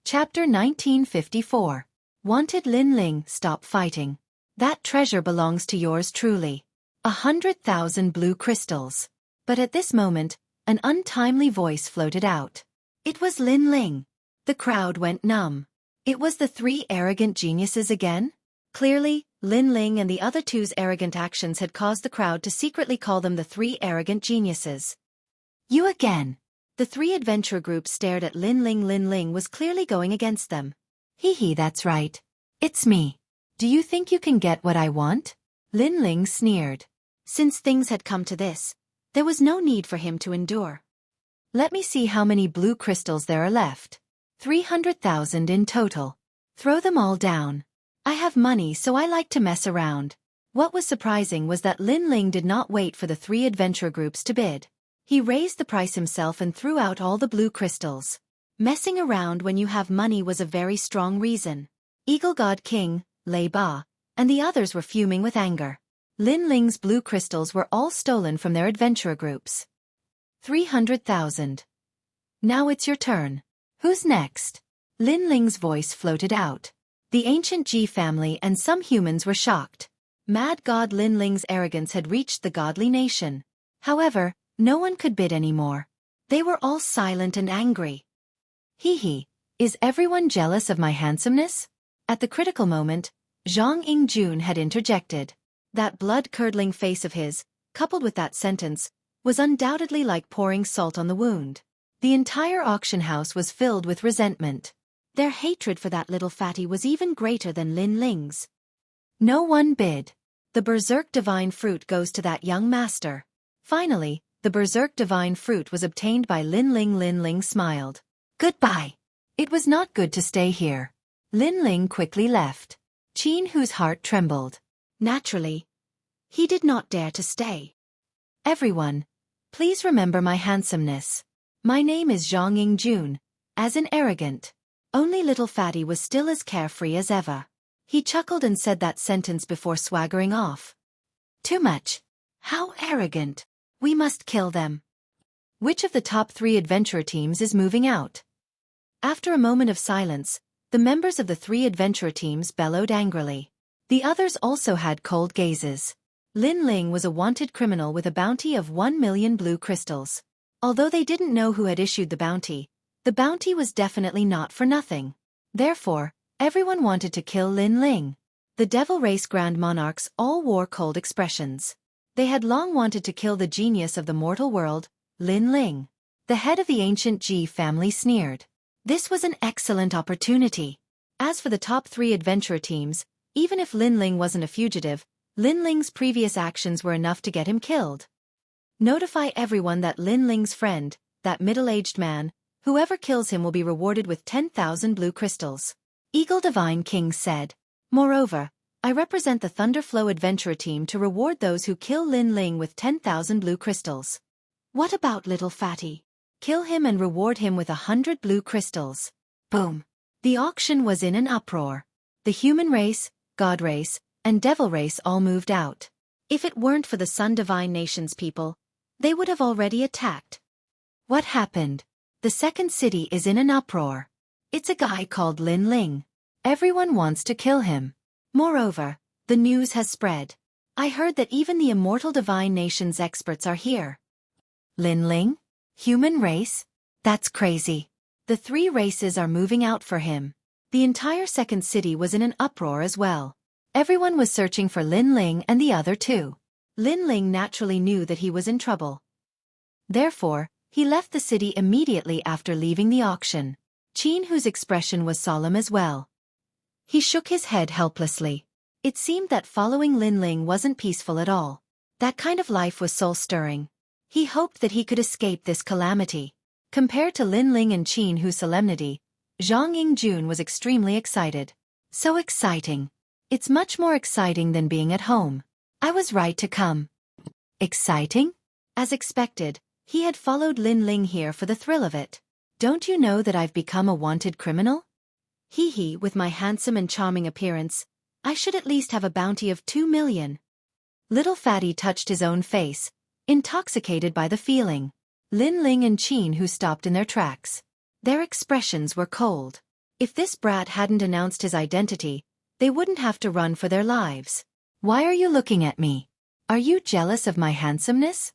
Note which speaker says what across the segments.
Speaker 1: Chapter 1954. Wanted Lin Ling, stop fighting. That treasure belongs to yours truly. 100,000 blue crystals. But at this moment, an untimely voice floated out. It was Lin Ling. The crowd went numb. It was the three arrogant geniuses again? Clearly, Lin Ling and the other two's arrogant actions had caused the crowd to secretly call them the three arrogant geniuses. You again. The three adventure groups stared at Lin Ling. Lin Ling was clearly going against them. Hee, that's right. It's me. Do you think you can get what I want? Lin Ling sneered. Since things had come to this, there was no need for him to endure. Let me see how many blue crystals there are left. 300,000 in total. Throw them all down. I have money, so I like to mess around. What was surprising was that Lin Ling did not wait for the three adventure groups to bid. He raised the price himself and threw out all the blue crystals. Messing around when you have money was a very strong reason. Eagle God King, Lei Ba, and the others were fuming with anger. Lin Ling's blue crystals were all stolen from their adventurer groups. 300,000. Now it's your turn. Who's next? Lin Ling's voice floated out. The ancient Ji family and some humans were shocked. Mad God Lin Ling's arrogance had reached the godly nation. However, no one could bid anymore. They were all silent and angry. Hee, is everyone jealous of my handsomeness? At the critical moment, Zhang Yingjun had interjected. That blood-curdling face of his, coupled with that sentence, was undoubtedly like pouring salt on the wound. The entire auction house was filled with resentment. Their hatred for that little fatty was even greater than Lin Ling's. No one bid. The berserk divine fruit goes to that young master. Finally, the berserk divine fruit was obtained by Lin Ling. Lin Ling smiled. Goodbye. It was not good to stay here. Lin Ling quickly left. Qin Hu's heart trembled. Naturally, he did not dare to stay. Everyone, please remember my handsomeness. My name is Zhang Yingjun, as in arrogant. Only little fatty was still as carefree as ever. He chuckled and said that sentence before swaggering off. Too much. How arrogant. We must kill them. Which of the top three adventurer teams is moving out? After a moment of silence, the members of the three adventurer teams bellowed angrily. The others also had cold gazes. Lin Ling was a wanted criminal with a bounty of 1 million blue crystals. Although they didn't know who had issued the bounty was definitely not for nothing. Therefore, everyone wanted to kill Lin Ling. The Devil Race Grand Monarchs all wore cold expressions. They had long wanted to kill the genius of the mortal world, Lin Ling. The head of the ancient Ji family sneered. This was an excellent opportunity. As for the top three adventurer teams, even if Lin Ling wasn't a fugitive, Lin Ling's previous actions were enough to get him killed. Notify everyone that Lin Ling's friend, that middle-aged man, whoever kills him will be rewarded with 10,000 blue crystals. Eagle Divine King said. Moreover, I represent the Thunderflow Adventurer team to reward those who kill Lin Ling with 10,000 blue crystals. What about little fatty? Kill him and reward him with 100 blue crystals. Boom. The auction was in an uproar. The human race, god race, and devil race all moved out. If it weren't for the Sun Divine Nation's people, they would have already attacked. What happened? The second city is in an uproar. It's a guy called Lin Ling. Everyone wants to kill him. Moreover, the news has spread. I heard that even the immortal divine nation's experts are here. Lin Ling? Human race? That's crazy. The three races are moving out for him. The entire second city was in an uproar as well. Everyone was searching for Lin Ling and the other two. Lin Ling naturally knew that he was in trouble. Therefore, he left the city immediately after leaving the auction. Qin Hu's expression was solemn as well. He shook his head helplessly. It seemed that following Lin Ling wasn't peaceful at all. That kind of life was soul-stirring. He hoped that he could escape this calamity. Compared to Lin Ling and Qin Hu's solemnity, Zhang Yingjun was extremely excited. So exciting. It's much more exciting than being at home. I was right to come. Exciting? As expected, he had followed Lin Ling here for the thrill of it. Don't you know that I've become a wanted criminal? Hee, with my handsome and charming appearance, I should at least have a bounty of 2 million. Little fatty touched his own face, intoxicated by the feeling. Lin Ling and Qin Hu stopped in their tracks. Their expressions were cold. If this brat hadn't announced his identity, they wouldn't have to run for their lives. Why are you looking at me? Are you jealous of my handsomeness?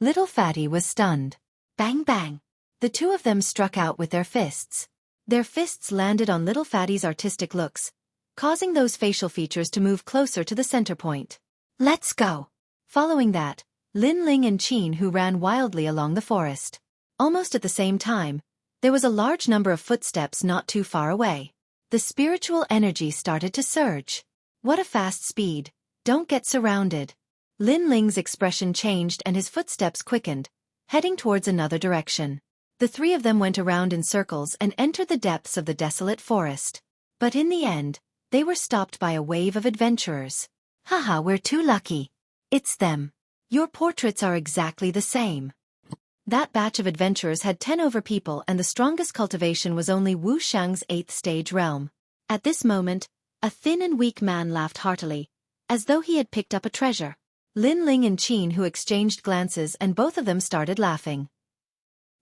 Speaker 1: Little Fatty was stunned. Bang bang. The two of them struck out with their fists. Their fists landed on Little Fatty's artistic looks, causing those facial features to move closer to the center point. Let's go. Following that, Lin Ling and Qin Hu ran wildly along the forest. Almost at the same time, there was a large number of footsteps not too far away. The spiritual energy started to surge. What a fast speed. Don't get surrounded. Lin Ling's expression changed and his footsteps quickened, heading towards another direction. The three of them went around in circles and entered the depths of the desolate forest. But in the end, they were stopped by a wave of adventurers. Haha, we're too lucky. It's them. Your portraits are exactly the same. That batch of adventurers had 10 over people and the strongest cultivation was only Wu Shang's 8th stage realm. At this moment, a thin and weak man laughed heartily, as though he had picked up a treasure. Lin Ling and Qin Hu exchanged glances and both of them started laughing.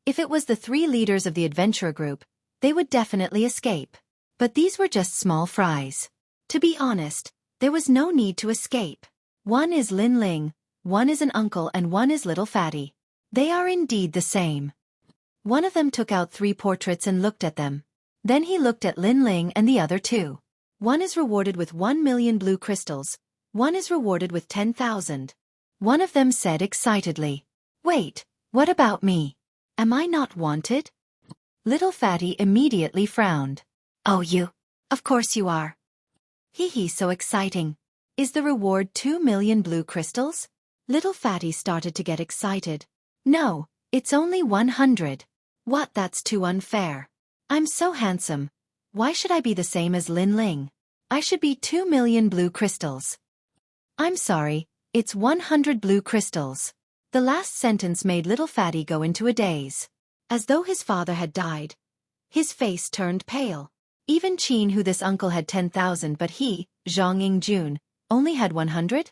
Speaker 1: If it was the three leaders of the adventurer group, they would definitely escape. But these were just small fries. To be honest, there was no need to escape. One is Lin Ling, one is an uncle and one is Little Fatty. They are indeed the same. One of them took out 3 portraits and looked at them. Then he looked at Lin Ling and the other 2. One is rewarded with 1 million blue crystals, one is rewarded with 10,000. One of them said excitedly, "Wait, what about me? Am I not wanted?" Little Fatty immediately frowned. "Oh, you? Of course you are. Hee, so exciting. Is the reward 2 million blue crystals?" Little Fatty started to get excited. "No, it's only 100. What, that's too unfair. I'm so handsome. Why should I be the same as Lin Ling? I should be 2 million blue crystals." "I'm sorry, it's 100 blue crystals." The last sentence made Little Fatty go into a daze. As though his father had died. His face turned pale. Even Qin Hu, this uncle, had 10,000 but he, Zhang Jun, only had 100?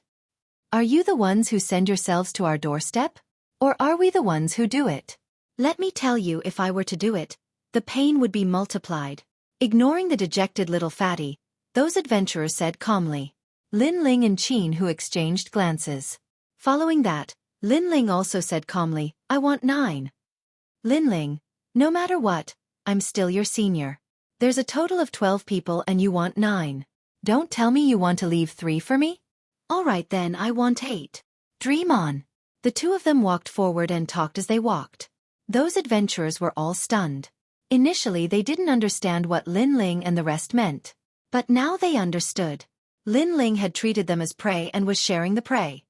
Speaker 1: Are you the ones who send yourselves to our doorstep? Or are we the ones who do it? Let me tell you, if I were to do it, the pain would be multiplied. Ignoring the dejected Little Fatty, those adventurers said calmly. Lin Ling and Qin Hu exchanged glances. Following that, Lin Ling also said calmly, "I want 9. Lin Ling, no matter what, I'm still your senior. There's a total of 12 people and you want 9. Don't tell me you want to leave 3 for me? Alright then, I want 8. Dream on." The two of them walked forward and talked as they walked. Those adventurers were all stunned. Initially they didn't understand what Lin Ling and the rest meant. But now they understood. Lin Ling had treated them as prey and was sharing the prey.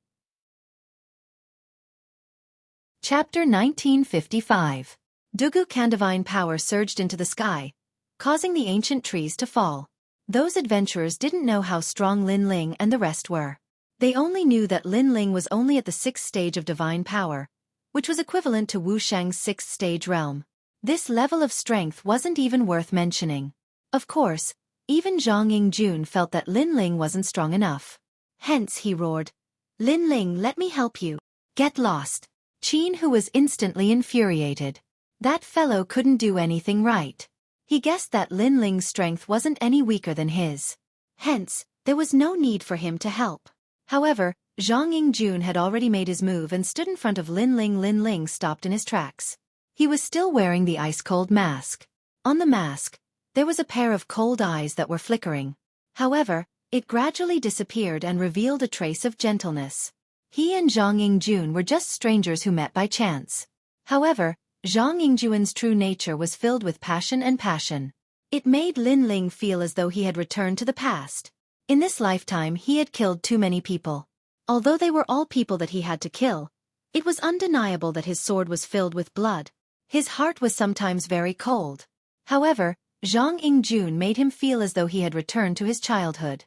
Speaker 1: Chapter 1955. Dugu Kandivine power surged into the sky, causing the ancient trees to fall. Those adventurers didn't know how strong Lin Ling and the rest were. They only knew that Lin Ling was only at the 6th stage of divine power, which was equivalent to Wu Shang's 6th stage realm. This level of strength wasn't even worth mentioning. Of course, even Zhang Jun felt that Lin Ling wasn't strong enough. Hence he roared, "Lin Ling, let me help you. Get lost." Qin Hu was instantly infuriated. That fellow couldn't do anything right. He guessed that Lin Ling's strength wasn't any weaker than his. Hence, there was no need for him to help. However, Zhang Jun had already made his move and stood in front of Lin Ling. Lin Ling stopped in his tracks. He was still wearing the ice-cold mask. On the mask, there was a pair of cold eyes that were flickering. However, it gradually disappeared and revealed a trace of gentleness. He and Zhang Jun were just strangers who met by chance. However, Zhang Jun's true nature was filled with passion and passion. It made Lin Ling feel as though he had returned to the past. In this lifetime he had killed too many people. Although they were all people that he had to kill, it was undeniable that his sword was filled with blood. His heart was sometimes very cold. However, Zhang Jun made him feel as though he had returned to his childhood.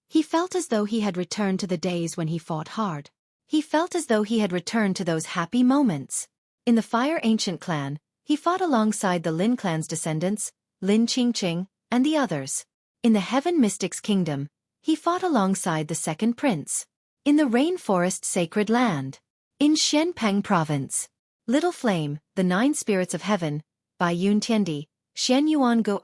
Speaker 1: He felt as though he had returned to the days when he fought hard. He felt as though he had returned to those happy moments. In the Fire Ancient clan, he fought alongside the Lin clan's descendants, Lin Qingqing, and the others. In the Heaven Mystics Kingdom, he fought alongside the Second Prince. In the Rainforest Sacred Land. In Xianpeng Province. Little Flame, the 9 Spirits of Heaven, Bai Yun Tiandi, Xian Yuan Go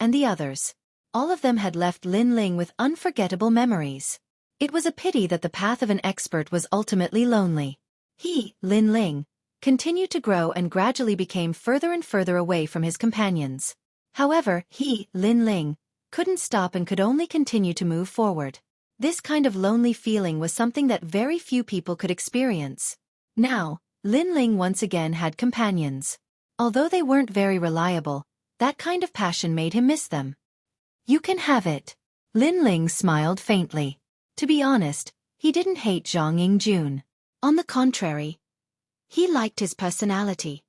Speaker 1: and the others. All of them had left Lin Ling with unforgettable memories. It was a pity that the path of an expert was ultimately lonely. He, Lin Ling, continued to grow and gradually became further and further away from his companions. However, he, Lin Ling, couldn't stop and could only continue to move forward. This kind of lonely feeling was something that very few people could experience. Now, Lin Ling once again had companions. Although they weren't very reliable, that kind of passion made him miss them. You can have it. Lin Ling smiled faintly. To be honest, he didn't hate Zhang Yingjun. On the contrary, he liked his personality.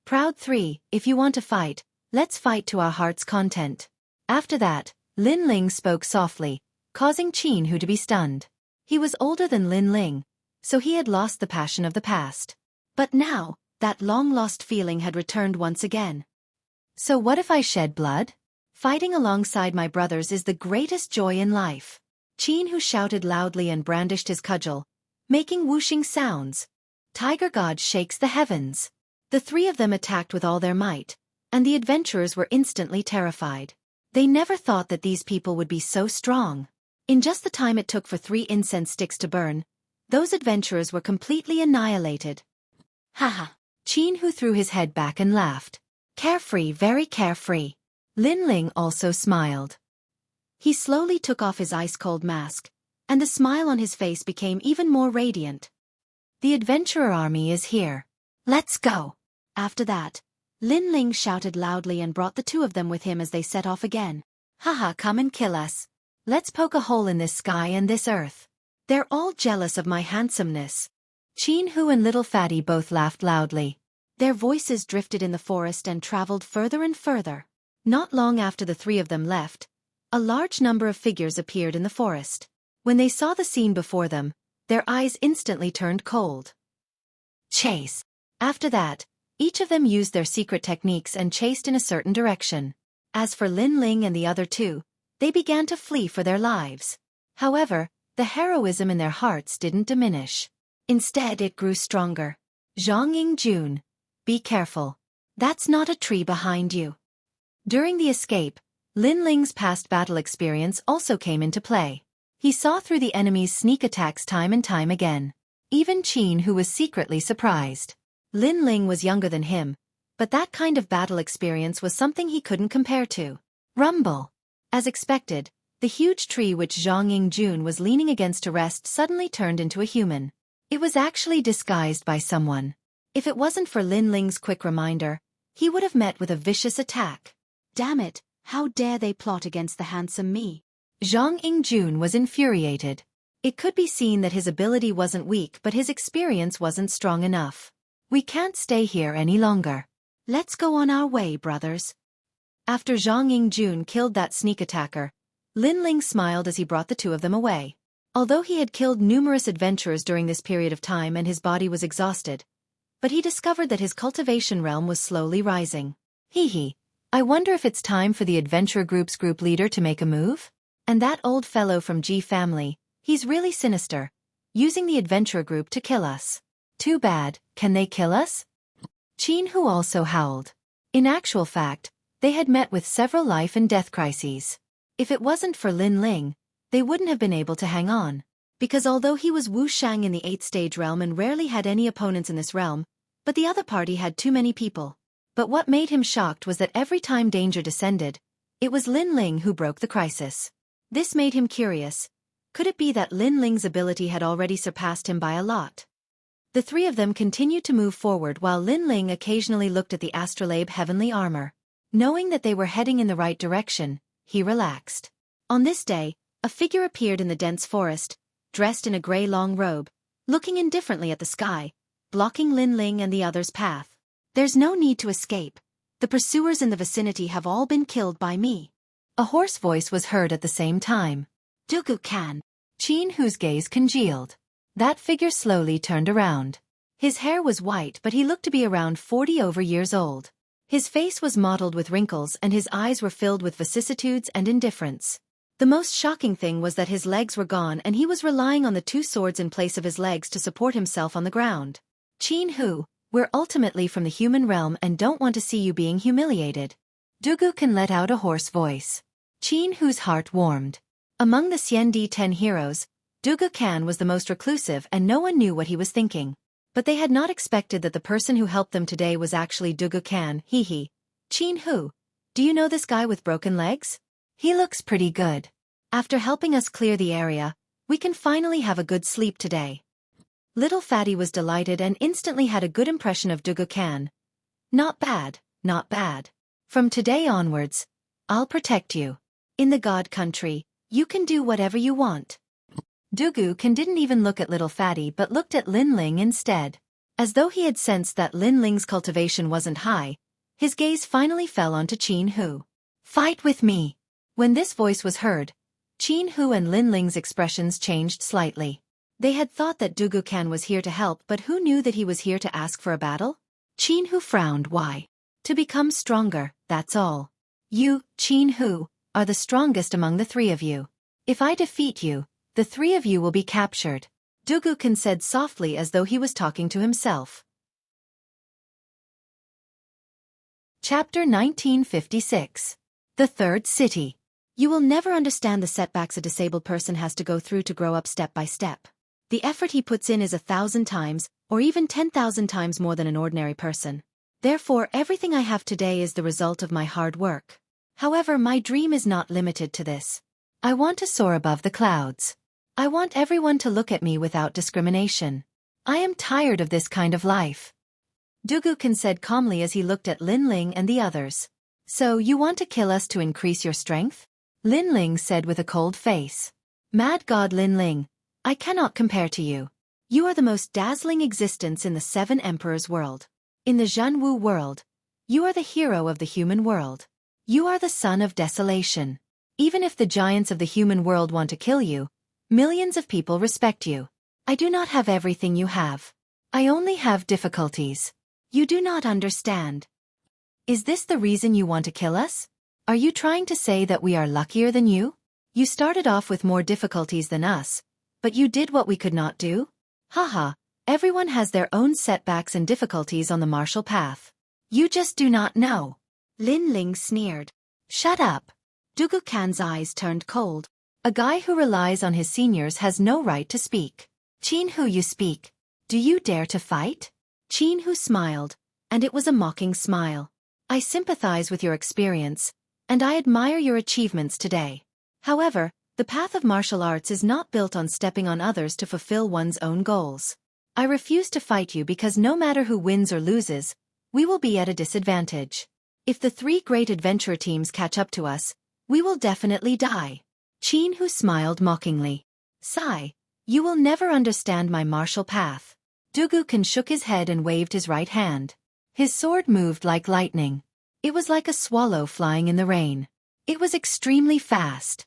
Speaker 1: Proud 3, if you want to fight, let's fight to our heart's content. After that, Lin Ling spoke softly, causing Qin Hu to be stunned. He was older than Lin Ling, so he had lost the passion of the past. But now, that long-lost feeling had returned once again. So what if I shed blood? Fighting alongside my brothers is the greatest joy in life. Qin Hu shouted loudly and brandished his cudgel, making whooshing sounds. Tiger God shakes the heavens. The three of them attacked with all their might, and the adventurers were instantly terrified. They never thought that these people would be so strong. In just the time it took for 3 incense sticks to burn, those adventurers were completely annihilated. Haha. Qin Hu threw his head back and laughed. Carefree, very carefree. Lin Ling also smiled. He slowly took off his ice-cold mask, and the smile on his face became even more radiant. The adventurer army is here. Let's go. After that, Lin Ling shouted loudly and brought the 2 of them with him as they set off again. Haha, come and kill us. Let's poke a hole in this sky and this earth. They're all jealous of my handsomeness. Qin Hu and Little Fatty both laughed loudly. Their voices drifted in the forest and traveled further and further. Not long after the 3 of them left, a large number of figures appeared in the forest. When they saw the scene before them, their eyes instantly turned cold. Chase. After that, each of them used their secret techniques and chased in a certain direction. As for Lin Ling and the other 2, they began to flee for their lives. However, the heroism in their hearts didn't diminish. Instead, it grew stronger. Zhang Yingjun, be careful. That's not a tree behind you. During the escape, Lin Ling's past battle experience also came into play. He saw through the enemy's sneak attacks time and time again. Even Qin Hu was secretly surprised. Lin Ling was younger than him, but that kind of battle experience was something he couldn't compare to. Rumble. As expected, the huge tree which Zhang Yingjun was leaning against to rest suddenly turned into a human. It was actually disguised by someone. If it wasn't for Lin Ling's quick reminder, he would have met with a vicious attack. Damn it, how dare they plot against the handsome me? Zhang Yingjun was infuriated. It could be seen that his ability wasn't weak but his experience wasn't strong enough. We can't stay here any longer. Let's go on our way, brothers. After Zhang Yingjun killed that sneak attacker, Lin Ling smiled as he brought the 2 of them away. Although he had killed numerous adventurers during this period of time and his body was exhausted, but he discovered that his cultivation realm was slowly rising. Hee. I wonder if it's time for the adventure group's group leader to make a move? And that old fellow from G family, he's really sinister, using the adventure group to kill us. Too bad, can they kill us? Qin Hu also howled. In actual fact, they had met with several life and death crises. If it wasn't for Lin Ling, they wouldn't have been able to hang on. Because although he was Wu Shang in the 8th stage realm and rarely had any opponents in this realm, but the other party had too many people. But what made him shocked was that every time danger descended, it was Lin Ling who broke the crisis. This made him curious. Could it be that Lin Ling's ability had already surpassed him by a lot? The 3 of them continued to move forward while Lin Ling occasionally looked at the astrolabe heavenly armor. Knowing that they were heading in the right direction, he relaxed. On this day, a figure appeared in the dense forest, dressed in a gray long robe, looking indifferently at the sky, blocking Lin Ling and the others' path. There's no need to escape. The pursuers in the vicinity have all been killed by me. A hoarse voice was heard at the same time. Dugu Kan. Qin Hu's gaze congealed. That figure slowly turned around. His hair was white but he looked to be around 40 over years old. His face was mottled with wrinkles and his eyes were filled with vicissitudes and indifference. The most shocking thing was that his legs were gone and he was relying on the 2 swords in place of his legs to support himself on the ground. Qin Hu, we're ultimately from the human realm and don't want to see you being humiliated. Dugu let out a hoarse voice. Qin Hu's heart warmed. Among the Xiandi 10 heroes, Dugu was the most reclusive and no one knew what he was thinking. But they had not expected that the person who helped them today was actually Dugu. Hee hee. Qin Hu, do you know this guy with broken legs? He looks pretty good. After helping us clear the area, we can finally have a good sleep today. Little Fatty was delighted and instantly had a good impression of Dugu. Not bad, not bad. From today onwards, I'll protect you. In the God country, you can do whatever you want. Dugu didn't even look at Little Fatty but looked at Lin Ling instead. As though he had sensed that Lin Ling's cultivation wasn't high, his gaze finally fell onto Qin Hu. Fight with me. When this voice was heard, Qin Hu and Lin Ling's expressions changed slightly. They had thought that Dugu was here to help, but who knew that he was here to ask for a battle? Qin Hu frowned. Why? To become stronger, that's all. You, Qin Hu, are the strongest among the three of you. If I defeat you, the three of you will be captured, Dugu said softly as though he was talking to himself. Chapter 1956. The Third City. You will never understand the setbacks a disabled person has to go through to grow up step by step. The effort he puts in is 1,000 times, or even 10,000 times more than an ordinary person. Therefore, everything I have today is the result of my hard work. However, my dream is not limited to this. I want to soar above the clouds. I want everyone to look at me without discrimination. I am tired of this kind of life. Dugu said calmly as he looked at Lin Ling and the others. So, you want to kill us to increase your strength? Lin Ling said with a cold face. Mad God Lin Ling, I cannot compare to you. You are the most dazzling existence in the 7 Emperors world. In the Zhanwu world, you are the hero of the human world. You are the son of desolation. Even if the giants of the human world want to kill you, millions of people respect you. I do not have everything you have. I only have difficulties. You do not understand. Is this the reason you want to kill us? Are you trying to say that we are luckier than you? You started off with more difficulties than us, but you did what we could not do? Haha, everyone has their own setbacks and difficulties on the martial path. You just do not know. Lin Ling sneered. Shut up. Dugu eyes turned cold. A guy who relies on his seniors has no right to speak. Qin Hu, you speak. Do you dare to fight? Qin Hu smiled, and it was a mocking smile. I sympathize with your experience, and I admire your achievements today. However, the path of martial arts is not built on stepping on others to fulfill one's own goals. I refuse to fight you because no matter who wins or loses, we will be at a disadvantage. If the 3 great adventurer teams catch up to us, we will definitely die. Qin Hu smiled mockingly. Sigh, you will never understand my martial path. Dugu shook his head and waved his right hand. His sword moved like lightning. It was like a swallow flying in the rain. It was extremely fast.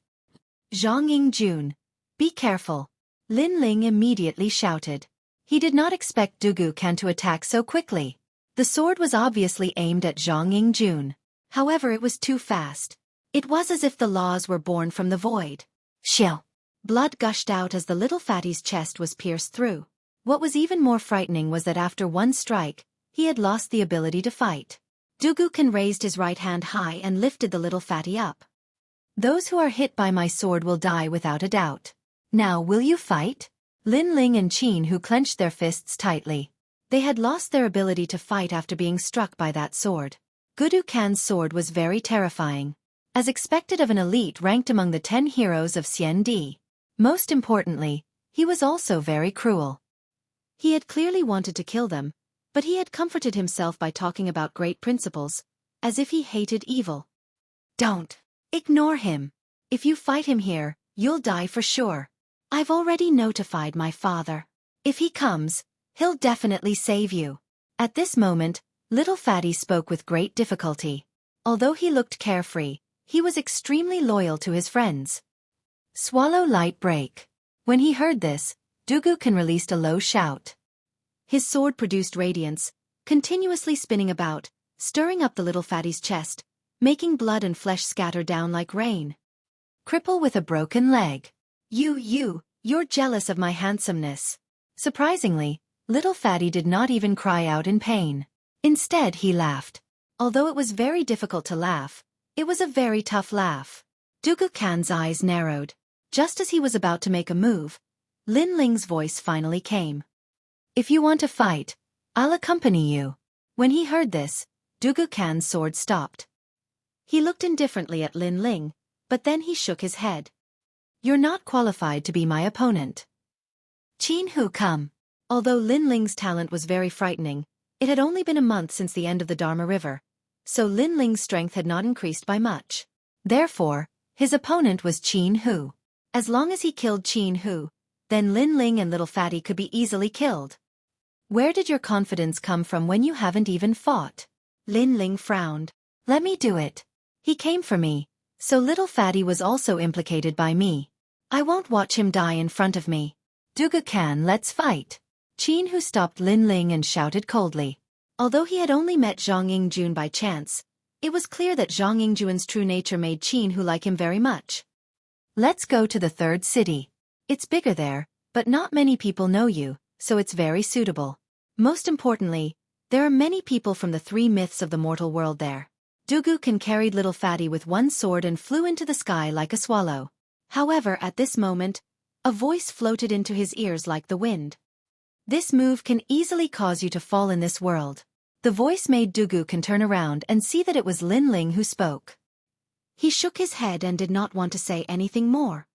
Speaker 1: Zhang Jun, be careful. Lin Ling immediately shouted. He did not expect Dugu to attack so quickly. The sword was obviously aimed at Zhang Jun. However, it was too fast. It was as if the laws were born from the void. Shill. Blood gushed out as the little fatty's chest was pierced through. What was even more frightening was that after one strike, he had lost the ability to fight. Dugu raised his right hand high and lifted the little fatty up. Those who are hit by my sword will die without a doubt. Now will you fight? Lin Ling and Qin Hu clenched their fists tightly. They had lost their ability to fight after being struck by that sword. Dugu's sword was very terrifying. As expected of an elite ranked among the 10 heroes of Xiandi. Most importantly, he was also very cruel. He had clearly wanted to kill them, but he had comforted himself by talking about great principles, as if he hated evil. Don't. Ignore him. If you fight him here, you'll die for sure. I've already notified my father. If he comes, he'll definitely save you. At this moment, little Fatty spoke with great difficulty. Although he looked carefree, he was extremely loyal to his friends. Swallow light break. When he heard this, Dugu released a low shout. His sword produced radiance, continuously spinning about, stirring up the little fatty's chest, making blood and flesh scatter down like rain. Cripple with a broken leg. You're jealous of my handsomeness. Surprisingly, little fatty did not even cry out in pain. Instead, he laughed. Although it was very difficult to laugh, It was a very tough laugh. Dugu Khan's eyes narrowed. Just as he was about to make a move, Lin Ling's voice finally came. If you want to fight, I'll accompany you. When he heard this, Dugu Khan's sword stopped. He looked indifferently at Lin Ling, but then he shook his head. You're not qualified to be my opponent. Qin Hu, come. Although Lin Ling's talent was very frightening, it had only been a month since the end of the Dharma River, so Lin Ling's strength had not increased by much. Therefore, his opponent was Qin Hu. As long as he killed Qin Hu, then Lin Ling and Little Fatty could be easily killed. Where did your confidence come from when you haven't even fought? Lin Ling frowned. Let me do it. He came for me, so Little Fatty was also implicated by me. I won't watch him die in front of me. Dugu Khan, let's fight. Qin Hu stopped Lin Ling and shouted coldly. Although he had only met Zhang Yingjun by chance, it was clear that Zhang Yingjun's true nature made Qin Hu like him very much. Let's go to the third city. It's bigger there, but not many people know you, so it's very suitable. Most importantly, there are many people from the three myths of the mortal world there. Dugu Khan carried Little Fatty with one sword and flew into the sky like a swallow. However, at this moment, a voice floated into his ears like the wind. This move can easily cause you to fall in this world. The voice made Dugu Khan turn around and see that it was Lin Ling who spoke. He shook his head and did not want to say anything more.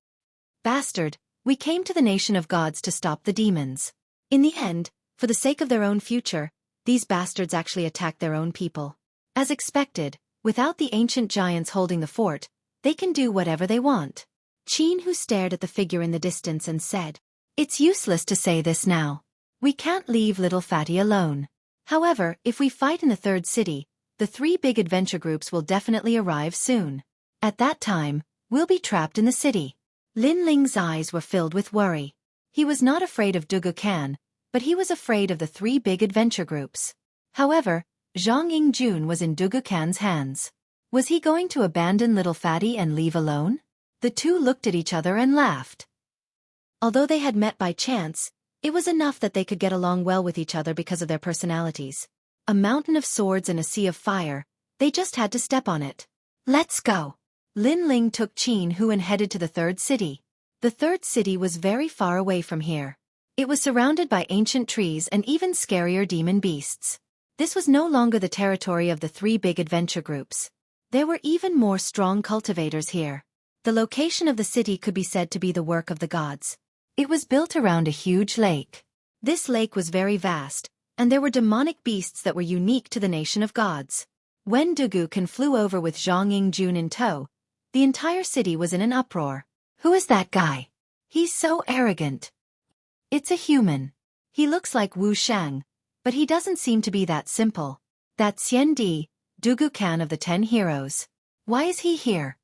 Speaker 1: Bastard, we came to the nation of gods to stop the demons. In the end, for the sake of their own future, these bastards actually attacked their own people. As expected, without the ancient giants holding the fort, they can do whatever they want. Qin Hu stared at the figure in the distance and said, It's useless to say this now. We can't leave Little Fatty alone. However, if we fight in the third city, the three big adventure groups will definitely arrive soon. At that time, we'll be trapped in the city. Lin Ling's eyes were filled with worry. He was not afraid of Dugu Khan, but he was afraid of the three big adventure groups. However, Zhang Yingjun was in Dugu Khan's hands. Was he going to abandon Little Fatty and leave alone? The two looked at each other and laughed. Although they had met by chance, it was enough that they could get along well with each other because of their personalities. A mountain of swords and a sea of fire, they just had to step on it. Let's go. Lin Ling took Qin Hu and headed to the third city. The third city was very far away from here. It was surrounded by ancient trees and even scarier demon beasts. This was no longer the territory of the three big adventure groups. There were even more strong cultivators here. The location of the city could be said to be the work of the gods. It was built around a huge lake. This lake was very vast, and there were demonic beasts that were unique to the nation of gods. When Dugu Khan flew over with Zhang Yingjun in tow, the entire city was in an uproar. Who is that guy? He's so arrogant. It's a human. He looks like Wu Shang, but he doesn't seem to be that simple. That's Xian Di, Dugu Khan of the 10 heroes. Why is he here?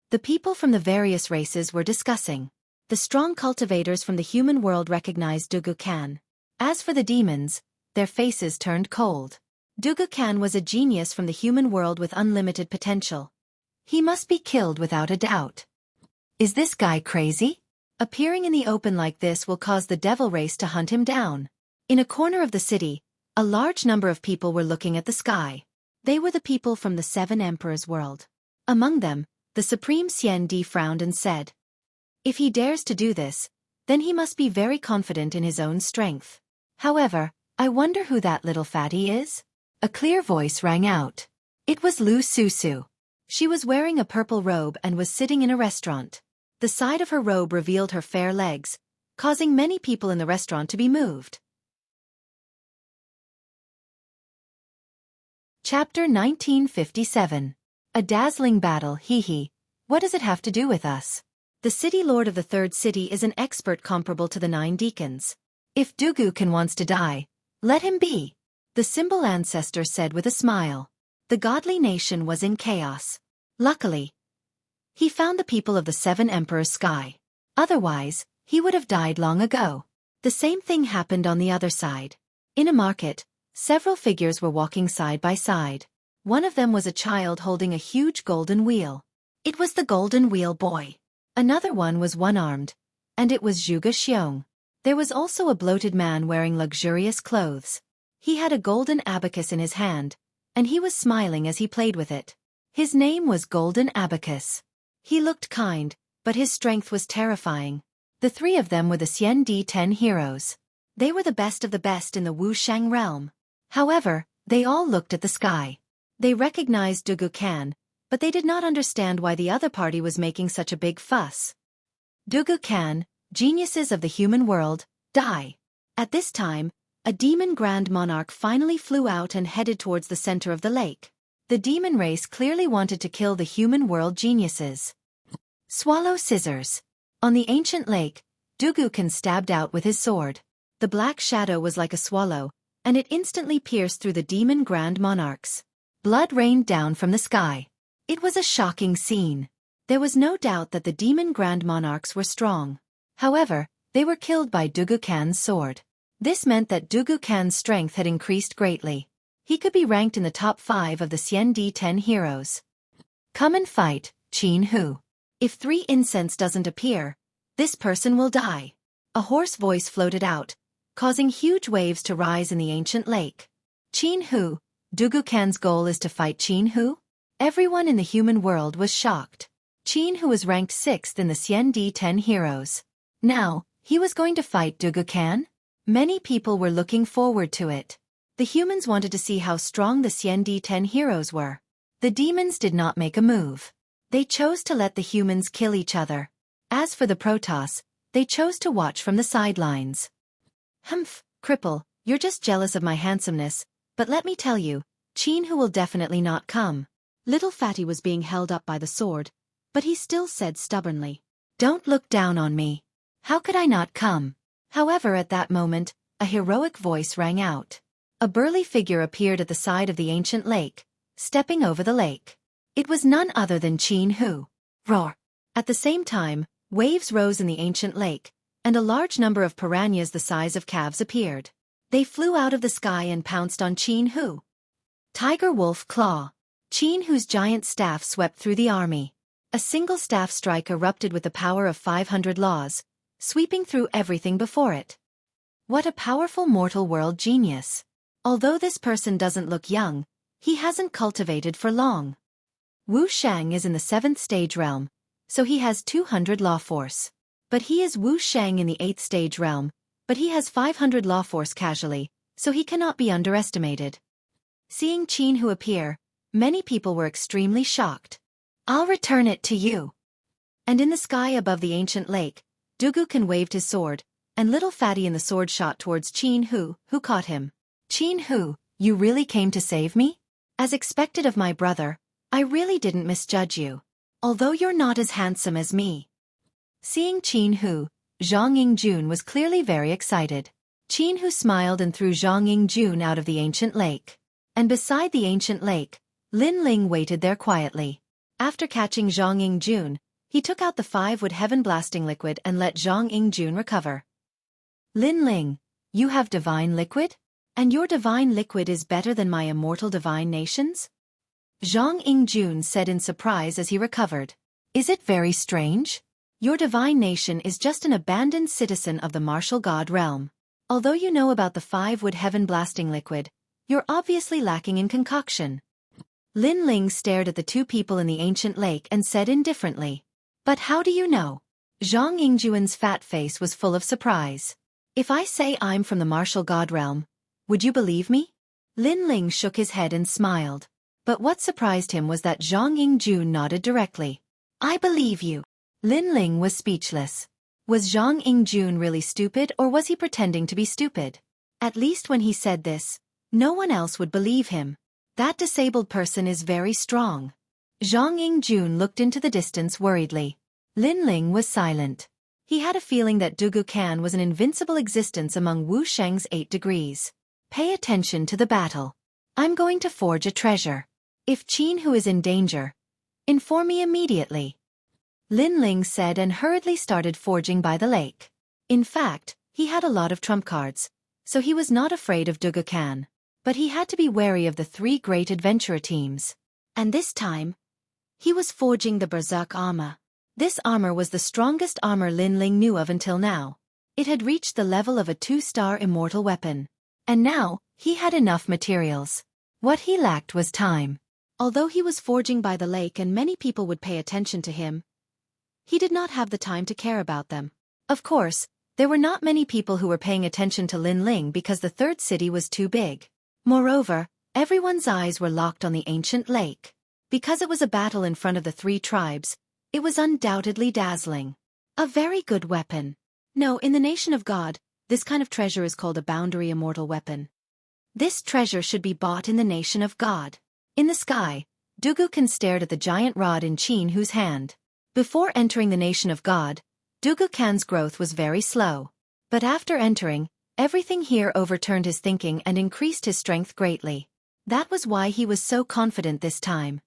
Speaker 1: The people from the various races were discussing. The strong cultivators from the human world recognized Dugu Khan. As for the demons, their faces turned cold. Dugu Khan was a genius from the human world with unlimited potential. He must be killed without a doubt. Is this guy crazy? Appearing in the open like this will cause the devil race to hunt him down. In a corner of the city, a large number of people were looking at the sky. They were the people from the 7 Emperors' world. Among them, the Supreme Xian Di frowned and said, If he dares to do this, then he must be very confident in his own strength. However, I wonder who that Little Fatty is? A clear voice rang out. It was Lu Susu. She was wearing a purple robe and was sitting in a restaurant. The side of her robe revealed her fair legs, causing many people in the restaurant to be moved. Chapter 1957. A dazzling battle, hee. What does it have to do with us? The city lord of the third city is an expert comparable to the 9 deacons. If Dugu Khan wants to die, let him be. The symbol ancestor said with a smile. The godly nation was in chaos. Luckily, he found the people of the 7 Emperors' sky. Otherwise, he would have died long ago. The same thing happened on the other side. In a market, several figures were walking side by side. One of them was a child holding a huge golden wheel. It was the Golden Wheel Boy. Another one was one-armed, and it was Zhuge Xiong. There was also a bloated man wearing luxurious clothes. He had a golden abacus in his hand, and he was smiling as he played with it. His name was Golden Abacus. He looked kind, but his strength was terrifying. The three of them were the Xian D10 heroes. They were the best of the best in the Wushang realm. However, they all looked at the sky. They recognized Dugu Kan, but they did not understand why the other party was making such a big fuss. Dugu Kan, geniuses of the human world, die. At this time, a demon Grand Monarch finally flew out and headed towards the center of the lake. The demon race clearly wanted to kill the human world geniuses. Swallow scissors. On the ancient lake, Dugu Kan stabbed out with his sword. The black shadow was like a swallow, and it instantly pierced through the demon Grand Monarchs. Blood rained down from the sky. It was a shocking scene. There was no doubt that the demon Grand Monarchs were strong. However, they were killed by Dugu Kan's sword. This meant that Dugu Kan's strength had increased greatly. He could be ranked in the top 5 of the Xian D10 heroes. Come and fight, Qin Hu. If 3 incense doesn't appear, this person will die. A hoarse voice floated out, causing huge waves to rise in the ancient lake. Qin Hu, Dugu Kan's goal is to fight Qin Hu? Everyone in the human world was shocked. Qin Hu was ranked 6th in the Xian D10 heroes. Now, he was going to fight Dugu Kan? Many people were looking forward to it. The humans wanted to see how strong the Xian D10 heroes were. The demons did not make a move. They chose to let the humans kill each other. As for the Protoss, they chose to watch from the sidelines. Humph, cripple, you're just jealous of my handsomeness, but let me tell you, Qin Hu will definitely not come. Little Fatty was being held up by the sword, but he still said stubbornly, "Don't look down on me. How could I not come?" However, at that moment, a heroic voice rang out. A burly figure appeared at the side of the ancient lake, stepping over the lake. It was none other than Qin Hu. Roar! At the same time, waves rose in the ancient lake, and a large number of piranhas the size of calves appeared. They flew out of the sky and pounced on Qin Hu. Tiger Wolf Claw. Qin Hu's giant staff swept through the army. A single staff strike erupted with the power of 500 laws, sweeping through everything before it. What a powerful mortal world genius. Although this person doesn't look young, he hasn't cultivated for long. Wu Shang is in the 7th stage realm, so he has 200 law force. But he is Wu Shang in the 8th stage realm, but he has 500 law force casually, so he cannot be underestimated. Seeing Qin Hu appear, many people were extremely shocked. "I'll return it to you." And in the sky above the ancient lake, Dugu Kan waved his sword, and little Fatty in the sword shot towards Qin Hu, who caught him. "Qin Hu, you really came to save me? As expected of my brother, I really didn't misjudge you. Although you're not as handsome as me." Seeing Qin Hu, Zhang Yingjun was clearly very excited. Qin Hu smiled and threw Zhang Yingjun out of the ancient lake. And beside the ancient lake, Lin Ling waited there quietly. After catching Zhang Yingjun, he took out the 5-wood heaven blasting liquid and let Zhang Yingjun recover. "Lin Ling, you have divine liquid? And your divine liquid is better than my immortal divine nations?" Zhang Yingjun said in surprise as he recovered. "Is it very strange? Your divine nation is just an abandoned citizen of the martial god realm. Although you know about the 5-wood heaven blasting liquid, you're obviously lacking in concoction." Lin Ling stared at the two people in the ancient lake and said indifferently, "But how do you know?" Zhang Yingjun's fat face was full of surprise. "If I say I'm from the martial god realm, would you believe me?" Lin Ling shook his head and smiled. But what surprised him was that Zhang Yingjun nodded directly. "I believe you." Lin Ling was speechless. Was Zhang Yingjun really stupid, or was he pretending to be stupid? At least when he said this, no one else would believe him. That disabled person is very strong. Zhang Yingjun looked into the distance worriedly. Lin Ling was silent. He had a feeling that Dugu Kan was an invincible existence among Wu Shang's 8 degrees. "Pay attention to the battle. I'm going to forge a treasure. If Qin Hu is in danger, inform me immediately." Lin Ling said and hurriedly started forging by the lake. In fact, he had a lot of trump cards, so he was not afraid of Dugu Kan. But he had to be wary of the 3 great adventurer teams. And this time, he was forging the Berserk armor. This armor was the strongest armor Lin Ling knew of until now. It had reached the level of a 2-star immortal weapon. And now, he had enough materials. What he lacked was time. Although he was forging by the lake and many people would pay attention to him, he did not have the time to care about them. Of course, there were not many people who were paying attention to Lin Ling because the third city was too big. Moreover, everyone's eyes were locked on the ancient lake. Because it was a battle in front of the three tribes, it was undoubtedly dazzling. A very good weapon. No, in the nation of God, this kind of treasure is called a boundary immortal weapon. This treasure should be bought in the nation of God. In the sky, Dugu-kan stared at the giant rod in Qin-Hu's hand. Before entering the nation of God, Dugu-kan's growth was very slow. But after entering, everything here overturned his thinking and increased his strength greatly. That was why he was so confident this time.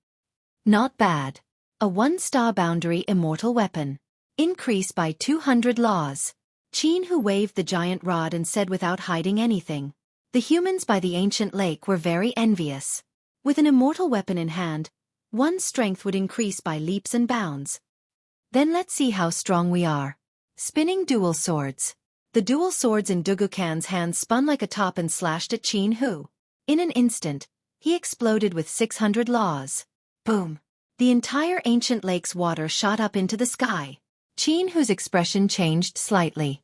Speaker 1: Not bad. A 1-star boundary immortal weapon. Increase by 200 laws. Qin-Hu waved the giant rod and said without hiding anything. The humans by the ancient lake were very envious. With an immortal weapon in hand, one's strength would increase by leaps and bounds. Then let's see how strong we are. Spinning dual swords. The dual swords in Dugu-kan's hand spun like a top and slashed at Qin-Hu. In an instant, he exploded with 600 laws. Boom! The entire ancient lake's water shot up into the sky. Qin-Hu's expression changed slightly.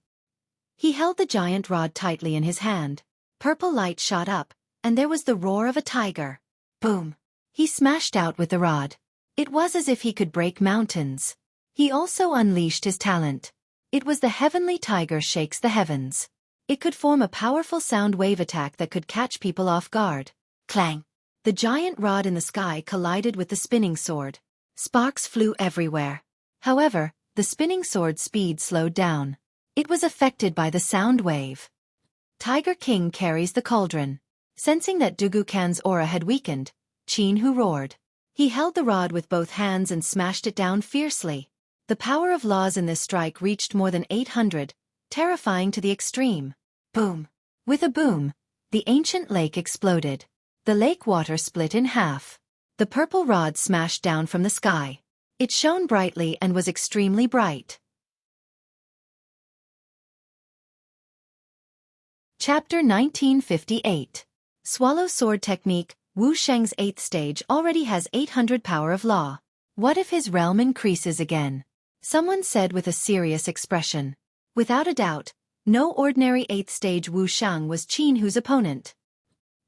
Speaker 1: He held the giant rod tightly in his hand. Purple light shot up, and there was the roar of a tiger. Boom! He smashed out with the rod. It was as if he could break mountains. He also unleashed his talent. It was the heavenly tiger shakes the heavens. It could form a powerful sound wave attack that could catch people off guard. Clang! The giant rod in the sky collided with the spinning sword. Sparks flew everywhere. However, the spinning sword's speed slowed down. It was affected by the sound wave. Tiger King carries the cauldron. Sensing that Dugu-kan's aura had weakened, Qin-Hu roared. He held the rod with both hands and smashed it down fiercely. The power of laws in this strike reached more than 800, terrifying to the extreme. Boom! With a boom, the ancient lake exploded. The lake water split in half. The purple rod smashed down from the sky. It shone brightly and was extremely bright. Chapter 1958. Swallow Sword Technique. Wu Sheng's 8th stage already has 800 power of law. What if his realm increases again? Someone said with a serious expression. Without a doubt, no ordinary 8th stage Wu Sheng was Qin-Hu's opponent.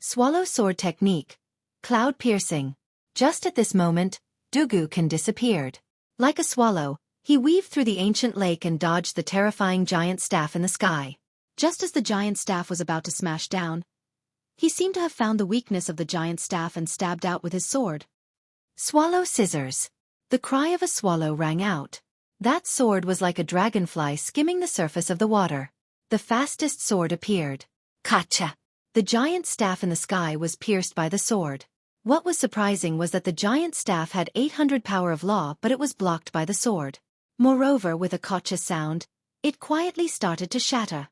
Speaker 1: Swallow Sword Technique. Cloud Piercing. Just at this moment, Dugu-kan disappeared. Like a swallow, he weaved through the ancient lake and dodged the terrifying giant staff in the sky. Just as the giant staff was about to smash down, he seemed to have found the weakness of the giant staff and stabbed out with his sword. Swallow Scissors. The cry of a swallow rang out. That sword was like a dragonfly skimming the surface of the water. The fastest sword appeared. Kacha! The giant staff in the sky was pierced by the sword. What was surprising was that the giant staff had 800 power of law, but it was blocked by the sword. Moreover, with a kacha sound, it quietly started to shatter.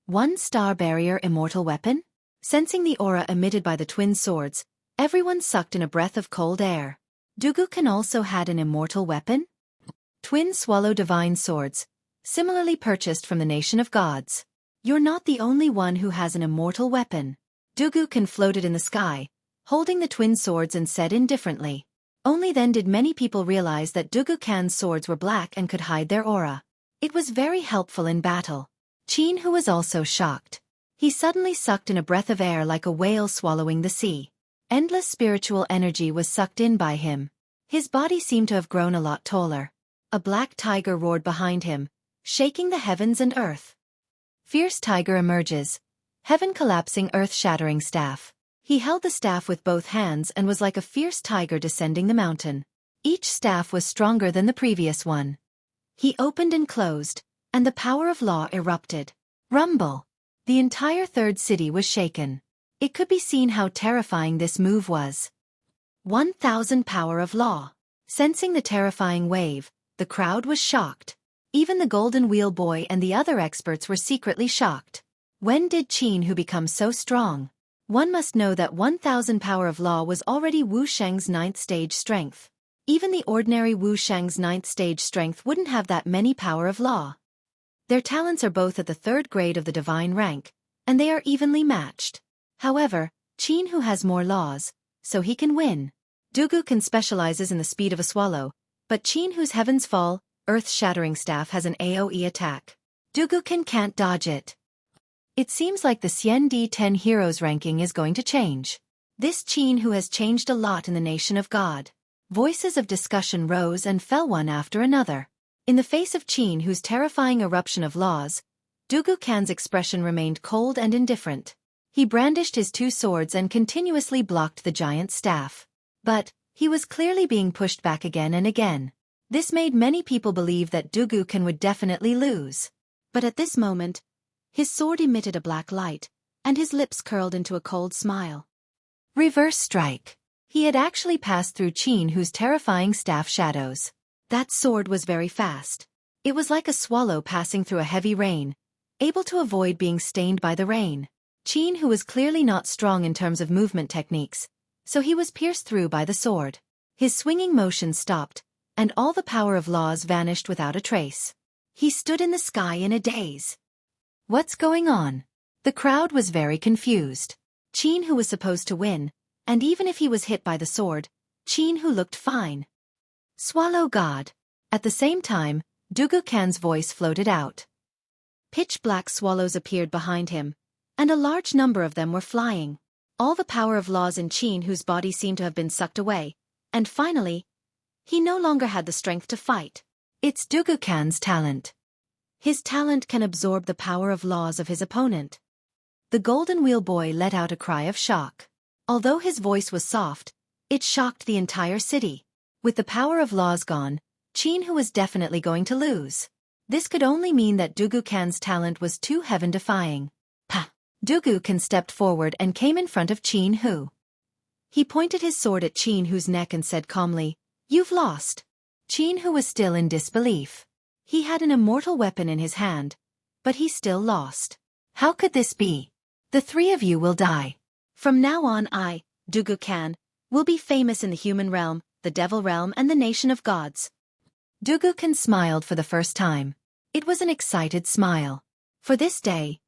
Speaker 1: 1-star barrier immortal weapon? Sensing the aura emitted by the twin swords, everyone sucked in a breath of cold air. Dugu-kan also had an immortal weapon? Twin swallow divine swords, similarly purchased from the nation of gods. You're not the only one who has an immortal weapon. Dugu-kan floated in the sky, holding the twin swords and said indifferently. Only then did many people realize that Dugu-kan's swords were black and could hide their aura. It was very helpful in battle. Qin-Hu was also shocked. He suddenly sucked in a breath of air like a whale swallowing the sea. Endless spiritual energy was sucked in by him. His body seemed to have grown a lot taller. A black tiger roared behind him, shaking the heavens and earth. Fierce tiger emerges. Heaven collapsing earth-shattering staff. He held the staff with both hands and was like a fierce tiger descending the mountain. Each staff was stronger than the previous one. He opened and closed, and the power of law erupted. Rumble! The entire third city was shaken. It could be seen how terrifying this move was. 1,000 power of law. Sensing the terrifying wave, the crowd was shocked. Even the Golden Wheel Boy and the other experts were secretly shocked. When did Qin-Hu become so strong? One must know that 1,000 power of law was already Wu Sheng's 9th stage strength. Even the ordinary Wu Sheng's 9th stage strength wouldn't have that many power of law. Their talents are both at the 3rd grade of the divine rank, and they are evenly matched. However, Qin-Hu has more laws, so he can win. Dugu specializes in the speed of a swallow, but Qin whose heavens fall, earth-shattering staff has an AoE attack. Dugu can't dodge it. It seems like the Xian-Di 10 heroes ranking is going to change. This Qin who has changed a lot in the nation of God. Voices of discussion rose and fell one after another. In the face of Qin whose terrifying eruption of laws, Dugu expression remained cold and indifferent. He brandished his two swords and continuously blocked the giant staff. But he was clearly being pushed back again and again. This made many people believe that Dugu would definitely lose. But at this moment, his sword emitted a black light, and his lips curled into a cold smile. Reverse strike. He had actually passed through Qin whose terrifying staff shadows. That sword was very fast. It was like a swallow passing through a heavy rain, able to avoid being stained by the rain. Qin who was clearly not strong in terms of movement techniques, so he was pierced through by the sword. His swinging motion stopped, and all the power of laws vanished without a trace. He stood in the sky in a daze. What's going on? The crowd was very confused. Qin who was supposed to win, and even if he was hit by the sword, Qin who looked fine. Swallow God. At the same time, Dugu voice floated out. Pitch-black swallows appeared behind him, and a large number of them were flying. All the power of laws in Qin whose body seemed to have been sucked away, and finally, he no longer had the strength to fight. It's Dugu talent. His talent can absorb the power of laws of his opponent. The Golden Wheel Boy let out a cry of shock. Although his voice was soft, it shocked the entire city. With the power of laws gone, Qin who was definitely going to lose. This could only mean that Dugu talent was too heaven-defying. Pa! Dugu stepped forward and came in front of Qin who. He pointed his sword at Qin who's neck and said calmly, "You've lost." Qin who was still in disbelief. He had an immortal weapon in his hand, but he still lost. How could this be? The three of you will die. From now on Dugu will be famous in the human realm, the devil realm and the nation of gods. Dugu smiled for the first time. It was an excited smile. For this day,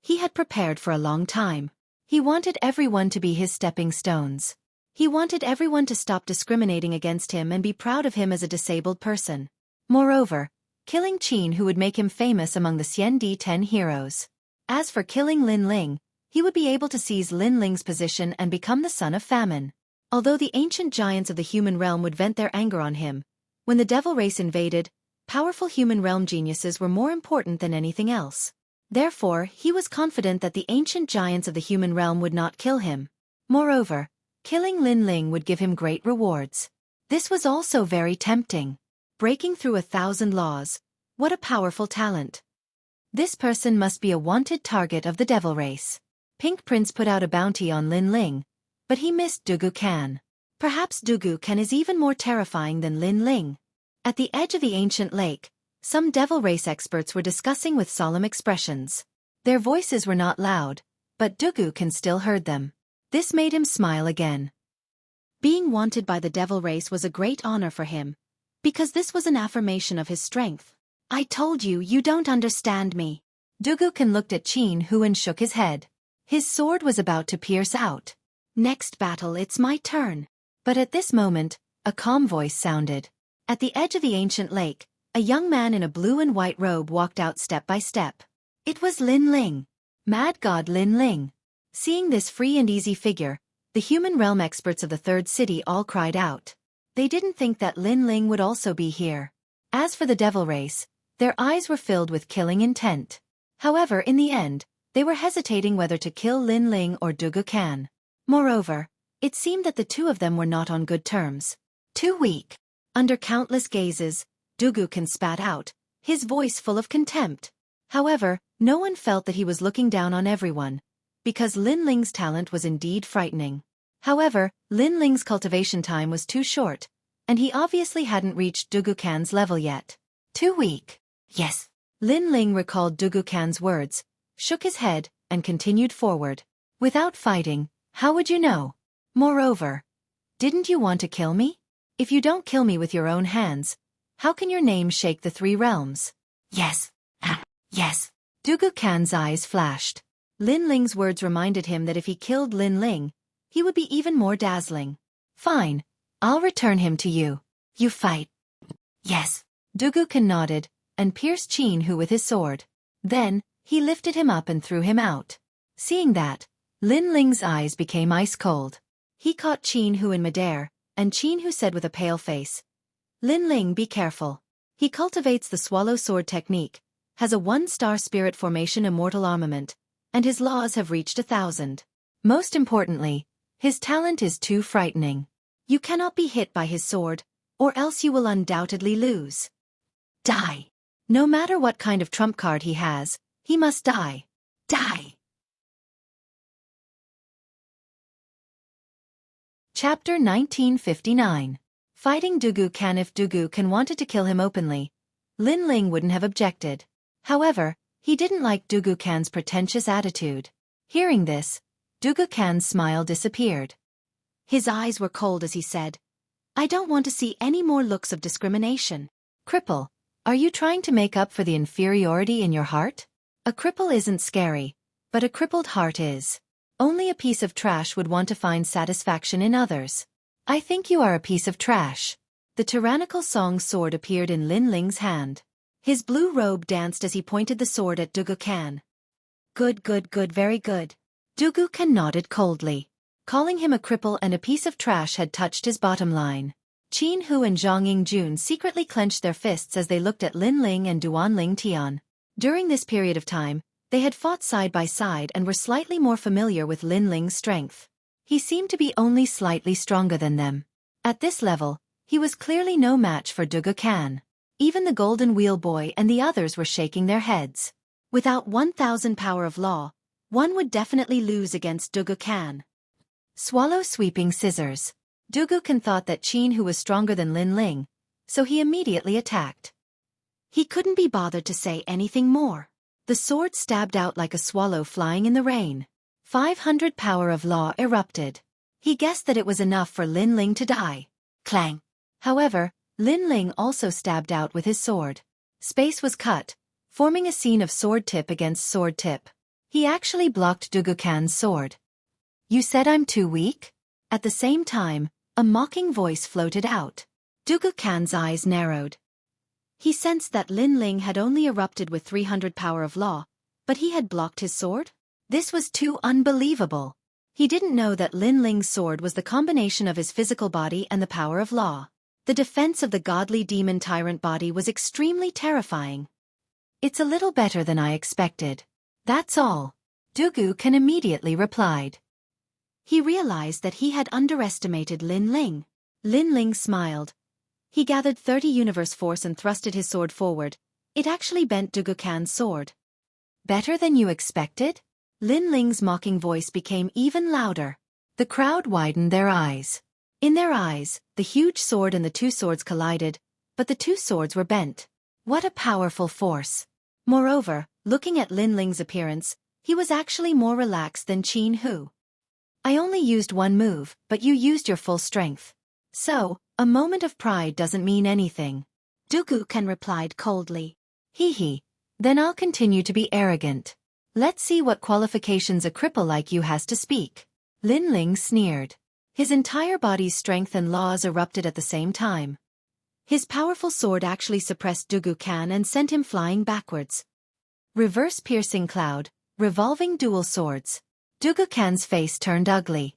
Speaker 1: he had prepared for a long time. He wanted everyone to be his stepping stones. He wanted everyone to stop discriminating against him and be proud of him as a disabled person. Moreover, killing Qin who would make him famous among the Xian-Di 10 heroes. As for killing Lin Ling, he would be able to seize Lin Ling's position and become the son of famine. Although the ancient giants of the human realm would vent their anger on him, when the devil race invaded, powerful human realm geniuses were more important than anything else. Therefore, he was confident that the ancient giants of the human realm would not kill him. Moreover, killing Lin Ling would give him great rewards. This was also very tempting. Breaking through 1,000 laws. What a powerful talent. This person must be a wanted target of the devil race. Pink Prince put out a bounty on Lin Ling, but he missed Dugu. Perhaps Dugu is even more terrifying than Lin Ling. At the edge of the ancient lake, some devil race experts were discussing with solemn expressions. Their voices were not loud, but Dugu still heard them. This made him smile again. Being wanted by the devil race was a great honor for him, because this was an affirmation of his strength. I told you, you don't understand me. Dugu looked at Qin who and shook his head. His sword was about to pierce out. Next battle it's my turn. But at this moment, a calm voice sounded. At the edge of the ancient lake, a young man in a blue and white robe walked out step by step. It was Lin Ling. Mad God Lin Ling. Seeing this free and easy figure, the human realm experts of the third city all cried out. They didn't think that Lin Ling would also be here. As for the devil race, their eyes were filled with killing intent. However, in the end, they were hesitating whether to kill Lin Ling or Dugu. Moreover, it seemed that the two of them were not on good terms. Too weak. Under countless gazes, Dugu spat out, his voice full of contempt. However, no one felt that he was looking down on everyone, because Lin Ling's talent was indeed frightening. However, Lin Ling's cultivation time was too short, and he obviously hadn't reached Dugu level yet. Too weak. Yes. Lin Ling recalled Dugu words, shook his head, and continued forward. Without fighting, how would you know? Moreover, didn't you want to kill me? If you don't kill me with your own hands, how can your name shake the three realms? Yes. Yes. Dugu eyes flashed. Lin Ling's words reminded him that if he killed Lin Ling, he would be even more dazzling. Fine, I'll return him to you. You fight. Yes. Dugukan nodded, and pierced Qin with his sword. Then, he lifted him up and threw him out. Seeing that, Lin Ling's eyes became ice cold. He caught Qin in midair, and Qin said with a pale face, Lin Ling, be careful. He cultivates the swallow sword technique, has a 1-star spirit formation immortal armament, and his laws have reached 1,000. Most importantly, his talent is too frightening. You cannot be hit by his sword, or else you will undoubtedly lose. Die. No matter what kind of trump card he has, he must die. Die. Chapter 1959. Fighting Dugukan. If Dugukan wanted to kill him openly, Lin Ling wouldn't have objected. However, he didn't like Dugukan's pretentious attitude. Hearing this, Dugukan's smile disappeared. His eyes were cold as he said, I don't want to see any more looks of discrimination. Cripple, are you trying to make up for the inferiority in your heart? A cripple isn't scary, but a crippled heart is. Only a piece of trash would want to find satisfaction in others. I think you are a piece of trash. The tyrannical Song's sword appeared in Lin Ling's hand. His blue robe danced as he pointed the sword at Dugukan. Good, very good. Dugukan nodded coldly. Calling him a cripple and a piece of trash had touched his bottom line. Qin and Zhang Yingjun secretly clenched their fists as they looked at Lin Ling and Duanling Tian. During this period of time, they had fought side by side and were slightly more familiar with Lin Ling's strength. He seemed to be only slightly stronger than them. At this level, he was clearly no match for Dugukan. Even the Golden Wheel Boy and the others were shaking their heads. Without 1,000 power of law, one would definitely lose against Dugukan. Swallow sweeping scissors. Dugukan thought that Qin was stronger than Lin Ling, so he immediately attacked. He couldn't be bothered to say anything more. The sword stabbed out like a swallow flying in the rain. 500 power of law erupted. He guessed that it was enough for Lin Ling to die. Clang. However, Lin Ling also stabbed out with his sword. Space was cut, forming a scene of sword tip against sword tip. He actually blocked Dugukan's sword. You said I'm too weak? At the same time, a mocking voice floated out. Dugukan's eyes narrowed. He sensed that Lin Ling had only erupted with 300 power of law, but he had blocked his sword? This was too unbelievable. He didn't know that Lin Ling's sword was the combination of his physical body and the power of law. The defense of the godly demon tyrant body was extremely terrifying. It's a little better than I expected. That's all. Dugukan immediately replied. He realized that he had underestimated Lin Ling. Lin Ling smiled. He gathered 30 universe force and thrusted his sword forward. It actually bent Dugukan's sword. Better than you expected? Lin Ling's mocking voice became even louder. The crowd widened their eyes. In their eyes, the huge sword and the two swords collided, but the two swords were bent. What a powerful force. Moreover, looking at Lin Ling's appearance, he was actually more relaxed than Qin. I only used one move, but you used your full strength. So, a moment of pride doesn't mean anything. Dugukan replied coldly. Hee. Then I'll continue to be arrogant. Let's see what qualifications a cripple like you has to speak. Lin Ling sneered. His entire body's strength and laws erupted at the same time. His powerful sword actually suppressed Dugukan and sent him flying backwards. Reverse piercing cloud, revolving dual swords. Dugukan's face turned ugly.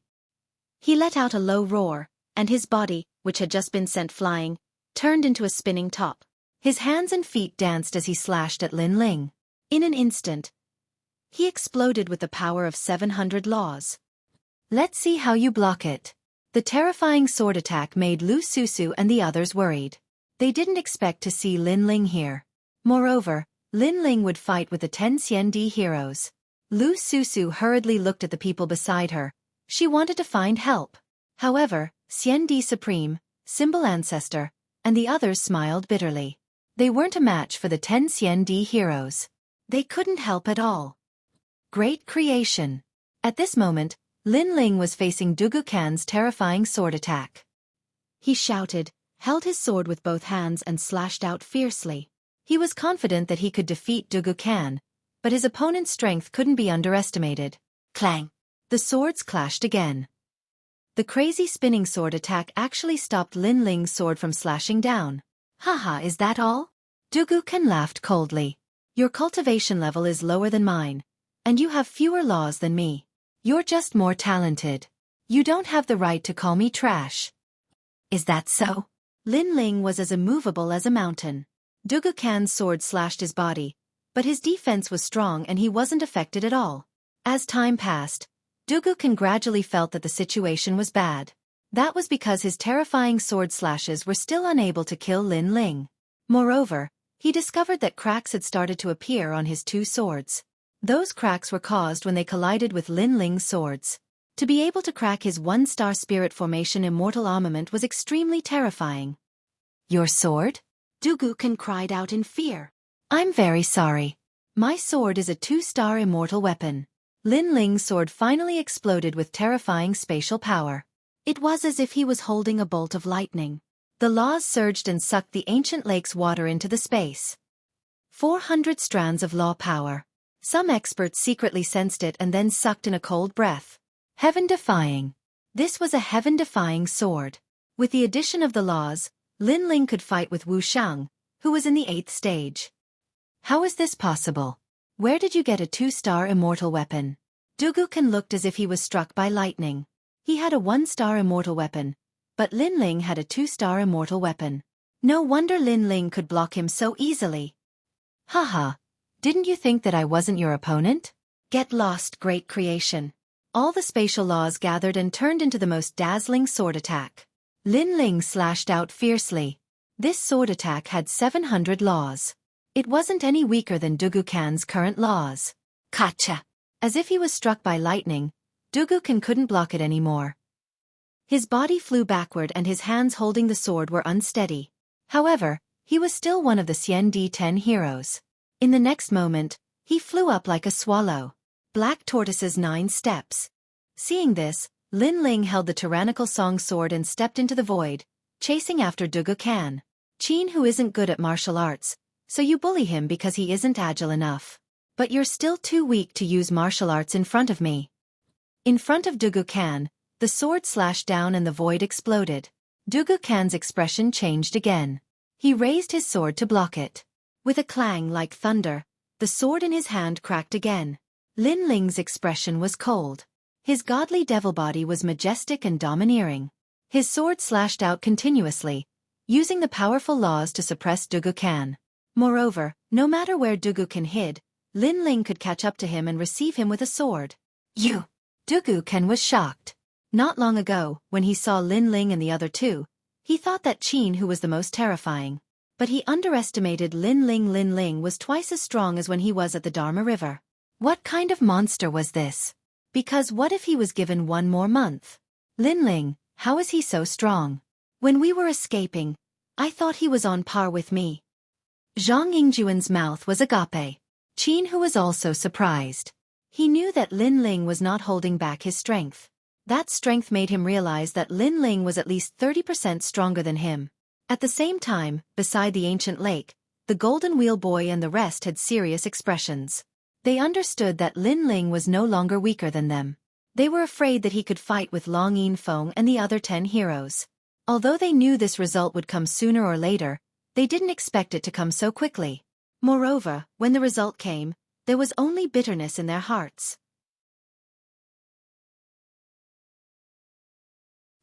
Speaker 1: He let out a low roar, and his body, which had just been sent flying, turned into a spinning top. His hands and feet danced as he slashed at Lin Ling. In an instant, he exploded with the power of 700 laws. Let's see how you block it. The terrifying sword attack made Lu Susu and the others worried. They didn't expect to see Lin Ling here. Moreover, Lin Ling would fight with the 10 CND heroes. Lu Susu hurriedly looked at the people beside her. She wanted to find help. However, CND Supreme, Symbol Ancestor, and the others smiled bitterly. They weren't a match for the 10 CND heroes. They couldn't help at all. Great creation. At this moment, Lin Ling was facing Dugukan's terrifying sword attack. He shouted, held his sword with both hands and slashed out fiercely. He was confident that he could defeat Dugukan, but his opponent's strength couldn't be underestimated. Clang! The swords clashed again. The crazy spinning sword attack actually stopped Lin Ling's sword from slashing down. Haha, is that all? Dugukan laughed coldly. Your cultivation level is lower than mine, and you have fewer laws than me. You're just more talented. You don't have the right to call me trash. Is that so? Lin Ling was as immovable as a mountain. Dugukan's sword slashed his body, but his defense was strong and he wasn't affected at all. As time passed, Dugukan gradually felt that the situation was bad. That was because his terrifying sword slashes were still unable to kill Lin Ling. Moreover, he discovered that cracks had started to appear on his two swords. Those cracks were caused when they collided with Lin Ling's swords. To be able to crack his one-star spirit formation immortal armament was extremely terrifying. Your sword? Dugukan cried out in fear. I'm very sorry. My sword is a 2-star immortal weapon. Lin Ling's sword finally exploded with terrifying spatial power. It was as if he was holding a bolt of lightning. The laws surged and sucked the ancient lake's water into the space. 400 strands of law power. Some experts secretly sensed it and then sucked in a cold breath. Heaven-defying. This was a heaven-defying sword. With the addition of the laws, Lin Ling could fight with Wu Shang, who was in the 8th stage. How is this possible? Where did you get a 2-star immortal weapon? Dugukan looked as if he was struck by lightning. He had a 1-star immortal weapon, but Lin Ling had a 2-star immortal weapon. No wonder Lin Ling could block him so easily. Haha, didn't you think that I wasn't your opponent? Get lost, great creation. All the spatial laws gathered and turned into the most dazzling sword attack. Lin Ling slashed out fiercely. This sword attack had 700 laws. It wasn't any weaker than Dugukan's current laws. Kacha! As if he was struck by lightning, Dugukan couldn't block it anymore. His body flew backward and his hands holding the sword were unsteady. However, he was still one of the Xian D10 heroes. In the next moment, he flew up like a swallow. Black Tortoise's 9 steps. Seeing this, Lin Ling held the tyrannical song sword and stepped into the void, chasing after Dugukan. Qin who isn't good at martial arts, so you bully him because he isn't agile enough. But you're still too weak to use martial arts in front of me. In front of Dugukan, the sword slashed down and the void exploded. Dugukan's expression changed again. He raised his sword to block it. With a clang like thunder, the sword in his hand cracked again. Lin Ling's expression was cold. His godly devil body was majestic and domineering. His sword slashed out continuously, using the powerful laws to suppress Dugukan. Moreover, no matter where Dugukan hid, Lin Ling could catch up to him and receive him with a sword. You! Dugukan was shocked. Not long ago, when he saw Lin Ling and the other two, he thought that Qin who was the most terrifying. But he underestimated Lin Ling. Lin Ling was twice as strong as when he was at the Dharma River. What kind of monster was this? Because what if he was given 1 more month? Lin Ling, how is he so strong? When we were escaping, I thought he was on par with me. Zhang Yingjuan's mouth was agape. Qin who was also surprised. He knew that Lin Ling was not holding back his strength. That strength made him realize that Lin Ling was at least 30% stronger than him. At the same time, beside the ancient lake, the Golden Wheel Boy and the rest had serious expressions. They understood that Lin Ling was no longer weaker than them. They were afraid that he could fight with Long Yin Feng and the other 10 heroes. Although they knew this result would come sooner or later, they didn't expect it to come so quickly. Moreover, when the result came, there was only bitterness in their hearts.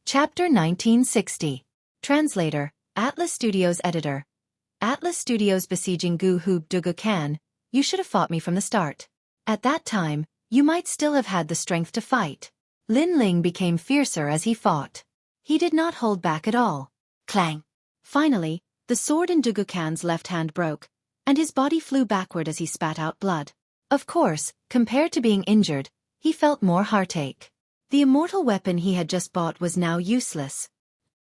Speaker 1: Chapter 1960. Translator, Atlas Studios Editor. Atlas Studios besieging Gu Hub Dugukan, you should have fought me from the start. At that time, you might still have had the strength to fight. Lin Ling became fiercer as he fought. He did not hold back at all. Clang! Finally, the sword in Dugukan's left hand broke, and his body flew backward as he spat out blood. Of course, compared to being injured, he felt more heartache. The immortal weapon he had just bought was now useless.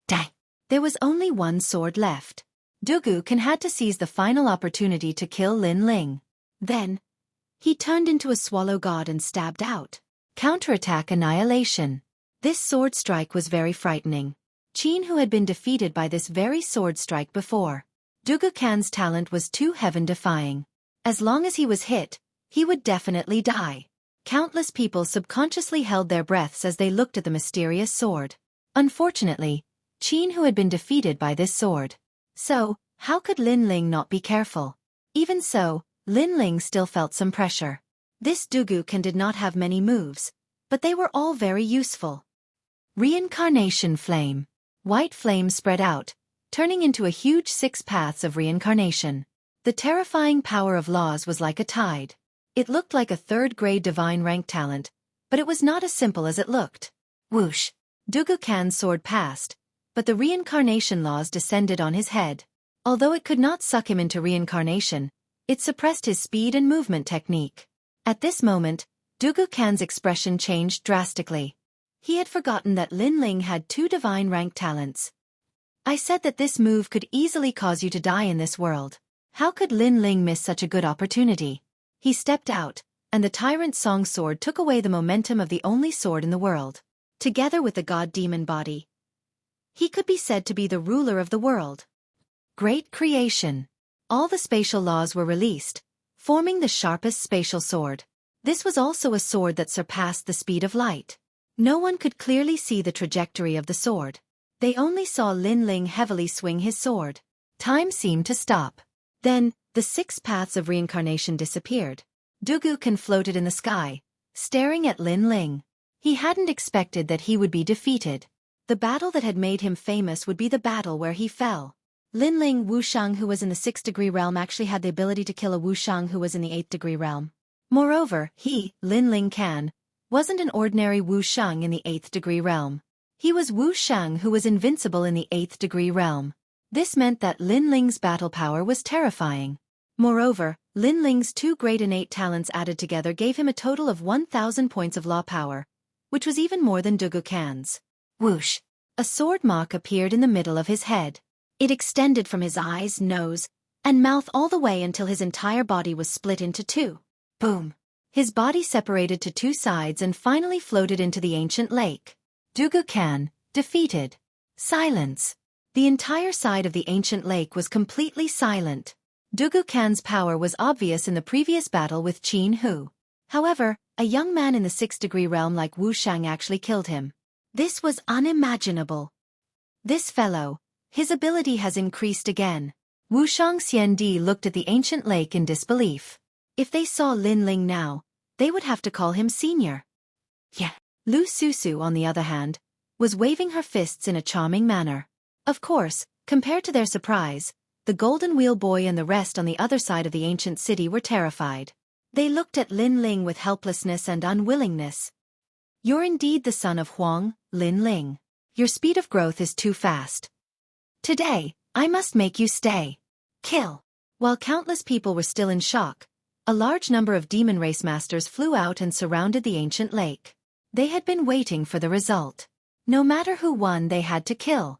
Speaker 1: Dang! There was only 1 sword left. Dugukan had to seize the final opportunity to kill Lin Ling. Then, he turned into a swallow god and stabbed out. Counterattack annihilation. This sword strike was very frightening. Qin who had been defeated by this very sword strike before. Dugukan's talent was too heaven-defying. As long as he was hit, he would definitely die. Countless people subconsciously held their breaths as they looked at the mysterious sword. Unfortunately, Qin Hu had been defeated by this sword. So, how could Lin Ling not be careful? Even so, Lin Ling still felt some pressure. This Dugukan did not have many moves, but they were all very useful. Reincarnation Flame. White flames spread out, turning into a huge 6 paths of reincarnation. The terrifying power of laws was like a tide. It looked like a third-grade divine rank talent, but it was not as simple as it looked. Whoosh! Dugukan's sword passed, but the reincarnation laws descended on his head. Although it could not suck him into reincarnation, it suppressed his speed and movement technique. At this moment, Dugukan's expression changed drastically. He had forgotten that Lin Ling had 2 divine rank talents. I said that this move could easily cause you to die in this world. How could Lin Ling miss such a good opportunity? He stepped out, and the Tyrant Song sword took away the momentum of the only sword in the world. Together with the god-demon body, he could be said to be the ruler of the world. Great creation. All the spatial laws were released, forming the sharpest spatial sword. This was also a sword that surpassed the speed of light. No one could clearly see the trajectory of the sword. They only saw Lin Ling heavily swing his sword. Time seemed to stop. Then, the 6 paths of reincarnation disappeared. Dugukan floated in the sky, staring at Lin Ling. He hadn't expected that he would be defeated. The battle that had made him famous would be the battle where he fell. Lin Ling Wushang, who was in the 6th degree realm, actually had the ability to kill a Wushang who was in the 8th degree realm. Moreover, he, Lin Ling Can, wasn't an ordinary Wushang in the 8th degree realm. He was Wushang who was invincible in the 8th degree realm. This meant that Lin Ling's battle power was terrifying. Moreover, Lin Ling's 2 great innate talents added together gave him a total of 1,000 points of law power, which was even more than Dugukan's. Whoosh! A sword mark appeared in the middle of his head. It extended from his eyes, nose, and mouth all the way until his entire body was split into 2. Boom! His body separated to 2 sides and finally floated into the ancient lake. Dugukan, defeated. Silence. The entire side of the ancient lake was completely silent. Dugukan's power was obvious in the previous battle with Qin Hu. However, a young man in the 6th degree realm like Wu Shang actually killed him. This was unimaginable. This fellow, his ability has increased again. Wu Shang Xiandi looked at the ancient lake in disbelief. If they saw Lin Ling now, they would have to call him senior. Yeah. Lu Susu, on the other hand, was waving her fists in a charming manner. Of course, compared to their surprise, the Golden Wheel Boy and the rest on the other side of the ancient city were terrified. They looked at Lin Ling with helplessness and unwillingness. You're indeed the son of Huang, Lin Ling. Your speed of growth is too fast. Today, I must make you stay. Kill. While countless people were still in shock, a large number of demon race masters flew out and surrounded the ancient lake. They had been waiting for the result. No matter who won, they had to kill.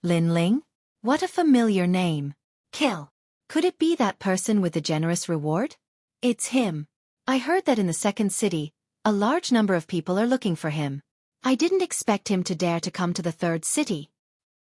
Speaker 1: Lin Ling? What a familiar name. Kill. Could it be that person with the generous reward? It's him. I heard that in the 2nd city, a large number of people are looking for him. I didn't expect him to dare to come to the 3rd city.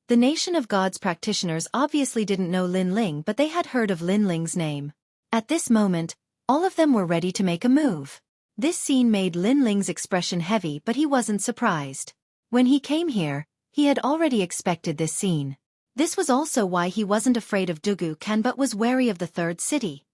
Speaker 1: The Nation of Gods practitioners obviously didn't know Lin Ling, but they had heard of Lin Ling's name. At this moment, all of them were ready to make a move. This scene made Lin Ling's expression heavy, but he wasn't surprised. When he came here, he had already expected this scene. This was also why he wasn't afraid of Dugukan but was wary of the 3rd city.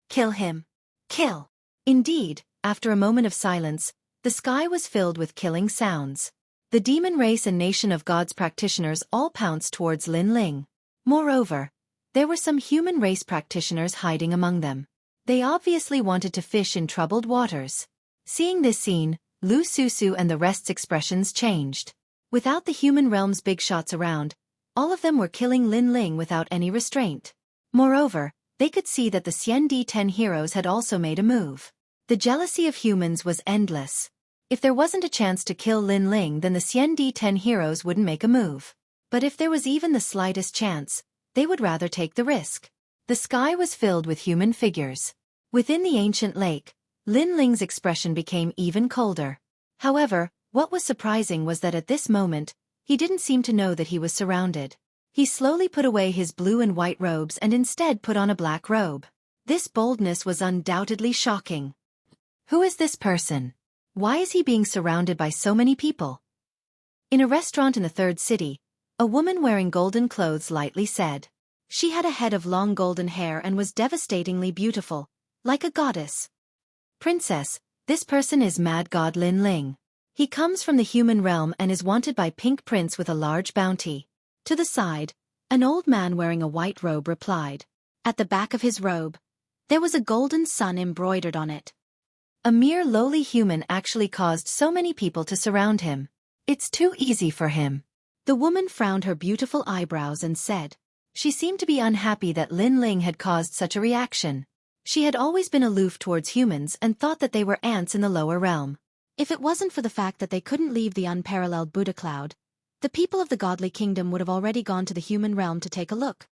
Speaker 1: Kill him. Kill. Indeed, after a moment of silence, the sky was filled with killing sounds. The demon race and Nation of Gods practitioners all pounced towards Lin Ling. Moreover, there were some human race practitioners hiding among them. They obviously wanted to fish in troubled waters. Seeing this scene, Lu Susu and the rest's expressions changed. Without the human realm's big shots around, all of them were killing Lin Ling without any restraint. Moreover, they could see that the Xiandi 10 heroes had also made a move. The jealousy of humans was endless. If there wasn't a chance to kill Lin Ling, then the Xiandi 10 heroes wouldn't make a move. But if there was even the slightest chance, they would rather take the risk. The sky was filled with human figures. Within the ancient lake, Lin Ling's expression became even colder. However, what was surprising was that at this moment, he didn't seem to know that he was surrounded. He slowly put away his blue and white robes and instead put on a black robe. This boldness was undoubtedly shocking. Who is this person? Why is he being surrounded by so many people? In a restaurant in the third city, a woman wearing golden clothes lightly said. She had a head of long golden hair and was devastatingly beautiful, like a goddess. Princess, this person is Mad God Lin Ling. He comes from the human realm and is wanted by Pink Prince with a large bounty. To the side, an old man wearing a white robe replied. At the back of his robe, there was a golden sun embroidered on it. A mere lowly human actually caused so many people to surround him. It's too easy for him. The woman frowned her beautiful eyebrows and said. She seemed to be unhappy that Lin Ling had caused such a reaction. She had always been aloof towards humans and thought that they were ants in the lower realm. If it wasn't for the fact that they couldn't leave the unparalleled Buddha cloud, the people of the godly kingdom would have already gone to the human realm to take a look.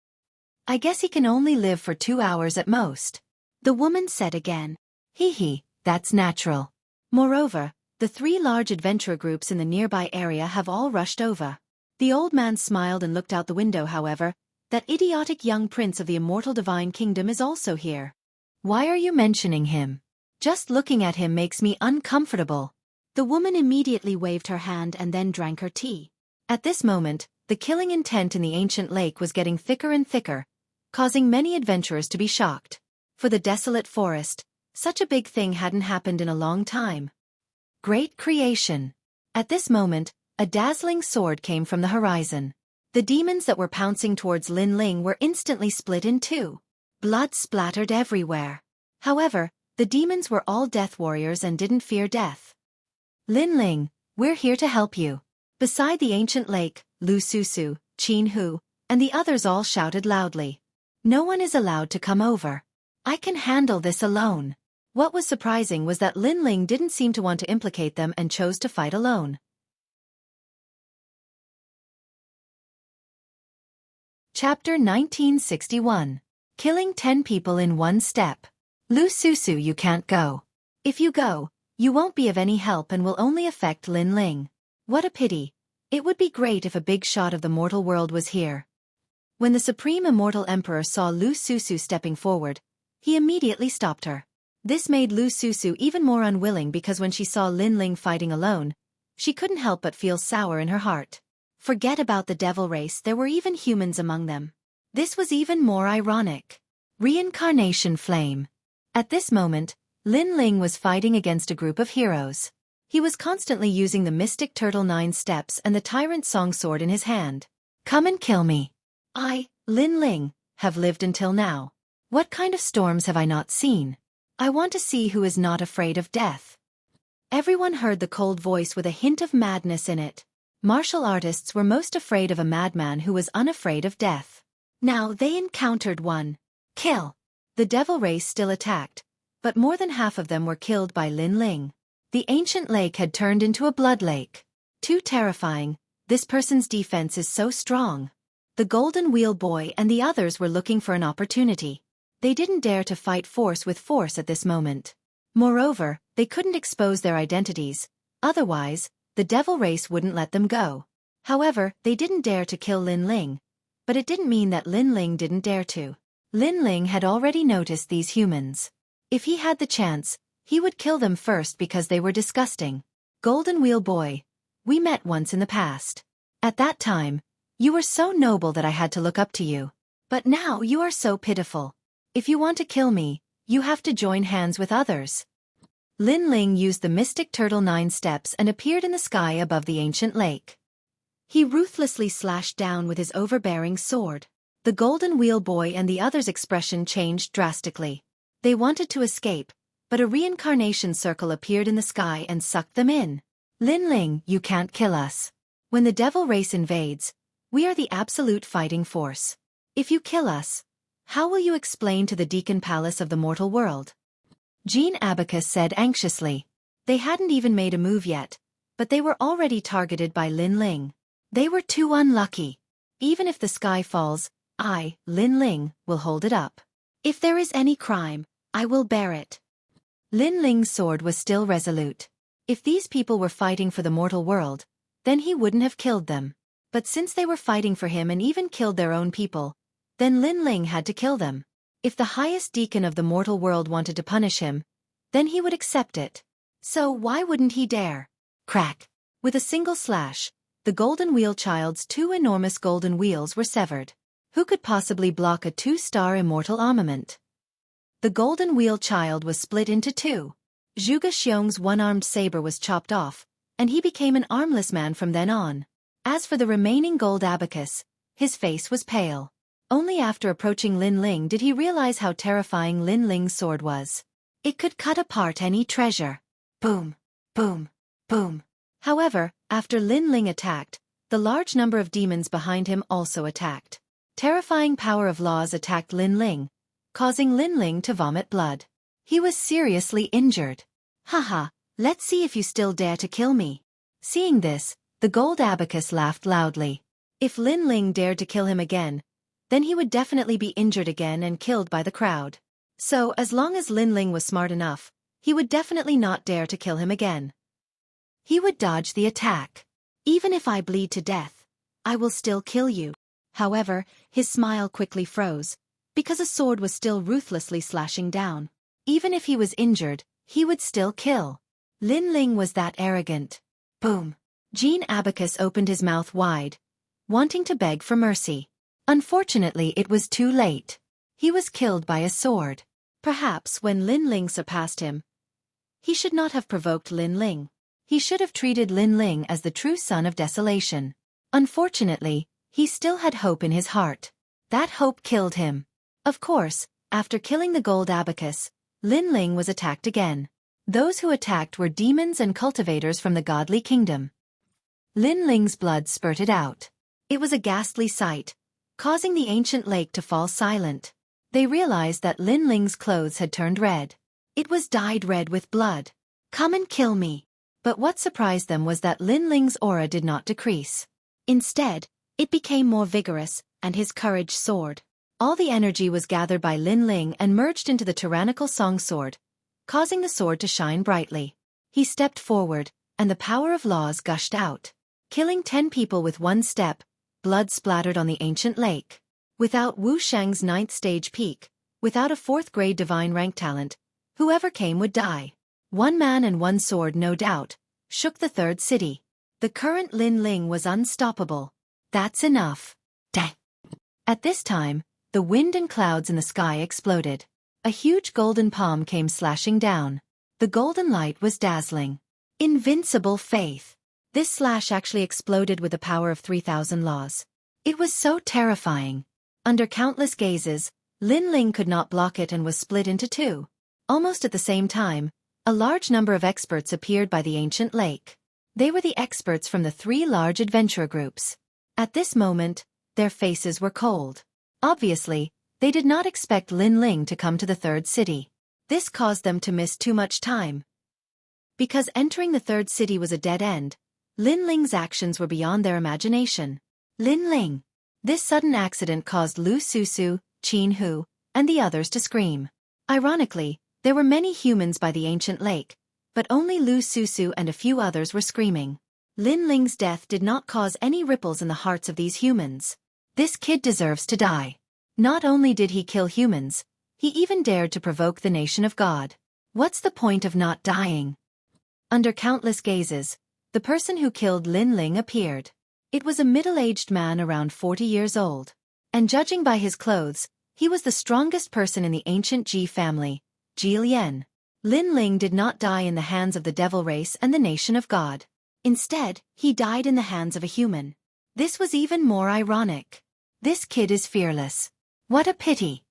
Speaker 1: I guess he can only live for 2 hours at most. The woman said again. Hee, that's natural. Moreover, the 3 large adventurer groups in the nearby area have all rushed over. The old man smiled and looked out the window. However, that idiotic young prince of the immortal divine kingdom is also here. Why are you mentioning him? Just looking at him makes me uncomfortable. The woman immediately waved her hand and then drank her tea. At this moment, the killing intent in the ancient lake was getting thicker and thicker, causing many adventurers to be shocked. For the desolate forest, such a big thing hadn't happened in a long time. Great creation. At this moment, a dazzling sword came from the horizon. The demons that were pouncing towards Lin Ling were instantly split in 2. Blood splattered everywhere. However, the demons were all death warriors and didn't fear death. Lin Ling, we're here to help you. Beside the ancient lake, Lu Susu, Qin Hu, and the others all shouted loudly. No one is allowed to come over. I can handle this alone. What was surprising was that Lin Ling didn't seem to want to implicate them and chose to fight alone. Chapter 1961. Killing 10 people in 1 step. Lu Susu, you can't go. If you go, you won't be of any help and will only affect Lin Ling. What a pity. It would be great if a big shot of the mortal world was here. When the Supreme Immortal Emperor saw Lu Susu stepping forward, he immediately stopped her. This made Lu Susu even more unwilling because when she saw Lin Ling fighting alone, she couldn't help but feel sour in her heart. Forget about the devil race, there were even humans among them. This was even more ironic. Reincarnation Flame. At this moment, Lin Ling was fighting against a group of heroes. He was constantly using the Mystic Turtle 9 steps and the Tyrant Song Sword in his hand. Come and kill me. I, Lin Ling, have lived until now. What kind of storms have I not seen? I want to see who is not afraid of death. Everyone heard the cold voice with a hint of madness in it. Martial artists were most afraid of a madman who was unafraid of death. Now they encountered one. Kill. The devil race still attacked, but more than half of them were killed by Lin Ling. The ancient lake had turned into a blood lake. Too terrifying, this person's defense is so strong. The Golden Wheel Boy and the others were looking for an opportunity. They didn't dare to fight force with force at this moment. Moreover, they couldn't expose their identities, otherwise, the devil race wouldn't let them go. However, they didn't dare to kill Lin Ling, but it didn't mean that Lin Ling didn't dare to. Lin Ling had already noticed these humans. If he had the chance, he would kill them first because they were disgusting. Golden Wheel Boy, we met once in the past. At that time, you were so noble that I had to look up to you. But now you are so pitiful. If you want to kill me, you have to join hands with others. Lin Ling used the Mystic Turtle 9 steps and appeared in the sky above the ancient lake. He ruthlessly slashed down with his overbearing sword. The Golden Wheel Boy and the others' expression changed drastically. They wanted to escape, but a reincarnation circle appeared in the sky and sucked them in. Lin Ling, you can't kill us. When the devil race invades, we are the absolute fighting force. If you kill us, how will you explain to the Deacon Palace of the mortal world? Jean Abacus said anxiously. They hadn't even made a move yet, but they were already targeted by Lin Ling. They were too unlucky. Even if the sky falls, I, Lin Ling, will hold it up. If there is any crime, I will bear it. Lin Ling's sword was still resolute. If these people were fighting for the mortal world, then he wouldn't have killed them. But since they were fighting for him and even killed their own people, then Lin Ling had to kill them. If the highest deacon of the mortal world wanted to punish him, then he would accept it. So why wouldn't he dare? Crack! With a single slash, the golden wheel child's two enormous golden wheels were severed. Who could possibly block a 2-star immortal armament? The golden wheel child was split into two. Zhuge Xiong's one-armed saber was chopped off, and he became an armless man from then on. As for the remaining gold abacus, his face was pale. Only after approaching Lin Ling did he realize how terrifying Lin Ling's sword was. It could cut apart any treasure. Boom, boom, boom. However, after Lin Ling attacked, the large number of demons behind him also attacked. Terrifying power of laws attacked Lin Ling, causing Lin Ling to vomit blood. He was seriously injured. Haha, let's see if you still dare to kill me. Seeing this, the gold abacus laughed loudly. If Lin Ling dared to kill him again, then he would definitely be injured again and killed by the crowd. So, as long as Lin Ling was smart enough, he would definitely not dare to kill him again. He would dodge the attack. Even if I bleed to death, I will still kill you. However, his smile quickly froze, because a sword was still ruthlessly slashing down. Even if he was injured, he would still kill. Lin Ling was that arrogant. Boom. Jean Abacus opened his mouth wide, wanting to beg for mercy. Unfortunately, it was too late. He was killed by a sword. Perhaps when Lin Ling surpassed him, he should not have provoked Lin Ling. He should have treated Lin Ling as the true son of desolation. Unfortunately, he still had hope in his heart. That hope killed him. Of course, after killing the gold abacus, Lin Ling was attacked again. Those who attacked were demons and cultivators from the godly kingdom. Lin Ling's blood spurted out. It was a ghastly sight, causing the ancient lake to fall silent. They realized that Lin Ling's clothes had turned red. It was dyed red with blood. Come and kill me. But what surprised them was that Lin Ling's aura did not decrease. Instead, it became more vigorous, and his courage soared. All the energy was gathered by Lin Ling and merged into the tyrannical song sword, causing the sword to shine brightly. He stepped forward, and the power of laws gushed out. Killing 10 people with one step, blood splattered on the ancient lake. Without Wu Sheng's 9th stage peak, without a 4th grade divine rank talent, whoever came would die. One man and one sword, no doubt, shook the 3rd city. The current Lin Ling was unstoppable. That's enough. Dang. At this time, the wind and clouds in the sky exploded. A huge golden palm came slashing down. The golden light was dazzling. Invincible faith. This slash actually exploded with the power of 3,000 laws. It was so terrifying. Under countless gazes, Lin Ling could not block it and was split into two. Almost at the same time, a large number of experts appeared by the ancient lake. They were the experts from the 3 large adventurer groups. At this moment, their faces were cold. Obviously, they did not expect Lin Ling to come to the 3rd city. This caused them to miss too much time. Because entering the 3rd city was a dead end, Lin Ling's actions were beyond their imagination. Lin Ling. This sudden accident caused Lu Susu, Qin Hu, and the others to scream. Ironically, there were many humans by the ancient lake, but only Lu Susu and a few others were screaming. Lin Ling's death did not cause any ripples in the hearts of these humans. This kid deserves to die. Not only did he kill humans, he even dared to provoke the nation of God. What's the point of not dying? Under countless gazes, the person who killed Lin Ling appeared. It was a middle-aged man around 40 years old. And judging by his clothes, he was the strongest person in the ancient Ji family, Ji Lian. Lin Ling did not die in the hands of the devil race and the nation of God. Instead, he died in the hands of a human. This was even more ironic. This kid is fearless. What a pity.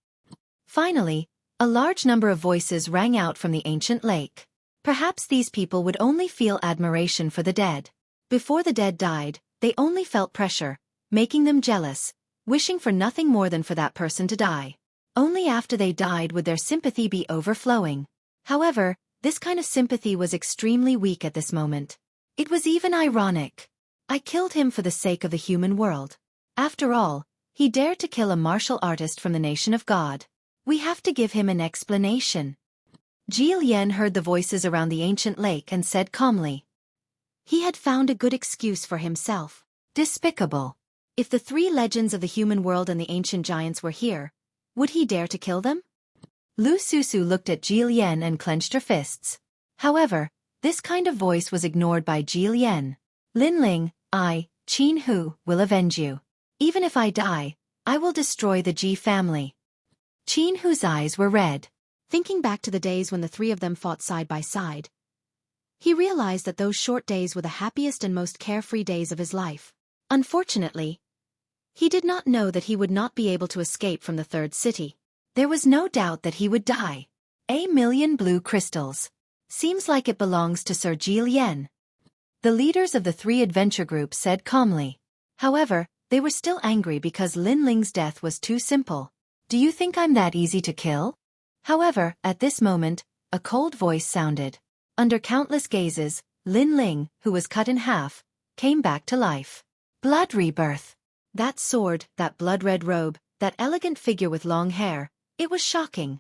Speaker 1: Finally, a large number of voices rang out from the ancient lake. Perhaps these people would only feel admiration for the dead. Before the dead died, they only felt pressure, making them jealous, wishing for nothing more than for that person to die. Only after they died would their sympathy be overflowing. However, this kind of sympathy was extremely weak at this moment. It was even ironic. I killed him for the sake of the human world. After all, he dared to kill a martial artist from the nation of God. We have to give him an explanation. Ji Lian heard the voices around the ancient lake and said calmly. He had found a good excuse for himself. Despicable. If the 3 legends of the human world and the ancient giants were here, would he dare to kill them? Lu Susu looked at Jilian and clenched her fists. However, this kind of voice was ignored by Jilian. Linling, I, Qin Hu, will avenge you. Even if I die, I will destroy the Ji family. Qin Hu's eyes were red. Thinking back to the days when the three of them fought side by side, he realized that those short days were the happiest and most carefree days of his life. Unfortunately, he did not know that he would not be able to escape from the third city. There was no doubt that he would die. 1,000,000 blue crystals. Seems like it belongs to Sir Jilian. The leaders of the three adventure groups said calmly. However, they were still angry because Linling's death was too simple. Do you think I'm that easy to kill? However, at this moment, a cold voice sounded. Under countless gazes, Linling, who was cut in half, came back to life. Blood rebirth. That sword, that blood-red robe, that elegant figure with long hair, it was shocking.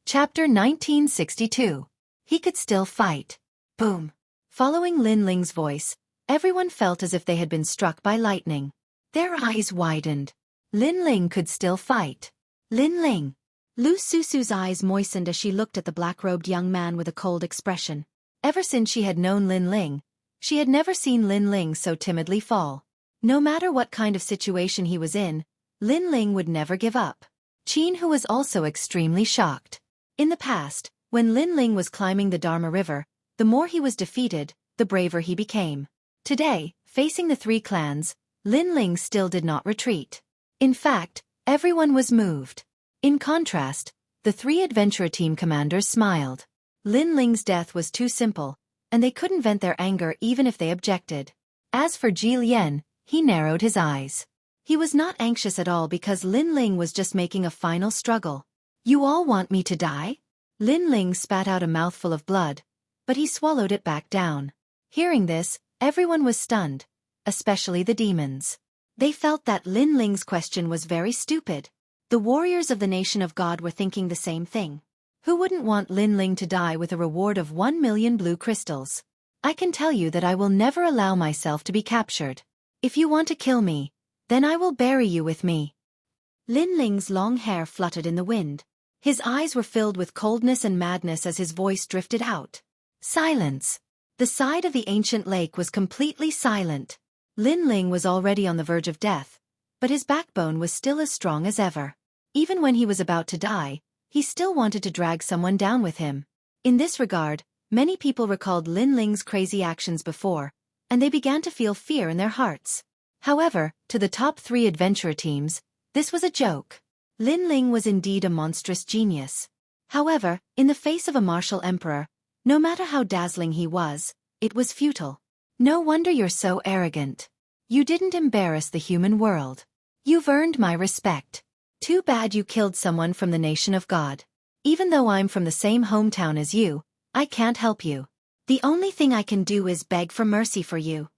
Speaker 1: Chapter 1962. He could still fight. Boom. Following Linling's voice, everyone felt as if they had been struck by lightning. Their eyes widened. Linling could still fight. Linling. Lu Susu's eyes moistened as she looked at the black-robed young man with a cold expression. Ever since she had known Linling, she had never seen Linling so timidly fall. No matter what kind of situation he was in, Linling would never give up. Qin Hu was also extremely shocked. In the past, when Linling was climbing the Dharma River, the more he was defeated, the braver he became. Today, facing the three clans, Linling still did not retreat. In fact, everyone was moved. In contrast, the three adventurer team commanders smiled. Linling's death was too simple, and they couldn't vent their anger even if they objected. As for Jilian, he narrowed his eyes. He was not anxious at all because Linling was just making a final struggle. You all want me to die? Linling spat out a mouthful of blood, but he swallowed it back down. Hearing this, everyone was stunned, especially the demons. They felt that Linling's question was very stupid. The warriors of the nation of God were thinking the same thing. Who wouldn't want Linling to die with a reward of 1,000,000 blue crystals? I can tell you that I will never allow myself to be captured. If you want to kill me, then I will bury you with me. Linling's long hair fluttered in the wind. His eyes were filled with coldness and madness as his voice drifted out. Silence. The side of the ancient lake was completely silent. Linling was already on the verge of death, but his backbone was still as strong as ever. Even when he was about to die, he still wanted to drag someone down with him. In this regard, many people recalled Linling's crazy actions before, and they began to feel fear in their hearts. However, to the top three adventurer teams, this was a joke. Linling was indeed a monstrous genius. However, in the face of a martial emperor, no matter how dazzling he was, it was futile. No wonder you're so arrogant. You didn't embarrass the human world. You've earned my respect. Too bad you killed someone from the nation of God. Even though I'm from the same hometown as you, I can't help you. The only thing I can do is beg for mercy for you.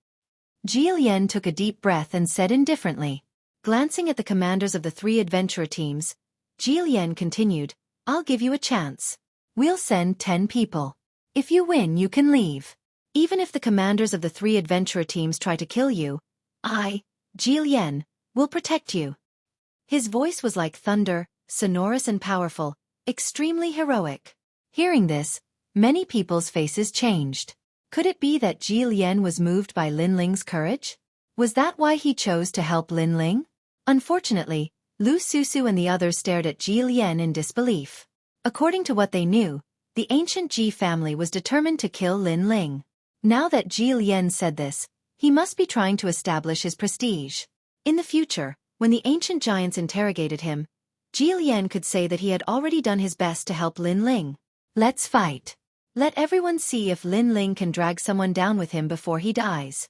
Speaker 1: Jilian took a deep breath and said indifferently. Glancing at the commanders of the three adventurer teams, Jilian continued, I'll give you a chance. We'll send 10 people. If you win, you can leave. Even if the commanders of the three adventurer teams try to kill you, I, Jilian, will protect you. His voice was like thunder, sonorous and powerful, extremely heroic. Hearing this, many people's faces changed. Could it be that Jilian was moved by Linling's courage? Was that why he chose to help Linling? Unfortunately, Lu Susu and the others stared at Jilian in disbelief. According to what they knew, the ancient Ji family was determined to kill Linling. Now that Jilian said this, he must be trying to establish his prestige. In the future, when the ancient giants interrogated him, Jilian could say that he had already done his best to help Linling. Let's fight. Let everyone see if Linling can drag someone down with him before he dies.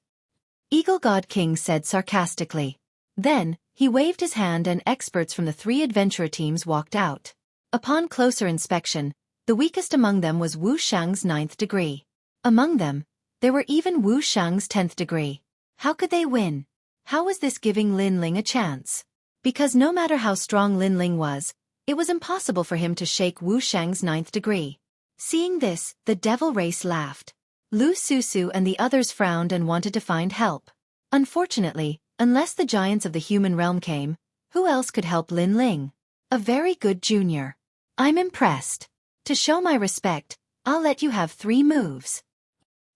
Speaker 1: Eagle God King said sarcastically. Then, he waved his hand and experts from the three adventurer teams walked out. Upon closer inspection, the weakest among them was Wu Shang's 9th degree. Among them, there were even Wu Shang's 10th degree. How could they win? How was this giving Linling a chance? Because no matter how strong Linling was, it was impossible for him to shake Wu Shang's 9th degree. Seeing this, the devil race laughed. Lu Susu and the others frowned and wanted to find help. Unfortunately, Unless the giants of the human realm came, who else could help Lin Ling? A very good junior. I'm impressed. To show my respect, I'll let you have 3 moves.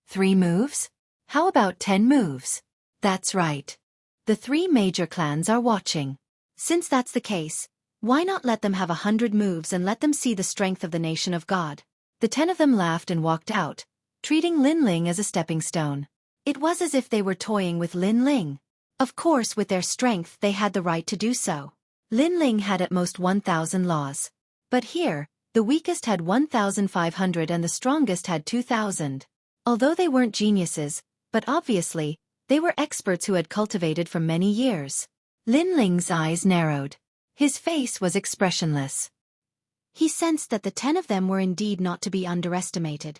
Speaker 1: 3 moves? How about 10 moves? That's right. The 3 major clans are watching. Since that's the case, why not let them have 100 moves and let them see the strength of the nation of God? The 10 of them laughed and walked out, treating Lin Ling as a stepping stone. It was as if they were toying with Lin Ling. Of course, with their strength they had the right to do so. Lin Ling had at most 1,000 laws. But here, the weakest had 1,500 and the strongest had 2,000. Although they weren't geniuses, but obviously, they were experts who had cultivated for many years. Lin Ling's eyes narrowed. His face was expressionless. He sensed that the 10 of them were indeed not to be underestimated.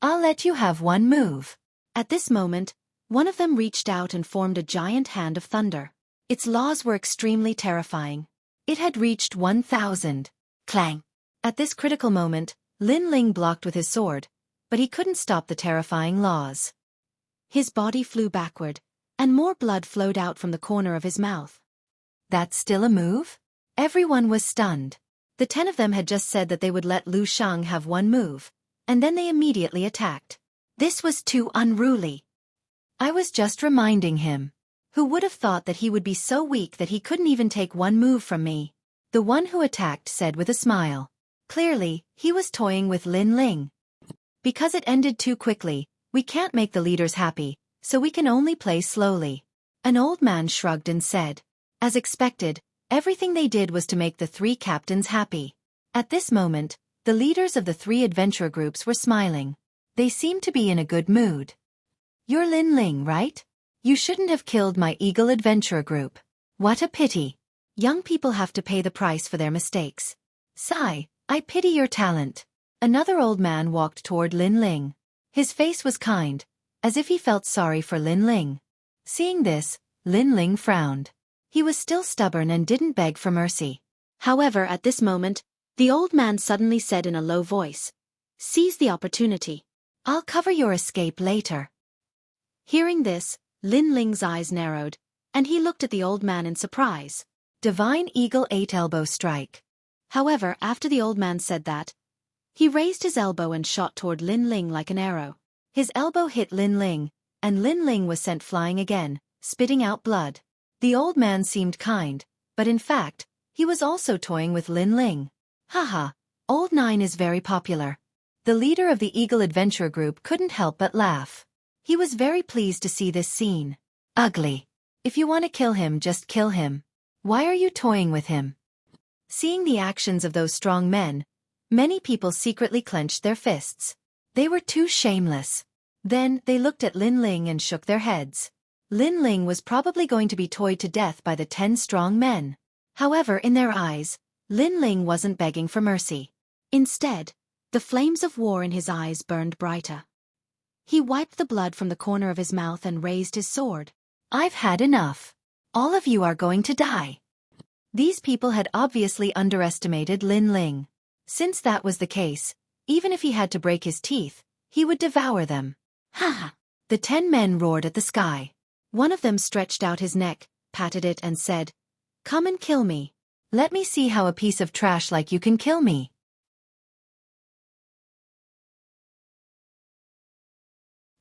Speaker 1: I'll let you have 1 move. At this moment, one of them reached out and formed a giant hand of thunder. Its laws were extremely terrifying. It had reached 1,000. Clang! At this critical moment, Lin Ling blocked with his sword, but he couldn't stop the terrifying laws. His body flew backward, and more blood flowed out from the corner of his mouth. That's still a move? Everyone was stunned. The 10 of them had just said that they would let Lu Shang have 1 move, and then they immediately attacked. This was too unruly. I was just reminding him. Who would have thought that he would be so weak that he couldn't even take 1 move from me? The one who attacked said with a smile. Clearly, he was toying with Lin Ling. Because it ended too quickly, we can't make the leaders happy, so we can only play slowly. An old man shrugged and said. As expected, everything they did was to make the 3 captains happy. At this moment, the leaders of the 3 adventurer groups were smiling. They seemed to be in a good mood. You're Lin Ling, right? You shouldn't have killed my Eagle Adventurer group. What a pity. Young people have to pay the price for their mistakes. Sigh, I pity your talent. Another old man walked toward Lin Ling. His face was kind, as if he felt sorry for Lin Ling. Seeing this, Lin Ling frowned. He was still stubborn and didn't beg for mercy. However, at this moment, the old man suddenly said in a low voice, "Seize the opportunity. I'll cover your escape later." Hearing this, Lin Ling's eyes narrowed, and he looked at the old man in surprise. Divine Eagle 8 Elbow Strike. However, after the old man said that, he raised his elbow and shot toward Lin Ling like an arrow. His elbow hit Lin Ling, and Lin Ling was sent flying again, spitting out blood. The old man seemed kind, but in fact, he was also toying with Lin Ling. Haha, Old Nine is very popular. The leader of the Eagle Adventurer group couldn't help but laugh. He was very pleased to see this scene. Ugly. If you want to kill him, just kill him. Why are you toying with him? Seeing the actions of those strong men, many people secretly clenched their fists. They were too shameless. Then, they looked at Lin Ling and shook their heads. Lin Ling was probably going to be toyed to death by the 10 strong men. However, in their eyes, Lin Ling wasn't begging for mercy. Instead, the flames of war in his eyes burned brighter. He wiped the blood from the corner of his mouth and raised his sword. I've had enough. All of you are going to die. These people had obviously underestimated Lin Ling. Since that was the case, even if he had to break his teeth, he would devour them. Ha ha! The 10 men roared at the sky. One of them stretched out his neck, patted it and said, "Come and kill me. Let me see how a piece of trash like you can kill me."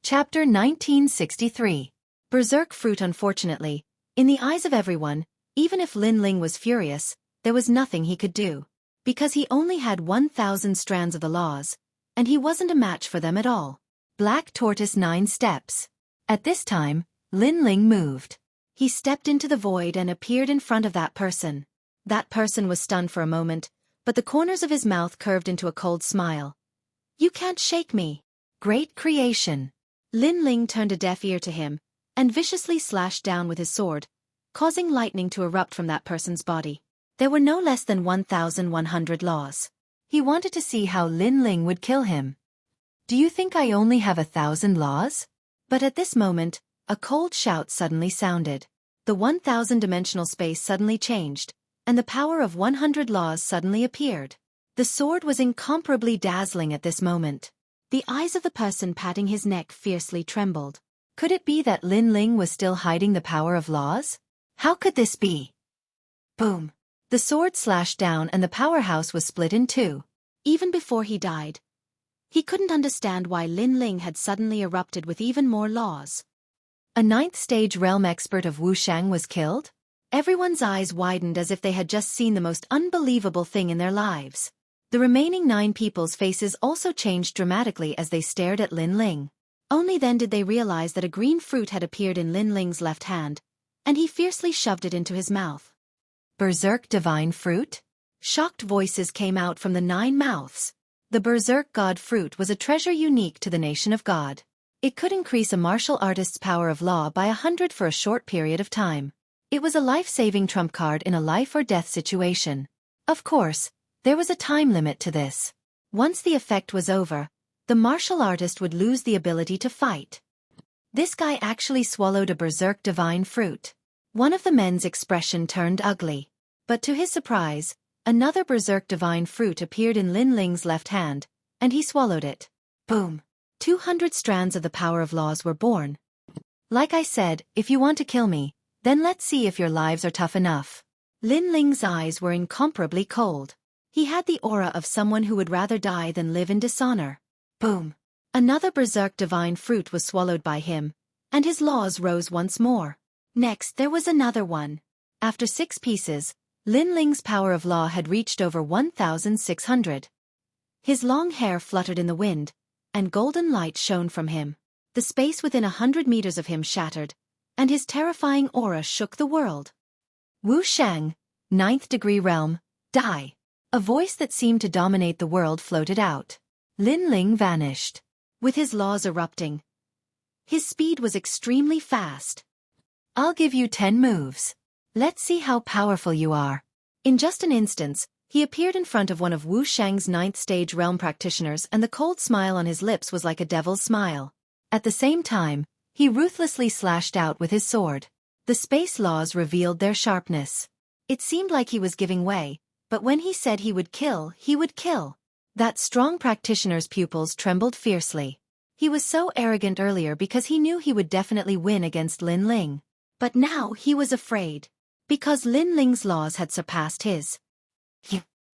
Speaker 1: Chapter 1963. Berserk Fruit. Unfortunately, in the eyes of everyone, even if Lin Ling was furious, there was nothing he could do. Because he only had 1,000 strands of the laws, and he wasn't a match for them at all. Black Tortoise 9 Steps. At this time, Lin Ling moved. He stepped into the void and appeared in front of that person. That person was stunned for a moment, but the corners of his mouth curved into a cold smile. "You can't shake me." Great creation. Lin Ling turned a deaf ear to him, and viciously slashed down with his sword, causing lightning to erupt from that person's body. There were no less than 1,100 laws. He wanted to see how Lin Ling would kill him. "Do you think I only have 1,000 laws?" But at this moment, a cold shout suddenly sounded. The 1,000-dimensional space suddenly changed, and the power of 100 laws suddenly appeared. The sword was incomparably dazzling at this moment. The eyes of the person patting his neck fiercely trembled. Could it be that Lin Ling was still hiding the power of laws? How could this be? Boom. The sword slashed down and the powerhouse was split in two.
Speaker 2: Even before he died, he couldn't understand why Lin Ling had suddenly erupted with even more laws.
Speaker 1: A ninth-stage realm expert of Wushang was killed? Everyone's eyes widened as if they had just seen the most unbelievable thing in their lives. The remaining 9 people's faces also changed dramatically as they stared at Lin Ling. Only then did they realize that a green fruit had appeared in Lin Ling's left hand, and he fiercely shoved it into his mouth. Berserk divine fruit? Shocked voices came out from the 9 mouths. The Berserk God fruit was a treasure unique to the nation of God. It could increase a martial artist's power of law by 100 for a short period of time. It was a life-saving trump card in a life-or-death situation. Of course, there was a time limit to this. Once the effect was over, the martial artist would lose the ability to fight. This guy actually swallowed a Berserk divine fruit. One of the men's expression turned ugly. But to his surprise, another Berserk divine fruit appeared in Lin Ling's left hand, and he swallowed it. Boom. 200 strands of the power of laws were born. Like I said, if you want to kill me, then let's see if your lives are tough enough. Lin Ling's eyes were incomparably cold. He had the aura of someone who would rather die than live in dishonor. Boom. Another Berserk divine fruit was swallowed by him, and his laws rose once more. Next there was another one. After 6 pieces, Lin Ling's power of law had reached over 1,600. His long hair fluttered in the wind, and golden light shone from him. The space within 100 meters of him shattered, and his terrifying aura shook the world. Wushang, 9th degree realm, die. A voice that seemed to dominate the world floated out. Lin Ling vanished. With his laws erupting, his speed was extremely fast. I'll give you 10 moves. Let's see how powerful you are. In just an instant, he appeared in front of one of Wushang's 9th stage realm practitioners, and the cold smile on his lips was like a devil's smile. At the same time, he ruthlessly slashed out with his sword. The space laws revealed their sharpness. It seemed like he was giving way, but when he said he would kill, he would kill. That strong practitioner's pupils trembled fiercely. He was so arrogant earlier because he knew he would definitely win against Lin Ling. But now he was afraid. Because Lin Ling's laws had surpassed his.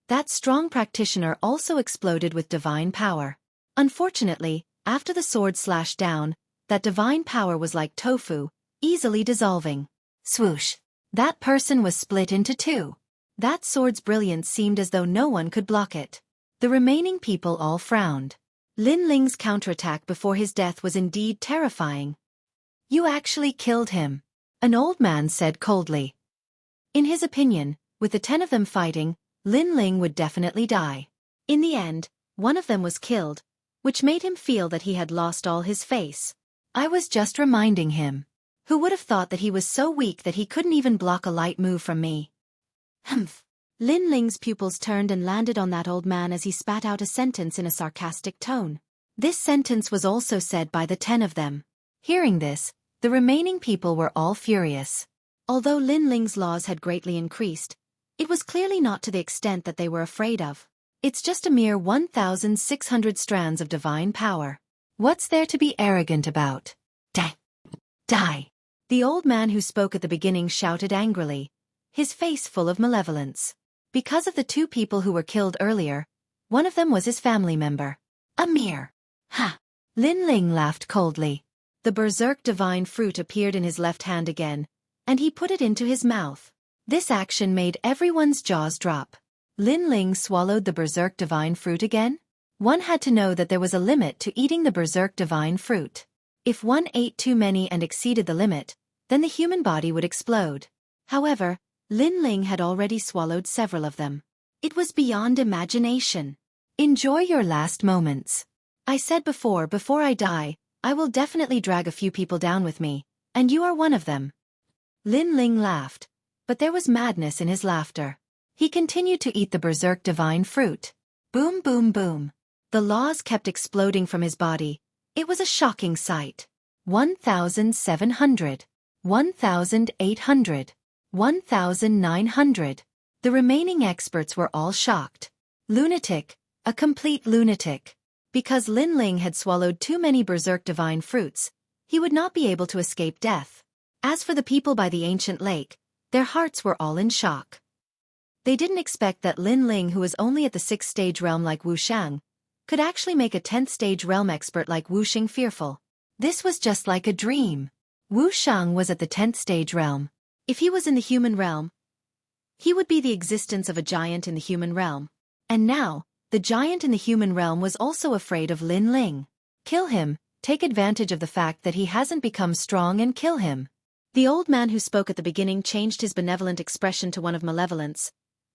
Speaker 1: That strong practitioner also exploded with divine power. Unfortunately, after the sword slashed down, that divine power was like tofu, easily dissolving. Swoosh! That person was split into 2. That sword's brilliance seemed as though no one could block it. The remaining people all frowned. Lin Ling's counterattack before his death was indeed terrifying. You actually killed him, an old man said coldly. In his opinion, with the 10 of them fighting, Lin Ling would definitely die. In the end, one of them was killed, which made him feel that he had lost all his face. I was just reminding him. Who would have thought that he was so weak that he couldn't even block a light move from me? Humph. Lin Ling's pupils turned and landed on that old man as he spat out a sentence in a sarcastic tone. This sentence was also said by the 10 of them. Hearing this, the remaining people were all furious. Although Lin Ling's laws had greatly increased, it was clearly not to the extent that they were afraid of. It's just a mere 1,600 strands of divine power. What's there to be arrogant about? Die! Die! The old man who spoke at the beginning shouted angrily, his face full of malevolence. Because of the 2 people who were killed earlier, one of them was his family member. Amir! Ha! Lin Ling laughed coldly. The Berserk divine fruit appeared in his left hand again, and he put it into his mouth. This action made everyone's jaws drop. Lin Ling swallowed the Berserk divine fruit again? One had to know that there was a limit to eating the Berserk divine fruit. If one ate too many and exceeded the limit, then the human body would explode. However, Lin Ling had already swallowed several of them. It was beyond imagination. Enjoy your last moments. I said before I die, I will definitely drag a few people down with me, and you are one of them. Lin Ling laughed, but there was madness in his laughter. He continued to eat the Berserk divine fruit. Boom boom boom. The laws kept exploding from his body. It was a shocking sight. 1,700. 1,800. 1,900. The remaining experts were all shocked. Lunatic, a complete lunatic. Because Lin Ling had swallowed too many Berserk divine fruits, he would not be able to escape death. As for the people by the ancient lake, their hearts were all in shock. They didn't expect that Lin Ling, who was only at the 6th stage realm like Wu Shang, could actually make a 10th stage realm expert like Wu Xing fearful. This was just like a dream. Wu Shang was at the 10th stage realm. If he was in the human realm, he would be the existence of a giant in the human realm. And now, the giant in the human realm was also afraid of Lin Ling. Kill him, take advantage of the fact that he hasn't become strong and kill him. The old man who spoke at the beginning changed his benevolent expression to one of malevolence.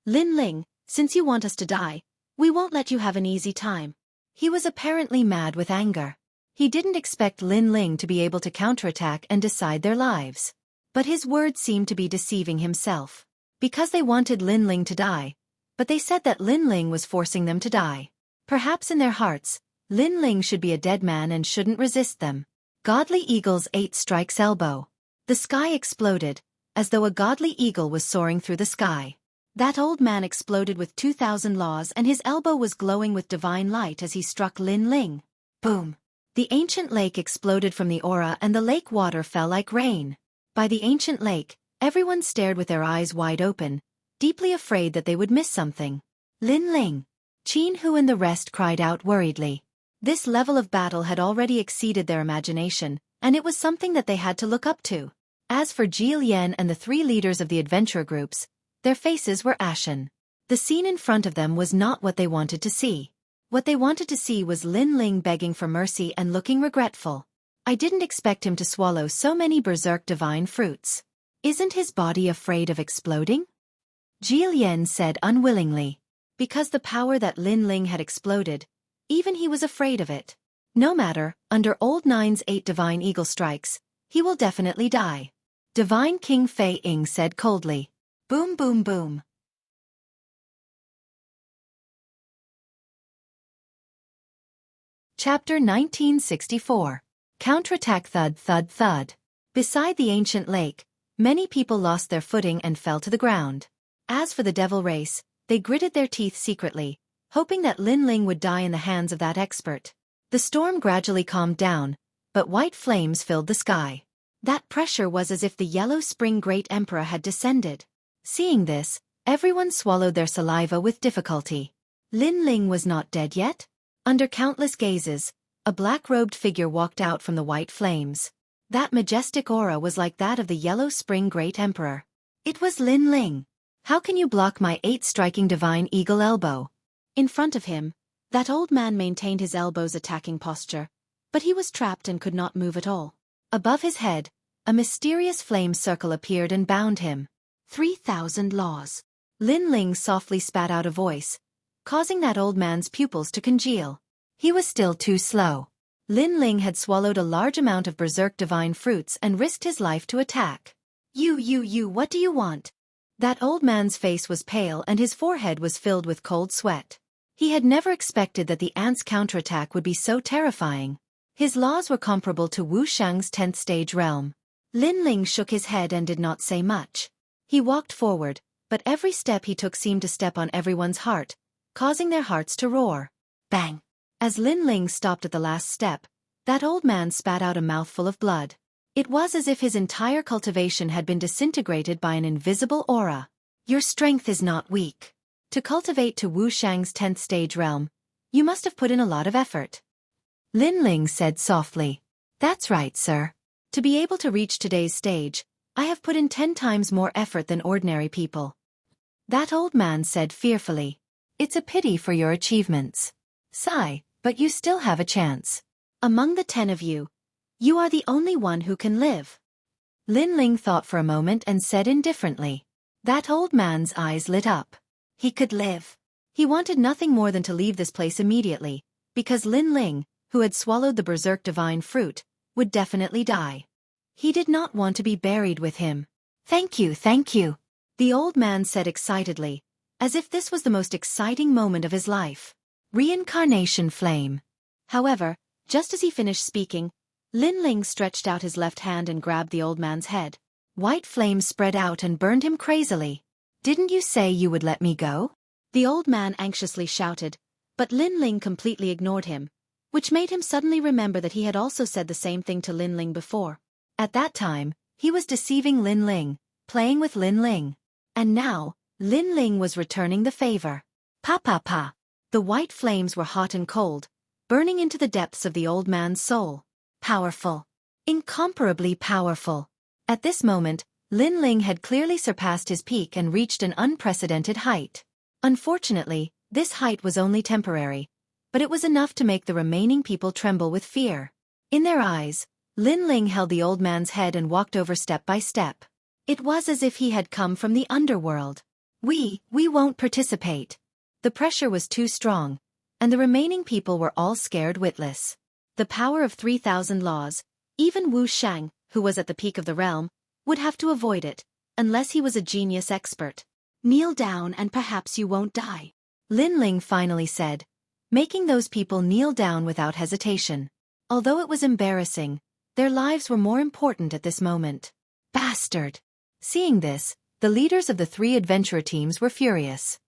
Speaker 1: Lin Ling, since you want us to die, we won't let you have an easy time. He was apparently mad with anger. He didn't expect Lin Ling to be able to counterattack and decide their lives. But his words seemed to be deceiving himself. Because they wanted Lin Ling to die, but they said that Lin Ling was forcing them to die. Perhaps in their hearts, Lin Ling should be a dead man and shouldn't resist them. Godly Eagle's 8 strikes elbow. The sky exploded, as though a godly eagle was soaring through the sky. That old man exploded with 2,000 laws and his elbow was glowing with divine light as he struck Lin Ling. Boom! The ancient lake exploded from the aura and the lake water fell like rain. By the ancient lake, everyone stared with their eyes wide open, deeply afraid that they would miss something. Lin Ling! Qin Hu and the rest cried out worriedly. This level of battle had already exceeded their imagination, and it was something that they had to look up to. As for Jil Yen and the 3 leaders of the adventure groups, their faces were ashen. The scene in front of them was not what they wanted to see. What they wanted to see was Lin Ling begging for mercy and looking regretful. I didn't expect him to swallow so many berserk divine fruits. Isn't his body afraid of exploding? Jil Yen said unwillingly. Because the power that Lin Ling had exploded, even he was afraid of it. No matter, under Old Nine's 8 divine eagle strikes, he will definitely die. Divine King Fei Ying said coldly. Boom boom boom. Chapter 1964. Counterattack. Thud thud thud. Beside the ancient lake, many people lost their footing and fell to the ground. As for the devil race, they gritted their teeth secretly, hoping that Lin Ling would die in the hands of that expert. The storm gradually calmed down, but white flames filled the sky. That pressure was as if the Yellow Spring Great Emperor had descended. Seeing this, everyone swallowed their saliva with difficulty. Lin Ling was not dead yet? Under countless gazes, a black-robed figure walked out from the white flames. That majestic aura was like that of the Yellow Spring Great Emperor. It was Lin Ling. How can you block my 8 striking divine eagle elbow? In front of him, that old man maintained his elbow's attacking posture, but he was trapped and could not move at all. Above his head, a mysterious flame circle appeared and bound him. 3,000 laws. Lin Ling softly spat out a voice, causing that old man's pupils to congeal. He was still too slow. Lin Ling had swallowed a large amount of berserk divine fruits and risked his life to attack. You, what do you want? That old man's face was pale and his forehead was filled with cold sweat. He had never expected that the ant's counterattack would be so terrifying. His laws were comparable to Wu Shang's 10th stage realm. Lin Ling shook his head and did not say much. He walked forward, but every step he took seemed to step on everyone's heart, causing their hearts to roar. Bang! As Lin Ling stopped at the last step, that old man spat out a mouthful of blood. It was as if his entire cultivation had been disintegrated by an invisible aura. Your strength is not weak. To cultivate to Wu Shang's 10th stage realm, you must have put in a lot of effort. Lin Ling said softly. That's right, sir. To be able to reach today's stage, I have put in 10 times more effort than ordinary people. That old man said fearfully. It's a pity for your achievements. Sigh, but you still have a chance. Among the 10 of you, you are the only one who can live. Lin Ling thought for a moment and said indifferently. That old man's eyes lit up. He could live. He wanted nothing more than to leave this place immediately, because Lin Ling, who had swallowed the berserk divine fruit, would definitely die. He did not want to be buried with him. Thank you, the old man said excitedly, as if this was the most exciting moment of his life. Reincarnation flame. However, just as he finished speaking, Lin Ling stretched out his left hand and grabbed the old man's head. White flames spread out and burned him crazily. Didn't you say you would let me go? The old man anxiously shouted, but Lin Ling completely ignored him.
Speaker 2: which made him suddenly remember that he had also said the same thing to Lin Ling before.
Speaker 1: At that time, he was deceiving Lin Ling, playing with Lin Ling. And now, Lin Ling was returning the favor. Pa pa pa. The white flames were hot and cold, burning into the depths of the old man's soul. Powerful. Incomparably powerful. At this moment, Lin Ling had clearly surpassed his peak and reached an unprecedented height. Unfortunately, this height was only temporary, but it was enough to make the remaining people tremble with fear. In their eyes, Lin Ling held the old man's head and walked over step by step. It was as if he had come from the underworld. We won't participate. The pressure was too strong, and the remaining people were all scared witless. The power of 3,000 laws, even Wu Shang, who was at the peak of the realm, would have to avoid it, unless he was a genius expert. Kneel down and perhaps you won't die, Lin Ling finally said, making those people kneel down without hesitation. Although it was embarrassing, their lives were more important at this moment. Bastard! Seeing this, the leaders of the 3 adventurer teams were furious.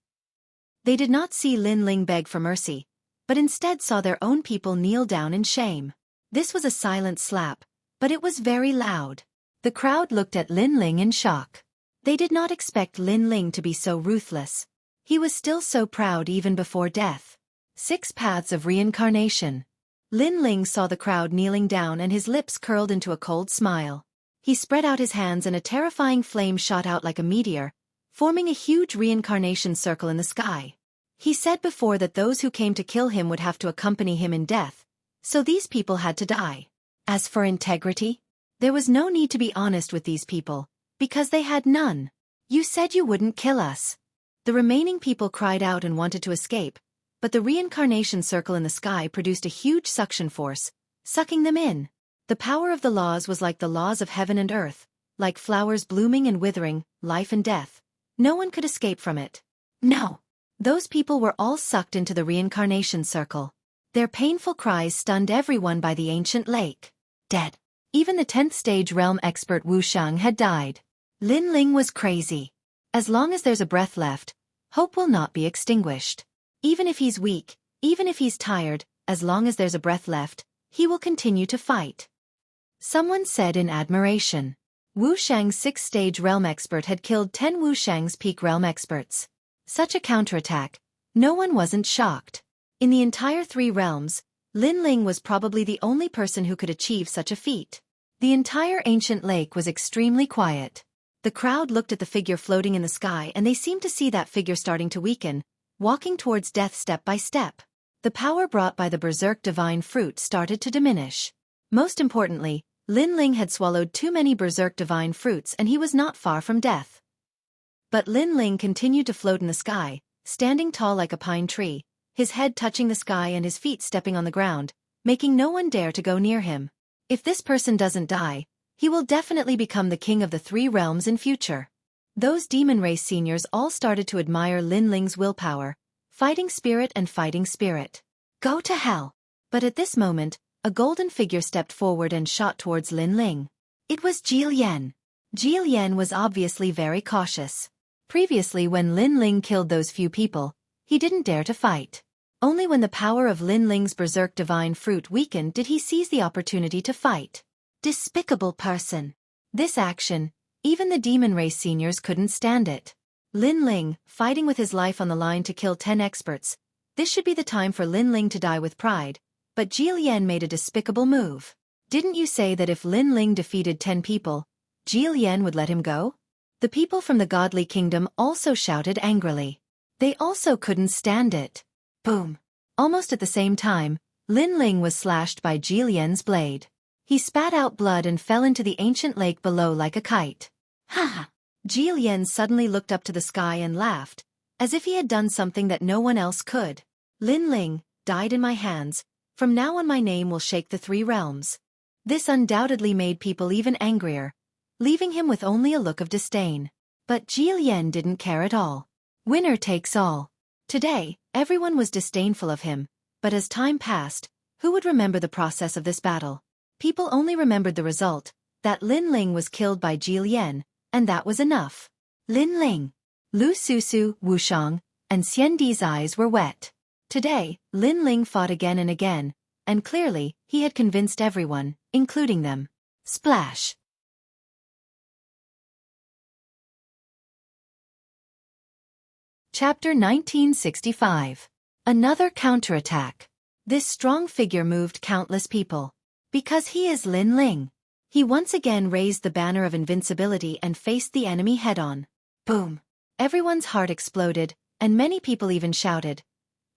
Speaker 1: They did not see Lin Ling beg for mercy, but instead saw their own people kneel down in shame. This was a silent slap, but it was very loud. The crowd looked at Lin Ling in shock. They did not expect Lin Ling to be so ruthless. He was still so proud even before death. 6 paths of reincarnation. Lin Ling saw the crowd kneeling down and his lips curled into a cold smile. He spread out his hands and a terrifying flame shot out like a meteor, forming a huge reincarnation circle in the sky. He said before that those who came to kill him would have to accompany him in death, so these people had to die. As for integrity, there was no need to be honest with these people, because they had none. You said you wouldn't kill us. The remaining people cried out and wanted to escape, but the reincarnation circle in the sky produced a huge suction force, sucking them in. The power of the laws was like the laws of heaven and earth, like flowers blooming and withering, life and death. No one could escape from it. No. Those people were all sucked into the reincarnation circle. Their painful cries stunned everyone by the ancient lake. Dead. Even the 10th stage realm expert Wu Shang had died. Lin Ling was crazy. As long as there's a breath left, hope will not be extinguished. Even if he's weak, even if he's tired, as long as there's a breath left, he will continue to fight. Someone said in admiration. Wu Shang's 6th stage realm expert had killed 10 Wu Shang's peak realm experts. Such a counterattack, no one wasn't shocked. In the entire 3 realms, Lin Ling was probably the only person who could achieve such a feat. The entire ancient lake was extremely quiet. The crowd looked at the figure floating in the sky and they seemed to see that figure starting to weaken, walking towards death step by step. The power brought by the berserk divine fruit started to diminish. Most importantly, Lin Ling had swallowed too many berserk divine fruits and he was not far from death. But Lin Ling continued to float in the sky, standing tall like a pine tree, his head touching the sky and his feet stepping on the ground, making no one dare to go near him. If this person doesn't die, he will definitely become the king of the 3 realms in future. Those demon race seniors all started to admire Lin Ling's willpower, fighting spirit and fighting spirit. Go to hell! But at this moment, a golden figure stepped forward and shot towards Lin Ling. It was Jilian. Jilian was obviously very cautious. Previously when Lin Ling killed those few people, he didn't dare to fight. Only when the power of Lin Ling's berserk divine fruit weakened did he seize the opportunity to fight. Despicable person. This action, even the demon race seniors couldn't stand it. Lin Ling, fighting with his life on the line to kill 10 experts. This should be the time for Lin Ling to die with pride, but Jilian made a despicable move. Didn't you say that if Lin Ling defeated 10 people, Jilian would let him go? The people from the godly kingdom also shouted angrily. They also couldn't stand it. Boom. Almost at the same time, Lin Ling was slashed by Jilian's blade. He spat out blood and fell into the ancient lake below like a kite. Ha ha! Jilian suddenly looked up to the sky and laughed, as if he had done something that no one else could. Lin Ling, died in my hands, from now on my name will shake the 3 realms. This undoubtedly made people even angrier, leaving him with only a look of disdain. But Jilian didn't care at all. Winner takes all. Today, everyone was disdainful of him, but as time passed, who would remember the process of this battle? People only remembered the result, that Lin Ling was killed by Jilian, and that was enough. Lin Ling. Lu Susu, Wu Shang, and Xian Di's eyes were wet. Today, Lin Ling fought again and again, and clearly, he had convinced everyone, including them. Splash! Chapter 1965. Another counterattack. This strong figure moved countless people. Because he is Lin Ling. He once again raised the banner of invincibility and faced the enemy head-on. Boom! Everyone's heart exploded, and many people even shouted,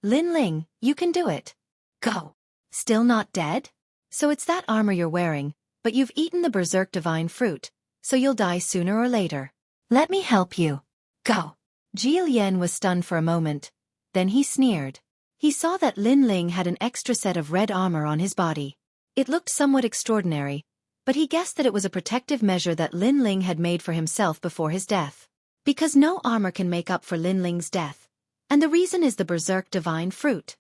Speaker 1: "Lin Ling, you can do it. Go!" Still not dead? So it's that armor you're wearing, but you've eaten the berserk divine fruit, so you'll die sooner or later. Let me help you. Go! Jilian was stunned for a moment. Then he sneered. He saw that Lin Ling had an extra set of red armor on his body. It looked somewhat extraordinary, but he guessed that it was a protective measure that Lin Ling had made for himself before his death. Because no armor can make up for Lin Ling's death. And the reason is the berserk divine fruit.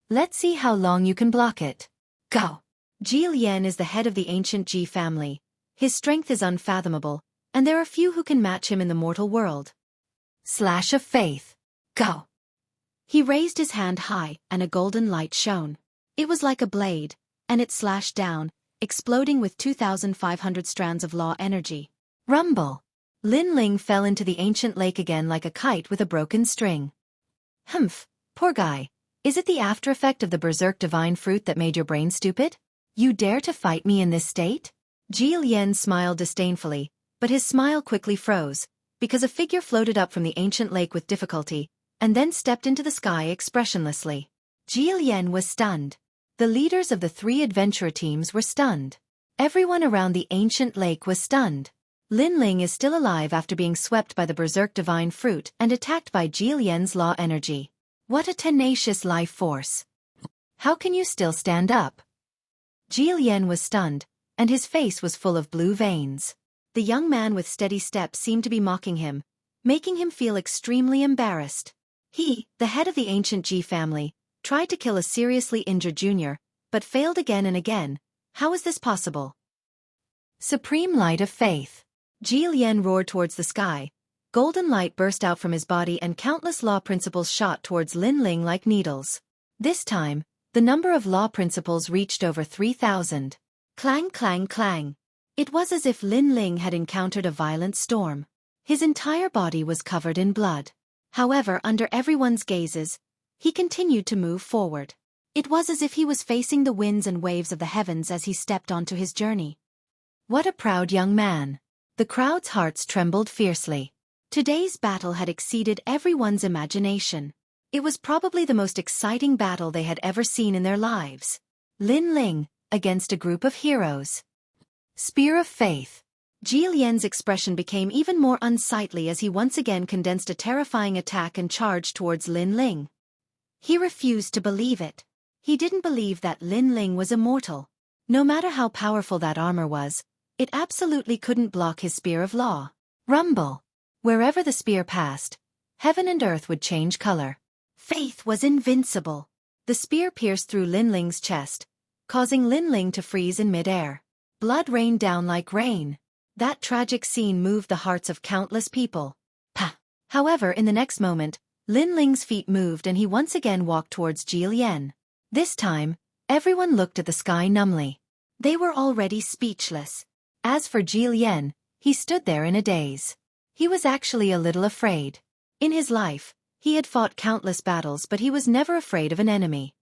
Speaker 1: Let's see how long you can block it. Go! Jilian is the head of the ancient Ji family. His strength is unfathomable, and there are few who can match him in the mortal world. Slash of faith. Go! He raised his hand high, and a golden light shone. It was like a blade, and it slashed down, exploding with 2,500 strands of law energy. Rumble! Lin Ling fell into the ancient lake again like a kite with a broken string. Humph, poor guy. Is it the after effect of the berserk divine fruit that made your brain stupid? You dare to fight me in this state? Jilian smiled disdainfully, but his smile quickly froze, because a figure floated up from the ancient lake with difficulty, and then stepped into the sky expressionlessly. Jilian was stunned. The leaders of the 3 adventurer teams were stunned. Everyone around the ancient lake was stunned. Lin Ling is still alive after being swept by the berserk divine fruit and attacked by Jilian's law energy. What a tenacious life force. How can you still stand up? Jilian was stunned, and his face was full of blue veins. The young man with steady steps seemed to be mocking him, making him feel extremely embarrassed. He, the head of the ancient Ji family, tried to kill a seriously injured junior, but failed again and again. How is this possible? Supreme light of faith. Jilian roared towards the sky. Golden light burst out from his body and countless law principles shot towards Lin Ling like needles. This time, the number of law principles reached over 3,000. Clang, clang, clang. It was as if Lin Ling had encountered a violent storm. His entire body was covered in blood. However, under everyone's gazes, he continued to move forward. It was as if he was facing the winds and waves of the heavens as he stepped onto his journey. What a proud young man. The crowd's hearts trembled fiercely. Today's battle had exceeded everyone's imagination. It was probably the most exciting battle they had ever seen in their lives. Lin Ling, against a group of heroes. Spear of Faith. Jilian's expression became even more unsightly as he once again condensed a terrifying attack and charged towards Lin Ling. He refused to believe it. He didn't believe that Lin Ling was immortal. No matter how powerful that armor was, it absolutely couldn't block his spear of law. Rumble! Wherever the spear passed, heaven and earth would change color. Faith was invincible. The spear pierced through Lin Ling's chest, causing Lin Ling to freeze in midair. Blood rained down like rain. That tragic scene moved the hearts of countless people. Pah! However, in the next moment, Lin Ling's feet moved and he once again walked towards Jilian. This time, everyone looked at the sky numbly. They were already speechless. As for Jilian, he stood there in a daze. He was actually a little afraid. In his life, he had fought countless battles but he was never afraid of an enemy.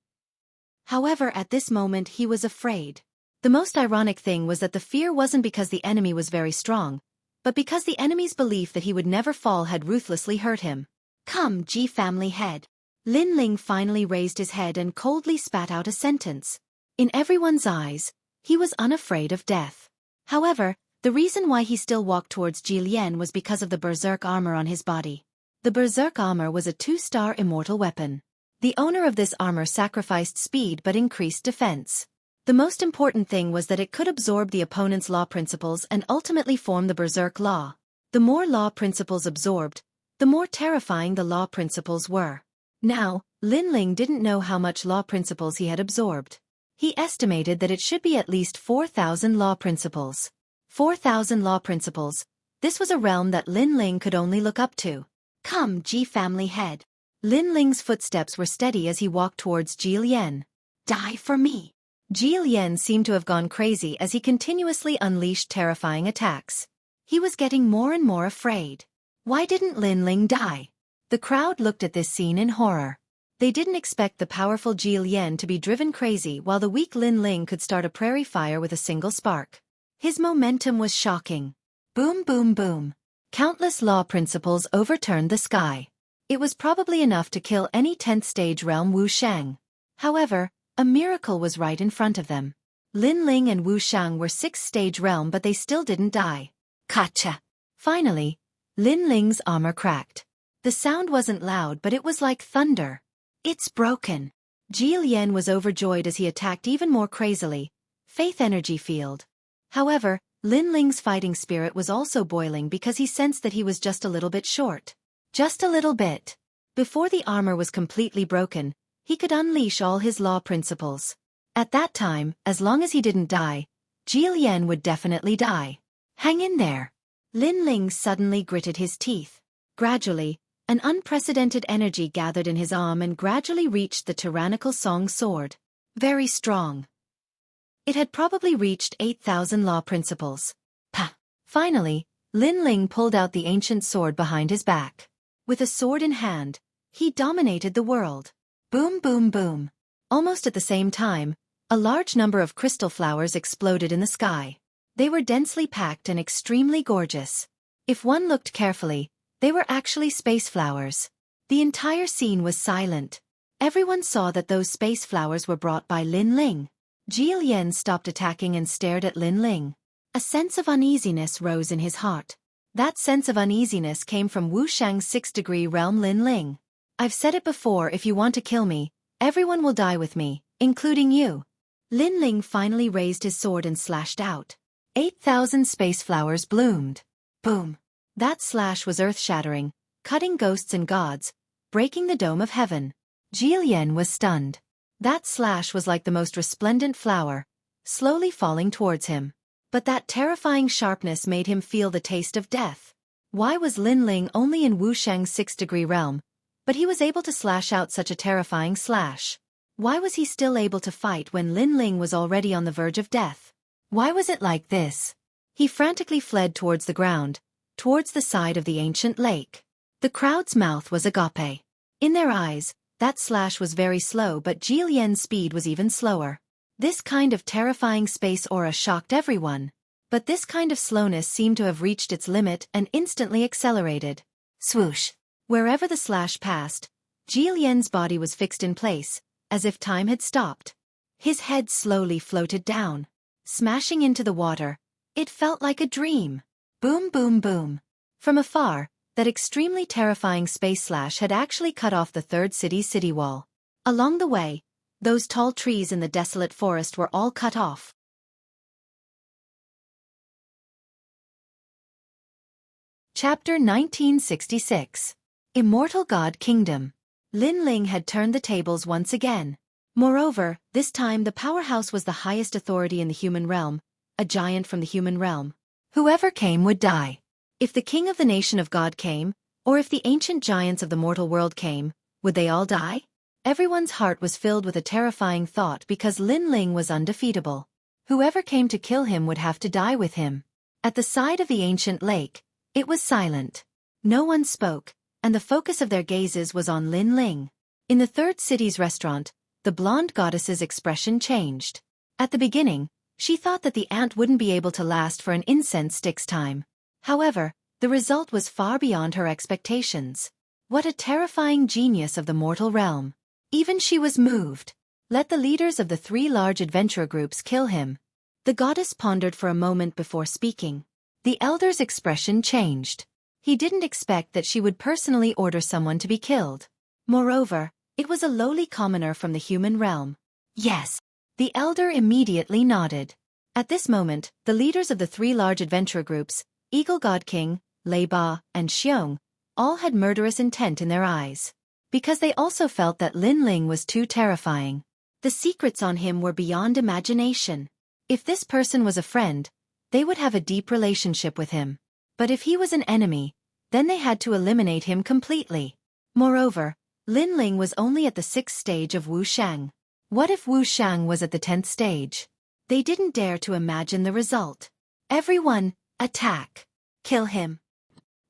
Speaker 1: However, at this moment he was afraid. The most ironic thing was that the fear wasn't because the enemy was very strong, but because the enemy's belief that he would never fall had ruthlessly hurt him. Come, Ji family head. Lin Ling finally raised his head and coldly spat out a sentence. In everyone's eyes, he was unafraid of death. However, the reason why he still walked towards Jilian was because of the berserk armor on his body. The berserk armor was a 2-star immortal weapon. The owner of this armor sacrificed speed but increased defense. The most important thing was that it could absorb the opponent's law principles and ultimately form the berserk law. The more law principles absorbed, the more terrifying the law principles were. Now, Lin Ling didn't know how much law principles he had absorbed. He estimated that it should be at least 4,000 law principles. 4,000 law principles. This was a realm that Lin Ling could only look up to. Come, Ji family head. Lin Ling's footsteps were steady as he walked towards Jilian. Die for me. Jilian seemed to have gone crazy as he continuously unleashed terrifying attacks. He was getting more and more afraid. Why didn't Linling die? The crowd looked at this scene in horror. They didn't expect the powerful Jilian to be driven crazy while the weak Linling could start a prairie fire with a single spark. His momentum was shocking. Boom boom boom. Countless law principles overturned the sky. It was probably enough to kill any 10th stage realm Wushang. However, a miracle was right in front of them. Linling and Wushang were 6th stage realm but they still didn't die. Kacha! Finally, Linling's armor cracked. The sound wasn't loud but it was like thunder. It's broken. Jilian was overjoyed as he attacked even more crazily. Faith energy field. However, Linling's fighting spirit was also boiling because he sensed that he was just a little bit short. Just a little bit. Before the armor was completely broken, he could unleash all his law principles. At that time, as long as he didn't die, Jilian would definitely die. Hang in there. Linling suddenly gritted his teeth. Gradually, an unprecedented energy gathered in his arm and gradually reached the tyrannical Song sword. Very strong. It had probably reached 8,000 law principles. Pah! Finally, Linling pulled out the ancient sword behind his back. With a sword in hand, he dominated the world. Boom boom boom. Almost at the same time, a large number of crystal flowers exploded in the sky. They were densely packed and extremely gorgeous. If one looked carefully, they were actually space flowers. The entire scene was silent. Everyone saw that those space flowers were brought by Linling. Jilian stopped attacking and stared at Linling. A sense of uneasiness rose in his heart. That sense of uneasiness came from Wushang's 6th degree realm Linling. I've said it before, if you want to kill me, everyone will die with me, including you. Linling finally raised his sword and slashed out. 8,000 space flowers bloomed. Boom. That slash was earth-shattering, cutting ghosts and gods, breaking the dome of heaven. Jilian was stunned. That slash was like the most resplendent flower, slowly falling towards him. But that terrifying sharpness made him feel the taste of death. Why was Linling only in Wushang's 6th degree realm, but he was able to slash out such a terrifying slash? Why was he still able to fight when Linling was already on the verge of death? Why was it like this? He frantically fled towards the ground, towards the side of the ancient lake. The crowd's mouth was agape. In their eyes, that slash was very slow but Jilian's speed was even slower. This kind of terrifying space aura shocked everyone. But this kind of slowness seemed to have reached its limit and instantly accelerated. Swoosh! Wherever the slash passed, Jilian's body was fixed in place, as if time had stopped. His head slowly floated down, smashing into the water. It felt like a dream. Boom boom boom. From afar, that extremely terrifying space slash had actually cut off the 3rd city's city wall. Along the way, those tall trees in the desolate forest were all cut off. Chapter 1966. Immortal God Kingdom. Linling had turned the tables once again. Moreover, this time the powerhouse was the highest authority in the human realm, a giant from the human realm. Whoever came would die. If the king of the nation of God came, or if the ancient giants of the mortal world came, would they all die? Everyone's heart was filled with a terrifying thought because Linling was undefeatable. Whoever came to kill him would have to die with him. At the side of the ancient lake, it was silent. No one spoke, and the focus of their gazes was on Linling. In the 3rd city's restaurant, the blonde goddess's expression changed. At the beginning, she thought that the ant wouldn't be able to last for an incense stick's time. However, the result was far beyond her expectations. What a terrifying genius of the mortal realm. Even she was moved. Let the leaders of the 3 large adventurer groups kill him. The goddess pondered for a moment before speaking. The elder's expression changed. He didn't expect that she would personally order someone to be killed. Moreover, it was a lowly commoner from the human realm. Yes. The elder immediately nodded. At this moment, the leaders of the 3 large adventurer groups, Eagle God King, Lei Ba, and Xiong, all had murderous intent in their eyes. Because they also felt that Linling was too terrifying. The secrets on him were beyond imagination. If this person was a friend, they would have a deep relationship with him. But if he was an enemy, then they had to eliminate him completely. Moreover, Linling was only at the 6th stage of Wushang. What if Wu Shang was at the 10th stage?
Speaker 2: They didn't dare to imagine the result.
Speaker 1: Everyone, attack! Kill him!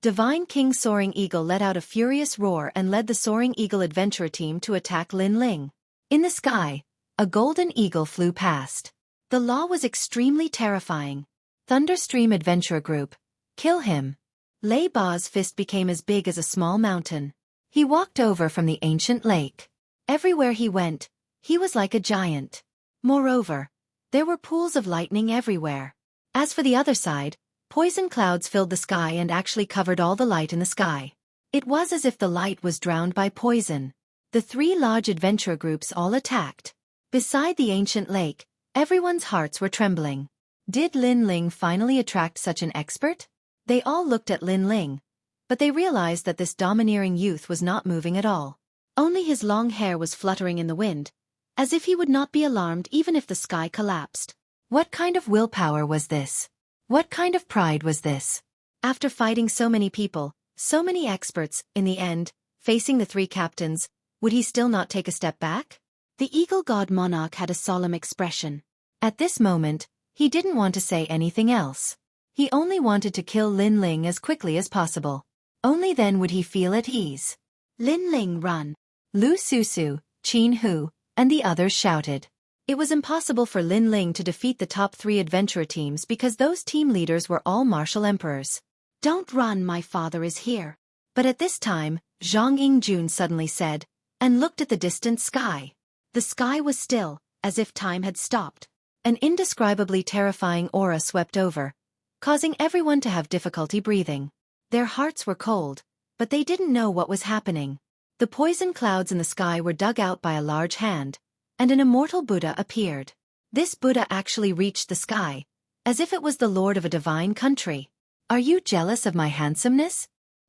Speaker 1: Divine King Soaring Eagle let out a furious roar and led the Soaring Eagle adventurer team to attack Lin Ling. In the sky, a golden eagle flew past. The law was extremely terrifying. Thunderstream Adventurer Group, kill him. Lei Ba's fist became as big as a small mountain. He walked over from the ancient lake. Everywhere he went, he was like a giant. Moreover, there were pools of lightning everywhere. As for the other side, poison clouds filled the sky and actually covered all the light in the sky. It was as if the light was drowned by poison. The three large adventurer groups all attacked. Beside the ancient lake, everyone's hearts were trembling. Did Lin Ling finally attract such an expert? They all looked at Lin Ling, but they realized that this domineering youth was not moving at all. Only his long hair was fluttering in the wind, as if he would not be alarmed even if the sky collapsed. What kind of willpower was this? What kind of pride was this? After fighting so many people, so many experts, in the end, facing the three captains, would he still not take a step back?
Speaker 2: The Eagle God Monarch had a solemn expression.
Speaker 1: At this moment, he didn't want to say anything else. He only wanted to kill Lin Ling as quickly as possible. Only then would he feel at ease.
Speaker 2: Lin Ling, run!
Speaker 1: Lu Susu, Qin Hu, and the others shouted. It was impossible for Lin Ling to defeat the top 3 adventurer teams because those team leaders were all martial emperors.
Speaker 2: Don't run, my father is here.
Speaker 1: But at this time, Zhang Yingjun suddenly said, and looked at the distant sky. The sky was still, as if time had stopped. An indescribably terrifying aura swept over, causing everyone to have difficulty breathing. Their hearts were cold, but they didn't know what was happening. The poison clouds in the sky were dug out by a large hand, and an immortal Buddha appeared. This Buddha actually reached the sky, as if it was the lord of a divine country. Are you jealous of my handsomeness?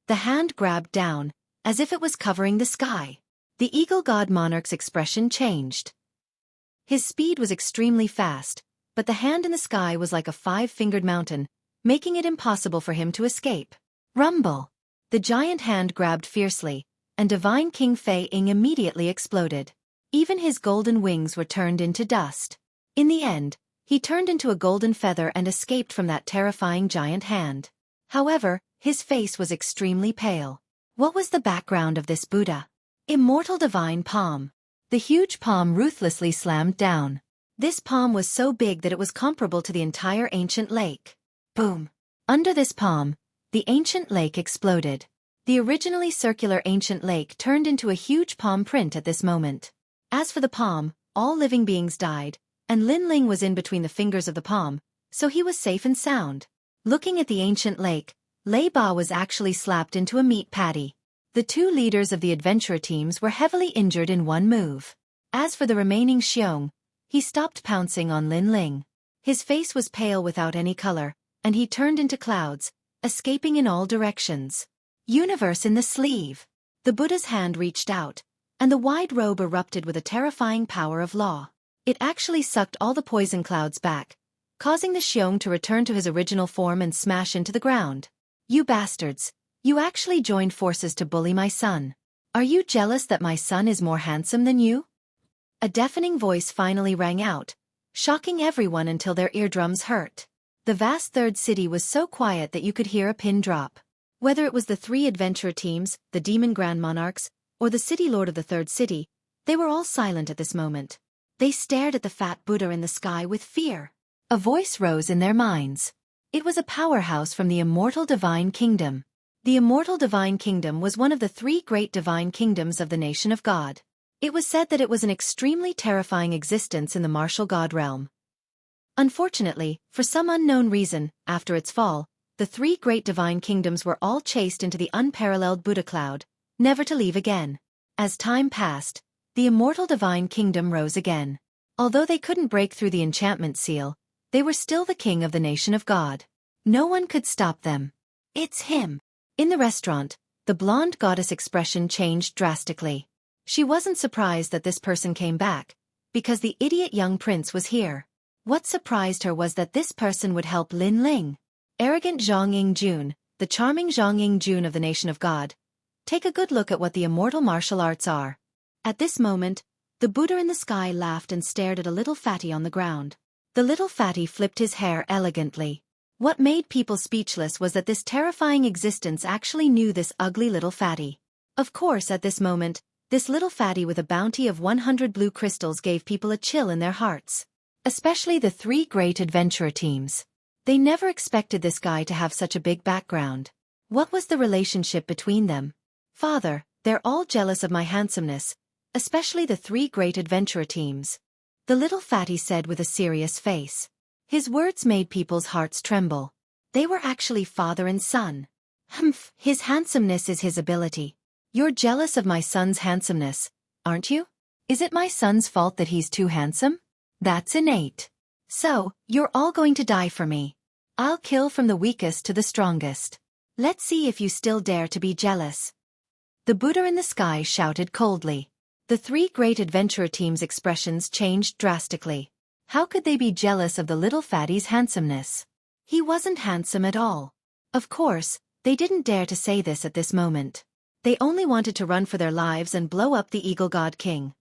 Speaker 1: The hand grabbed down, as if it was covering the sky. The Eagle God Monarch's expression changed. His speed was extremely fast, but the hand in the sky was like a 5-fingered mountain, making it impossible for him to escape. Rumble! The giant hand grabbed fiercely, and Divine King Fei Ying immediately exploded. Even his golden wings were turned into dust. In the end, he turned into a golden feather and escaped from that terrifying giant hand. However, his face was extremely pale. What was the background of this Buddha? Immortal Divine Palm. The huge palm ruthlessly slammed down. This palm was so big that it was comparable to the entire ancient lake. Boom! Under this palm, the ancient lake exploded. The originally circular ancient lake turned into a huge palm print at this moment. As for the palm, all living beings died, and Lin Ling was in between the fingers of the palm, so he was safe and sound. Looking at the ancient lake, Lei Ba was actually slapped into a meat patty. The 2 leaders of the adventurer teams were heavily injured in one move. As for the remaining Xiong, he stopped pouncing on Lin Ling. His face was pale without any color, and he turned into clouds, escaping in all directions. Universe in the sleeve. The Buddha's hand reached out, and the wide robe erupted with a terrifying power of law. It actually sucked all the poison clouds back, causing the Xiong to return to his original form and smash into the ground. You bastards! You actually joined forces to bully my son. Are you jealous that my son is more handsome than you? A deafening voice finally rang out, shocking everyone until their eardrums hurt. The vast third city was so quiet that you could hear a pin drop. Whether it was the 3 adventurer teams, the Demon Grand Monarchs, or the City Lord of the Third City, they were all silent at this moment. They stared at the fat Buddha in the sky with fear. A voice rose in their minds. It was a powerhouse from the immortal Divine Kingdom. The immortal Divine Kingdom was one of the 3 great divine kingdoms of the nation of God. It was said that it was an extremely terrifying existence in the martial god realm. Unfortunately, for some unknown reason, after its fall, the 3 great divine kingdoms were all chased into the unparalleled Buddha cloud, never to leave again. As time passed, the immortal divine kingdom rose again. Although they couldn't break through the enchantment seal, they were still the king of the nation of God. No one could stop them. It's him. In the restaurant, the blonde goddess expression changed drastically. She wasn't surprised that this person came back, because the idiot young prince was here. What surprised her was that this person would help Lin Ling. Arrogant Zhang Yingjun, the charming Zhang Yingjun of the nation of God. Take a good look at what the immortal martial arts are. At this moment,
Speaker 2: The Buddha in the sky laughed and stared at a little fatty on the ground. The little fatty flipped his hair elegantly. What made people speechless was that this terrifying existence actually knew this ugly little fatty. Of course, at this moment, this little fatty with a bounty of 100 blue crystals gave people a chill in their hearts. Especially the three great adventurer teams. They never expected this guy to have such a big background. What was the relationship between them? Father, they're all jealous of my handsomeness, especially the three great adventurer teams. The little fatty said with a serious face. His words made people's hearts tremble. They were actually father and son. Humph, his handsomeness is his ability. You're jealous of my son's handsomeness, aren't you? Is it my son's fault that he's too handsome? That's innate. So, you're all going to die for me. I'll kill from the weakest to the strongest. Let's see if you still dare to be jealous. The Buddha in the sky shouted coldly. The three great adventurer teams' expressions changed drastically. How could they be jealous of the little fatty's handsomeness? He wasn't handsome at all. Of course, they didn't dare to say this at this moment. They only wanted to run for their lives and blow up the Eagle God King.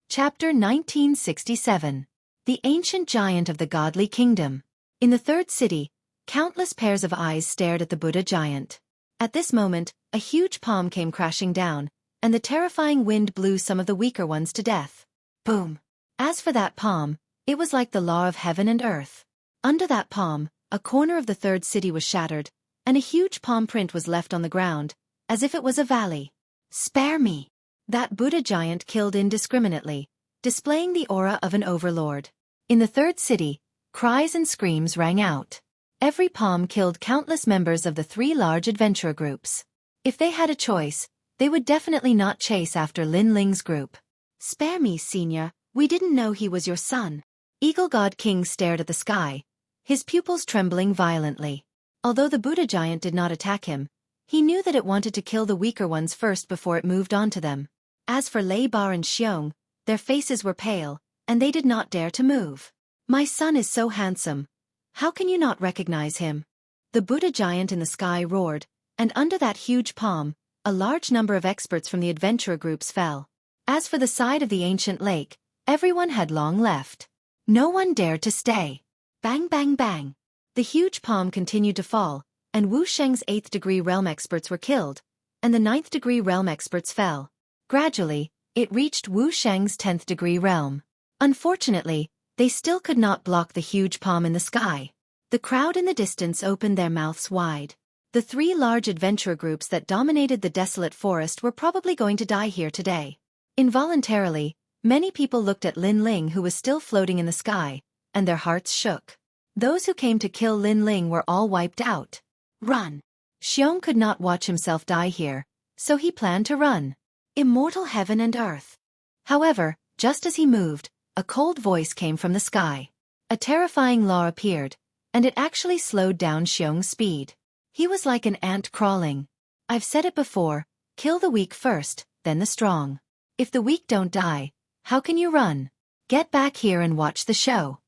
Speaker 2: Chapter 1967. The Ancient Giant of the Godly Kingdom. In the third city, countless pairs of eyes stared at the Buddha giant. At this moment, a huge palm came crashing down, and the terrifying wind blew some of the weaker ones to death. Boom! As for that palm, it was like the law of heaven and earth. Under that palm, a corner of the third city was shattered, and a huge palm print was left on the ground, as if it was a valley. Spare me! That Buddha giant killed indiscriminately, displaying the aura of an overlord. In the third city, cries and screams rang out. Every palm killed countless members of the three large adventurer groups. If they had a choice, they would definitely not chase after Lin Ling's group. Spare me, senior, we didn't know he was your son. Eagle God King stared at the sky, his pupils trembling violently. Although the Buddha giant did not attack him, he knew that it wanted to kill the weaker ones first before it moved on to them. As for Lei Bar and Xiong, their faces were pale, and they did not dare to move. My son is so handsome. How can you not recognize him? The Buddha giant in the sky roared, and under that huge palm, a large number of experts from the adventurer groups fell. As for the side of the ancient lake, everyone had long left. No one dared to stay. Bang bang bang. The huge palm continued to fall, and Wu Sheng's 8th degree realm experts were killed, and the 9th degree realm experts fell. Gradually, it reached Wu Sheng's 10th degree realm. Unfortunately, they still could not block the huge palm in the sky. The crowd in the distance opened their mouths wide. The three large adventurer groups that dominated the desolate forest were probably going to die here today. Involuntarily, many people looked at Lin Ling, who was still floating in the sky, and their hearts shook. Those who came to kill Lin Ling were all wiped out. Run! Xiong could not watch himself die here, so he planned to run. Immortal heaven and earth. However, just as he moved, a cold voice came from the sky. A terrifying law appeared, and it actually slowed down Xiong's speed. He was like an ant crawling. I've said it before, kill the weak first, then the strong. If the weak don't die, how can you run? Get back here and watch the show.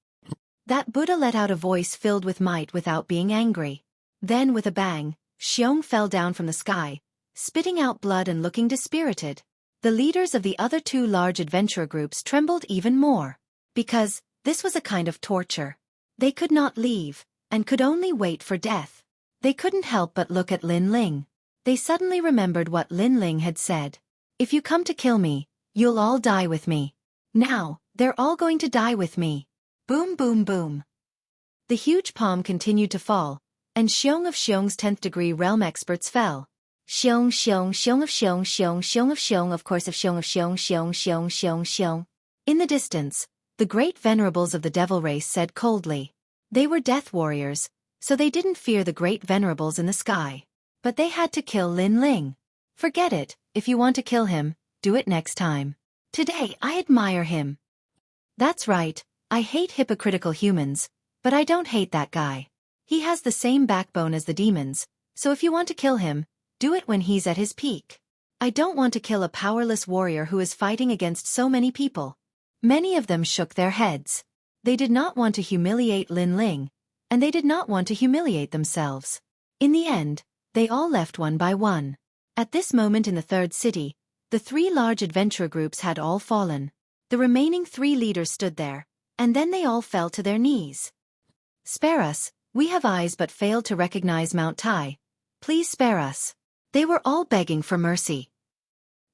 Speaker 2: That Buddha let out a voice filled with might without being angry. Then with a bang, Xiong fell down from the sky, spitting out blood and looking dispirited. The leaders of the other two large adventurer groups trembled even more. Because, this was a kind of torture. They could not leave, and could only wait for death. They couldn't help but look at Lin Ling. They suddenly remembered what Lin Ling had said. If you come to kill me, you'll all die with me. Now, they're all going to die with me. Boom boom boom. The huge palm continued to fall, and Xiong of Xiong's 10th degree realm experts fell. Xiong Xiong Xiong of Xiong Xiong Xiong of Xiong of course of Xiong Xiong Xiong Xiong. In the distance, the great venerables of the devil race said coldly. They were death warriors, so they didn't fear the great venerables in the sky. But they had to kill Lin Ling. Forget it, if you want to kill him, do it next time. Today I admire him. That's right, I hate hypocritical humans, but I don't hate that guy. He has the same backbone as the demons, so if you want to kill him, do it when he's at his peak. I don't want to kill a powerless warrior who is fighting against so many people. Many of them shook their heads. They did not want to humiliate Lin Ling, and they did not want to humiliate themselves. In the end, They all left one by one. At this moment in the third city, the three large adventurer groups had all fallen. The remaining three leaders stood there, and then they all fell to their knees. "Spare us, we have eyes but failed to recognize Mount Tai. Please spare us." They were all begging for mercy.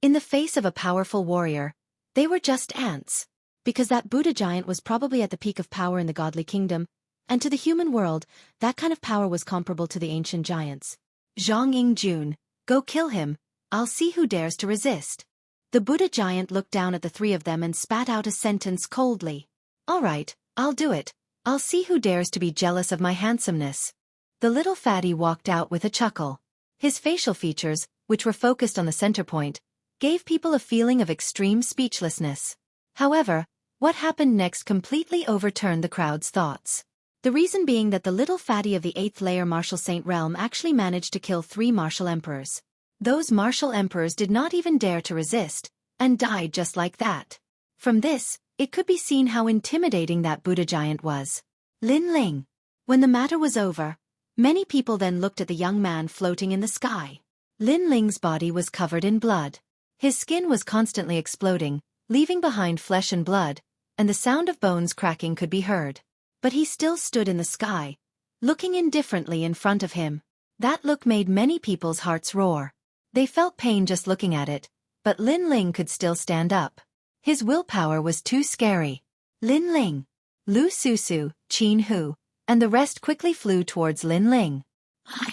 Speaker 2: In the face of a powerful warrior, they were just ants. Because that Buddha giant was probably at the peak of power in the godly kingdom, and to the human world, that kind of power was comparable to the ancient giants. "Zhang Jun, go kill him, I'll see who dares to resist." The Buddha giant looked down at the three of them and spat out a sentence coldly. "All right, I'll do it. I'll see who dares to be jealous of my handsomeness." The little fatty walked out with a chuckle. His facial features, which were focused on the center point, gave people a feeling of extreme speechlessness. However, what happened next completely overturned the crowd's thoughts. The reason being that the little fatty of the 8th layer martial saint realm actually managed to kill 3 martial emperors. Those martial emperors did not even dare to resist, and died just like that. From this, it could be seen how intimidating that Buddha giant was. Lin Ling. When the matter was over, many people then looked at the young man floating in the sky. Lin Ling's body was covered in blood. His skin was constantly exploding, leaving behind flesh and blood, and the sound of bones cracking could be heard. But he still stood in the sky, looking indifferently in front of him. That look made many people's hearts roar. They felt pain just looking at it, but Lin Ling could still stand up. His willpower was too scary. Lin Ling, Lu Susu, Qin Hu, and the rest quickly flew towards Lin Ling.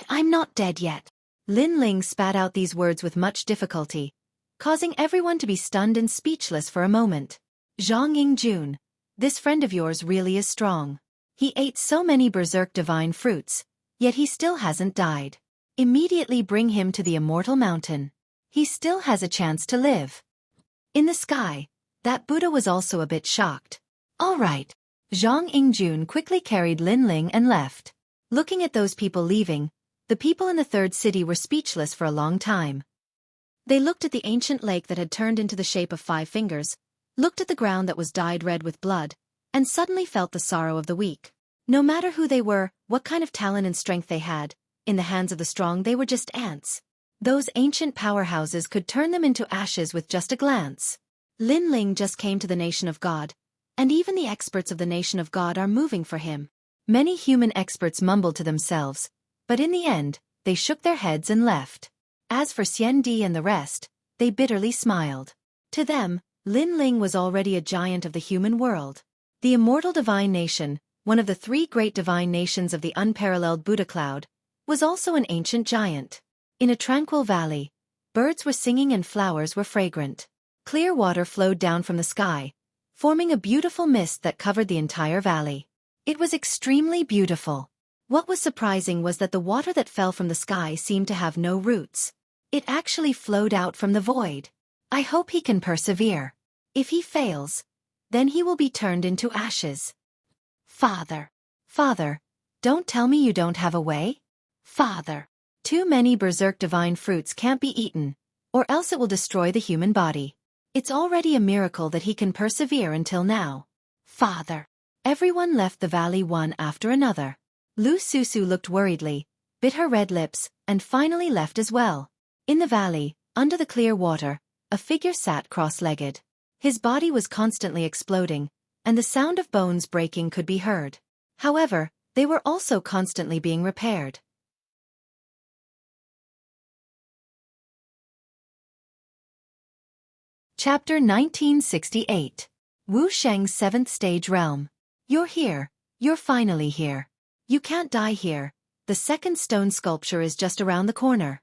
Speaker 2: I'm not dead yet." Lin Ling spat out these words with much difficulty, causing everyone to be stunned and speechless for a moment. "Zhang Jun, this friend of yours really is strong. He ate so many berserk divine fruits, yet he still hasn't died. Immediately bring him to the immortal mountain. He still has a chance to live." In the sky, that Buddha was also a bit shocked. "All right." Zhang Jun quickly carried Lin Ling and left. Looking at those people leaving, the people in the third city were speechless for a long time. They looked at the ancient lake that had turned into the shape of 5 fingers, looked at the ground that was dyed red with blood, and suddenly felt the sorrow of the weak. No matter who they were, what kind of talent and strength they had, in the hands of the strong they were just ants. Those ancient powerhouses could turn them into ashes with just a glance. Lin Ling just came to the nation of God, and even the experts of the nation of God are moving for him. Many human experts mumbled to themselves, but in the end, they shook their heads and left. As for Xian Di and the rest, they bitterly smiled. To them, Lin Ling was already a giant of the human world. The immortal divine nation, one of the 3 great divine nations of the unparalleled Buddha cloud, was also an ancient giant. In a tranquil valley, birds were singing and flowers were fragrant. Clear water flowed down from the sky, forming a beautiful mist that covered the entire valley. It was extremely beautiful. What was surprising was that the water that fell from the sky seemed to have no roots. It actually flowed out from the void. I hope he can persevere. If he fails, then he will be turned into ashes. Father, don't tell me you don't have a way? Father, too many berserk divine fruits can't be eaten, or else it will destroy the human body. It's already a miracle that he can persevere until now. Father. Everyone left the valley one after another. Lu Susu looked worriedly, bit her red lips, and finally left as well. In the valley, under the clear water, a figure sat cross-legged. His body was constantly exploding, and the sound of bones breaking could be heard. However, they were also constantly being repaired. Chapter 1968. Wu Sheng's 7th Stage Realm. You're here. You're finally here. You can't die here. The 2nd stone sculpture is just around the corner.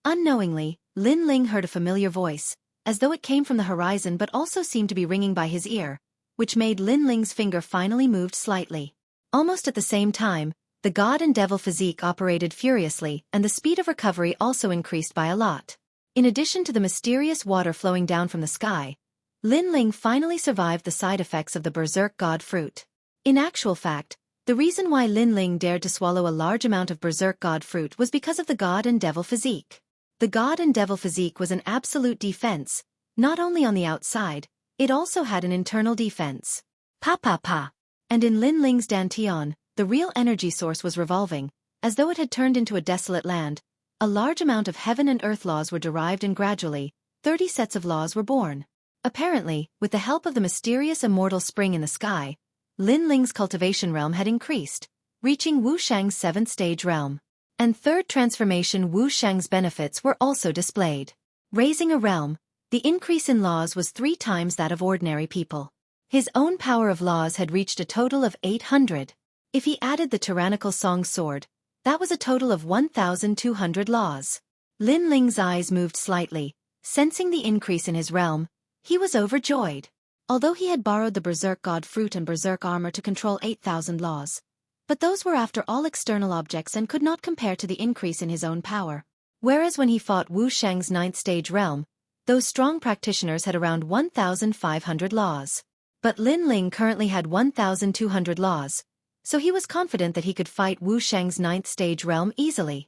Speaker 2: Unknowingly, Lin Ling heard a familiar voice, as though it came from the horizon but also seemed to be ringing by his ear, which made Lin Ling's finger finally moved slightly. Almost at the same time, the god and devil physique operated furiously and the speed of recovery also increased by a lot. In addition to the mysterious water flowing down from the sky, Lin Ling finally survived the side effects of the berserk god fruit. In actual fact, the reason why Lin Ling dared to swallow a large amount of berserk god fruit was because of the god and devil physique. The god and devil physique was an absolute defense, not only on the outside, it also had an internal defense. Pa. And in Lin Ling's dantian, the real energy source was revolving, as though it had turned into a desolate land, A large amount of heaven and earth laws were derived and gradually, 30 sets of laws were born. Apparently, with the help of the mysterious immortal spring in the sky, Lin Ling's cultivation realm had increased, reaching Wu Shang's 7th stage realm. And third transformation Wu Shang's benefits were also displayed. Raising a realm, the increase in laws was 3 times that of ordinary people. His own power of laws had reached a total of 800. If he added the tyrannical song sword, that was a total of 1,200 laws. Lin Ling's eyes moved slightly, sensing the increase in his realm. He was overjoyed. Although he had borrowed the Berserk God fruit and Berserk armor to control 8,000 laws, but those were after all external objects and could not compare to the increase in his own power. Whereas when he fought Wu Shang's 9th stage realm, those strong practitioners had around 1,500 laws. But Lin Ling currently had 1,200 laws, so he was confident that he could fight Wu Shang's 9th stage realm easily.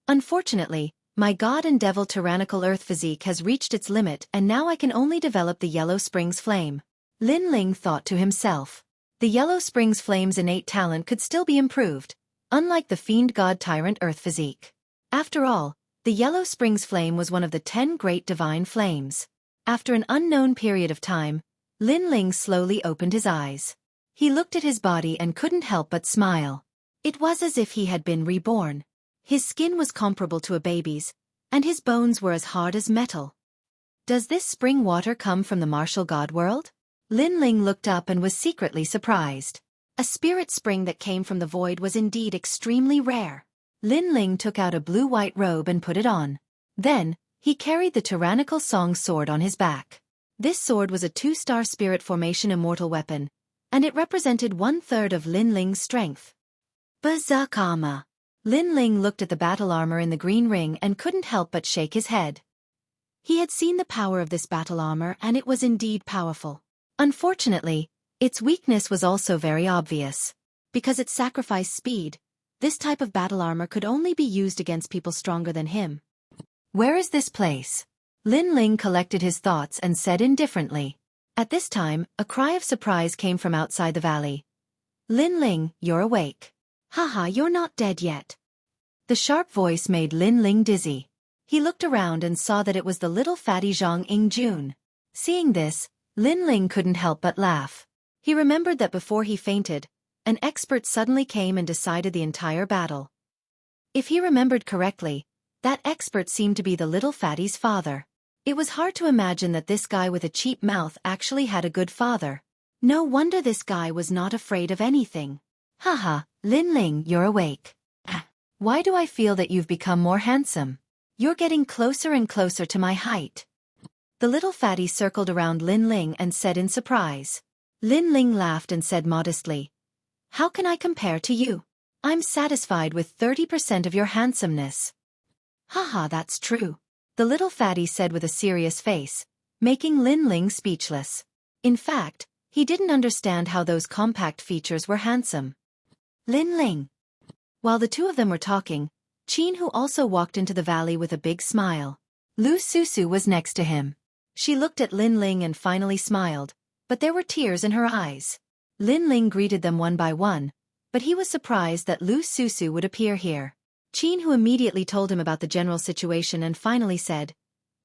Speaker 2: Unfortunately, my god and devil tyrannical earth physique has reached its limit and now I can only develop the Yellow Springs flame. Lin Ling thought to himself. The Yellow Springs flame's innate talent could still be improved, unlike the fiend god tyrant earth physique. After all, the Yellow Springs flame was one of the 10 great divine flames. After an unknown period of time, Lin Ling slowly opened his eyes. He looked at his body and couldn't help but smile. It was as if he had been reborn. His skin was comparable to a baby's, and his bones were as hard as metal. Does this spring water come from the martial god world? Lin Ling looked up and was secretly surprised. A spirit spring that came from the void was indeed extremely rare. Lin Ling took out a blue-white robe and put it on. Then, he carried the tyrannical song sword on his back. This sword was a 2-star spirit formation immortal weapon, and it represented 1/3 of Lin Ling's strength. Berserk armor. Lin Ling looked at the battle armor in the green ring and couldn't help but shake his head. He had seen the power of this battle armor and it was indeed powerful. Unfortunately, its weakness was also very obvious. Because it sacrificed speed, this type of battle armor could only be used against people stronger than him. Where is this place? Lin Ling collected his thoughts and said indifferently. At this time, a cry of surprise came from outside the valley. Lin Ling, you're awake. Haha, you're not dead yet. The sharp voice made Lin Ling dizzy. He looked around and saw that it was the little fatty Zhang Yingjun. Seeing this, Lin Ling couldn't help but laugh. He remembered that before he fainted, an expert suddenly came and decided the entire battle. If he remembered correctly, that expert seemed to be the little fatty's father. It was hard to imagine that this guy with a cheap mouth actually had a good father. No wonder this guy was not afraid of anything. Haha, Lin Ling, you're awake. Why do I feel that you've become more handsome? You're getting closer and closer to my height. The little fatty circled around Lin Ling and said in surprise. Lin Ling laughed and said modestly, how can I compare to you? I'm satisfied with 30% of your handsomeness. Haha, that's true. The little fatty said with a serious face, making Lin Ling speechless. In fact, he didn't understand how those compact features were handsome. Lin Ling. While the two of them were talking, Qin, who also walked into the valley with a big smile. Lu Susu was next to him. She looked at Lin Ling and finally smiled, but there were tears in her eyes. Lin Ling greeted them one by one, but he was surprised that Lu Susu would appear here. Qin, who immediately told him about the general situation and finally said,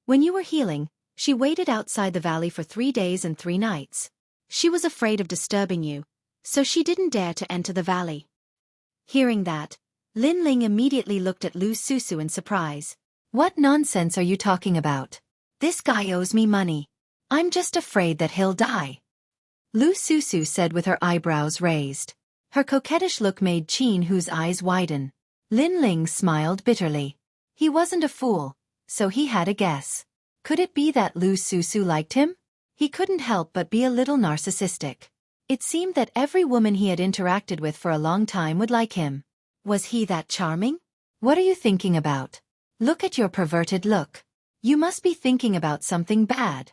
Speaker 2: when you were healing, she waited outside the valley for 3 days and 3 nights. She was afraid of disturbing you, so she didn't dare to enter the valley. Hearing that, Lin Ling immediately looked at Lu Susu in surprise. What nonsense are you talking about? This guy owes me money. I'm just afraid that he'll die. Lu Susu said with her eyebrows raised. Her coquettish look made Qin, whose eyes widen. Lin Ling smiled bitterly. He wasn't a fool, so he had a guess. Could it be that Lu Susu liked him? He couldn't help but be a little narcissistic. It seemed that every woman he had interacted with for a long time would like him. Was he that charming? What are you thinking about? Look at your perverted look. You must be thinking about something bad.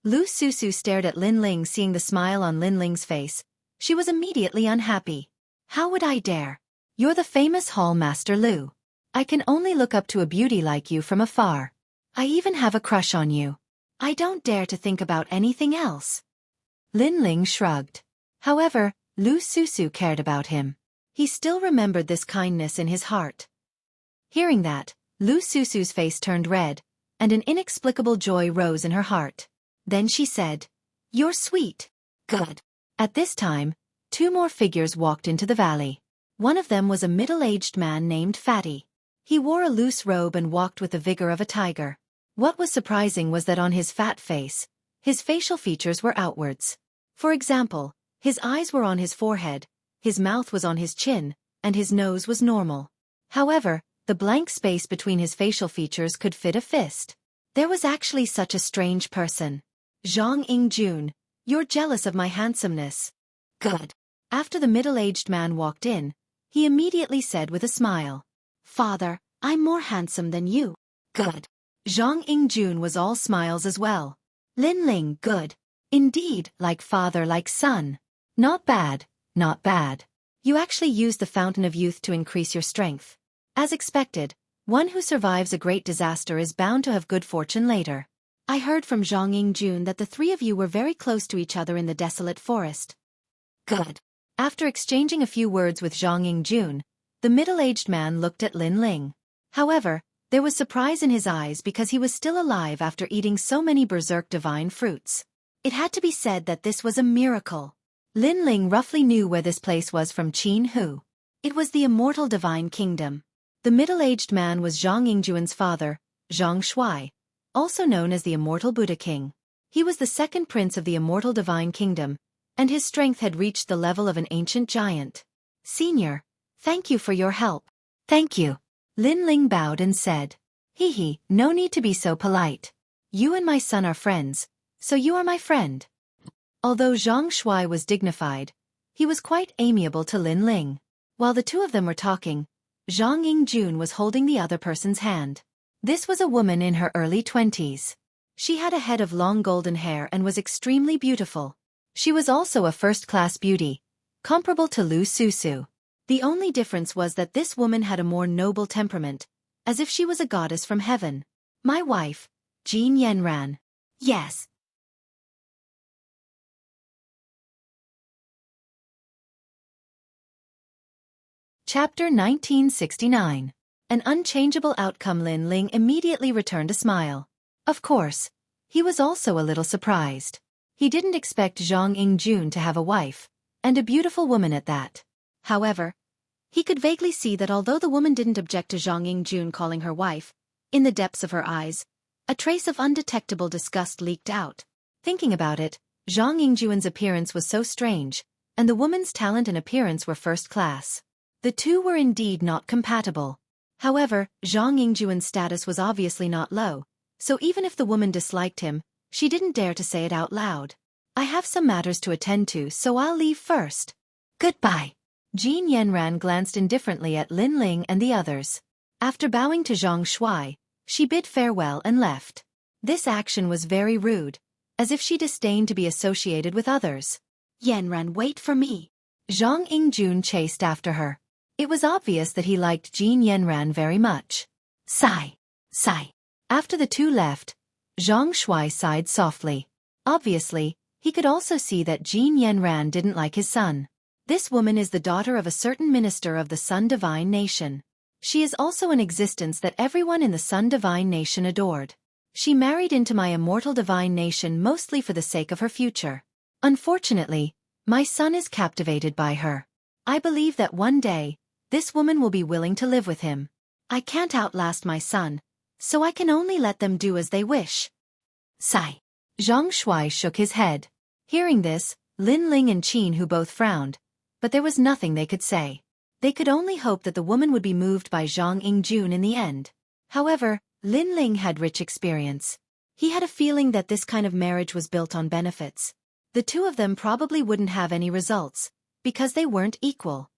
Speaker 2: Lu Susu stared at Lin Ling, seeing the smile on Lin Ling's face. She was immediately unhappy. How would I dare? You're the famous Hall Master Lu. I can only look up to a beauty like you from afar. I even have a crush on you. I don't dare to think about anything else. Lin Ling shrugged. However, Lu Susu cared about him. He still remembered this kindness in his heart. Hearing that, Lu Susu's face turned red, and an inexplicable joy rose in her heart. Then she said, "You're sweet."
Speaker 1: Good.
Speaker 2: At this time, 2 more figures walked into the valley. One of them was a middle-aged man named Fatty. He wore a loose robe and walked with the vigor of a tiger. What was surprising was that on his fat face, his facial features were outwards. For example, his eyes were on his forehead, his mouth was on his chin, and his nose was normal. However, the blank space between his facial features could fit a fist. There was actually such a strange person. "Zhang Yingjun, you're jealous of my handsomeness."
Speaker 1: Good.
Speaker 2: After the middle-aged man walked in, he immediately said with a smile, "Father, I'm more handsome than you."
Speaker 1: Good.
Speaker 2: Zhang Yingjun was all smiles as well. "Linling, good. Indeed, like father like son. Not bad, not bad. You actually used the Fountain of Youth to increase your strength. As expected, one who survives a great disaster is bound to have good fortune later. I heard from Zhang Yingjun that the 3 of you were very close to each other in the desolate forest."
Speaker 1: Good.
Speaker 2: After exchanging a few words with Zhang Yingjun, the middle-aged man looked at Lin Ling. However, there was surprise in his eyes because he was still alive after eating so many berserk divine fruits. It had to be said that this was a miracle. Lin Ling roughly knew where this place was from Qin Hu. It was the immortal divine kingdom. The middle-aged man was Zhang Yingjuan's father, Zhang Shuai, also known as the immortal Buddha King. He was the 2nd prince of the immortal divine kingdom, and his strength had reached the level of an ancient giant. "Senior, thank you for your help."
Speaker 1: Thank you.
Speaker 2: Lin Ling bowed and said, "Hee, no need to be so polite. You and my son are friends, so you are my friend." Although Zhang Shuai was dignified, he was quite amiable to Lin Ling. While the 2 of them were talking, Zhang Yingjun was holding the other person's hand. This was a woman in her early 20s. She had a head of long golden hair and was extremely beautiful. She was also a first-class beauty, comparable to Lu Susu. The only difference was that this woman had a more noble temperament, as if she was a goddess from heaven. "My wife, Jean Yenran."
Speaker 1: Yes.
Speaker 2: Chapter 1969. An unchangeable outcome. Lin Ling immediately returned a smile. Of course, he was also a little surprised. He didn't expect Zhang Yingjun to have a wife, and a beautiful woman at that. However, he could vaguely see that although the woman didn't object to Zhang Yingjun calling her wife, in the depths of her eyes, a trace of undetectable disgust leaked out. Thinking about it, Zhang Yingjun's appearance was so strange, and the woman's talent and appearance were first class. The 2 were indeed not compatible. However, Zhang Yingjuan's status was obviously not low, so even if the woman disliked him, she didn't dare to say it out loud. "I have some matters to attend to, so I'll leave first."
Speaker 1: Goodbye.
Speaker 2: Jean Yenran glanced indifferently at Lin Ling and the others. After bowing to Zhang Shuai, she bid farewell and left. This action was very rude, as if she disdained to be associated with others.
Speaker 1: Yenran, wait for me.
Speaker 2: Zhang Yingjun chased after her. It was obvious that he liked Jean Yenran very much.
Speaker 1: Sigh. Sigh.
Speaker 2: After the 2 left, Zhang Shuai sighed softly. Obviously, he could also see that Jean Yenran didn't like his son. This woman is the daughter of a certain minister of the Sun Divine Nation. She is also an existence that everyone in the Sun Divine Nation adored. She married into my immortal Divine Nation mostly for the sake of her future. Unfortunately, my son is captivated by her. I believe that one day, this woman will be willing to live with him. I can't outlast my son, so I can only let them do as they wish.
Speaker 1: Sigh.
Speaker 2: Zhang Shuai shook his head. Hearing this, Lin Ling and Qin Hu both frowned, but there was nothing they could say. They could only hope that the woman would be moved by Zhang Yingjun in the end. However, Lin Ling had rich experience. He had a feeling that this kind of marriage was built on benefits. The 2 of them probably wouldn't have any results, because they weren't equal.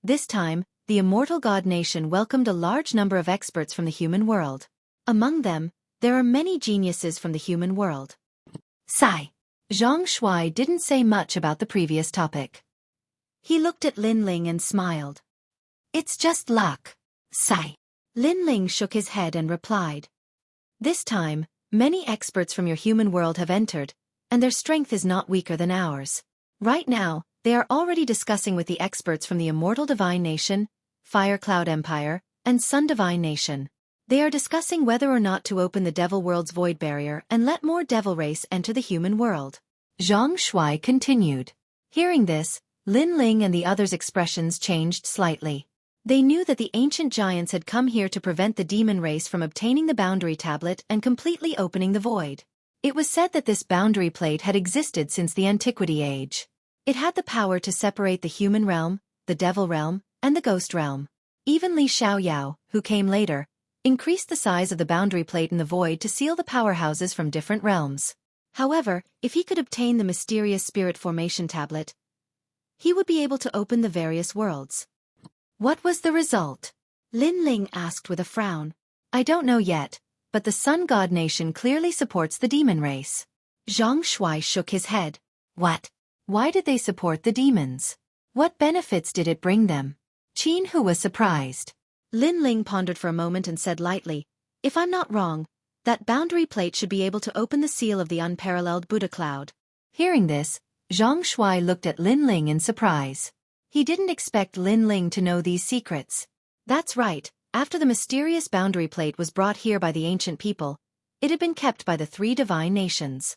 Speaker 2: This time, the immortal god nation welcomed a large number of experts from the human world. Among them, there are many geniuses from the human world.
Speaker 1: Sigh.
Speaker 2: Zhang Shuai didn't say much about the previous topic. He looked at Lin Ling and smiled.
Speaker 1: It's just luck. Sigh.
Speaker 2: Lin Ling shook his head and replied. This time, many experts from your human world have entered, and their strength is not weaker than ours. Right now, they are already discussing with the experts from the Immortal Divine Nation, Fire Cloud Empire, and Sun Divine Nation. They are discussing whether or not to open the Devil World's void barrier and let more devil race enter the human world.
Speaker 1: Zhang Shuai continued.
Speaker 2: Hearing this, Lin Ling and the others' expressions changed slightly. They knew that the ancient giants had come here to prevent the demon race from obtaining the boundary tablet and completely opening the void. It was said that this boundary plate had existed since the Antiquity Age. It had the power to separate the human realm, the devil realm, and the ghost realm. Even Li Xiaoyao, who came later, increased the size of the boundary plate in the void to seal the powerhouses from different realms. However, if he could obtain the mysterious spirit formation tablet, he would be able to open the various worlds.
Speaker 1: What was the result?
Speaker 2: Lin Ling asked with a frown.
Speaker 1: I don't know yet, but the Sun God Nation clearly supports the demon race.
Speaker 2: Zhang Shuai shook his head.
Speaker 1: What? Why did they support the demons? What benefits did it bring them? Qin Hu was surprised.
Speaker 2: Lin Ling pondered for a moment and said lightly, if I'm not wrong, that boundary plate should be able to open the seal of the unparalleled Buddha cloud.
Speaker 1: Hearing this, Zhang Shuai looked at Lin Ling in surprise.
Speaker 2: He didn't expect Lin Ling to know these secrets. That's right, after the mysterious boundary plate was brought here by the ancient people, it had been kept by the 3 divine nations.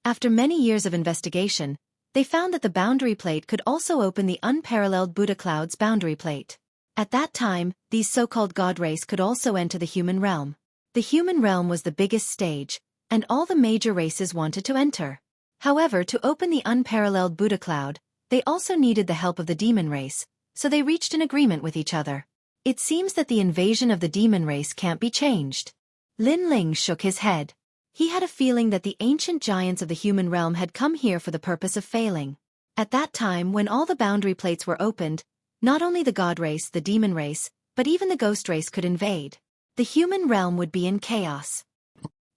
Speaker 2: After many years of investigation, they found that the boundary plate could also open the unparalleled Buddha cloud's boundary plate. At that time, these so-called god race could also enter the human realm. The human realm was the biggest stage, and all the major races wanted to enter. However, to open the unparalleled Buddha cloud, they also needed the help of the demon race, so they reached an agreement with each other. It seems that the invasion of the demon race can't be changed.
Speaker 1: Lin Ling shook his head.
Speaker 2: He had a feeling that the ancient giants of the human realm had come here for the purpose of failing. At that time, when all the boundary plates were opened, not only the god race, the demon race, but even the ghost race could invade. The human realm would be in chaos.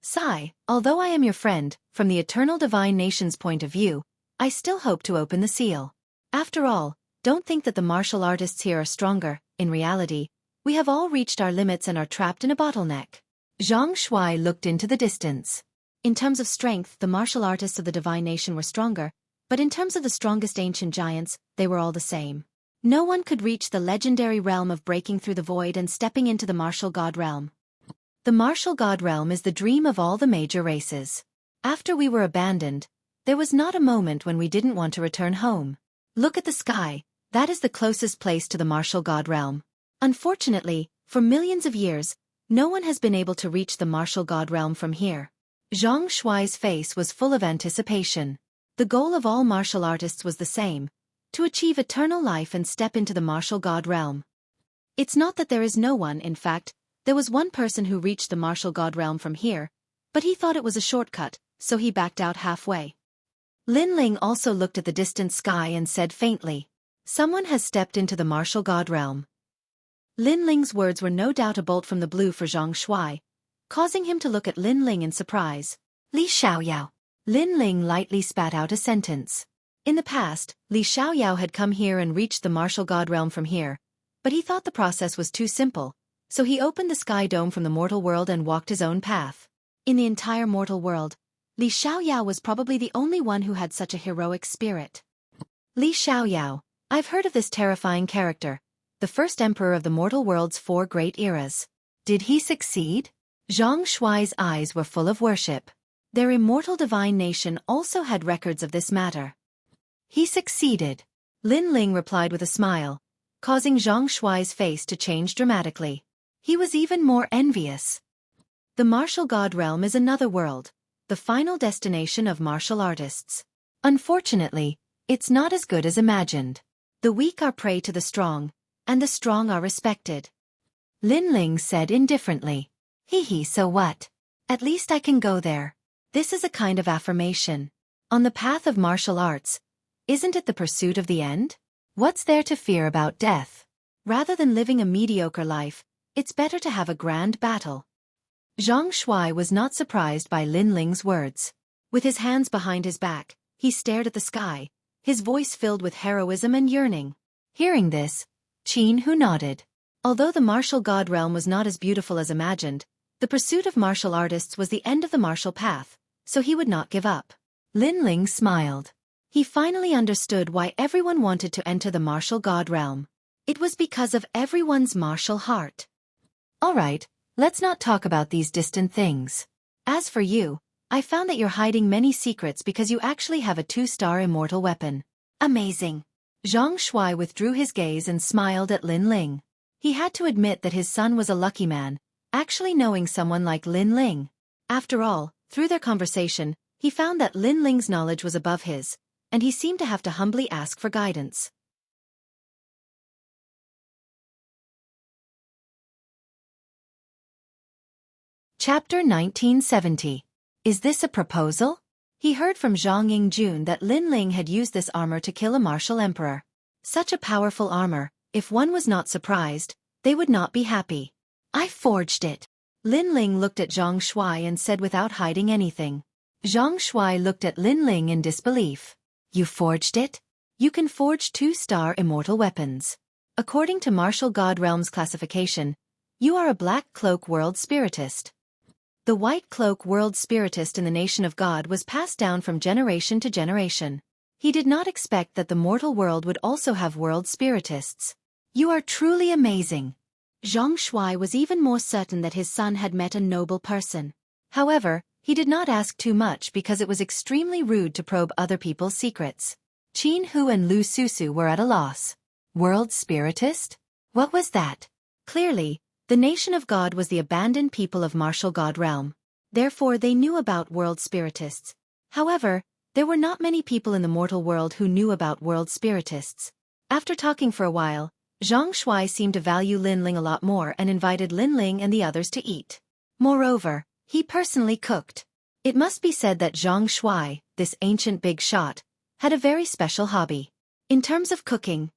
Speaker 1: Sai, although I am your friend, from the eternal divine nation's point of view, I still hope to open the seal.
Speaker 2: After all, don't think that the martial artists here are stronger. In reality, we have all reached our limits and are trapped in a bottleneck.
Speaker 1: Zhang Shuai looked into the distance.
Speaker 2: In terms of strength, the martial artists of the divine nation were stronger, but in terms of the strongest ancient giants, they were all the same. No one could reach the legendary realm of breaking through the void and stepping into the martial god realm.
Speaker 1: The martial god realm is the dream of all the major races. After we were abandoned, there was not a moment when we didn't want to return home. Look at the sky, that is the closest place to the martial god realm.
Speaker 2: Unfortunately, for millions of years, no one has been able to reach the martial god realm from here.
Speaker 1: Zhang Shuai's face was full of anticipation.
Speaker 2: The goal of all martial artists was the same, to achieve eternal life and step into the martial god realm. It's not that there is no one, in fact, there was one person who reached the martial god realm from here, but he thought it was a shortcut, so he backed out halfway.
Speaker 1: Lin Ling also looked at the distant sky and said faintly, someone has stepped into the martial god realm.
Speaker 2: Lin Ling's words were no doubt a bolt from the blue for Zhang Shuai, causing him to look at Lin Ling in surprise.
Speaker 1: Li Xiaoyao.
Speaker 2: Lin Ling lightly spat out a sentence. In the past, Li Xiaoyao had come here and reached the martial god realm from here, but he thought the process was too simple, so he opened the sky dome from the mortal world and walked his own path. In the entire mortal world, Li Xiaoyao was probably the only one who had such a heroic spirit.
Speaker 1: Li Xiaoyao, I've heard of this terrifying character, the first emperor of the mortal world's 4 great eras. Did he succeed?
Speaker 2: Zhang Shuai's eyes were full of worship. Their immortal divine nation also had records of this matter.
Speaker 1: He succeeded,
Speaker 2: Lin Ling replied with a smile, causing Zhang Shuai's face to change dramatically.
Speaker 1: He was even more envious.
Speaker 2: The martial god realm is another world, the final destination of martial artists.
Speaker 1: Unfortunately, it's not as good as imagined.
Speaker 2: The weak are prey to the strong, and the strong are respected.
Speaker 1: Lin Ling said indifferently.
Speaker 2: So what? At least I can go there. This is a kind of affirmation. On the path of martial arts, isn't it the pursuit of the end?
Speaker 1: What's there to fear about death?
Speaker 2: Rather than living a mediocre life, it's better to have a grand battle.
Speaker 1: Zhang Shuai was not surprised by Lin Ling's words.
Speaker 2: With his hands behind his back, he stared at the sky, his voice filled with heroism and yearning.
Speaker 1: Hearing this, Qin Hu nodded.
Speaker 2: Although the martial god realm was not as beautiful as imagined, the pursuit of martial artists was the end of the martial path, so he would not give up.
Speaker 1: Lin Ling smiled.
Speaker 2: He finally understood why everyone wanted to enter the martial god realm. It was because of everyone's martial heart.
Speaker 1: All right, Let's not talk about these distant things. As for you, I found that you're hiding many secrets because you actually have a 2-star immortal weapon. Amazing. Zhang Shuai withdrew his gaze and smiled at Lin Ling. He had to admit that his son was a lucky man, actually knowing someone like Lin Ling. After all, through their conversation, he found that Lin Ling's knowledge was above his, and he seemed to have to humbly ask for guidance. Chapter 1970. Is this a proposal? He heard from Zhang Yingjun that Lin Ling had used this armor to kill a martial emperor. Such a powerful armor, if one was not surprised, they would not be happy. I forged it. Lin Ling looked at Zhang Shuai and said without hiding anything. Zhang Shuai looked at Lin Ling in disbelief. You forged it? You can forge 2-star immortal weapons. According to Martial God Realm's classification, you are a Black Cloak World Spiritist. The White Cloak World Spiritist in the Nation of God was passed down from generation to generation. He did not expect that the mortal world would also have World Spiritists. You are truly amazing. Zhang Shuai was even more certain that his son had met a noble person. However, he did not ask too much because it was extremely rude to probe other people's secrets. Qin Hu and Lu Susu were at a loss. World Spiritist? What was that? Clearly, the Nation of God was the abandoned people of Martial God Realm. Therefore they knew about World Spiritists. However, there were not many people in the mortal world who knew about World Spiritists. After talking for a while, Zhang Shuai seemed to value Lin Ling a lot more and invited Lin Ling and the others to eat. Moreover, he personally cooked. It must be said that Zhang Shuai, this ancient big shot, had a very special hobby. In terms of cooking,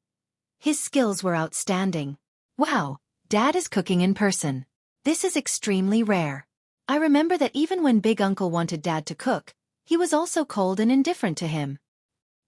Speaker 1: his skills were outstanding. Wow! Dad is cooking in person. This is extremely rare. I remember that even when Big Uncle wanted Dad to cook, he was also cold and indifferent to him.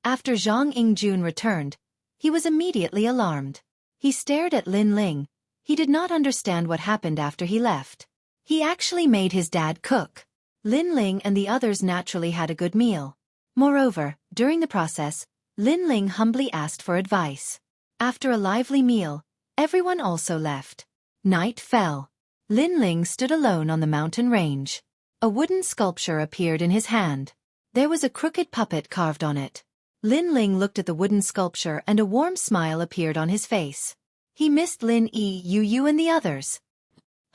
Speaker 1: After Zhang Yingjun returned, he was immediately alarmed. He stared at Lin Ling. He did not understand what happened after he left. He actually made his dad cook. Lin Ling and the others naturally had a good meal. Moreover, during the process, Lin Ling humbly asked for advice. After a lively meal, everyone also left. Night fell. Lin Ling stood alone on the mountain range. A wooden sculpture appeared in his hand. There was a crooked puppet carved on it. Lin Ling looked at the wooden sculpture and a warm smile appeared on his face. He missed Lin Yu and the others.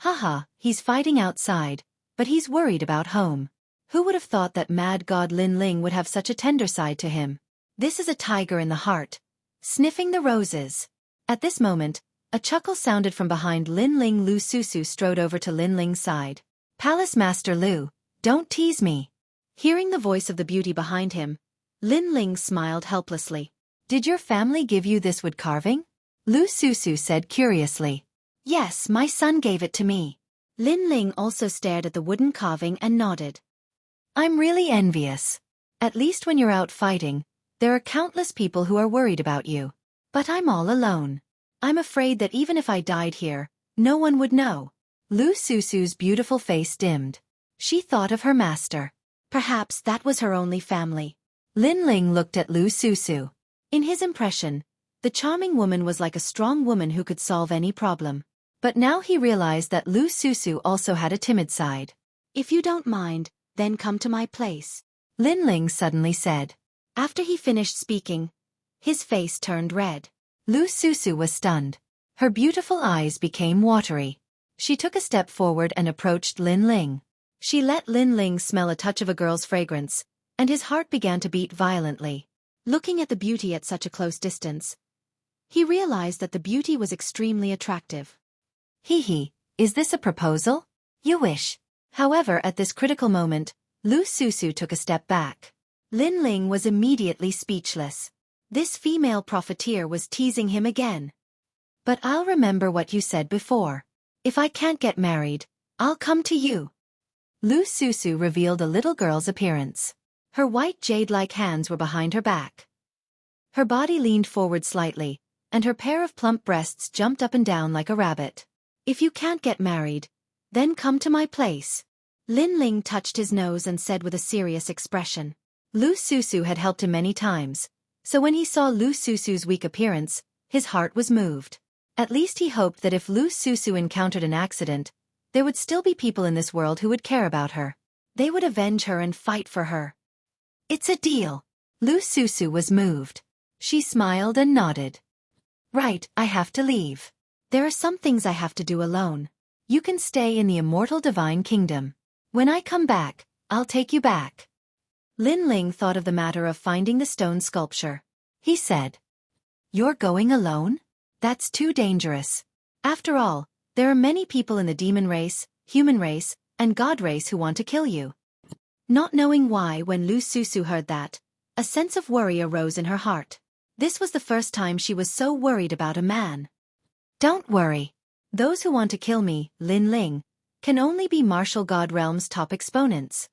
Speaker 1: Haha, he's fighting outside, but he's worried about home. Who would have thought that mad god Lin Ling would have such a tender side to him? This is a tiger in the heart. Sniffing the roses. At this moment, a chuckle sounded from behind Lin Ling. Lu Susu strode over to Lin Ling's side. Palace Master Lu, don't tease me. Hearing the voice of the beauty behind him, Lin Ling smiled helplessly. Did your family give you this wood carving? Lu Susu said curiously. Yes, my son gave it to me. Lin Ling also stared at the wooden carving and nodded. I'm really envious. At least when you're out fighting, there are countless people who are worried about you. But I'm all alone. I'm afraid that even if I died here, no one would know. Lu Susu's beautiful face dimmed. She thought of her master. Perhaps that was her only family. Lin Ling looked at Lu Susu. In his impression, the charming woman was like a strong woman who could solve any problem. But now he realized that Lu Susu also had a timid side. If you don't mind, then come to my place, Lin Ling suddenly said. After he finished speaking, his face turned red. Lu Susu was stunned. Her beautiful eyes became watery. She took a step forward and approached Lin Ling. She let Lin Ling smell a touch of a girl's fragrance, and his heart began to beat violently. Looking at the beauty at such a close distance, he realized that the beauty was extremely attractive. Hee, is this a proposal? You wish. However, at this critical moment, Lu Susu took a step back. Lin Ling was immediately speechless. This female profiteer was teasing him again. But I'll remember what you said before. If I can't get married, I'll come to you. Lu Susu revealed a little girl's appearance. Her white jade-like hands were behind her back. Her body leaned forward slightly, and her pair of plump breasts jumped up and down like a rabbit. If you can't get married, then come to my place. Lin Ling touched his nose and said with a serious expression. Lu Susu had helped him many times, so when he saw Lu Susu's weak appearance, his heart was moved. At least he hoped that if Lu Susu encountered an accident,
Speaker 2: there would still be people in this world who would care about her. They would avenge her and fight for her. It's a deal. Lu Susu was moved. She smiled and nodded. Right, I have to leave. There are some things I have to do alone. You can stay in the immortal divine kingdom. When I come back, I'll take you back. Lin Ling thought of the matter of finding the stone sculpture. He said, You're going alone? That's too dangerous. After all, there are many people in the demon race, human race, and god race who want to kill you. Not knowing why, when Lu Susu heard that, a sense of worry arose in her heart. This was the first time she was so worried about a man. Don't worry. Those who want to kill me, Lin Ling, can only be martial god realm's top exponents.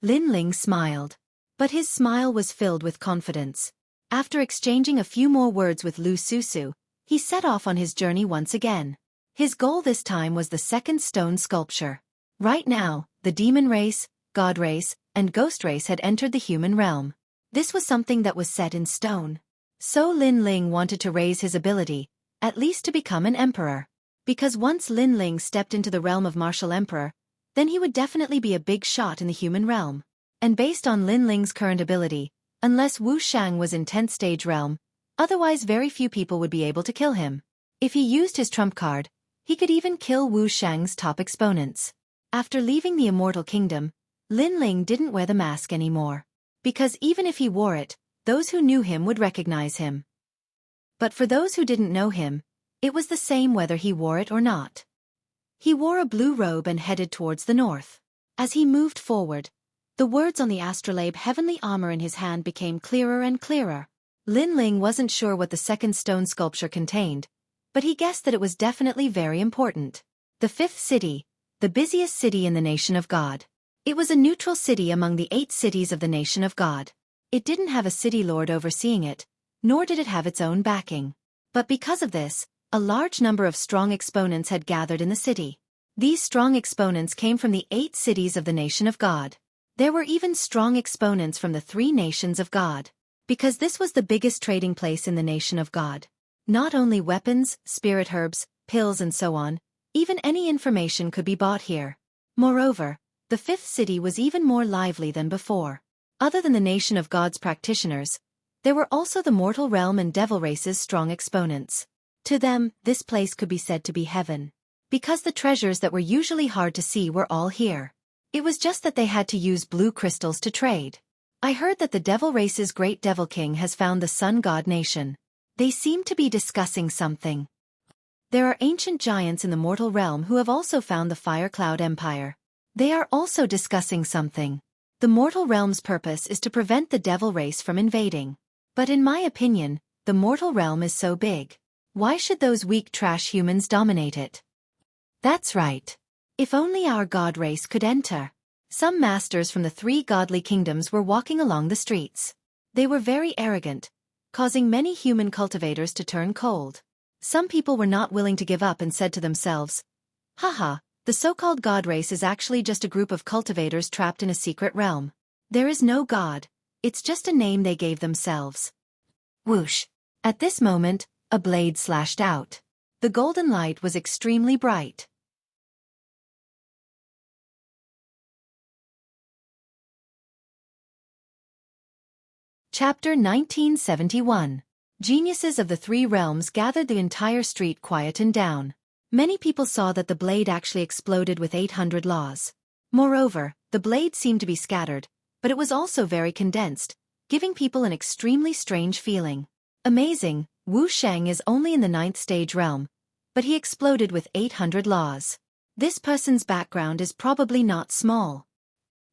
Speaker 2: Lin Ling smiled. But his smile was filled with confidence. After exchanging a few more words with Lu Susu, he set off on his journey once again. His goal this time was the second stone sculpture. Right now, the demon race, god race, and ghost race had entered the human realm. This was something that was set in stone. So Lin Ling wanted to raise his ability, at least to become an emperor. Because once Lin Ling stepped into the realm of martial emperor, then he would definitely be a big shot in the human realm. And based on Lin Ling's current ability, unless Wu Shang was in 10th stage realm, otherwise very few people would be able to kill him. If he used his trump card, he could even kill Wu Shang's top exponents. After leaving the immortal kingdom, Lin Ling didn't wear the mask anymore. Because even if he wore it, those who knew him would recognize him. But for those who didn't know him, it was the same whether he wore it or not. He wore a blue robe and headed towards the north. As he moved forward, the words on the astrolabe heavenly armor in his hand became clearer and clearer. Lin Ling wasn't sure what the second stone sculpture contained, but he guessed that it was definitely very important. The fifth city, the busiest city in the nation of God. It was a neutral city among the 8 cities of the nation of God. It didn't have a city lord overseeing it, nor did it have its own backing. But because of this, a large number of strong exponents had gathered in the city. These strong exponents came from the 8 cities of the nation of God. There were even strong exponents from the 3 nations of God. Because this was the biggest trading place in the nation of God. Not only weapons, spirit herbs, pills and so on, even any information could be bought here. Moreover, the 5th city was even more lively than before. Other than the nation of God's practitioners, there were also the mortal realm and devil race's strong exponents. To them, this place could be said to be heaven. Because the treasures that were usually hard to see were all here. It was just that they had to use blue crystals to trade. I heard that the devil race's great devil king has found the sun god nation. They seem to be discussing something. There are ancient giants in the mortal realm who have also found the fire cloud empire. They are also discussing something. The mortal realm's purpose is to prevent the devil race from invading. But in my opinion, the mortal realm is so big. Why should those weak trash humans dominate it? That's right. If only our god race could enter. Some masters from the 3 godly kingdoms were walking along the streets. They were very arrogant, causing many human cultivators to turn cold. Some people were not willing to give up and said to themselves, Haha, the so-called god race is actually just a group of cultivators trapped in a secret realm. There is no god, it's just a name they gave themselves. Whoosh! At this moment, a blade slashed out. The golden light was extremely bright. Chapter 1971. Geniuses of the 3 realms gathered the entire street quietened down. Many people saw that the blade actually exploded with 800 laws. Moreover, the blade seemed to be scattered, but it was also very condensed, giving people an extremely strange feeling. Amazing, Wu Shang is only in the 9th stage realm, but he exploded with 800 laws. This person's background is probably not small.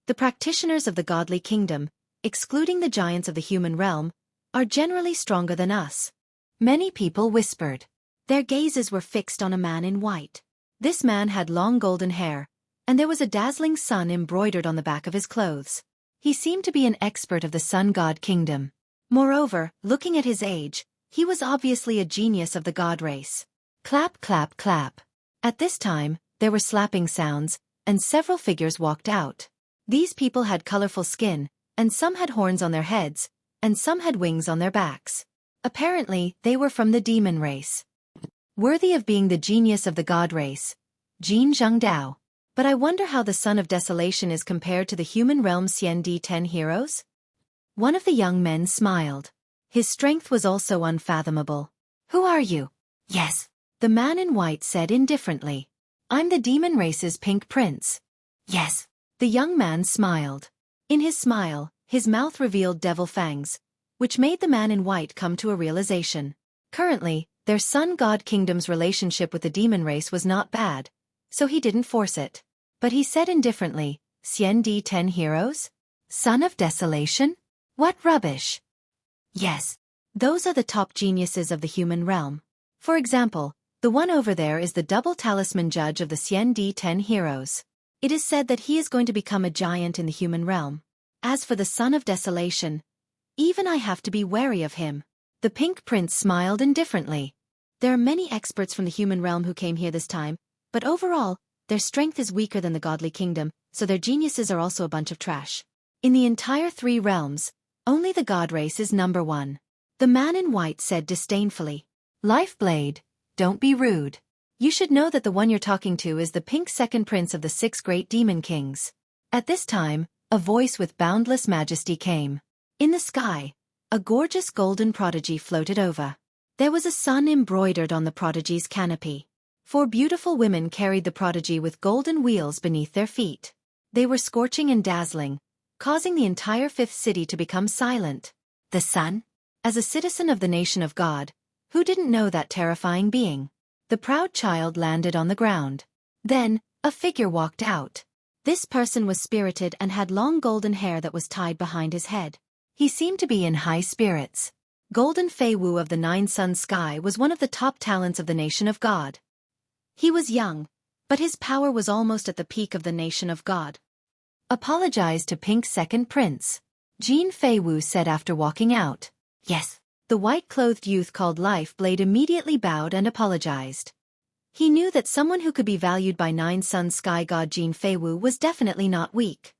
Speaker 2: The practitioners of the godly kingdom, excluding the giants of the human realm, are generally stronger than us. Many people whispered. Their gazes were fixed on a man in white. This man had long golden hair, and there was a dazzling sun embroidered on the back of his clothes. He seemed to be an expert of the sun god kingdom. Moreover, looking at his age, he was obviously a genius of the god race. Clap, clap, clap. At this time, there were slapping sounds, and several figures walked out. These people had colorful skin, and some had horns on their heads, and some had wings on their backs. Apparently, they were from the demon race. Worthy of being the genius of the god race,
Speaker 1: Jin Zhengdao. But I wonder how the Son of Desolation is compared to the human realm's Xiandi 10 heroes? One of the young men smiled. His strength was also unfathomable. Who are you? Yes. The man in white said indifferently. I'm the demon race's pink prince. Yes. The young man smiled. In his smile, his mouth revealed devil fangs, which made the man in white come to a realization. Currently, their sun god kingdom's relationship with the demon race was not bad, so he didn't force it. But he said indifferently, Xiandi 10 heroes? Son of Desolation? What rubbish! Yes. Those are the top geniuses of the human realm. For example, the one over there is the double talisman judge of the Xiandi 10 heroes. It is said that he is going to become a giant in the human realm. As for the Son of Desolation, even I have to be wary of him. The pink prince smiled indifferently. There are many experts from the human realm who came here this time, but overall, their strength is weaker than the godly kingdom, so their geniuses are also a bunch of trash. In the entire 3 realms, only the god race is number 1. The man in white said disdainfully. Lifeblade, don't be rude. You should know that the one you're talking to is the pink second prince of the 6 great demon kings. At this time, a voice with boundless majesty came. In the sky, a gorgeous golden prodigy floated over. There was a sun embroidered on the prodigy's canopy. 4 beautiful women carried the prodigy with golden wheels beneath their feet. They were scorching and dazzling, causing the entire 5th city to become silent. The sun? As a citizen of the nation of God, who didn't know that terrifying being? The proud child landed on the ground. Then, a figure walked out. This person was spirited and had long golden hair that was tied behind his head. He seemed to be in high spirits. Golden Fei Wu of the 9 Sun Sky was one of the top talents of the nation of God. He was young, but his power was almost at the peak of the nation of God. Apologize to Pink Second Prince, Jin Fei Wu said after walking out. Yes. The white-clothed youth called Lifeblade immediately bowed and apologized. He knew that someone who could be valued by 9 Sun Sky God Jin Fei Wu was definitely not weak.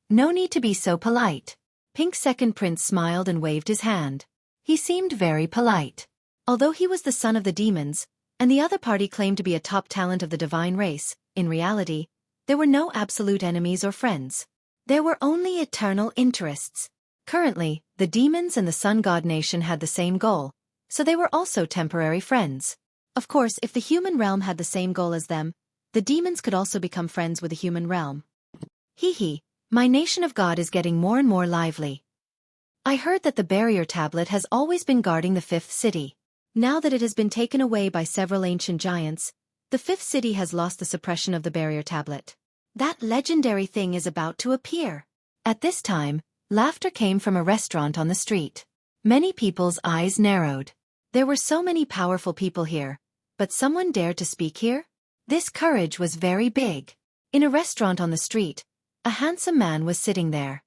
Speaker 1: No need to be so polite. Pink Second Prince smiled and waved his hand. He seemed very polite. Although he was the son of the demons, and the other party claimed to be a top talent of the divine race, in reality, there were no absolute enemies or friends. There were only eternal interests. Currently, the demons and the sun god nation had the same goal, so they were also temporary friends. Of course, if the human realm had the same goal as them, the demons could also become friends with the human realm. My nation of God is getting more and more lively. I heard that the barrier tablet has always been guarding the 5th city. Now that it has been taken away by several ancient giants, the 5th city has lost the suppression of the barrier tablet. That legendary thing is about to appear. At this time, laughter came from a restaurant on the street. Many people's eyes narrowed. There were so many powerful people here, but someone dared to speak here? This courage was very big. In a restaurant on the street, a handsome man was sitting there.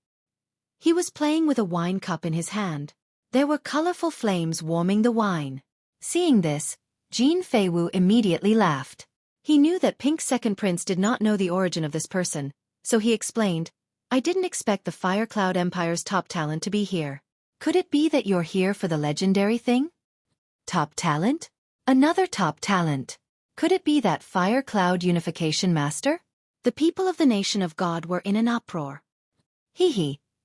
Speaker 1: He was playing with a wine cup in his hand. There were colorful flames warming the wine. Seeing this, Jin Fei Wu immediately laughed. He knew that Pink Second Prince did not know the origin of this person, so he explained, I didn't expect the Fire Cloud Empire's top talent to be here. Could it be that you're here for the legendary thing? Top talent? Another top talent. Could it be that Fire Cloud Unification Master? The people of the nation of God were in an uproar.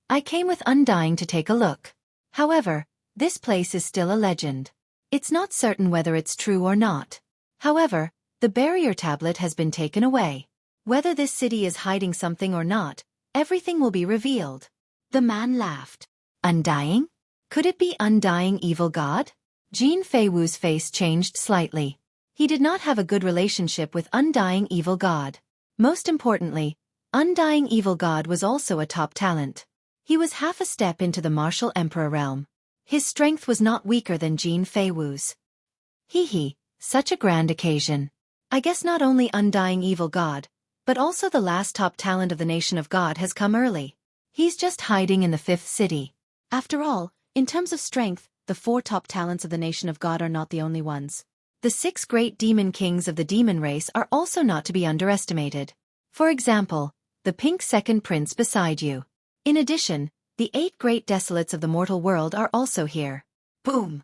Speaker 1: I came with Undying to take a look. However, this place is still a legend. It's not certain whether it's true or not. However, the barrier tablet has been taken away. Whether this city is hiding something or not, everything will be revealed. The man laughed. Undying? Could it be Undying Evil God? Jin Fei Wu's face changed slightly. He did not have a good relationship with Undying Evil God. Most importantly, Undying Evil God was also a top talent. He was half a step into the martial emperor realm. His strength was not weaker than Jin Fei Wu's. Such a grand occasion. I guess not only Undying Evil God, but also the last top talent of the nation of God has come early. He's just hiding in the 5th city. After all, in terms of strength, the 4 top talents of the nation of God are not the only ones. The 6 great demon kings of the demon race are also not to be underestimated. For example, the Pink Second Prince beside you. In addition, the 8 great desolates of the mortal world are also here. Boom!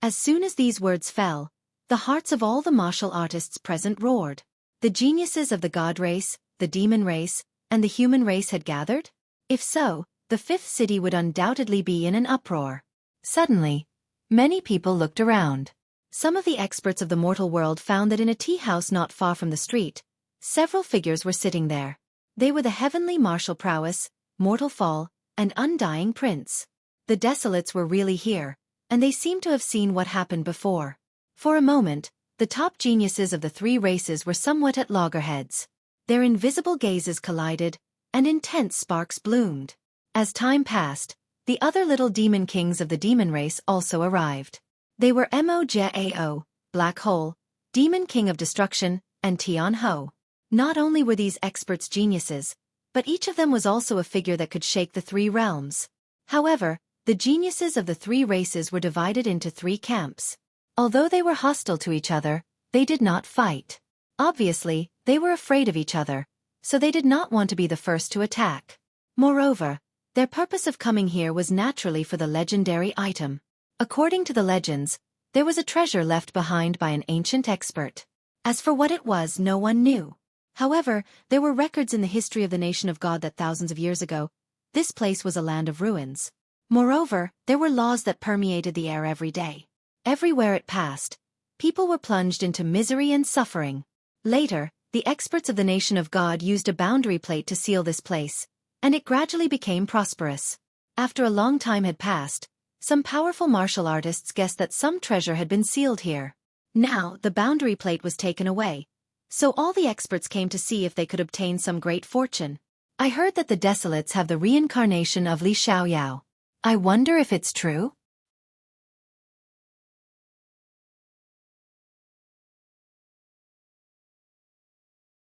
Speaker 1: As soon as these words fell,
Speaker 2: The hearts of all the martial artists present roared. The geniuses of the god race, the demon race, and the human race had gathered? If so, the fifth city would undoubtedly be in an uproar. Suddenly, many people looked around. Some of the experts of the mortal world found that in a tea house not far from the street, several figures were sitting there. They were the heavenly martial prowess, mortal fall, and undying prince. The desolates were really here, and they seemed to have seen what happened before. For a moment, the top geniuses of the three races were somewhat at loggerheads. Their invisible gazes collided, and intense sparks bloomed. As time passed, the other little demon kings of the demon race also arrived. They were Mojao, Black Hole, Demon King of Destruction, and Tian Ho. Not only were these experts geniuses, but each of them was also a figure that could shake the three realms. However, the geniuses of the three races were divided into three camps. Although they were hostile to each other, they did not fight. Obviously, they were afraid of each other, so they did not want to be the first to attack. Moreover, their purpose of coming here was naturally for the legendary item. According to the legends, there was a treasure left behind by an ancient expert. As for what it was, no one knew. However, there were records in the history of the nation of God that thousands of years ago, this place was a land of ruins. Moreover, there were laws that permeated the air every day. Everywhere it passed, people were plunged into misery and suffering. Later, the experts of the nation of God used a boundary plate to seal this place, and it gradually became prosperous. After a long time had passed, some powerful martial artists guessed that some treasure had been sealed here. Now, the boundary plate was taken away, so all the experts came to see if they could obtain some great fortune. I heard that the desolates have the reincarnation of Li Xiaoyao. I wonder if it's true?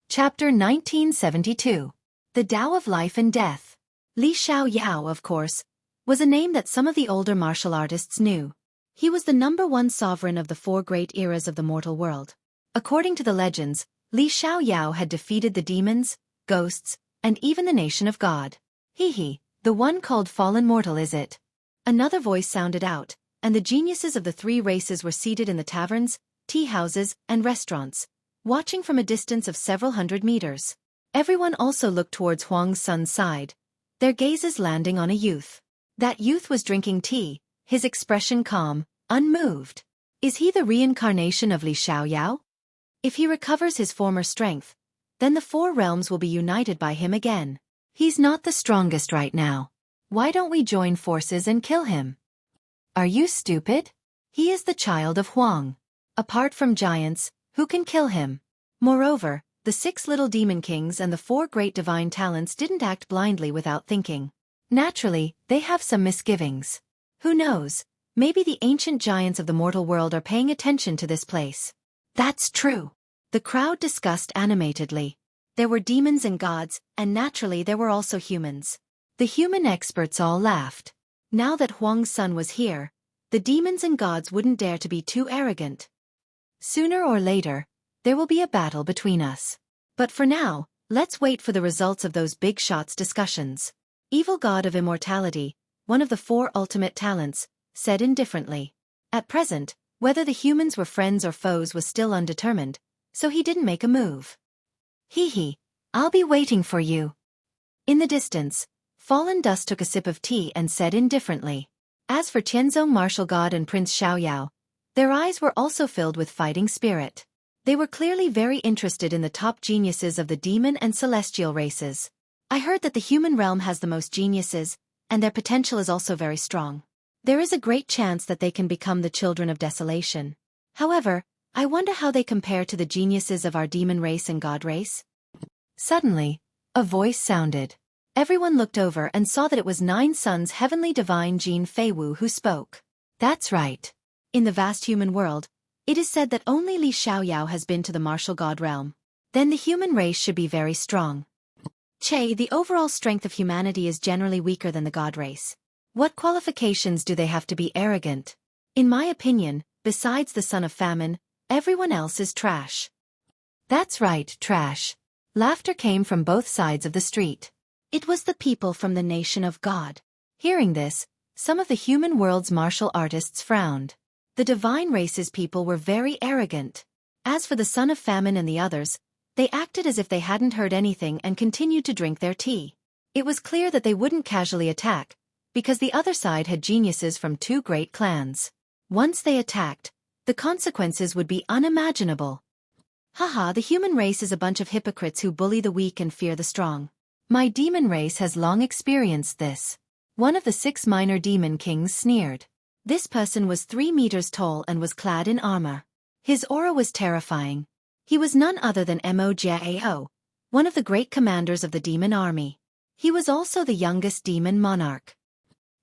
Speaker 2: Chapter 1972. The Tao of Life and Death. Li Xiaoyao, of course, was a name that some of the older martial artists knew. He was the #1 sovereign of the four great eras of the mortal world. According to the legends, Li Xiaoyao had defeated the demons, ghosts, and even the nation of God. The one called fallen mortal, is it? Another voice sounded out, and the geniuses of the three races were seated in the taverns, tea houses, and restaurants, watching from a distance of several hundred meters. Everyone also looked towards Huang's son's side, their gazes landing on a youth. That youth was drinking tea, his expression calm, unmoved. Is he the reincarnation of Li Xiaoyao? If he recovers his former strength, then the four realms will be united by him again. He's not the strongest right now. Why don't we join forces and kill him? Are you stupid? He is the child of Huang. Apart from giants, who can kill him? Moreover, the 6 little demon kings and the 4 great divine talents didn't act blindly without thinking. Naturally, they have some misgivings. Who knows, maybe the ancient giants of the mortal world are paying attention to this place. That's true. The crowd discussed animatedly. There were demons and gods, and naturally there were also humans. The human experts all laughed. Now that Huang's son was here, the demons and gods wouldn't dare to be too arrogant. Sooner or later, there will be a battle between us. But for now, let's wait for the results of those big shots discussions. Evil god of immortality, one of the 4 ultimate talents, said indifferently. At present, whether the humans were friends or foes was still undetermined, so he didn't make a move. I'll be waiting for you. In the distance, Fallen Dust took a sip of tea and said indifferently. As for Tianzong martial god and Prince Xiaoyao, their eyes were also filled with fighting spirit. They were clearly very interested in the top geniuses of the demon and celestial races. I heard that the human realm has the most geniuses, and their potential is also very strong. There is a great chance that they can become the children of desolation. However, I wonder how they compare to the geniuses of our demon race and god race. Suddenly, a voice sounded. Everyone looked over and saw that it was 9 Suns Heavenly Divine Jin Feiwu who spoke. That's right. In the vast human world, it is said that only Li Xiaoyao has been to the martial god realm. Then the human race should be very strong. The overall strength of humanity is generally weaker than the god race. What qualifications do they have to be arrogant? In my opinion, besides the son of famine, everyone else is trash. That's right, trash. Laughter came from both sides of the street. It was the people from the nation of God. Hearing this, some of the human world's martial artists frowned. The divine race's people were very arrogant. As for the son of famine and the others, they acted as if they hadn't heard anything and continued to drink their tea. It was clear that they wouldn't casually attack, because the other side had geniuses from two great clans. Once they attacked, the consequences would be unimaginable. Haha, the human race is a bunch of hypocrites who bully the weak and fear the strong. My demon race has long experienced this. One of the 6 minor demon kings sneered. This person was 3 meters tall and was clad in armor. His aura was terrifying. He was none other than Mo, one of the great commanders of the demon army. He was also the youngest demon monarch.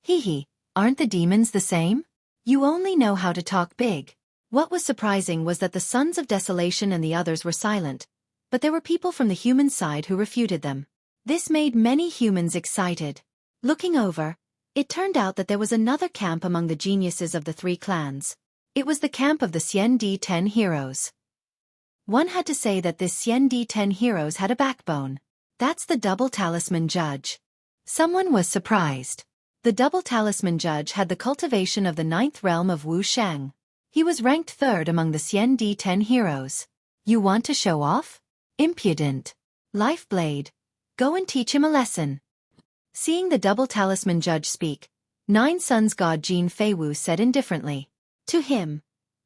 Speaker 2: Hee, aren't the demons the same? You only know how to talk big. What was surprising was that the Sons of Desolation and the others were silent, but there were people from the human side who refuted them. This made many humans excited. Looking over, it turned out that there was another camp among the geniuses of the 3 clans. It was the camp of the Xueqi heroes. One had to say that this Xueqi heroes had a backbone. That's the double talisman judge. Someone was surprised. The double talisman judge had the cultivation of the 9th realm of Wu Shang. He was ranked 3rd among the Xueqi heroes. You want to show off? Impudent. Lifeblade. Go and teach him a lesson. Seeing the double talisman judge speak, 9 Sons God Jin Feiwu said indifferently. To him,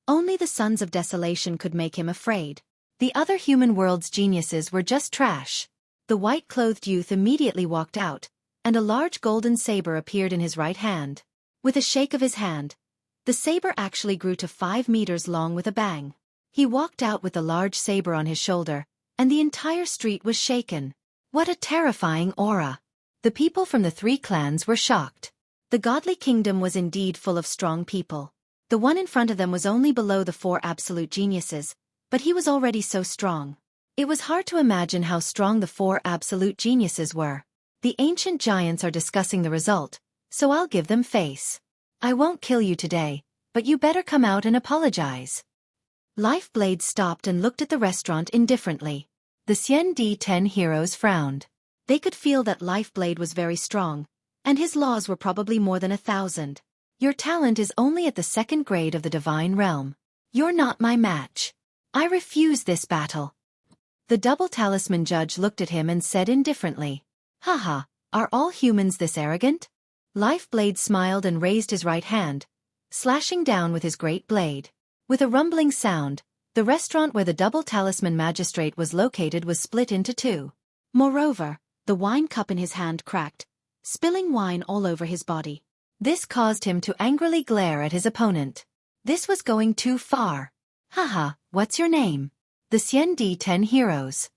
Speaker 2: only the Sons of Desolation could make him afraid. The other human world's geniuses were just trash. The white-clothed youth immediately walked out, and a large golden saber appeared in his right hand. With a shake of his hand, the saber actually grew to 5 meters long with a bang. He walked out with the large saber on his shoulder, and the entire street was shaken. What a terrifying aura! The people from the 3 clans were shocked. The godly kingdom was indeed full of strong people. The one in front of them was only below the 4 absolute geniuses, but he was already so strong. It was hard to imagine how strong the 4 absolute geniuses were. The ancient giants are discussing the result, so I'll give them face. I won't kill you today, but you better come out and apologize. Lifeblade stopped and looked at the restaurant indifferently. The Xueqi heroes frowned. They could feel that Lifeblade was very strong, and his laws were probably more than 1,000. Your talent is only at the 2nd grade of the divine realm. You're not my match. I refuse this battle. The double talisman judge looked at him and said indifferently, Haha, are all humans this arrogant? Lifeblade smiled and raised his right hand, slashing down with his great blade. With a rumbling sound, the restaurant where the double talisman magistrate was located was split into 2. Moreover, the wine cup in his hand cracked, spilling wine all over his body. This caused him to angrily glare at his opponent. This was going too far. Haha, what's your name? The Xueqi heroes.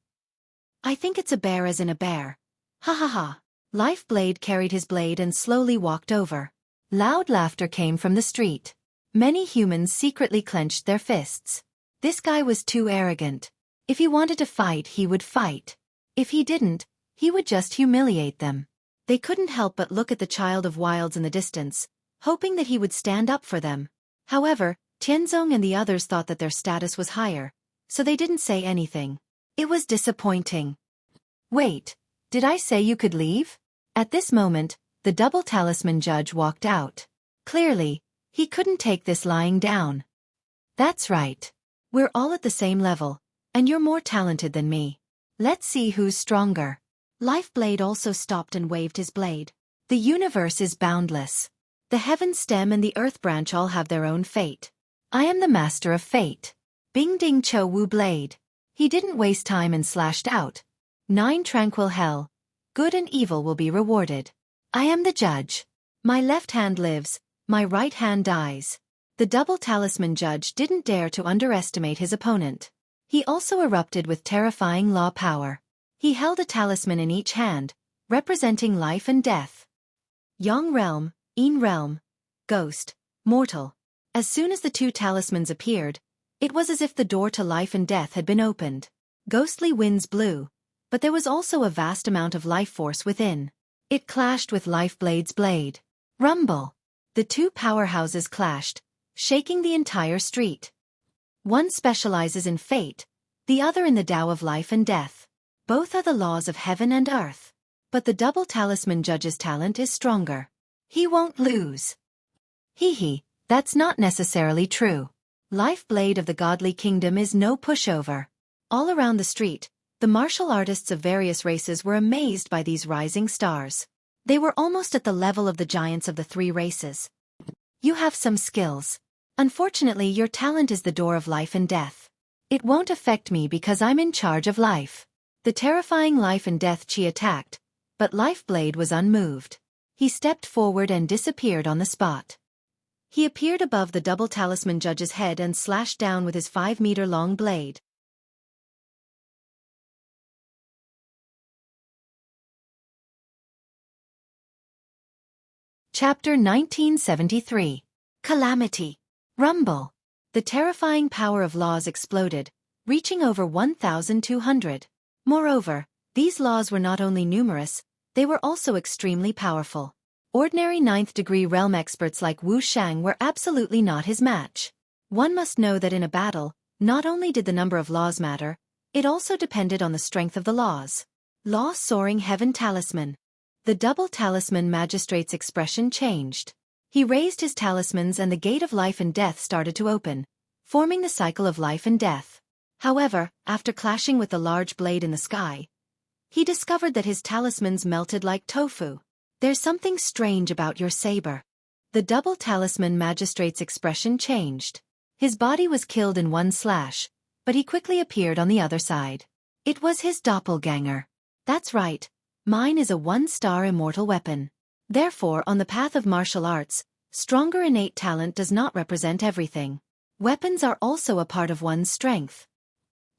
Speaker 2: I think it's a bear as in a bear. Ha ha ha. Lifeblade carried his blade and slowly walked over. Loud laughter came from the street. Many humans secretly clenched their fists. This guy was too arrogant. If he wanted to fight, he would fight. If he didn't, he would just humiliate them. They couldn't help but look at the child of wilds in the distance, hoping that he would stand up for them. However, Tianzong and the others thought that their status was higher, so they didn't say anything. It was disappointing. Wait, did I say you could leave? At this moment, the double talisman judge walked out. Clearly, he couldn't take this lying down. That's right. We're all at the same level, and you're more talented than me. Let's see who's stronger. Lifeblade also stopped and waved his blade. The universe is boundless. The heaven stem and the earth branch all have their own fate. I am the master of fate. Bing Ding Cho Wu Blade. He didn't waste time and slashed out. 9 tranquil hell. Good and evil will be rewarded. I am the judge. My left hand lives, my right hand dies. The double talisman judge didn't dare to underestimate his opponent. He also erupted with terrifying law power. He held a talisman in each hand, representing life and death. Yang realm, Yin realm, ghost, mortal. As soon as the 2 talismans appeared, it was as if the door to life and death had been opened. Ghostly winds blew, but there was also a vast amount of life force within. It clashed with Lifeblade's blade. Rumble! The 2 powerhouses clashed, shaking the entire street. One specializes in fate, the other in the Tao of life and death. Both are the laws of heaven and earth. But the double talisman judge's talent is stronger. He won't lose. Hee,
Speaker 1: That's not necessarily true. Lifeblade of the Godly Kingdom is no pushover. All around the street, the martial artists of various races were amazed by these rising stars. They were almost at the level of the giants of the three races. You have some skills. Unfortunately, your talent is the door of life and death. It won't affect me because I'm in charge of life. The terrifying life and death chi attacked, but Lifeblade was unmoved. He stepped forward and disappeared on the spot. He appeared above the double talisman judge's head and slashed down with his 5-meter-long blade. Chapter 1973. Calamity. Rumble. The terrifying power of laws exploded, reaching over 1,200. Moreover, these laws were not only numerous, they were also extremely powerful. Ordinary 9th-degree realm experts like Wu Shang were absolutely not his match. One must know that in a battle, not only did the number of laws matter, it also depended on the strength of the laws. Law Soaring Heaven Talisman. The double talisman magistrate's expression changed. He raised his talismans and the gate of life and death started to open, forming the cycle of life and death. However, after clashing with the large blade in the sky, he discovered that his talismans melted like tofu. There's something strange about your saber. The double talisman magistrate's expression changed. His body was killed in one slash, but he quickly appeared on the other side. It was his doppelganger. That's right, mine is a 1-star immortal weapon. Therefore, on the path of martial arts, stronger innate talent does not represent everything. Weapons are also a part of one's strength.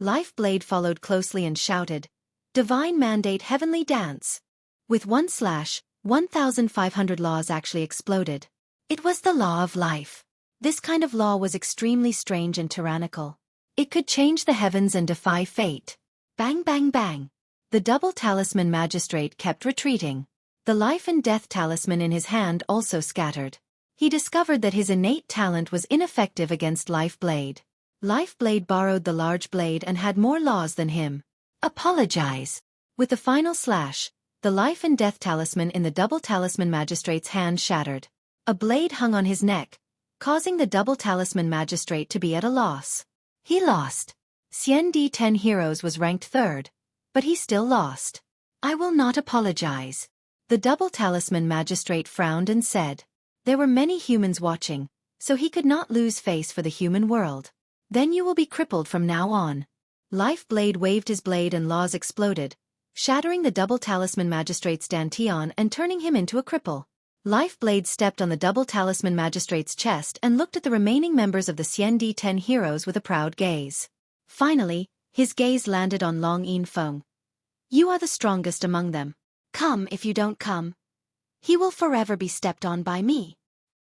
Speaker 1: Lifeblade followed closely and shouted, "Divine Mandate Heavenly Dance!" With one slash, 1,500 laws actually exploded. It was the law of life. This kind of law was extremely strange and tyrannical. It could change the heavens and defy fate. Bang bang bang. The double talisman magistrate kept retreating. The life and death talisman in his hand also scattered. He discovered that his innate talent was ineffective against Lifeblade. Lifeblade borrowed the large blade and had more laws than him. Apologize. With the final slash, the life and death talisman in the double talisman magistrate's hand shattered. A blade hung on his neck, causing the double talisman magistrate to be at a loss. He lost. Xueqi 10 Heroes was ranked 3rd, but he still lost. I will not apologize. The double talisman magistrate frowned and said. There were many humans watching, so he could not lose face for the human world. Then you will be crippled from now on. Lifeblade waved his blade and laws exploded, shattering the double talisman magistrate's dantian and turning him into a cripple. Lifeblade stepped on the double talisman magistrate's chest and looked at the remaining members of the Xueqi 10 Heroes with a proud gaze. Finally, his gaze landed on Long Yinfeng. You are the strongest among them. Come if you don't come. He will forever be stepped on by me.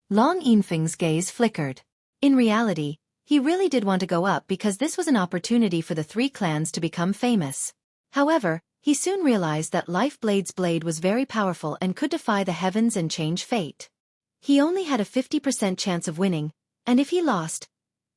Speaker 1: Long Yinfeng's gaze flickered. In reality, he really did want to go up because this was an opportunity for the 3 clans to become famous. However, he soon realized that Lifeblade's blade was very powerful and could defy the heavens and change fate. He only had a 50% chance of winning, and if he lost,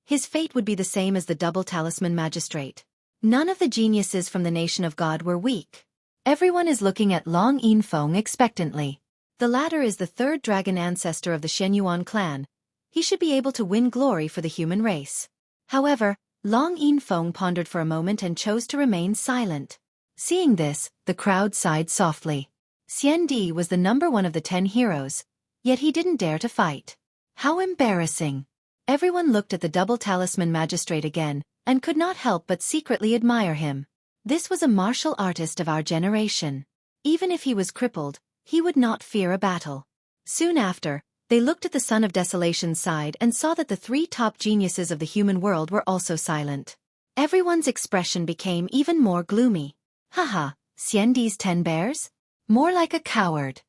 Speaker 1: his fate would be the same as the double talisman magistrate. None of the geniuses from the nation of God were weak. Everyone is looking at Long Yinfeng expectantly. The latter is the 3rd dragon ancestor of the Shenyuan clan. He should be able to win glory for the human race. However, Long Yinfeng pondered for a moment and chose to remain silent. Seeing this, the crowd sighed softly. Xueqi was the number 1 of the 10 heroes, yet he didn't dare to fight. How embarrassing. Everyone looked at the double talisman magistrate again, and could not help but secretly admire him. This was a martial artist of our generation. Even if he was crippled, he would not fear a battle. Soon after, they looked at the Son of Desolation's side and saw that the 3 top geniuses of the human world were also silent. Everyone's expression became even more gloomy. Haha, Xueqi's 10 bears? More like a coward.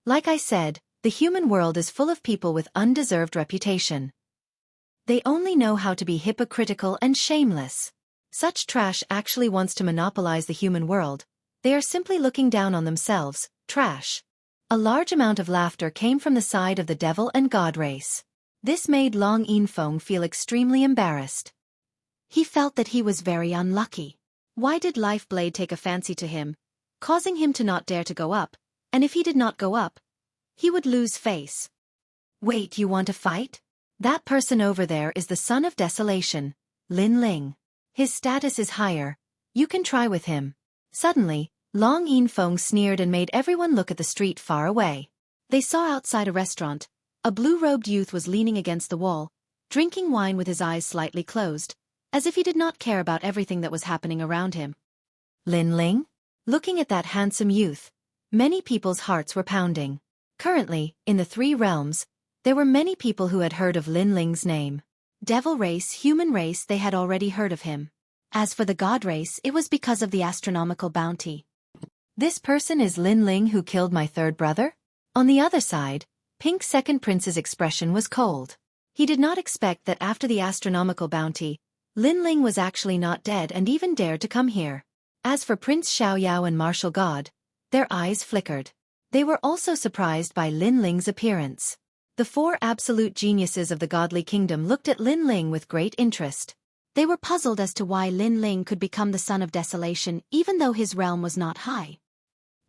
Speaker 1: Like I said, the human world is full of people with undeserved reputation. They only know how to be hypocritical and shameless. Such trash actually wants to monopolize the human world. They are simply looking down on themselves, trash. A large amount of laughter came from the side of the devil and god race. This made Long Yinfeng feel extremely embarrassed. He felt that he was very unlucky. Why did Lifeblade take a fancy to him, causing him to not dare to go up, and if he did not go up, he would lose face. Wait, you want to fight?
Speaker 2: That person over there is the son of desolation, Lin Ling. His status is higher. You can try with him. Suddenly, Long Yin Feng sneered and made everyone look at the street far away. They saw outside a restaurant. A blue-robed youth was leaning against the wall, drinking wine with his eyes slightly closed, as if he did not care about everything that was happening around him. Lin Ling? Looking at that handsome youth, many people's hearts were pounding. Currently, in the three realms, there were many people who had heard of Lin Ling's name. Devil race, human race, they had already heard of him. As for the god race, it was because of the astronomical bounty. This person is Lin Ling who killed my third brother? On the other side, Pink Second Prince's expression was cold. He did not expect that after the astronomical bounty, Lin Ling was actually not dead and even dared to come here. As for Prince Xiaoyao and Martial God, their eyes flickered. They were also surprised by Lin Ling's appearance. The four absolute geniuses of the godly kingdom looked at Lin Ling with great interest. They were puzzled as to why Lin Ling could become the son of desolation even though his realm was not high.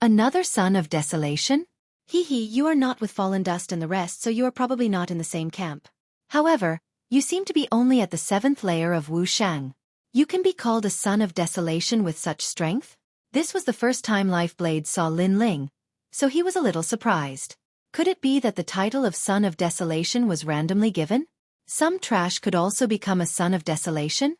Speaker 1: Another son of desolation?
Speaker 2: You are not with Fallen Dust and the rest, so you are probably not in the same camp. However, you seem to be only at the 7th layer of Wu Shang. You can be called a son of desolation with such strength? This was the first time Lifeblade saw Lin Ling, so he was a little surprised. Could it be that the title of Son of Desolation was randomly given? Some trash could also become a Son of Desolation?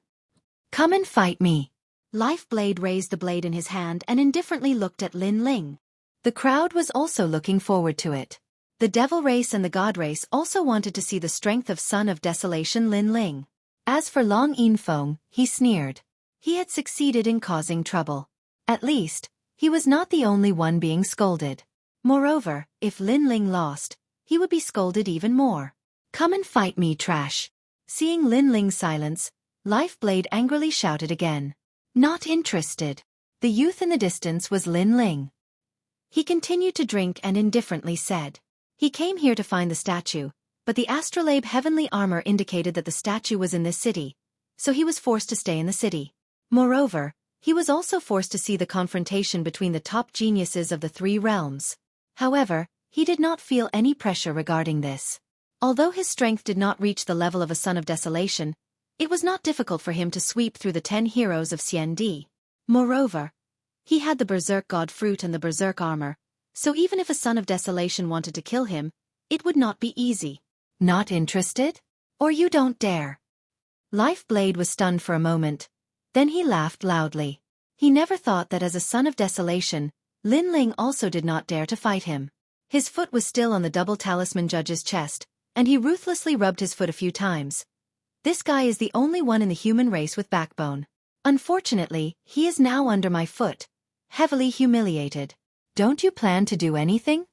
Speaker 2: Come and fight me. Lifeblade raised the blade in his hand and indifferently looked at Lin Ling.
Speaker 1: The crowd was also looking forward to it.
Speaker 2: The Devil race and the God race also wanted to see the strength of Son of Desolation Lin Ling.
Speaker 1: As for Long Yin Feng, he sneered. He had succeeded in causing trouble. At least, he was not the only one being scolded. Moreover, if Lin Ling lost, he would be scolded even more. Come and fight me, trash. Seeing Lin Ling's silence, Lifeblade angrily shouted again. Not interested. The youth in the distance was Lin Ling. He continued to drink and indifferently said. He came here to find the statue, but the astrolabe heavenly armor indicated that the statue was in this city, so he was forced to stay in the city. Moreover, he was also forced to see the confrontation between the top geniuses of the three realms. However, he did not feel any pressure regarding this. Although his strength did not reach the level of a Son of Desolation, it was not difficult for him to sweep through the 10 heroes of Xiandi. Moreover, he had the Berserk God Fruit and the Berserk Armor, so even if a Son of Desolation wanted to kill him, it would not be easy. Not interested? Or you don't dare. Lifeblade was stunned for a moment. Then he laughed loudly. He never thought that as a Son of Desolation, Lin Ling also did not dare to fight him. His foot was still on the double talisman judge's chest, and he ruthlessly rubbed his foot a few times. This guy is the only one in the human race with backbone. Unfortunately, he is now under my foot, heavily humiliated. Don't you plan to do anything?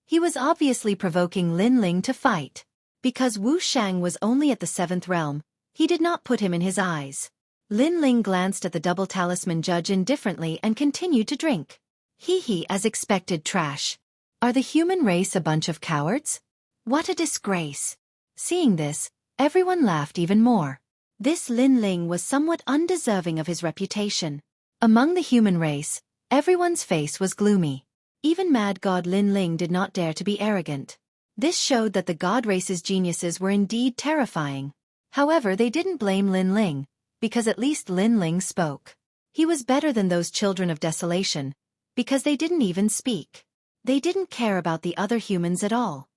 Speaker 1: He was obviously provoking Lin Ling to fight. Because Wu Shang was only at the 7th realm, he did not put him in his eyes. Lin Ling glanced at the double talisman judge indifferently and continued to drink. As expected, trash. Are the human race a bunch of cowards? What a disgrace. Seeing this, everyone laughed even more. This Lin Ling was somewhat undeserving of his reputation. Among the human race, everyone's face was gloomy. Even Mad God Lin Ling did not dare to be arrogant. This showed that the God race's geniuses were indeed terrifying. However, they didn't blame Lin Ling, because at least Lin Ling spoke. He was better than those children of desolation, because they didn't even speak. They didn't care about the other humans at all.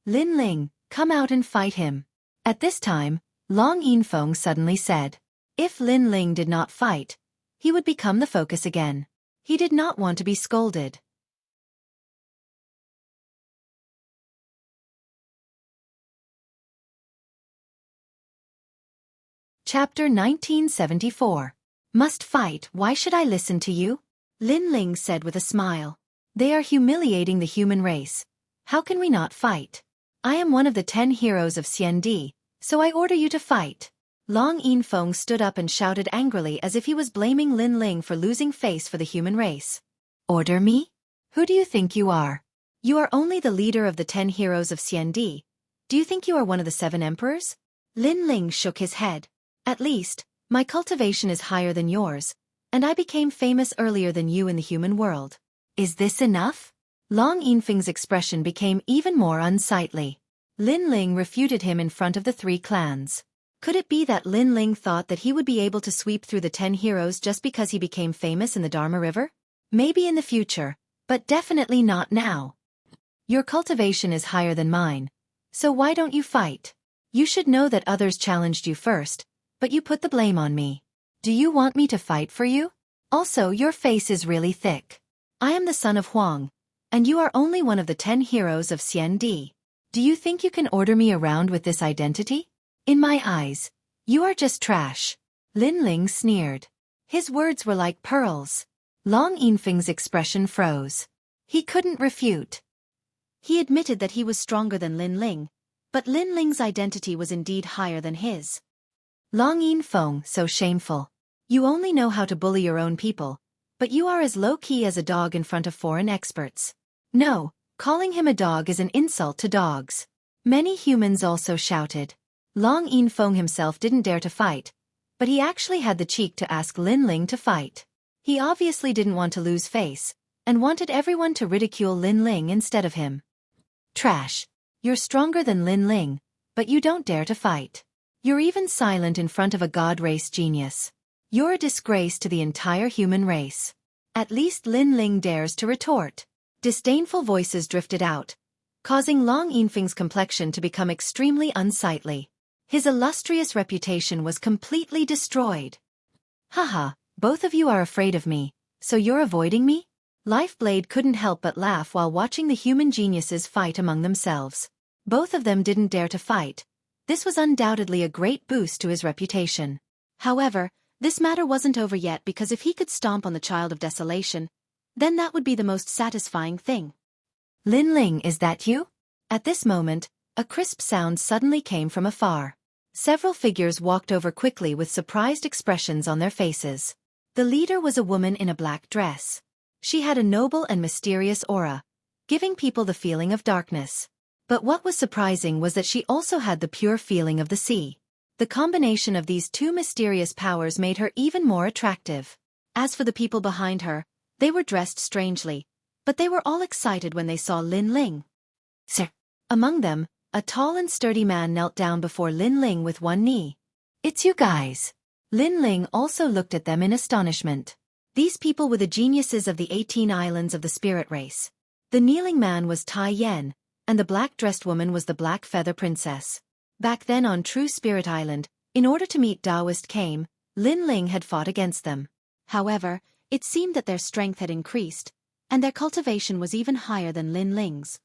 Speaker 1: Lin Ling, come out and fight him. At this time, Long Yin Feng suddenly said. If Lin Ling did not fight, he would become the focus again. He did not want to be scolded. Chapter 1974. Must fight, why should I listen to you? Lin Ling said with a smile. They are humiliating the human race. How can we not fight? I am one of the 10 heroes of Xiandi, so I order you to fight. Long Yin Feng stood up and shouted angrily as if he was blaming Lin Ling for losing face for the human race. Order me? Who do you think you are? You are only the leader of the 10 heroes of Xiandi. Do you think you are one of the 7 emperors? Lin Ling shook his head. At least, my cultivation is higher than yours, and I became famous earlier than you in the human world. Is this enough? Long Yin Feng's expression became even more unsightly.
Speaker 2: Lin Ling refuted him in front of the 3 clans. Could it be that Lin Ling thought that he would be able to sweep through the 10 heroes just because he became famous in the Dharma River? Maybe in the future, but definitely not now. Your cultivation is higher than mine, so why don't you fight? You should know that others challenged you first, but you put the blame on me. Do you want me to fight for you? Also, your face is really thick. I am the son of Huang, and you are only one of the 10 heroes of Xian Di. Do you think you can order me around with this identity? In my eyes, you are just trash. Lin Ling sneered. His words were like pearls. Long Yinfeng's expression froze. He couldn't refute. He admitted that he was stronger than Lin Ling, but Lin Ling's identity was indeed higher than his. Long Yinfeng, so shameful. You only know how to bully your own people, but you are as low-key as a dog in front of foreign experts. No, calling him a dog is an insult to dogs. Many humans also shouted. Long Yinfeng himself didn't dare to fight, but he actually had the cheek to ask Lin Ling to fight. He obviously didn't want to lose face, and wanted everyone to ridicule Lin Ling instead of him. Trash. You're stronger than Lin Ling, but you don't dare to fight. You're even silent in front of a god race genius. You're a disgrace to the entire human race. At least Lin Ling dares to retort. Disdainful voices drifted out, causing Long Yinfeng's complexion to become extremely unsightly. His illustrious reputation was completely destroyed. Haha, both of you are afraid of me, so you're avoiding me? Lifeblade couldn't help but laugh while watching the human geniuses fight among themselves. Both of them didn't dare to fight. This was undoubtedly a great boost to his reputation. However, this matter wasn't over yet because if he could stomp on the Child of Desolation, then that would be the most satisfying thing. Lin Ling, is that you? At this moment, a crisp sound suddenly came from afar. Several figures walked over quickly with surprised expressions on their faces. The leader was a woman in a black dress. She had a noble and mysterious aura, giving people the feeling of darkness. But what was surprising was that she also had the pure feeling of the sea. The combination of these 2 mysterious powers made her even more attractive. As for the people behind her, they were dressed strangely, but they were all excited when they saw Lin Ling. Sir. Among them, a tall and sturdy man knelt down before Lin Ling with one knee. It's you guys. Lin Ling also looked at them in astonishment. These people were the geniuses of the 18 islands of the spirit race. The kneeling man was Tai Yan, and the black-dressed woman was the Black Feather Princess. Back then on True Spirit Island, in order to meet Taoist Came, Lin Ling had fought against them. However, it seemed that their strength had increased, and their cultivation was even higher than Lin Ling's.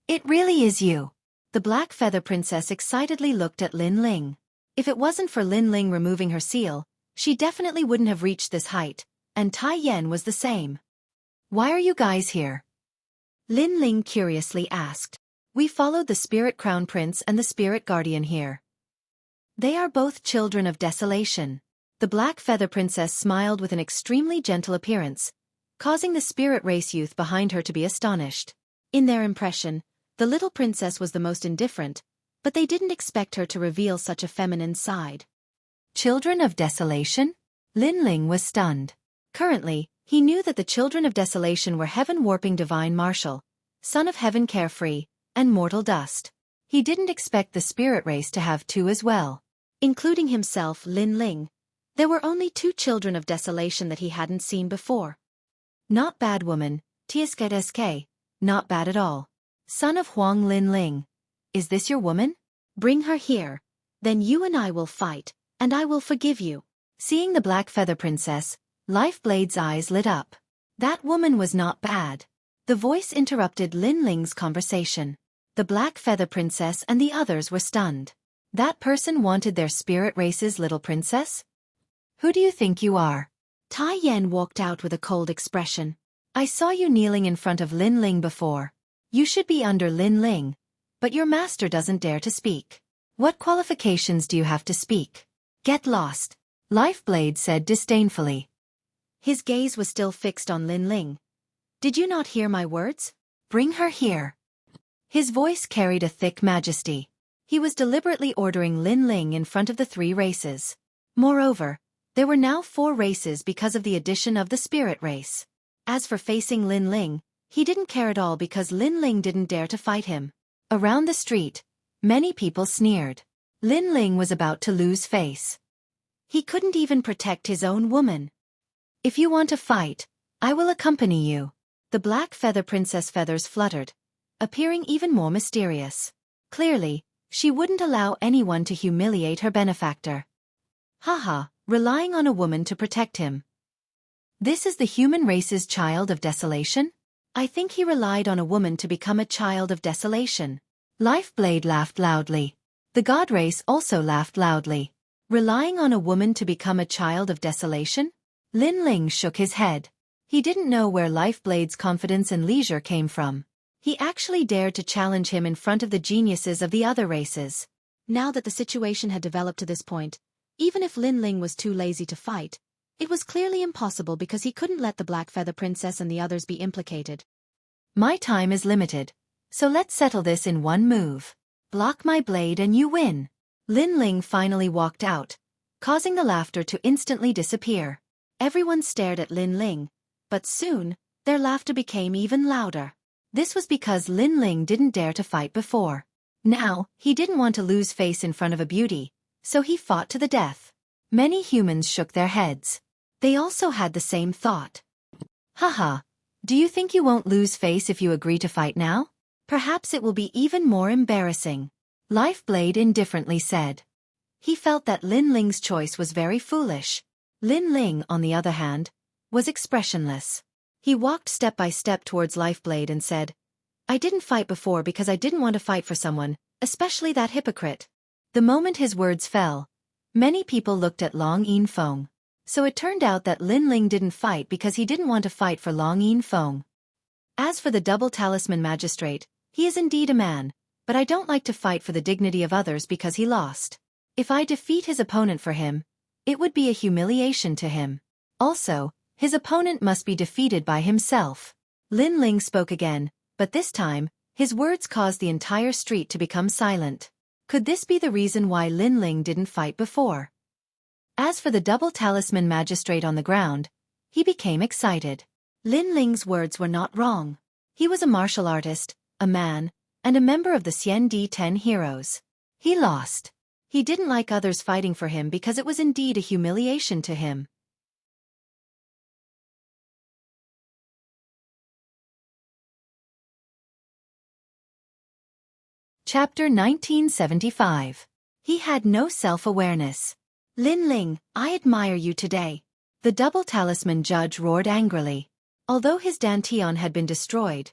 Speaker 2: It really is you. The Black Feather Princess excitedly looked at Lin Ling. If it wasn't for Lin Ling removing her seal, she definitely wouldn't have reached this height, and Tai Yan was the same. Why are you guys here? Lin Ling curiously asked. We followed the Spirit Crown Prince and the Spirit Guardian here. They are both children of desolation. The Black Feather Princess smiled with an extremely gentle appearance, causing the spirit race youth behind her to be astonished. In their impression, the little princess was the most indifferent, but they didn't expect her to reveal such a feminine side. Children of Desolation? Lin Ling was stunned. Currently, he knew that the Children of Desolation were heaven-warping divine martial, son of heaven carefree, and mortal dust. He didn't expect the spirit race to have 2 as well. Including himself, Lin Ling, there were only 2 children of desolation that he hadn't seen before. Not bad, woman, TSK, not bad at all. Son of Huang. Lin Ling. Is this your woman? Bring her here. Then you and I will fight, and I will forgive you. Seeing the Black Feather Princess, Lifeblade's eyes lit up. That woman was not bad. The voice interrupted Lin Ling's conversation. The Black Feather Princess and the others were stunned. That person wanted their spirit race's little princess? Who do you think you are? Tai Yan walked out with a cold expression. I saw you kneeling in front of Lin Ling before. You should be under Lin Ling, but your master doesn't dare to speak. What qualifications do you have to speak? Get lost, Lifeblade said disdainfully. His gaze was still fixed on Lin Ling. Did you not hear my words? Bring her here. His voice carried a thick majesty. He was deliberately ordering Lin Ling in front of the 3 races. Moreover, there were now 4 races because of the addition of the spirit race. As for facing Lin Ling, he didn't care at all because Lin Ling didn't dare to fight him. Around the street,
Speaker 1: Many people sneered. Lin Ling was about to lose face. He couldn't even protect his own woman. If you want to fight, I will accompany you. The black feather princess feathers fluttered, appearing even more mysterious. Clearly, she wouldn't allow anyone to humiliate her benefactor. Haha, relying on a woman to protect him. This is the human race's child of desolation? I think he relied on a woman to become a child of desolation. Lifeblade laughed loudly. The god race also laughed loudly. Relying on a woman to become a child of desolation? Lin Ling shook his head. He didn't know where Lifeblade's confidence and leisure came from. He actually dared to challenge him in front of the geniuses of the other races. Now that the situation had developed to this point, even if Lin Ling was too lazy to fight, it was clearly impossible because he couldn't let the Black Feather Princess and the others be implicated. My time is limited, so let's settle this in one move. Block my blade and you win. Lin Ling finally walked out, causing the laughter to instantly disappear. Everyone stared at Lin Ling, but soon, their laughter became even louder. This was because Lin Ling didn't dare to fight before. Now, he didn't want to lose face in front of a beauty, so he fought to the death. Many humans shook their heads. They also had the same thought. Haha, do you think you won't lose face if you agree to fight now? Perhaps it will be even more embarrassing. Lifeblade indifferently said. He felt that Lin Ling's choice was very foolish. Lin Ling, on the other hand, was expressionless. He walked step by step towards Lifeblade and said, I didn't fight before because I didn't want to fight for someone, especially that hypocrite. The moment his words fell, many people looked at Long Yin Feng. So it turned out that Lin Ling didn't fight because he didn't want to fight for Long Yin Feng. As for the double talisman magistrate, he is indeed a man, but I don't like to fight for the dignity of others because he lost. If I defeat his opponent for him, it would be a humiliation to him. Also, his opponent must be defeated by himself. Lin Ling spoke again, but this time, his words caused the entire street to become silent. Could this be the reason why Lin Ling didn't fight before? As for the double talisman magistrate on the ground, he became excited. Lin Ling's words were not wrong. He was a martial artist, a man, and a member of the Xian 10 heroes. He lost. He didn't like others fighting for him because it was indeed a humiliation to him. Chapter 1975. He had no self-awareness. Lin Ling, I admire you today. The double talisman judge roared angrily. Although his dantian had been destroyed,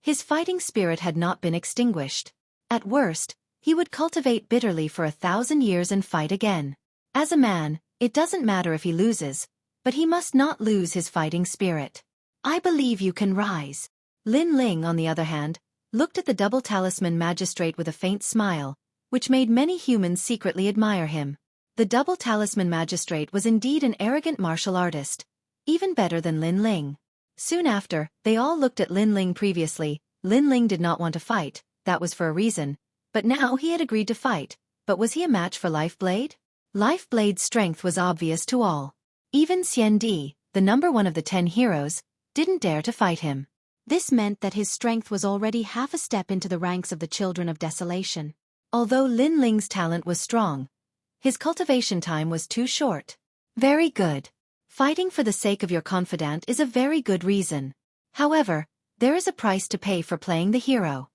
Speaker 1: his fighting spirit had not been extinguished. At worst, he would cultivate bitterly for 1,000 years and fight again. As a man, it doesn't matter if he loses, but he must not lose his fighting spirit. I believe you can rise. Lin Ling, on the other hand, looked at the double talisman magistrate with a faint smile, which made many humans secretly admire him. The double talisman magistrate was indeed an arrogant martial artist, even better than Lin Ling. Soon after, they all looked at Lin Ling previously. Lin Ling did not want to fight, that was for a reason. But now he had agreed to fight. But was he a match for Lifeblade? Lifeblade's strength was obvious to all. Even Xian Di, the number one of the 10 heroes, didn't dare to fight him. This meant that his strength was already half a step into the ranks of the Children of Desolation. Although Lin Ling's talent was strong, his cultivation time was too short. Very good. Fighting for the sake of your confidant is a very good reason. However, there is a price to pay for playing the hero.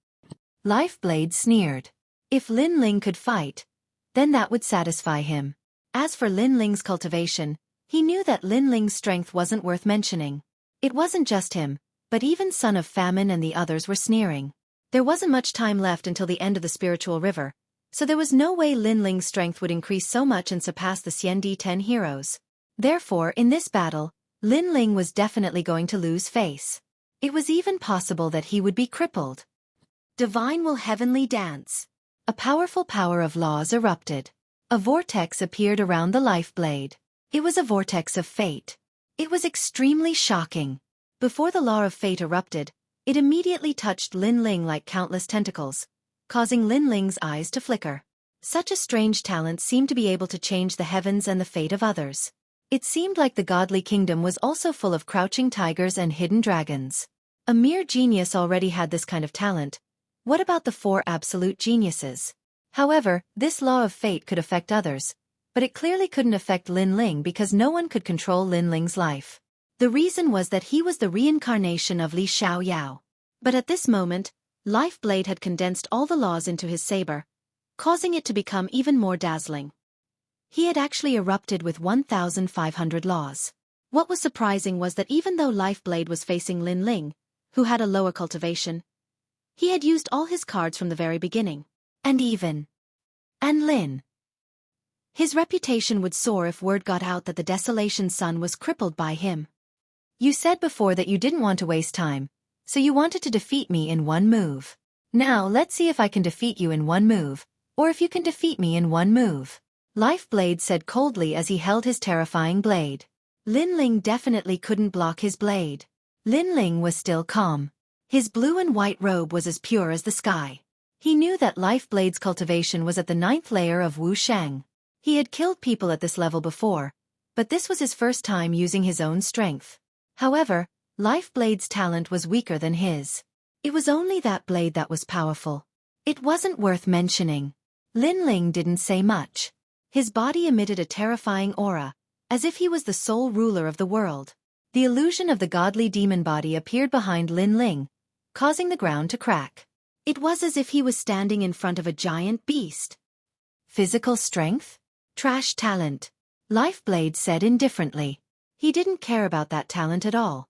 Speaker 1: Lifeblade sneered. If Lin Ling could fight, then that would satisfy him. As for Lin Ling's cultivation, he knew that Lin Ling's strength wasn't worth mentioning. It wasn't just him, but even Son of Famine and the others were sneering. There wasn't much time left until the end of the spiritual river, so there was no way Lin Ling's strength would increase so much and surpass the Xian 10 heroes. Therefore, in this battle, Lin Ling was definitely going to lose face. It was even possible that he would be crippled. Divine will heavenly dance. A powerful power of laws erupted. A vortex appeared around the Lifeblade. It was a vortex of fate. It was extremely shocking. Before the law of fate erupted, it immediately touched Lin Ling like countless tentacles, causing Lin Ling's eyes to flicker. Such a strange talent seemed to be able to change the heavens and the fate of others. It seemed like the godly kingdom was also full of crouching tigers and hidden dragons. A mere genius already had this kind of talent,
Speaker 2: What about the 4 absolute geniuses? However, this law of fate could affect others, but it clearly couldn't affect Lin Ling because no one could control Lin Ling's life. The reason was that he was the reincarnation of Li Xiaoyao. But at this moment, Life Blade had condensed all the laws into his saber, causing it to become even more dazzling. He had actually erupted with 1,500 laws. What was surprising was that even though Life Blade was facing Lin Ling, who had a lower cultivation, he had used all his cards from the very beginning. And Lin. His reputation would soar if word got out that the Desolation Sun was crippled by him. You said before that you didn't want to waste time, so you wanted to defeat me in one move. Now let's see if I can defeat you in one move, or if you can defeat me in one move. Life Blade said coldly as he held his terrifying blade. Lin Ling definitely couldn't block his blade. Lin Ling was still calm. His blue and white robe was as pure as the sky. He knew that Life Blade's cultivation was at the 9th layer of Wu Shang. He had killed people at this level before, but this was his first time using his own strength. However, Life Blade's talent was weaker than his. It was only that blade that was powerful. It wasn't worth mentioning. Lin Ling didn't say much. His body emitted a terrifying aura, as if he was the sole ruler of the world. The illusion of the godly demon body appeared behind Lin Ling, causing the ground to crack. It was as if he was standing in front of a giant beast. Physical strength? Trash talent. Life Blade said indifferently. He didn't care about that talent at all.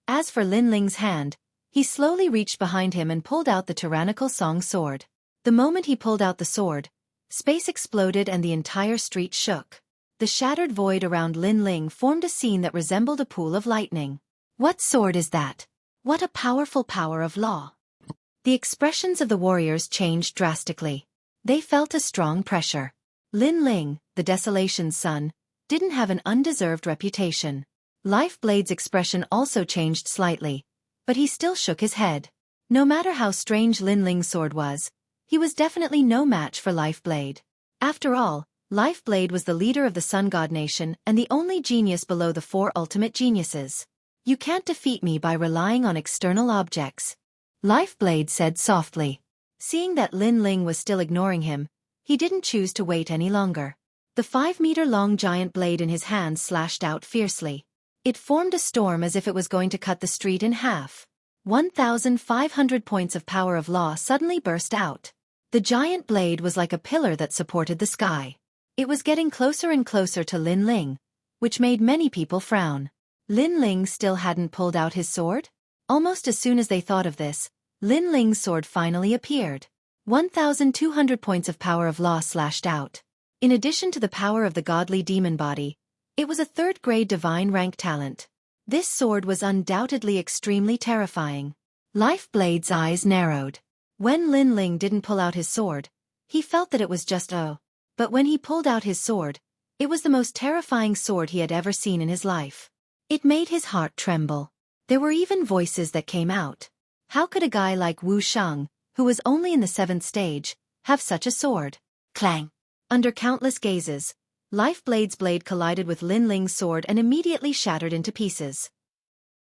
Speaker 2: As for Lin Ling's hand, he slowly reached behind him and pulled out the tyrannical Song sword. The moment he pulled out the sword, space exploded and the entire street shook. The shattered void around Lin Ling formed a scene that resembled a pool of lightning. What sword is that? What a powerful power of law. The expressions of the warriors changed drastically. They felt a strong pressure. Lin Ling, the Desolation's son, didn't have an undeserved reputation. Life Blade's expression also changed slightly, but he still shook his head. No matter how strange Lin Ling's sword was, he was definitely no match for Life Blade. After all, Life Blade was the leader of the Sun God Nation and the only genius below the 4 ultimate geniuses. You can't defeat me by relying on external objects. Life Blade said softly. Seeing that Lin Ling was still ignoring him, he didn't choose to wait any longer. The 5-meter-long giant blade in his hand slashed out fiercely. It formed a storm as if it was going to cut the street in half. 1,500 points of power of law suddenly burst out. The giant blade was like a pillar that supported the sky. It was getting closer and closer to Lin Ling, which made many people frown. Lin Ling still hadn't pulled out his sword? Almost as soon as they thought of this, Lin Ling's sword finally appeared. 1,200 points of power of law slashed out. In addition to the power of the godly demon body, it was a 3rd-grade divine rank talent. This sword was undoubtedly extremely terrifying. Life Blade's eyes narrowed. When Lin Ling didn't pull out his sword, he felt that it was just but when he pulled out his sword, it was the most terrifying sword he had ever seen in his life. It made his heart tremble. There were even voices that came out. How could a guy like Wu Shang, who was only in the 7th stage, have such a sword? Clang! Under countless gazes, Life Blade's blade collided with Lin Ling's sword and immediately shattered into pieces.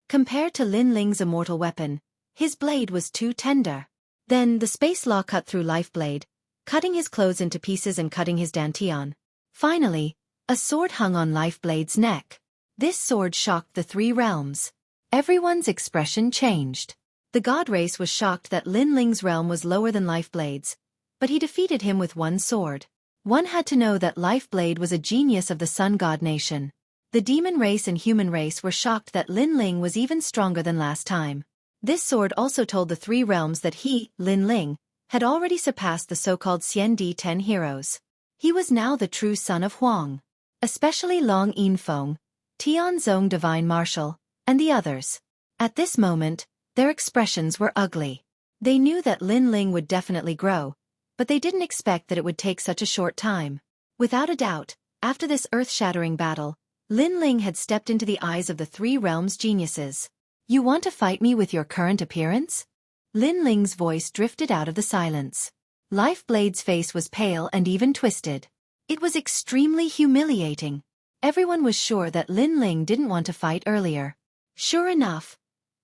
Speaker 2: Compared to Lin Ling's immortal weapon, his blade was too tender. Then the space law cut through Life Blade, cutting his clothes into pieces and cutting his dantian. Finally, a sword hung on Life Blade's neck. This sword shocked the 3 realms. Everyone's expression changed. The god race was shocked that Lin Ling's realm was lower than Life Blade's, but he defeated him with one sword. One had to know that Life Blade was a genius of the Sun God Nation. The demon race and human race were shocked that Lin Ling was even stronger than last time. This sword also told the 3 realms that he, Lin Ling, had already surpassed the so-called Xian Di 10 heroes. He was now the true son of Huang. Especially Long Yinfeng, Tian Zong Divine Marshal, and the others. At this moment, their expressions were ugly. They knew that Lin Ling would definitely grow, but they didn't expect that it would take such a short time. Without a doubt, after this earth-shattering battle, Lin Ling had stepped into the eyes of the 3 realms' geniuses. You want to fight me with your current appearance? Lin Ling's voice drifted out of the silence. Life Blade's face was pale and even twisted. It was extremely humiliating. Everyone was sure that Lin Ling didn't want to fight earlier. Sure enough,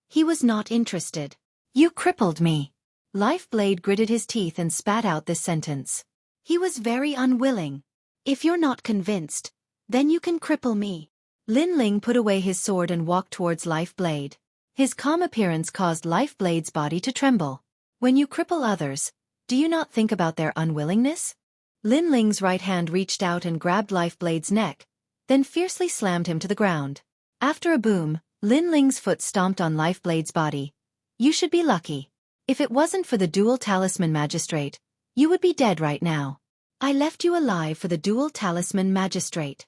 Speaker 2: he was not interested. You crippled me. Lifeblade gritted his teeth and spat out this sentence. He was very unwilling. If you're not convinced, then you can cripple me. Lin Ling put away his sword and walked towards Lifeblade. His calm appearance caused Lifeblade's body to tremble. When you cripple others, do you not think about their unwillingness? Lin Ling's right hand reached out and grabbed Lifeblade's neck, then fiercely slammed him to the ground. After a boom, Lin Ling's foot stomped on Lifeblade's body. You should be lucky. If it wasn't for the dual talisman magistrate, you would be dead right now. I left you alive for the dual talisman magistrate.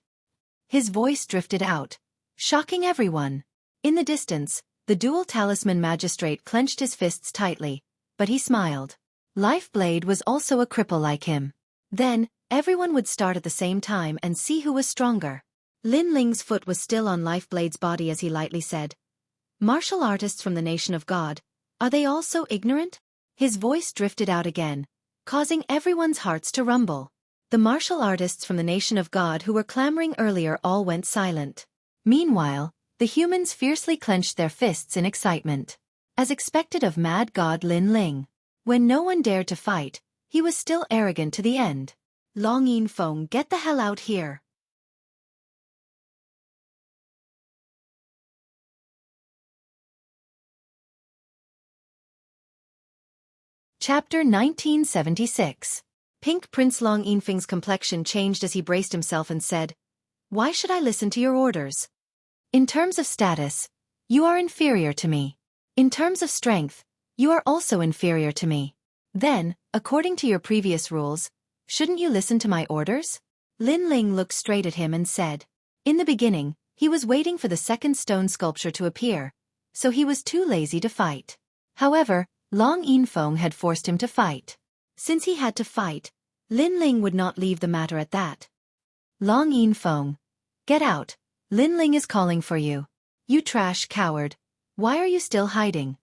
Speaker 2: His voice drifted out, shocking everyone. In the distance, the dual talisman magistrate clenched his fists tightly, but he smiled. Lifeblade was also a cripple like him. Then, everyone would start at the same time and see who was stronger. Lin Ling's foot was still on Lifeblade's body as he lightly said, "Martial artists from the nation of God, are they all so ignorant?" His voice drifted out again, causing everyone's hearts to rumble. The martial artists from the nation of God who were clamoring earlier all went silent. Meanwhile, the humans fiercely clenched their fists in excitement. As expected of mad god Lin Ling. When no one dared to fight, he was still arrogant to the end. Long Yin Feng, get the hell out here. Chapter 1976. Pink Prince Long Yinfeng's complexion changed as he braced himself and said, "Why should I listen to your orders? In terms of status, you are inferior to me. In terms of strength, you are also inferior to me. Then, according to your previous rules, shouldn't you listen to my orders?" Lin Ling looked straight at him and said. In the beginning, he was waiting for the second stone sculpture to appear, so he was too lazy to fight. However, Long Yinfeng had forced him to fight. Since he had to fight, Lin Ling would not leave the matter at that. Long Yinfeng, get out. Lin Ling is calling for you. You trash coward. Why are you still hiding?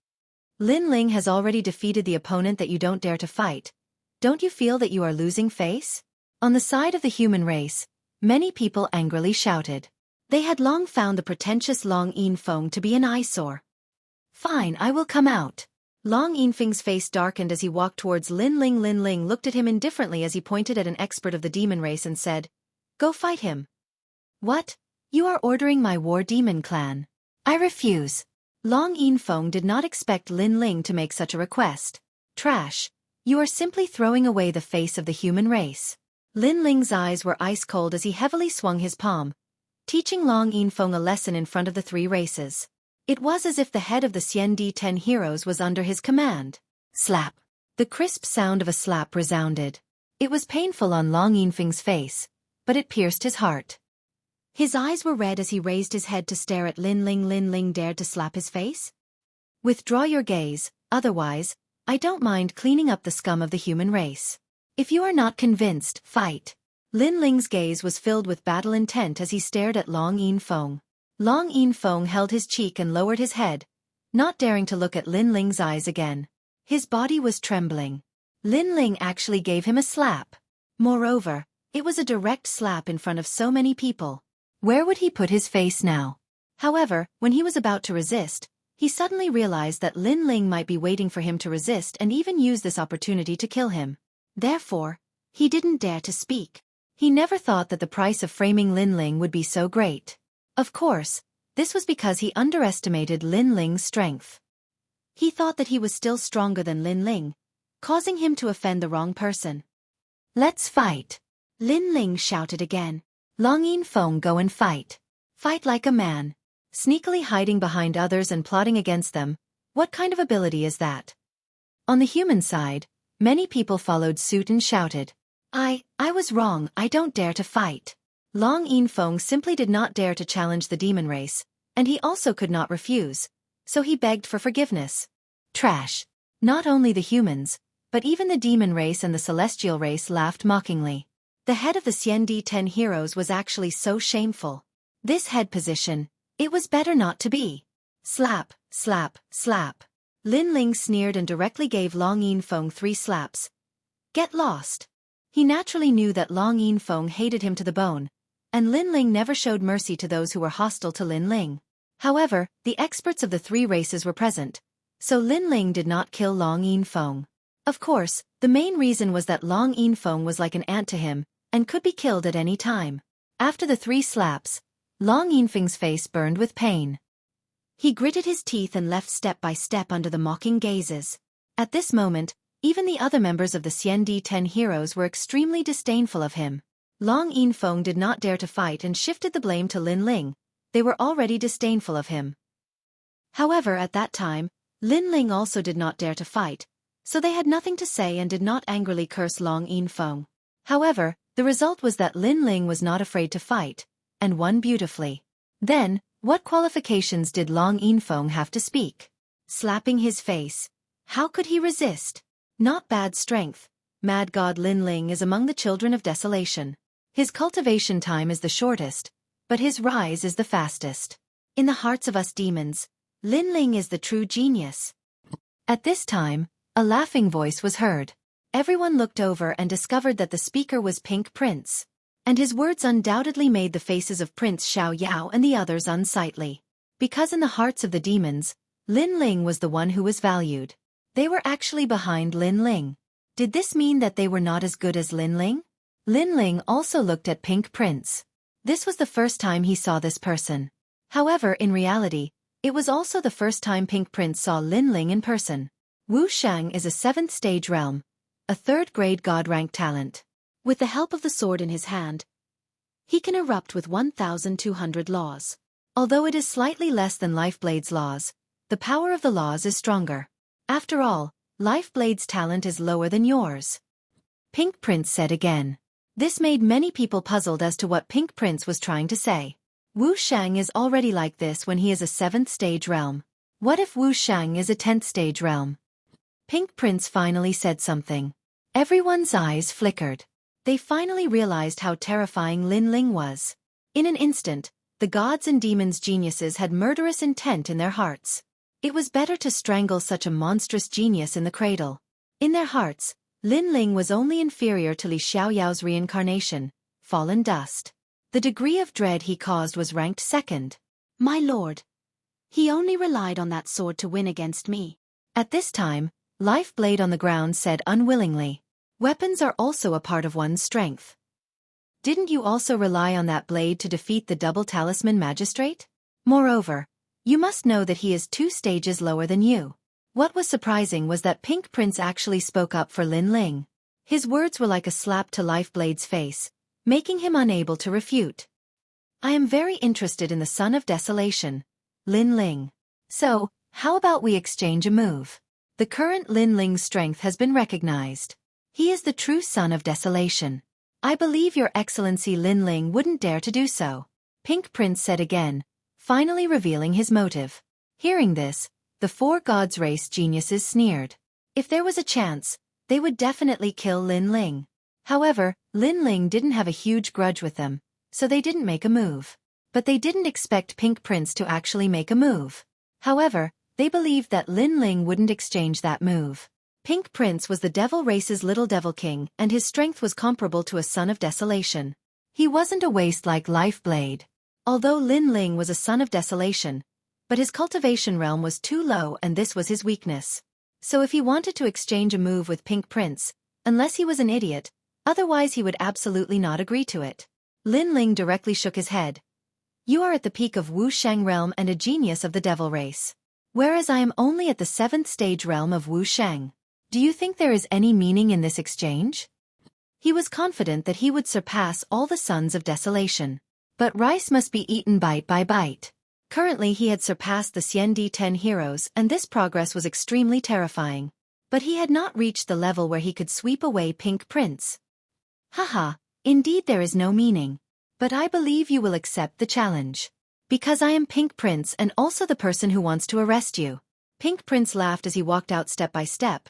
Speaker 2: Lin Ling has already defeated the opponent that you don't dare to fight. Don't you feel that you are losing face? On the side of the human race, many people angrily shouted. They had long found the pretentious Long Yinfeng to be an eyesore. Fine, I will come out. Long Yinfeng's face darkened as he walked towards Lin Ling. Lin Ling looked at him indifferently as he pointed at an expert of the demon race and said, "Go fight him." "What? You are ordering my war demon clan? I refuse." Long Yinfeng did not expect Lin Ling to make such a request. Trash. You are simply throwing away the face of the human race. Lin Ling's eyes were ice cold as he heavily swung his palm, teaching Long Yinfeng a lesson in front of the three races. It was as if the head of the Xian 10 heroes was under his command. Slap. The crisp sound of a slap resounded. It was painful on Long Yinfeng's face, but it pierced his heart. His eyes were red as he raised his head to stare at Lin Ling. Lin Ling dared to slap his face? Withdraw your gaze, otherwise, I don't mind cleaning up the scum of the human race. If you are not convinced, fight. Lin Ling's gaze was filled with battle intent as he stared at Long Yinfeng. Long Yinfeng held his cheek and lowered his head, not daring to look at Lin Ling's eyes again. His body was trembling. Lin Ling actually gave him a slap. Moreover, it was a direct slap in front of so many people. Where would he put his face now? However, when he was about to resist, he suddenly realized that Lin Ling might be waiting for him to resist and even use this opportunity to kill him. Therefore, he didn't dare to speak. He never thought that the price of framing Lin Ling would be so great. Of course, this was because he underestimated Lin Ling's strength. He thought that he was still stronger than Lin Ling, causing him to offend the wrong person. Let's fight. Lin Ling shouted again. Long Yinfeng, go and fight. Fight like a man. Sneakily hiding behind others and plotting against them, what kind of ability is that? On the human side, many people followed suit and shouted, I was wrong, I don't dare to fight. Long Yinfeng simply did not dare to challenge the demon race, and he also could not refuse, so he begged for forgiveness. Trash. Not only the humans, but even the demon race and the celestial race laughed mockingly. The head of the Xian 10 heroes was actually so shameful. This head position, it was better not to be. Slap, slap, slap. Lin Ling sneered and directly gave Long Yinfeng 3 slaps. Get lost. He naturally knew that Long Yinfeng hated him to the bone, and Lin Ling never showed mercy to those who were hostile to Lin Ling. However, the experts of the 3 races were present, so Lin Ling did not kill Long Yinfeng. Of course, the main reason was that Long Yinfeng was like an ant to him, and could be killed at any time. After the 3 slaps, Long Yinfeng's face burned with pain. He gritted his teeth and left step by step under the mocking gazes. At this moment, even the other members of the Xiandi 10 heroes were extremely disdainful of him. Long Yinfeng did not dare to fight and shifted the blame to Lin Ling. They were already disdainful of him. However, at that time, Lin Ling also did not dare to fight, so they had nothing to say and did not angrily curse Long Yinfeng. However, the result was that Lin Ling was not afraid to fight, and won beautifully. Then, what qualifications did Long Yinfeng have to speak? Slapping his face. How could he resist? Not bad strength. Mad God Lin Ling is among the children of desolation. His cultivation time is the shortest, but his rise is the fastest. In the hearts of us demons, Lin Ling is the true genius. At this time, a laughing voice was heard. Everyone looked over and discovered that the speaker was Pink Prince. And his words undoubtedly made the faces of Prince Xiao Yao and the others unsightly. Because in the hearts of the demons, Lin Ling was the one who was valued. They were actually behind Lin Ling. Did this mean that they were not as good as Lin Ling? Lin Ling also looked at Pink Prince. This was the first time he saw this person. However, in reality, it was also the first time Pink Prince saw Lin Ling in person. Wu Shang is a 7th stage realm, a 3rd-grade god-rank talent. With the help of the sword in his hand, he can erupt with 1,200 laws. Although it is slightly less than Lifeblade's laws, the power of the laws is stronger. After all, Lifeblade's talent is lower than yours. Pink Prince said again. This made many people puzzled as to what Pink Prince was trying to say. Wu Shang is already like this when he is a 7th stage realm. What if Wu Shang is a 10th stage realm? Pink Prince finally said something. Everyone's eyes flickered. They finally realized how terrifying Lin Ling was. In an instant, the gods and demons' geniuses had murderous intent in their hearts. It was better to strangle such a monstrous genius in the cradle. In their hearts, Lin Ling was only inferior to Li Xiaoyao's reincarnation, fallen dust. The degree of dread he caused was ranked 2nd. My lord. He only relied on that sword to win against me. At this time, Lifeblade on the ground said unwillingly. Weapons are also a part of one's strength. Didn't you also rely on that blade to defeat the double talisman magistrate? Moreover, you must know that he is 2 stages lower than you. What was surprising was that Pink Prince actually spoke up for Lin Ling. His words were like a slap to Lifeblade's face, making him unable to refute. I am very interested in the Son of Desolation, Lin Ling. So, how about we exchange a move? The current Lin Ling's strength has been recognized. He is the true Son of Desolation. I believe Your Excellency Lin Ling wouldn't dare to do so. Pink Prince said again, finally revealing his motive. Hearing this, the 4 gods race geniuses sneered. If there was a chance, they would definitely kill Lin Ling. However, Lin Ling didn't have a huge grudge with them, so they didn't make a move. But they didn't expect Pink Prince to actually make a move. However, they believed that Lin Ling wouldn't exchange that move. Pink Prince was the devil race's little devil king, and his strength was comparable to a Son of Desolation. He wasn't a waste like Lifeblade. Although Lin Ling was a Son of Desolation, but his cultivation realm was too low and this was his weakness. So if he wanted to exchange a move with Pink Prince, unless he was an idiot, otherwise he would absolutely not agree to it. Lin Ling directly shook his head. You are at the peak of Wu Shang realm and a genius of the devil race. Whereas I am only at the 7th stage realm of Wu Shang. Do you think there is any meaning in this exchange? He was confident that he would surpass all the Sons of Desolation. But rice must be eaten bite by bite. Currently he had surpassed the Xiandi 10 heroes and this progress was extremely terrifying. But he had not reached the level where he could sweep away Pink Prince. Haha, indeed there is no meaning. But I believe you will accept the challenge. Because I am Pink Prince and also the person who wants to arrest you. Pink Prince laughed as he walked out step by step.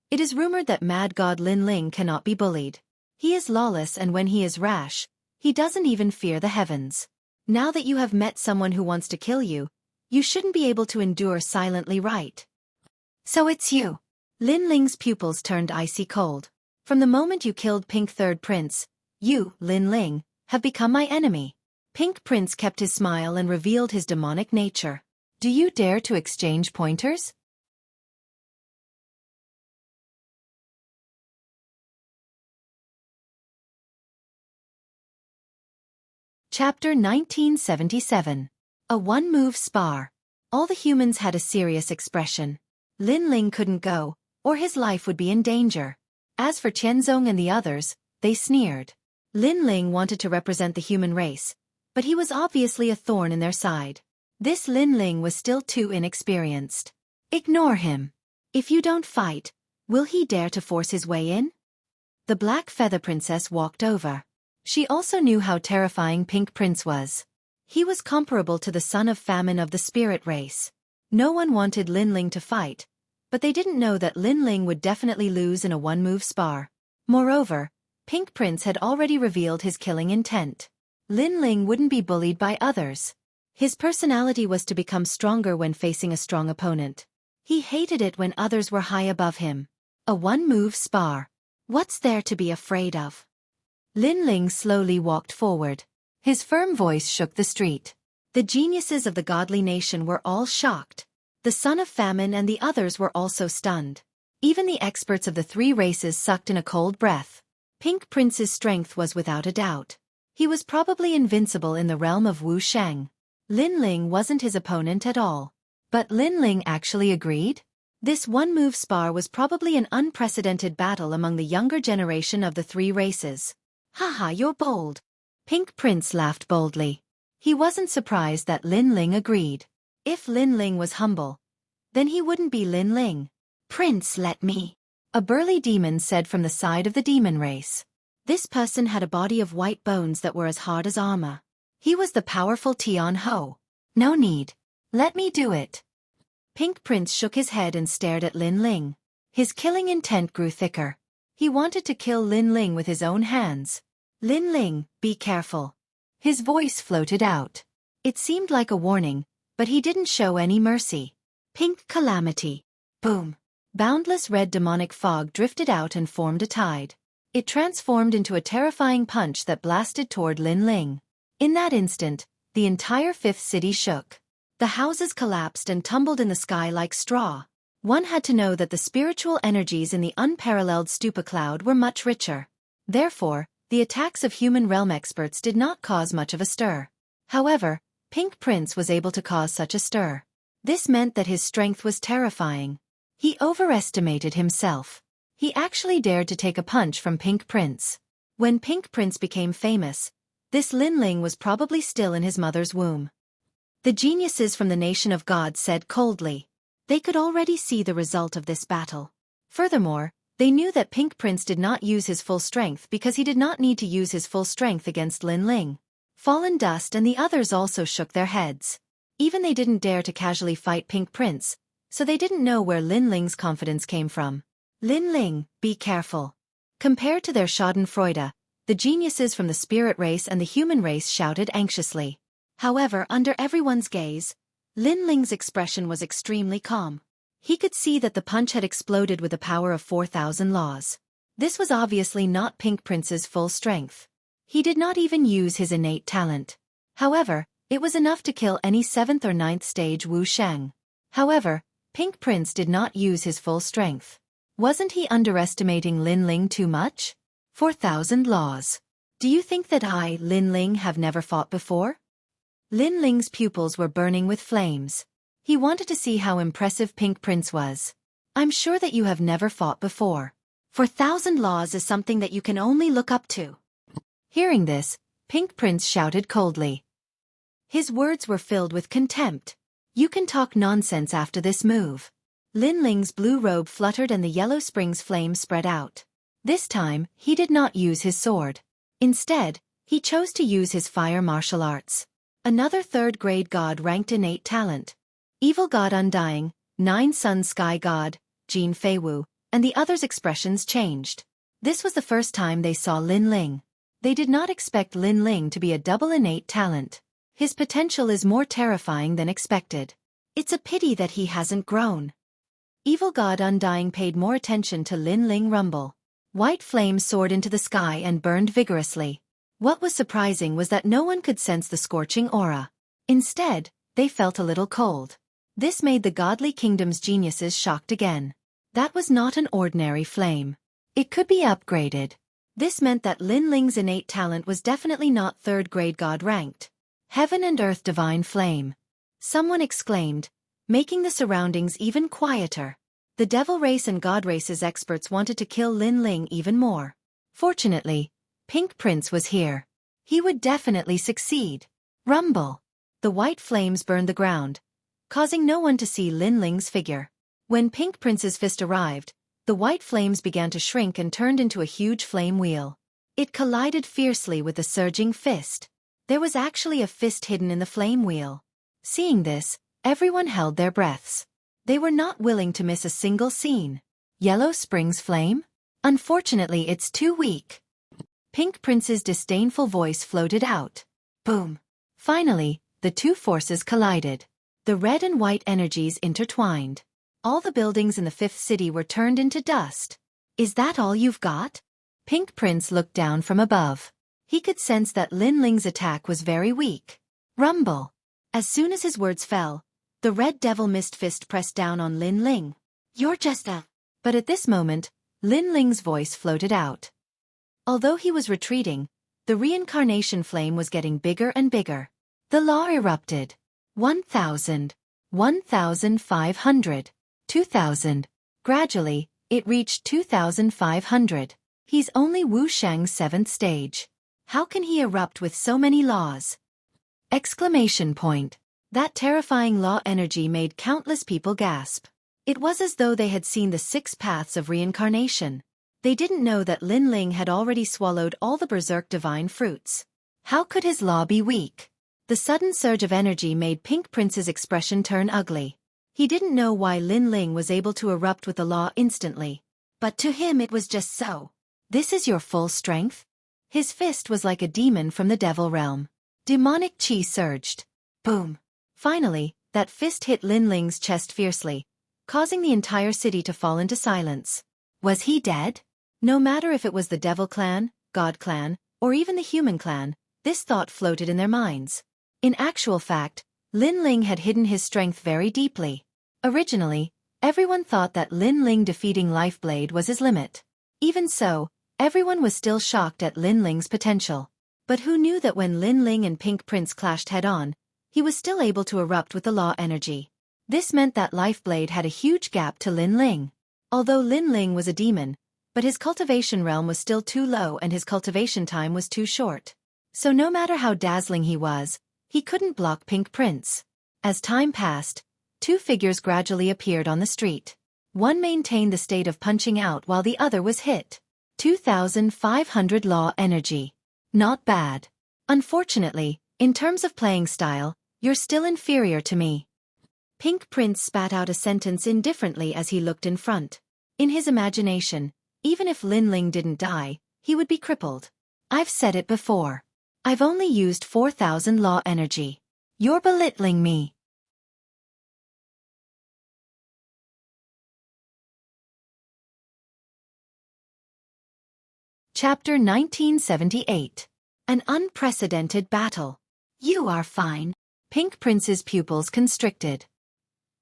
Speaker 2: It is rumored that Mad God Lin Ling cannot be bullied. He is lawless and when he is rash, he doesn't even fear the heavens. Now that you have met someone who wants to kill you, you shouldn't be able to endure silently, right? So it's you. Lin Ling's pupils turned icy cold. From the moment you killed Pink Third Prince, you, Lin Ling, have become my enemy. Pink Prince kept his smile and revealed his demonic nature. Do you dare to exchange pointers? Chapter 1977. A one-move spar. All the humans had a serious expression. Lin Ling couldn't go, or his life would be in danger. As for Qianzong and the others, they sneered. Lin Ling wanted to represent the human race, but he was obviously a thorn in their side. This Lin Ling was still too inexperienced. Ignore him. If you don't fight, will he dare to force his way in? The Black Feather Princess walked over. She also knew how terrifying Pink Prince was. He was comparable to the son of famine of the spirit race. No one wanted Lin Ling to fight, but they didn't know that Lin Ling would definitely lose in a one-move spar. Moreover, Pink Prince had already revealed his killing intent. Lin Ling wouldn't be bullied by others. His personality was to become stronger when facing a strong opponent. He hated it when others were high above him. A one-move spar. What's there to be afraid of? Lin Ling slowly walked forward. His firm voice shook the street. The geniuses of the godly nation were all shocked. The son of famine and the others were also stunned. Even the experts of the three races sucked in a cold breath. Pink Prince's strength was without a doubt. He was probably invincible in the realm of Wu Sheng. Lin Ling wasn't his opponent at all. But Lin Ling actually agreed? This one-move spar was probably an unprecedented battle among the younger generation of the three races. Haha, you're bold. Pink Prince laughed boldly. He wasn't surprised that Lin Ling agreed. If Lin Ling was humble, then he wouldn't be Lin Ling. Prince, let me. A burly demon said from the side of the demon race. This person had a body of white bones that were as hard as armor. He was the powerful Tian Ho. No need. Let me do it. Pink Prince shook his head and stared at Lin Ling. His killing intent grew thicker. He wanted to kill Lin Ling with his own hands. Lin Ling, be careful. His voice floated out. It seemed like a warning, but he didn't show any mercy. Pink calamity. Boom. Boundless red demonic fog drifted out and formed a tide. It transformed into a terrifying punch that blasted toward Lin Ling. In that instant, the entire fifth city shook. The houses collapsed and tumbled in the sky like straw. One had to know that the spiritual energies in the unparalleled stupa cloud were much richer. Therefore, the attacks of human realm experts did not cause much of a stir. However, Pink Prince was able to cause such a stir. This meant that his strength was terrifying. He overestimated himself. He actually dared to take a punch from Pink Prince. When Pink Prince became famous, this Lin Ling was probably still in his mother's womb. The geniuses from the nation of gods said coldly. They could already see the result of this battle. Furthermore, they knew that Pink Prince did not use his full strength because he did not need to use his full strength against Lin Ling. Fallen Dust and the others also shook their heads. Even they didn't dare to casually fight Pink Prince, so they didn't know where Lin Ling's confidence came from. Lin Ling, be careful. Compared to their schadenfreude, the geniuses from the spirit race and the human race shouted anxiously. However, under everyone's gaze, Lin Ling's expression was extremely calm. He could see that the punch had exploded with the power of 4,000 laws. This was obviously not Pink Prince's full strength. He did not even use his innate talent. However, it was enough to kill any 7th or 9th stage Wu Sheng. However, Pink Prince did not use his full strength. Wasn't he underestimating Lin Ling too much? 4,000 laws. Do you think that I, Lin Ling, have never fought before? Lin Ling's pupils were burning with flames. He wanted to see how impressive Pink Prince was. I'm sure that you have never fought before. 4,000 laws is something that you can only look up to. Hearing this, Pink Prince shouted coldly. His words were filled with contempt. You can talk nonsense after this move. Lin Ling's blue robe fluttered and the yellow spring's flame spread out. This time, he did not use his sword. Instead, he chose to use his fire martial arts. Another third-grade god ranked innate talent. Evil God Undying, 9 Sun Sky God, Jin Feiwu, and the others' expressions changed. This was the first time they saw Lin Ling. They did not expect Lin Ling to be a double innate talent. His potential is more terrifying than expected. It's a pity that he hasn't grown. Evil God Undying paid more attention to Lin Ling rumble. White flames soared into the sky and burned vigorously. What was surprising was that no one could sense the scorching aura. Instead, they felt a little cold. This made the godly kingdom's geniuses shocked again. That was not an ordinary flame. It could be upgraded. This meant that Lin Ling's innate talent was definitely not third-grade god ranked. Heaven and earth divine flame. Someone exclaimed, making the surroundings even quieter. The devil race and god race's experts wanted to kill Lin Ling even more. Fortunately, Pink Prince was here. He would definitely succeed. Rumble. The white flames burned the ground, causing no one to see Lin Ling's figure. When Pink Prince's fist arrived, the white flames began to shrink and turned into a huge flame wheel. It collided fiercely with the surging fist. There was actually a fist hidden in the flame wheel. Seeing this, everyone held their breaths. They were not willing to miss a single scene. Yellow Spring's flame? Unfortunately, it's too weak. Pink Prince's disdainful voice floated out. Boom. Finally, the two forces collided. The red and white energies intertwined. All the buildings in the fifth city were turned into dust. Is that all you've got? Pink Prince looked down from above. He could sense that Lin Ling's attack was very weak. Rumble. As soon as his words fell, the red devil mist fist pressed down on Lin Ling. You're just a... But at this moment, Lin Ling's voice floated out. Although he was retreating, the reincarnation flame was getting bigger and bigger. The law erupted. 1,000, 1,500, 2,000. Gradually, it reached 2,500. He's only Wu Shang's 7th stage. How can he erupt with so many laws? Exclamation point. That terrifying law energy made countless people gasp. It was as though they had seen the 6 paths of reincarnation. They didn't know that Lin Ling had already swallowed all the berserk divine fruits. How could his law be weak? The sudden surge of energy made Pink Prince's expression turn ugly. He didn't know why Lin Ling was able to erupt with the law instantly. But to him it was just so. This is your full strength? His fist was like a demon from the devil realm. Demonic chi surged. Boom. Finally, that fist hit Lin Ling's chest fiercely, causing the entire city to fall into silence. Was he dead? No matter if it was the Devil Clan, God Clan, or even the Human Clan, this thought floated in their minds. In actual fact, Lin Ling had hidden his strength very deeply. Originally, everyone thought that Lin Ling defeating Lifeblade was his limit. Even so, everyone was still shocked at Lin Ling's potential. But who knew that when Lin Ling and Pink Prince clashed head-on, he was still able to erupt with the law energy. This meant that Lifeblade had a huge gap to Lin Ling. Although Lin Ling was a demon, but his cultivation realm was still too low and his cultivation time was too short. So no matter how dazzling he was, he couldn't block Pink Prince. As time passed, 2 figures gradually appeared on the street. One maintained the state of punching out while the other was hit. 2,500 law energy. Not bad. Unfortunately, in terms of playing style, you're still inferior to me. Pink Prince spat out a sentence indifferently as he looked in front. In his imagination, even if Lin Ling didn't die, he would be crippled. I've said it before. I've only used 4,000 law energy. You're belittling me. Chapter 1978. An unprecedented battle. You are fine. Pink Prince's pupils constricted.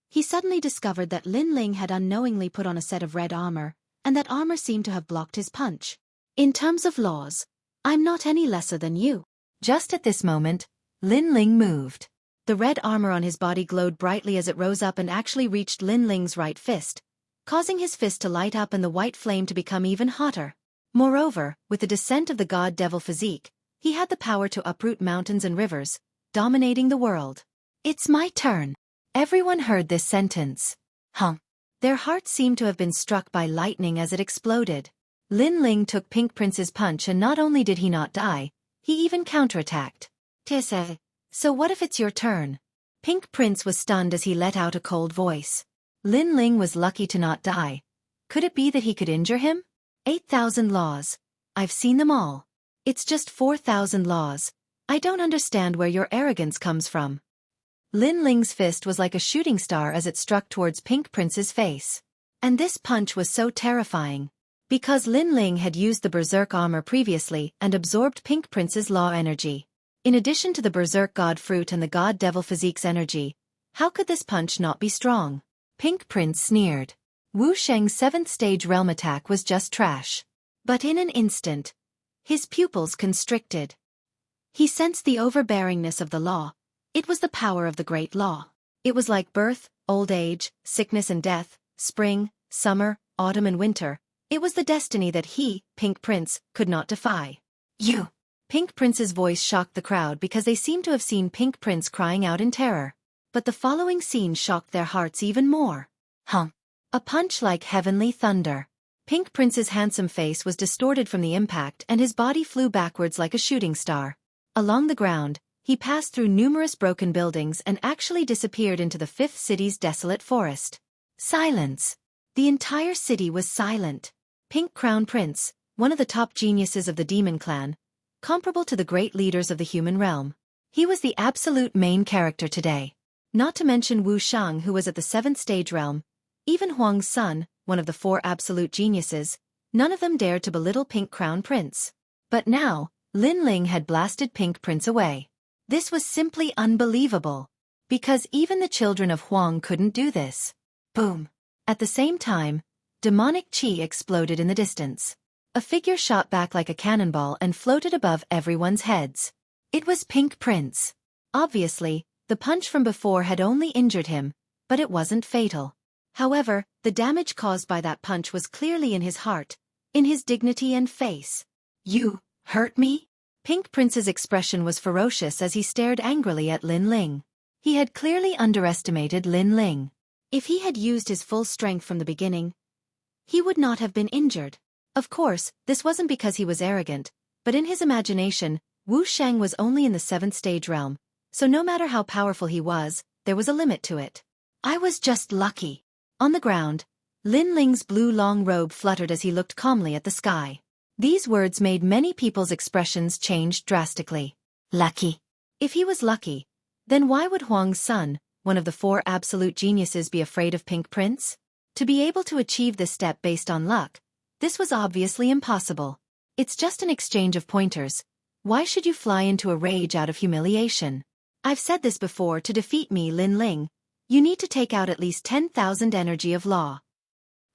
Speaker 2: He suddenly discovered that Lin Ling had unknowingly put on a set of red armor, and that armor seemed to have blocked his punch. In terms of laws, I'm not any lesser than you. Just at this moment, Lin Ling moved. The red armor on his body glowed brightly as it rose up and actually reached Lin Ling's right fist, causing his fist to light up and the white flame to become even hotter. Moreover, with the descent of the god-devil physique, he had the power to uproot mountains and rivers, dominating the world. It's my turn. Everyone heard this sentence. Their hearts seemed to have been struck by lightning as it exploded. Lin Ling took Pink Prince's punch and not only did he not die, he even counterattacked. Tisse. So what if it's your turn? Pink Prince was stunned as he let out a cold voice. Lin Ling was lucky to not die. Could it be that he could injure him? 8,000 laws. I've seen them all. It's just 4,000 laws. I don't understand where your arrogance comes from. Lin Ling's fist was like a shooting star as it struck towards Pink Prince's face. And this punch was so terrifying. Because Lin Ling had used the berserk armor previously and absorbed Pink Prince's law energy. In addition to the berserk god fruit and the god devil physique's energy, how could this punch not be strong? Pink Prince sneered. Wu Sheng's 7th stage realm attack was just trash. But in an instant, His pupils constricted. He sensed the overbearingness of the law. It was the power of the great law. It was like birth, old age, sickness and death, spring, summer, autumn and winter. It was the destiny that he, Pink Prince, could not defy. You! Pink Prince's voice shocked the crowd because they seemed to have seen Pink Prince crying out in terror. But the following scene shocked their hearts even more. A punch like heavenly thunder. Pink Prince's handsome face was distorted from the impact and his body flew backwards like a shooting star. Along the ground, he passed through numerous broken buildings and actually disappeared into the fifth city's desolate forest. Silence. The entire city was silent. Pink Crown Prince, one of the top geniuses of the demon clan, comparable to the great leaders of the human realm. He was the absolute main character today. Not to mention Wu Shang, who was at the 7th stage realm. Even Huang's son, one of the 4 absolute geniuses, none of them dared to belittle Pink Crown Prince. But now, Lin Ling had blasted Pink Prince away. This was simply unbelievable. Because even the children of Huang couldn't do this. Boom. At the same time, demonic chi exploded in the distance. A figure shot back like a cannonball and floated above everyone's heads. It was Pink Prince. Obviously, the punch from before had only injured him, but it wasn't fatal. However, the damage caused by that punch was clearly in his heart, in his dignity and face. You hurt me? Pink Prince's expression was ferocious as he stared angrily at Lin Ling. He had clearly underestimated Lin Ling. If he had used his full strength from the beginning, he would not have been injured. Of course, this wasn't because he was arrogant, but in his imagination, Wu Shang was only in the 7th stage realm, so no matter how powerful he was, there was a limit to it. I was just lucky. On the ground, Lin Ling's blue long robe fluttered as he looked calmly at the sky. These words made many people's expressions change drastically. Lucky. If he was lucky, then why would Huang's son, one of the 4 absolute geniuses, be afraid of Pink Prince? To be able to achieve this step based on luck, this was obviously impossible. It's just an exchange of pointers. Why should you fly into a rage out of humiliation? I've said this before, to defeat me, Lin Ling, you need to take out at least 10,000 energy of law.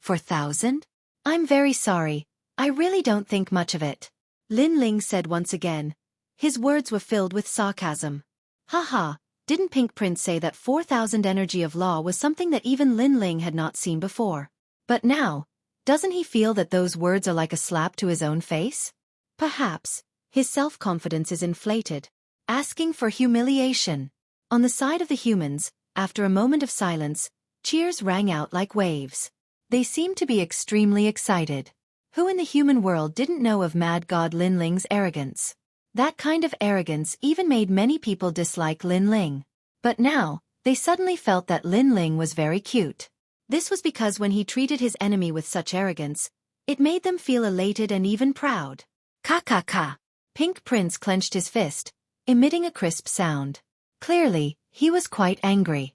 Speaker 2: 4,000? I'm very sorry, I really don't think much of it. Lin Ling said once again. His words were filled with sarcasm. Haha, didn't Pink Prince say that 4,000 energy of law was something that even Lin Ling had not seen before? But now, doesn't he feel that those words are like a slap to his own face? Perhaps, his self-confidence is inflated. Asking for humiliation. On the side of the humans, after a moment of silence, cheers rang out like waves. They seemed to be extremely excited. Who in the human world didn't know of Mad God Lin Ling's arrogance? That kind of arrogance even made many people dislike Lin Ling. But now, they suddenly felt that Lin Ling was very cute. This was because when he treated his enemy with such arrogance, it made them feel elated and even proud. Ka. Pink Prince clenched his fist, emitting a crisp sound. Clearly, he was quite angry.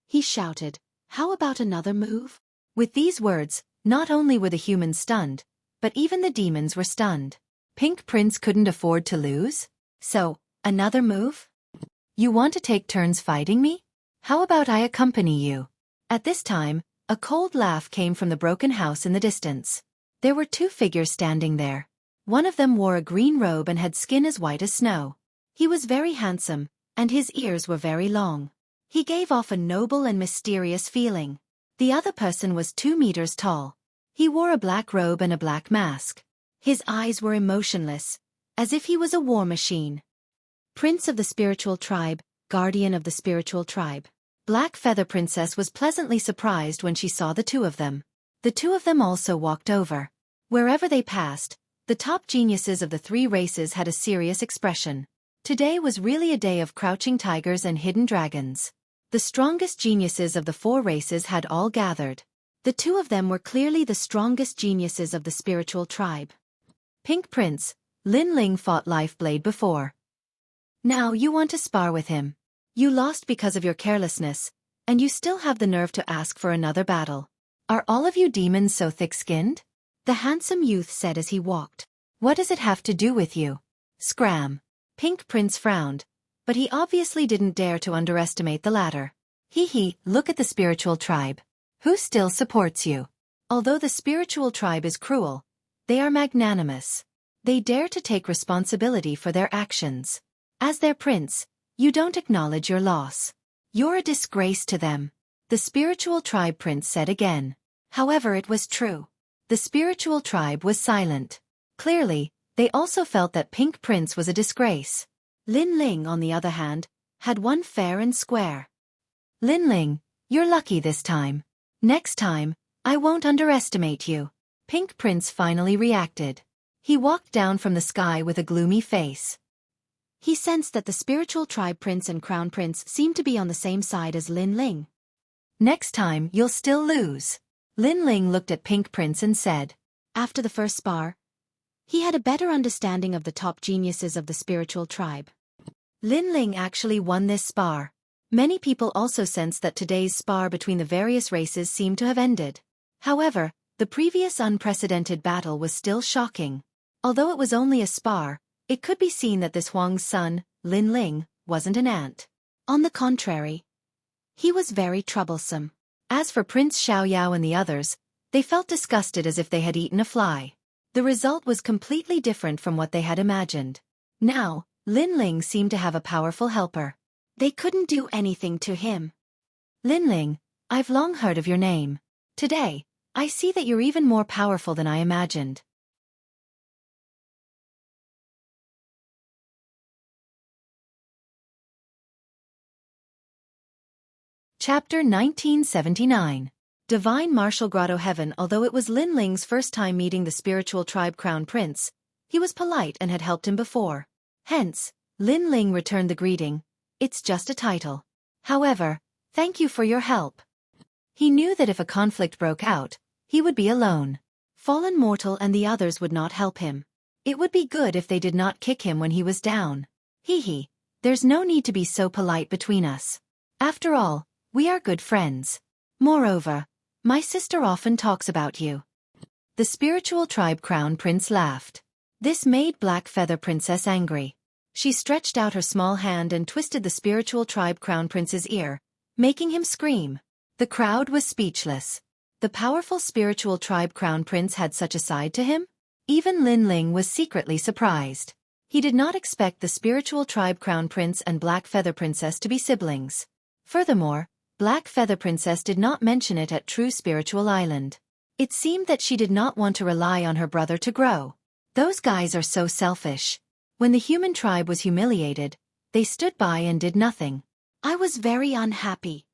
Speaker 2: He shouted, "How about another move?" With these words, not only were the humans stunned, but even the demons were stunned. Pink Prince couldn't afford to lose? So, another move? You want to take turns fighting me? How about I accompany you? At this time, a cold laugh came from the broken house in the distance. There were 2 figures standing there. One of them wore a green robe and had skin as white as snow. He was very handsome, and his ears were very long. He gave off a noble and mysterious feeling. The other person was 2 meters tall. He wore a black robe and a black mask. His eyes were emotionless, as if he was a war machine. Prince of the spiritual tribe, guardian of the spiritual tribe. Black Feather Princess was pleasantly surprised when she saw the 2 of them. The 2 of them also walked over. Wherever they passed, the top geniuses of the 3 races had a serious expression. Today was really a day of crouching tigers and hidden dragons. The strongest geniuses of the 4 races had all gathered. The 2 of them were clearly the strongest geniuses of the spiritual tribe. Pink Prince, Lin Ling fought Lifeblade before. Now you want to spar with him. You lost because of your carelessness, and you still have the nerve to ask for another battle. Are all of you demons so thick-skinned? The handsome youth said as he walked. What does it have to do with you? Scram. Pink Prince frowned, but he obviously didn't dare to underestimate the latter. Look at the spiritual tribe. Who still supports you? Although the spiritual tribe is cruel, they are magnanimous. They dare to take responsibility for their actions. As their prince, you don't acknowledge your loss. You're a disgrace to them. The spiritual tribe prince said again. However, it was true. The spiritual tribe was silent. Clearly, they also felt that Pink Prince was a disgrace. Lin Ling, on the other hand, had won fair and square. Lin Ling, you're lucky this time. Next time, I won't underestimate you. Pink Prince finally reacted. He walked down from the sky with a gloomy face. He sensed that the spiritual tribe prince and crown prince seemed to be on the same side as Lin Ling. Next time, you'll still lose. Lin Ling looked at Pink Prince and said. After the first spar, he had a better understanding of the top geniuses of the spiritual tribe. Lin Ling actually won this spar. Many people also sensed that today's spar between the various races seemed to have ended. However, the previous unprecedented battle was still shocking. Although it was only a spar, it could be seen that this Huang's son, Lin Ling, wasn't an ant. On the contrary, he was very troublesome. As for Prince Xiaoyao and the others, they felt disgusted as if they had eaten a fly. The result was completely different from what they had imagined. Now, Lin Ling seemed to have a powerful helper. They couldn't do anything to him. Lin Ling, I've long heard of your name. Today, I see that you're even more powerful than I imagined. Chapter 1979. Divine Martial Grotto Heaven. Although it was Lin Ling's first time meeting the spiritual tribe crown prince, he was polite and had helped him before. Hence, Lin Ling returned the greeting. It's just a title. However, thank you for your help. He knew that if a conflict broke out, he would be alone. Fallen Mortal and the others would not help him. It would be good if they did not kick him when he was down. Hee, there's no need to be so polite between us. After all, we are good friends. Moreover, my sister often talks about you. The spiritual tribe crown prince laughed. This made Black Feather Princess angry. She stretched out her small hand and twisted the spiritual tribe crown prince's ear, making him scream. The crowd was speechless. The powerful spiritual tribe crown prince had such a side to him? Even Lin Ling was secretly surprised. He did not expect the spiritual tribe crown prince and Black Feather Princess to be siblings. Furthermore, Black Feather Princess did not mention it at True Spiritual Island. It seemed that she did not want to rely on her brother to grow. Those guys are so selfish. When the human tribe was humiliated, they stood by and did nothing. I was very unhappy.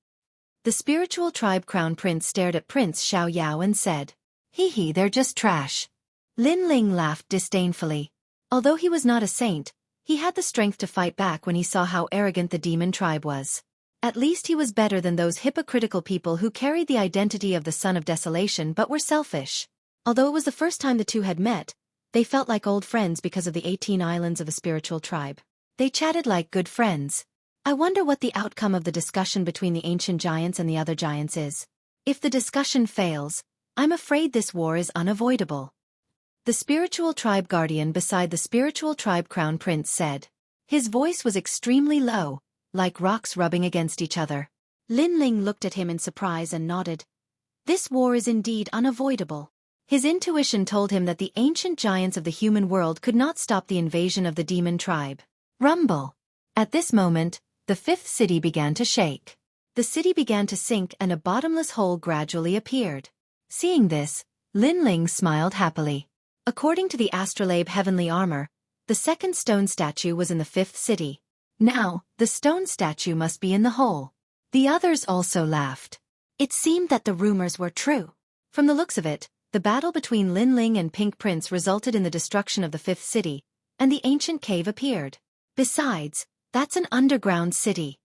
Speaker 2: The spiritual tribe crown prince stared at Prince Xiaoyao and said, Hee, they're just trash. Lin Ling laughed disdainfully. Although he was not a saint, he had the strength to fight back when he saw how arrogant the demon tribe was. At least he was better than those hypocritical people who carried the identity of the Son of Desolation but were selfish. Although it was the first time the two had met, they felt like old friends because of the 18 islands of a spiritual tribe. They chatted like good friends. I wonder what the outcome of the discussion between the ancient giants and the other giants is. If the discussion fails, I'm afraid this war is unavoidable. The spiritual tribe guardian beside the spiritual tribe crown prince said. His voice was extremely low, like rocks rubbing against each other. Lin Ling looked at him in surprise and nodded. This war is indeed unavoidable. His intuition told him that the ancient giants of the human world could not stop the invasion of the demon tribe. Rumble. At this moment, the fifth city began to shake. The city began to sink and a bottomless hole gradually appeared. Seeing this, Lin Ling smiled happily. According to the astrolabe heavenly armor, the second stone statue was in the fifth city. Now, the stone statue must be in the hole. The others also laughed. It seemed that the rumors were true. From the looks of it, the battle between Lin Ling and Pink Prince resulted in the destruction of the fifth city, and the ancient cave appeared. Besides, that's an underground city.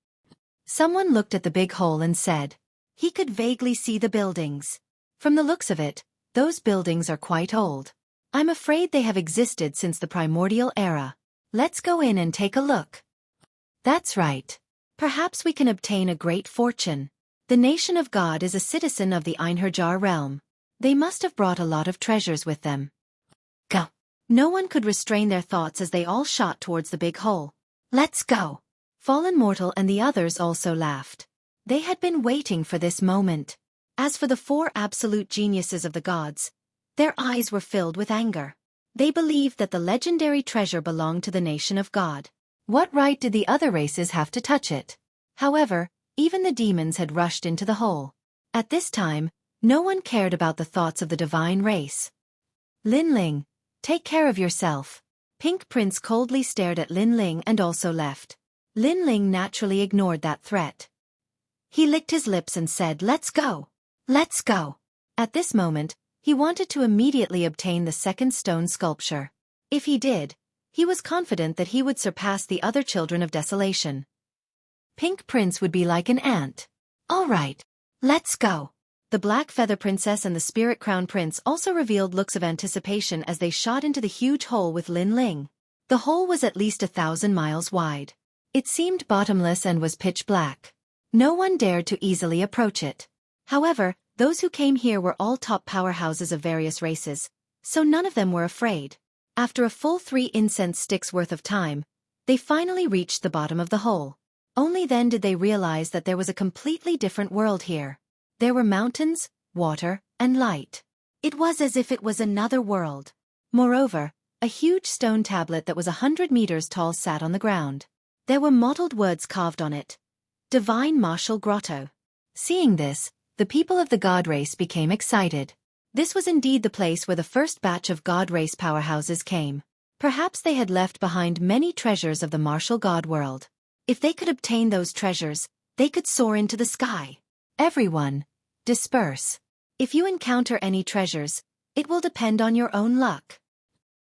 Speaker 2: Someone looked at the big hole and said. He could vaguely see the buildings. From the looks of it, those buildings are quite old. I'm afraid they have existed since the primordial era. Let's go in and take a look. That's right. Perhaps we can obtain a great fortune. The nation of God is a citizen of the Einherjar realm. They must have brought a lot of treasures with them. Go. No one could restrain their thoughts as they all shot towards the big hole. Let's go. Fallen Mortal and the others also laughed. They had been waiting for this moment. As for the four absolute geniuses of the gods, their eyes were filled with anger. They believed that the legendary treasure belonged to the nation of God. What right did the other races have to touch it? However, even the demons had rushed into the hole. At this time, no one cared about the thoughts of the divine race. Lin Ling, take care of yourself. Pink Prince coldly stared at Lin Ling and also left. Lin Ling naturally ignored that threat. He licked his lips and said, "Let's go. Let's go." At this moment, he wanted to immediately obtain the second stone sculpture. If he did, he was confident that he would surpass the other children of desolation. Pink Prince would be like an ant. "All right, let's go." The Black Feather Princess and the Spirit Crown Prince also revealed looks of anticipation as they shot into the huge hole with Lin Ling. The hole was at least 1,000 miles wide. It seemed bottomless and was pitch black. No one dared to easily approach it. However, those who came here were all top powerhouses of various races, so none of them were afraid. After a full 3 incense sticks worth of time, they finally reached the bottom of the hole. Only then did they realize that there was a completely different world here. There were mountains, water, and light. It was as if it was another world. Moreover, a huge stone tablet that was 100 meters tall sat on the ground. There were mottled words carved on it. Divine Martial Grotto. Seeing this, the people of the God race became excited. This was indeed the place where the first batch of God race powerhouses came. Perhaps they had left behind many treasures of the martial God world. If they could obtain those treasures, they could soar into the sky. Everyone, disperse. If you encounter any treasures, it will depend on your own luck.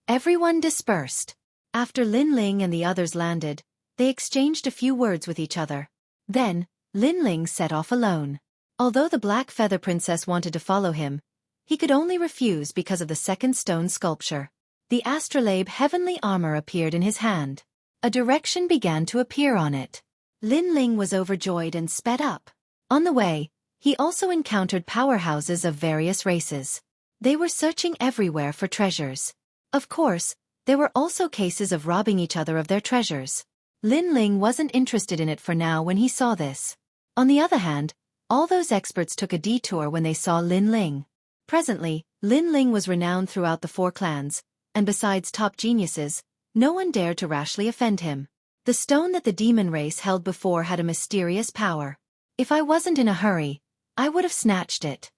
Speaker 2: Everyone dispersed. After Lin Ling and the others landed, they exchanged a few words with each other. Then, Lin Ling set off alone. Although the Black Feather Princess wanted to follow him, he could only refuse because of the second stone sculpture. The astrolabe heavenly armor appeared in his hand. A direction began to appear on it. Lin Ling was overjoyed and sped up. On the way, he also encountered powerhouses of various races. They were searching everywhere for treasures. Of course, there were also cases of robbing each other of their treasures. Lin Ling wasn't interested in it for now when he saw this. On the other hand, all those experts took a detour when they saw Lin Ling. Presently, Lin Ling was renowned throughout the 4 clans, and besides top geniuses, no one dared to rashly offend him. The stone that the demon race held before had a mysterious power. If I wasn't in a hurry, I would have snatched it.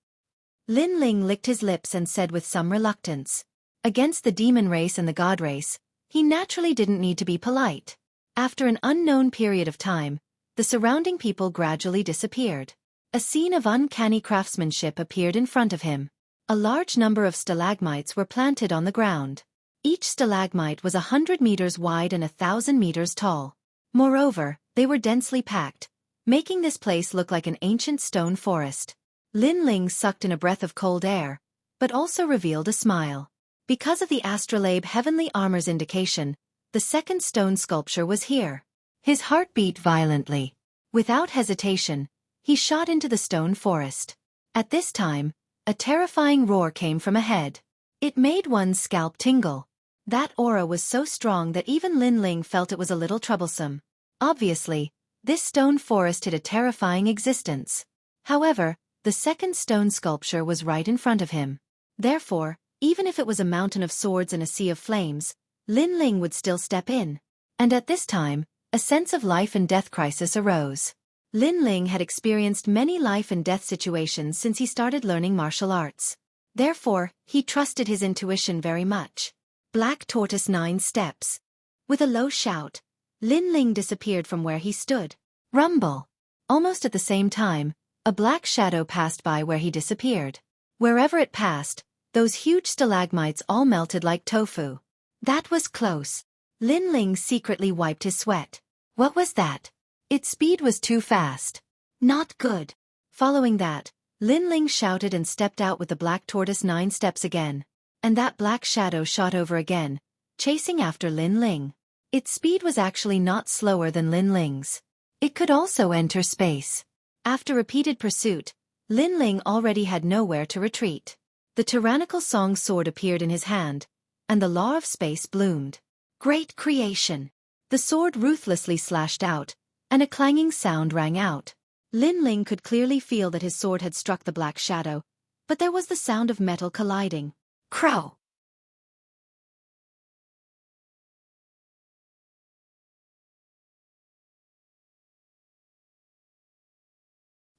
Speaker 2: Lin Ling licked his lips and said with some reluctance. Against the demon race and the God race, he naturally didn't need to be polite. After an unknown period of time, the surrounding people gradually disappeared. A scene of uncanny craftsmanship appeared in front of him. A large number of stalagmites were planted on the ground. Each stalagmite was 100 meters wide and 1,000 meters tall. Moreover, they were densely packed, making this place look like an ancient stone forest. Lin Ling sucked in a breath of cold air, but also revealed a smile. Because of the astrolabe heavenly armor's indication, the second stone sculpture was here. His heart beat violently. Without hesitation, he shot into the stone forest. At this time, a terrifying roar came from ahead. It made one's scalp tingle. That aura was so strong that even Lin Ling felt it was a little troublesome. Obviously, this stone forest hid a terrifying existence. However, the second stone sculpture was right in front of him. Therefore, even if it was a mountain of swords and a sea of flames, Lin Ling would still step in. And at this time, a sense of life and death crisis arose. Lin Ling had experienced many life and death situations since he started learning martial arts. Therefore, he trusted his intuition very much. Black Tortoise 9 steps. With a low shout, Lin Ling disappeared from where he stood. Rumble. Almost at the same time, a black shadow passed by where he disappeared. Wherever it passed, those huge stalagmites all melted like tofu. That was close. Lin Ling secretly wiped his sweat. What was that? Its speed was too fast. Not good. Following that, Lin Ling shouted and stepped out with the Black Tortoise 9 steps again. And that black shadow shot over again, chasing after Lin Ling. Its speed was actually not slower than Lin Ling's. It could also enter space. After repeated pursuit, Lin Ling already had nowhere to retreat. The tyrannical song sword appeared in his hand, and the law of space bloomed. Great creation! The sword ruthlessly slashed out, and a clanging sound rang out. Lin Ling could clearly feel that his sword had struck the black shadow, but there was the sound of metal colliding. Crow!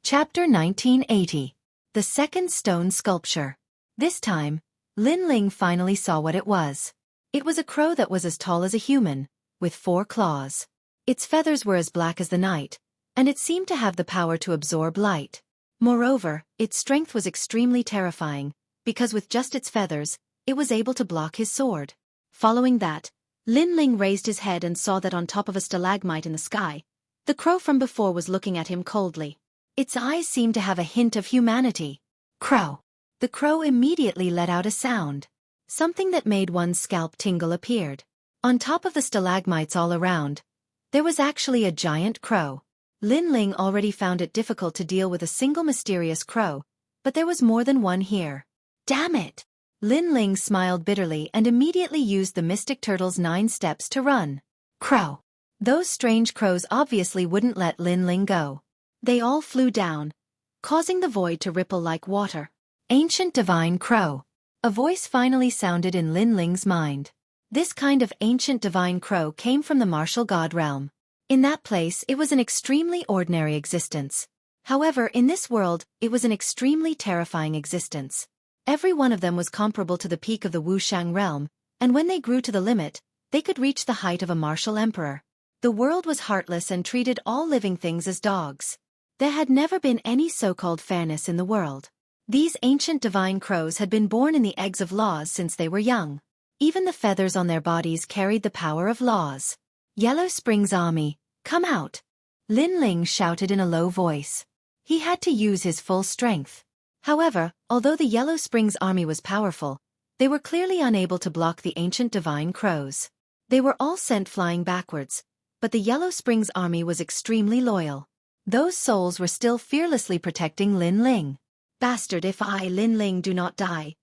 Speaker 2: Chapter 1980. The Second Stone Sculpture. This time, Lin Ling finally saw what it was. It was a crow that was as tall as a human, with 4 claws. Its feathers were as black as the night, and it seemed to have the power to absorb light. Moreover, its strength was extremely terrifying, because with just its feathers, it was able to block his sword. Following that, Lin Ling raised his head and saw that on top of a stalagmite in the sky, the crow from before was looking at him coldly. Its eyes seemed to have a hint of humanity. Crow. The crow immediately let out a sound. Something that made one's scalp tingle appeared. On top of the stalagmites all around, there was actually a giant crow. Lin Ling already found it difficult to deal with a single mysterious crow, but there was more than one here. Damn it! Lin Ling smiled bitterly and immediately used the Mystic Turtle's 9 steps to run. Crow. Those strange crows obviously wouldn't let Lin Ling go. They all flew down, causing the void to ripple like water. Ancient Divine Crow. A voice finally sounded in Lin Ling's mind. This kind of ancient divine crow came from the martial god realm. In that place it was an extremely ordinary existence. However, in this world, it was an extremely terrifying existence. Every one of them was comparable to the peak of the Wushang realm, and when they grew to the limit, they could reach the height of a martial emperor. The world was heartless and treated all living things as dogs. There had never been any so-called fairness in the world. These ancient divine crows had been born in the eggs of laws since they were young. Even the feathers on their bodies carried the power of laws. Yellow Spring's army, come out! Lin Ling shouted in a low voice. He had to use his full strength. However, although the Yellow Springs army was powerful, they were clearly unable to block the ancient divine crows. They were all sent flying backwards, but the Yellow Springs army was extremely loyal. Those souls were still fearlessly protecting Lin Ling. Bastard, if I, Lin Ling, do not die,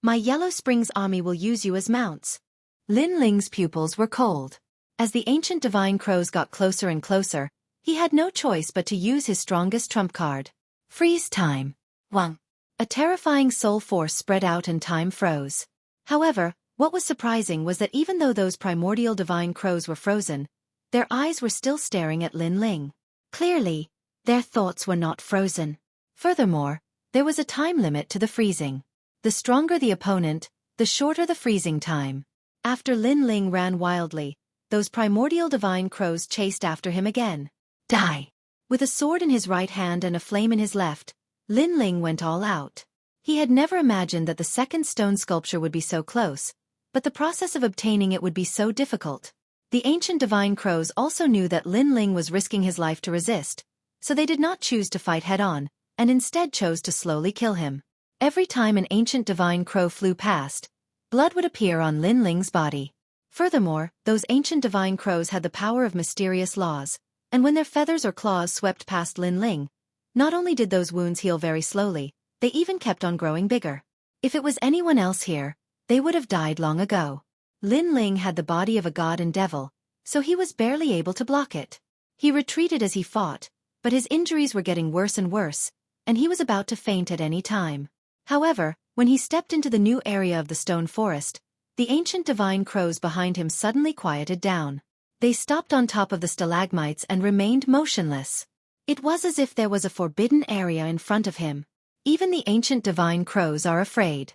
Speaker 2: my Yellow Springs army will use you as mounts. Lin Ling's pupils were cold. As the ancient divine crows got closer and closer, he had no choice but to use his strongest trump card. Freeze time. Wang. A terrifying soul force spread out and time froze. However, what was surprising was that even though those primordial divine crows were frozen, their eyes were still staring at Lin Ling. Clearly, their thoughts were not frozen. Furthermore, there was a time limit to the freezing. The stronger the opponent, the shorter the freezing time. After Lin Ling ran wildly, those primordial divine crows chased after him again. Die! With a sword in his right hand and a flame in his left, Lin Ling went all out. He had never imagined that the second stone sculpture would be so close, but the process of obtaining it would be so difficult. The ancient divine crows also knew that Lin Ling was risking his life to resist, so they did not choose to fight head-on, and instead chose to slowly kill him. Every time an ancient divine crow flew past, blood would appear on Lin Ling's body. Furthermore, those ancient divine crows had the power of mysterious laws, and when their feathers or claws swept past Lin Ling, not only did those wounds heal very slowly, they even kept on growing bigger. If it was anyone else here, they would have died long ago. Lin Ling had the body of a god and devil, so he was barely able to block it. He retreated as he fought, but his injuries were getting worse and worse, and he was about to faint at any time. However, when he stepped into the new area of the stone forest, the ancient divine crows behind him suddenly quieted down. They stopped on top of the stalagmites and remained motionless. It was as if there was a forbidden area in front of him. Even the ancient divine crows are afraid.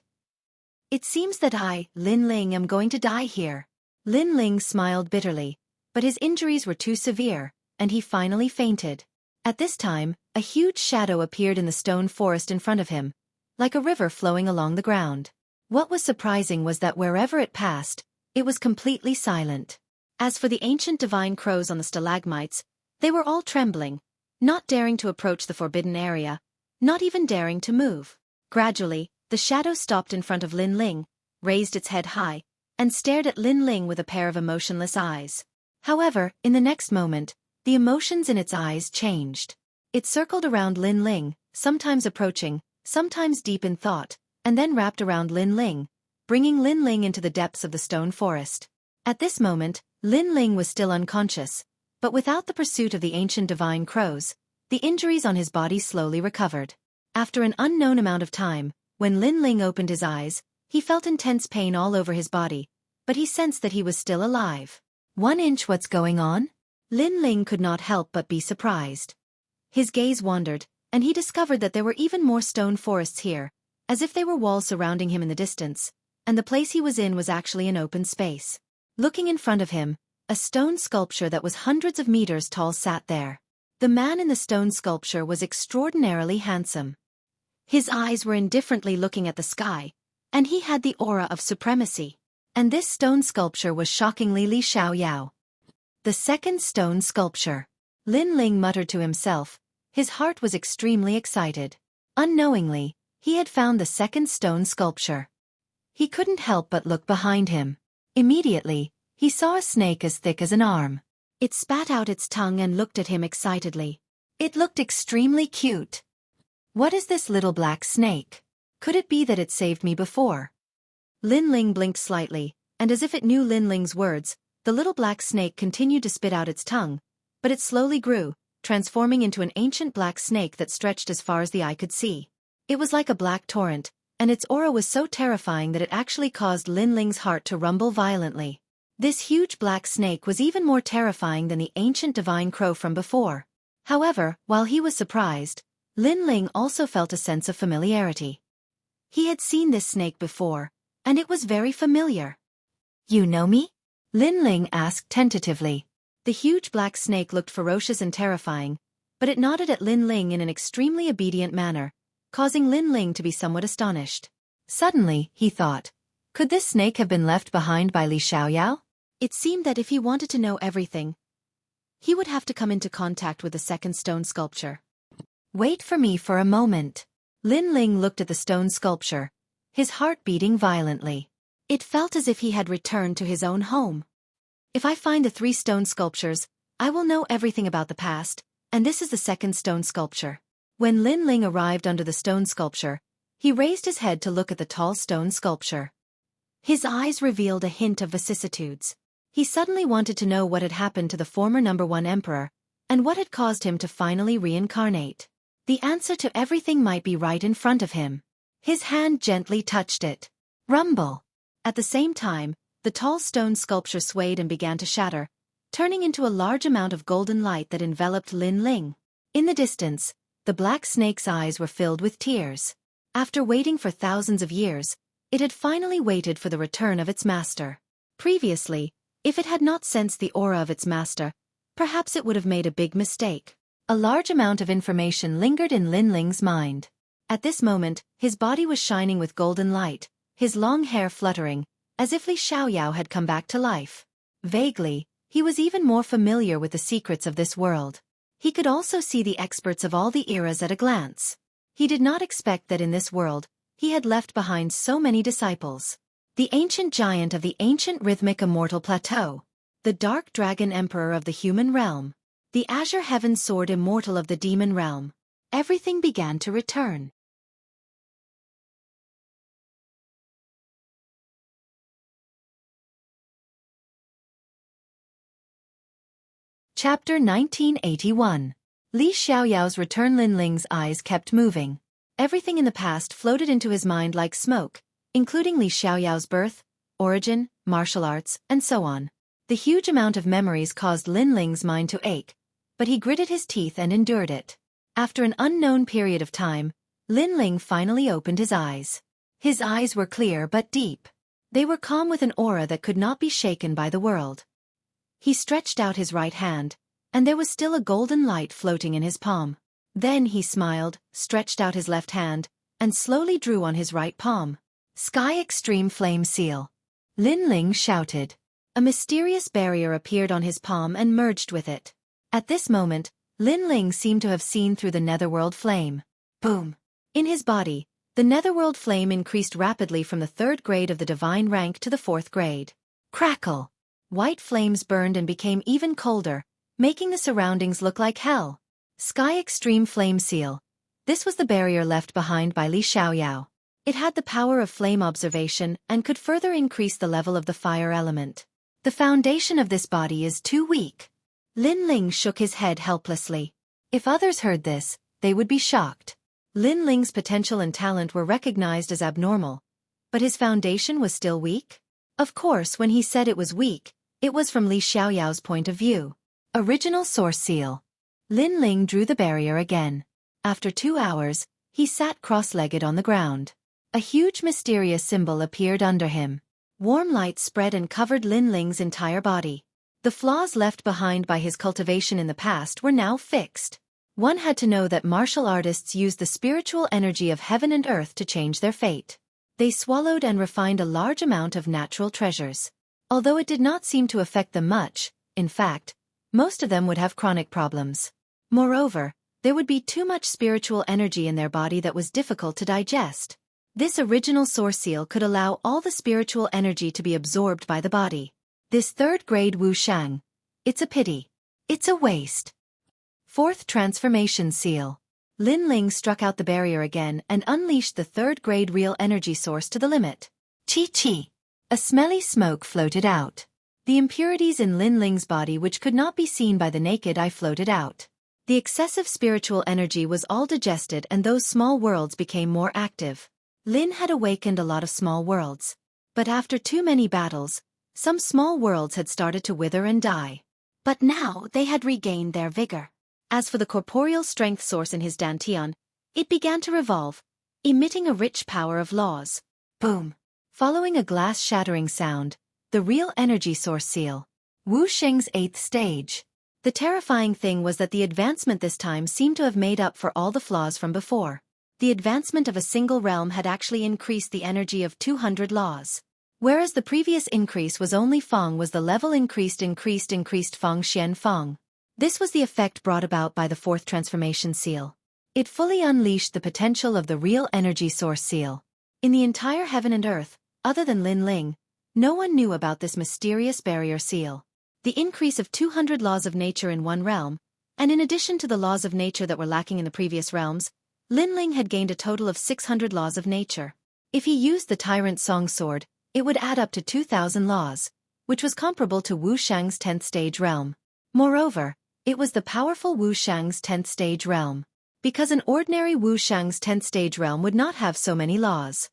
Speaker 2: It seems that I, Lin Ling, am going to die here. Lin Ling smiled bitterly, but his injuries were too severe, and he finally fainted. At this time, a huge shadow appeared in the stone forest in front of him, like a river flowing along the ground. What was surprising was that wherever it passed, it was completely silent. As for the ancient divine crows on the stalagmites, they were all trembling, not daring to approach the forbidden area, not even daring to move. Gradually, the shadow stopped in front of Lin Ling, raised its head high, and stared at Lin Ling with a pair of emotionless eyes. However, in the next moment, the emotions in its eyes changed. It circled around Lin Ling, sometimes approaching, sometimes deep in thought, and then wrapped around Lin Ling, bringing Lin Ling into the depths of the stone forest. At this moment, Lin Ling was still unconscious, but without the pursuit of the ancient divine crows, the injuries on his body slowly recovered. After an unknown amount of time, when Lin Ling opened his eyes, he felt intense pain all over his body, but he sensed that he was still alive. 1 inch, what's going on? Lin Ling could not help but be surprised. His gaze wandered, and he discovered that there were even more stone forests here, as if they were walls surrounding him in the distance, and the place he was in was actually an open space. Looking in front of him, a stone sculpture that was hundreds of meters tall sat there. The man in the stone sculpture was extraordinarily handsome. His eyes were indifferently looking at the sky, and he had the aura of supremacy. And this stone sculpture was shockingly Li Xiaoyao. The second stone sculpture. Lin Ling muttered to himself. His heart was extremely excited. Unknowingly, he had found the second stone sculpture. He couldn't help but look behind him. Immediately, he saw a snake as thick as an arm. It spat out its tongue and looked at him excitedly. It looked extremely cute. What is this little black snake? Could it be that it saved me before? Lin Ling blinked slightly, and as if it knew Lin Ling's words, the little black snake continued to spit out its tongue, but it slowly grew, transforming into an ancient black snake that stretched as far as the eye could see. It was like a black torrent, and its aura was so terrifying that it actually caused Lin Ling's heart to rumble violently. This huge black snake was even more terrifying than the ancient divine crow from before. However, while he was surprised, Lin Ling also felt a sense of familiarity. He had seen this snake before, and it was very familiar. "You know me?" Lin Ling asked tentatively. The huge black snake looked ferocious and terrifying, but it nodded at Lin Ling in an extremely obedient manner, causing Lin Ling to be somewhat astonished. Suddenly, he thought, could this snake have been left behind by Li Xiaoyao? It seemed that if he wanted to know everything, he would have to come into contact with the second stone sculpture. "Wait for me for a moment." Lin Ling looked at the stone sculpture, his heart beating violently. It felt as if he had returned to his own home. If I find the 3 stone sculptures, I will know everything about the past, and this is the second stone sculpture. When Lin Ling arrived under the stone sculpture, he raised his head to look at the tall stone sculpture. His eyes revealed a hint of vicissitudes. He suddenly wanted to know what had happened to the former #1 emperor, and what had caused him to finally reincarnate. The answer to everything might be right in front of him. His hand gently touched it. Rumble! At the same time, the tall stone sculpture swayed and began to shatter, turning into a large amount of golden light that enveloped Lin Ling. In the distance, the black snake's eyes were filled with tears. After waiting for thousands of years, it had finally waited for the return of its master. Previously, if it had not sensed the aura of its master, perhaps it would have made a big mistake. A large amount of information lingered in Lin Ling's mind. At this moment, his body was shining with golden light, his long hair fluttering, as if Li Xiaoyao had come back to life. Vaguely, he was even more familiar with the secrets of this world. He could also see the experts of all the eras at a glance. He did not expect that in this world, he had left behind so many disciples. The ancient giant of the ancient rhythmic immortal plateau. The dark dragon emperor of the human realm. The azure heaven sword immortal of the demon realm. Everything began to return. Chapter 1981. Li Xiaoyao's return. Lin Ling's eyes kept moving. Everything in the past floated into his mind like smoke, including Li Xiaoyao's birth, origin, martial arts, and so on. The huge amount of memories caused Lin Ling's mind to ache, but he gritted his teeth and endured it. After an unknown period of time, Lin Ling finally opened his eyes. His eyes were clear but deep. They were calm with an aura that could not be shaken by the world. He stretched out his right hand, and there was still a golden light floating in his palm. Then he smiled, stretched out his left hand, and slowly drew on his right palm. Sky Extreme Flame Seal. Lin Ling shouted. A mysterious barrier appeared on his palm and merged with it. At this moment, Lin Ling seemed to have seen through the netherworld flame. Boom! In his body, the netherworld flame increased rapidly from the 3rd grade of the divine rank to the 4th grade. Crackle! White flames burned and became even colder, making the surroundings look like hell. Sky Extreme Flame Seal. This was the barrier left behind by Li Xiaoyao. It had the power of flame observation and could further increase the level of the fire element. The foundation of this body is too weak. Lin Ling shook his head helplessly. If others heard this, they would be shocked. Lin Ling's potential and talent were recognized as abnormal, but his foundation was still weak? Of course, when he said it was weak, it was from Li Xiaoyao's point of view. Original Source Seal. Lin Ling drew the barrier again. After 2 hours, he sat cross-legged on the ground. A huge mysterious symbol appeared under him. Warm light spread and covered Lin Ling's entire body. The flaws left behind by his cultivation in the past were now fixed. One had to know that martial artists use the spiritual energy of heaven and earth to change their fate. They swallowed and refined a large amount of natural treasures. Although it did not seem to affect them much, in fact, most of them would have chronic problems. Moreover, there would be too much spiritual energy in their body that was difficult to digest. This original source seal could allow all the spiritual energy to be absorbed by the body. This third-grade Wu Shang. It's a pity. It's a waste. Fourth transformation seal. Lin Ling struck out the barrier again and unleashed the third-grade real energy source to the limit. Chi. A smelly smoke floated out. The impurities in Lin Ling's body which could not be seen by the naked eye floated out. The excessive spiritual energy was all digested and those small worlds became more active. Lin had awakened a lot of small worlds. But after too many battles, some small worlds had started to wither and die. But now they had regained their vigor. As for the corporeal strength source in his dantian, it began to revolve, emitting a rich power of laws. Boom! Following a glass-shattering sound, the real energy source seal. Wu Sheng's 8th stage. The terrifying thing was that the advancement this time seemed to have made up for all the flaws from before. The advancement of a single realm had actually increased the energy of 200 laws. Whereas the previous increase was only Feng was the level increased Feng Xian Feng. This was the effect brought about by the fourth transformation seal. It fully unleashed the potential of the real energy source seal. In the entire heaven and earth, other than Lin Ling, no one knew about this mysterious barrier seal. The increase of 200 laws of nature in one realm, and in addition to the laws of nature that were lacking in the previous realms, Lin Ling had gained a total of 600 laws of nature. If he used the Tyrant Song Sword, it would add up to 2,000 laws, which was comparable to Wu Shang's 10th stage realm. Moreover, it was the powerful Wu Shang's 10th stage realm, because an ordinary Wu Shang's 10th stage realm would not have so many laws.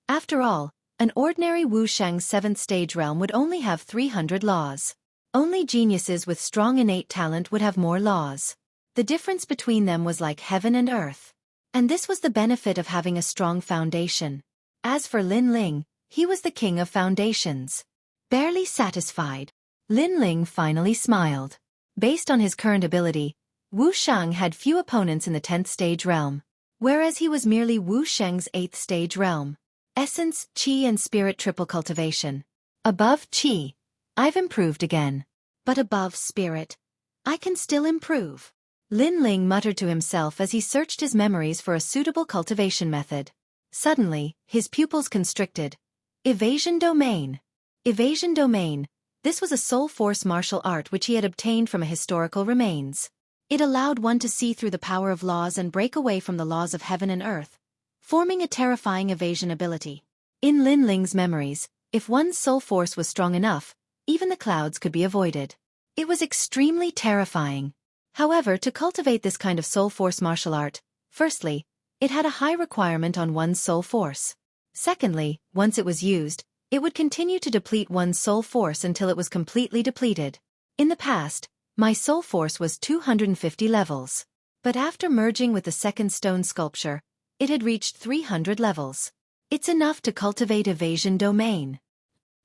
Speaker 2: After all, an ordinary Wu Shang's 7th stage realm would only have 300 laws. Only geniuses with strong innate talent would have more laws. The difference between them was like heaven and earth. And this was the benefit of having a strong foundation. As for Lin Ling, he was the king of foundations. Barely satisfied, Lin Ling finally smiled. Based on his current ability, Wu Shang had few opponents in the 10th stage realm, whereas he was merely Wu Sheng's 8th stage realm. Essence, Qi and Spirit triple cultivation. Above Qi, I've improved again. But above Spirit, I can still improve. Lin Ling muttered to himself as he searched his memories for a suitable cultivation method. Suddenly, his pupils constricted. Evasion Domain. Evasion Domain. This was a soul force martial art which he had obtained from a historical remains. It allowed one to see through the power of laws and break away from the laws of heaven and earth, forming a terrifying evasion ability. In Lin Ling's memories, if one's soul force was strong enough, even the clouds could be avoided. It was extremely terrifying. However, to cultivate this kind of soul force martial art, firstly, it had a high requirement on one's soul force. Secondly, once it was used, it would continue to deplete one's soul force until it was completely depleted. In the past, my soul force was 250 levels. But after merging with the second stone sculpture, it had reached 300 levels. It's enough to cultivate Evasion Domain.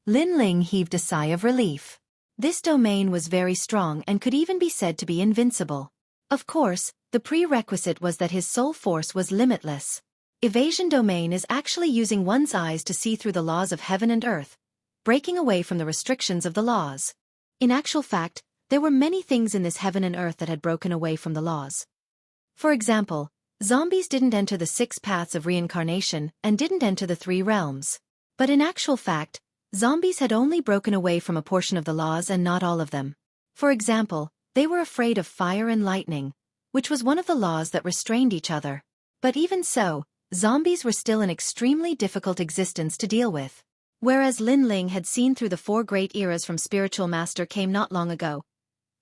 Speaker 2: Lin Ling heaved a sigh of relief. This domain was very strong and could even be said to be invincible. Of course, the prerequisite was that his soul force was limitless. Evasion Domain is actually using one's eyes to see through the laws of heaven and earth, breaking away from the restrictions of the laws. In actual fact, there were many things in this heaven and earth that had broken away from the laws. For example, zombies didn't enter the 6 paths of reincarnation and didn't enter the 3 realms. But in actual fact, zombies had only broken away from a portion of the laws and not all of them. For example, they were afraid of fire and lightning, which was one of the laws that restrained each other. But even so, zombies were still an extremely difficult existence to deal with. Whereas Lin Ling had seen through the 4 great eras from Spiritual Master came not long ago,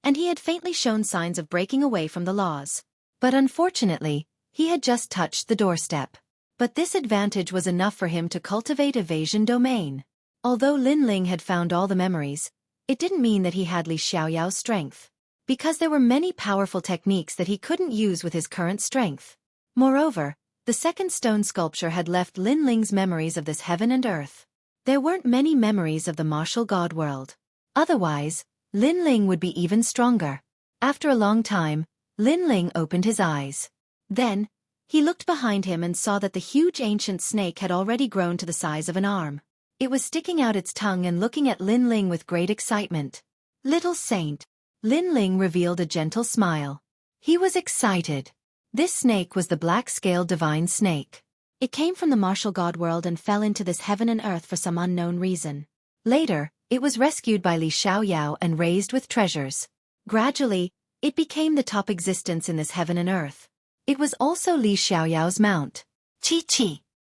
Speaker 2: and he had faintly shown signs of breaking away from the laws. But unfortunately, he had just touched the doorstep. But this advantage was enough for him to cultivate Evasion Domain. Although Lin Ling had found all the memories, it didn't mean that he had Li Xiaoyao's strength. because there were many powerful techniques that he couldn't use with his current strength. Moreover, the second stone sculpture had left Lin Ling's memories of this heaven and earth. There weren't many memories of the martial god world. Otherwise, Lin Ling would be even stronger. After a long time, Lin Ling opened his eyes. Then, he looked behind him and saw that the huge ancient snake had already grown to the size of an arm. It was sticking out its tongue and looking at Lin Ling with great excitement. "Little saint." Lin Ling revealed a gentle smile. He was excited. This snake was the black-scaled divine snake. It came from the martial god world and fell into this heaven and earth for some unknown reason. Later, it was rescued by Li Xiaoyao and raised with treasures. Gradually, it became the top existence in this heaven and earth. It was also Li Xiaoyao's mount. Chi.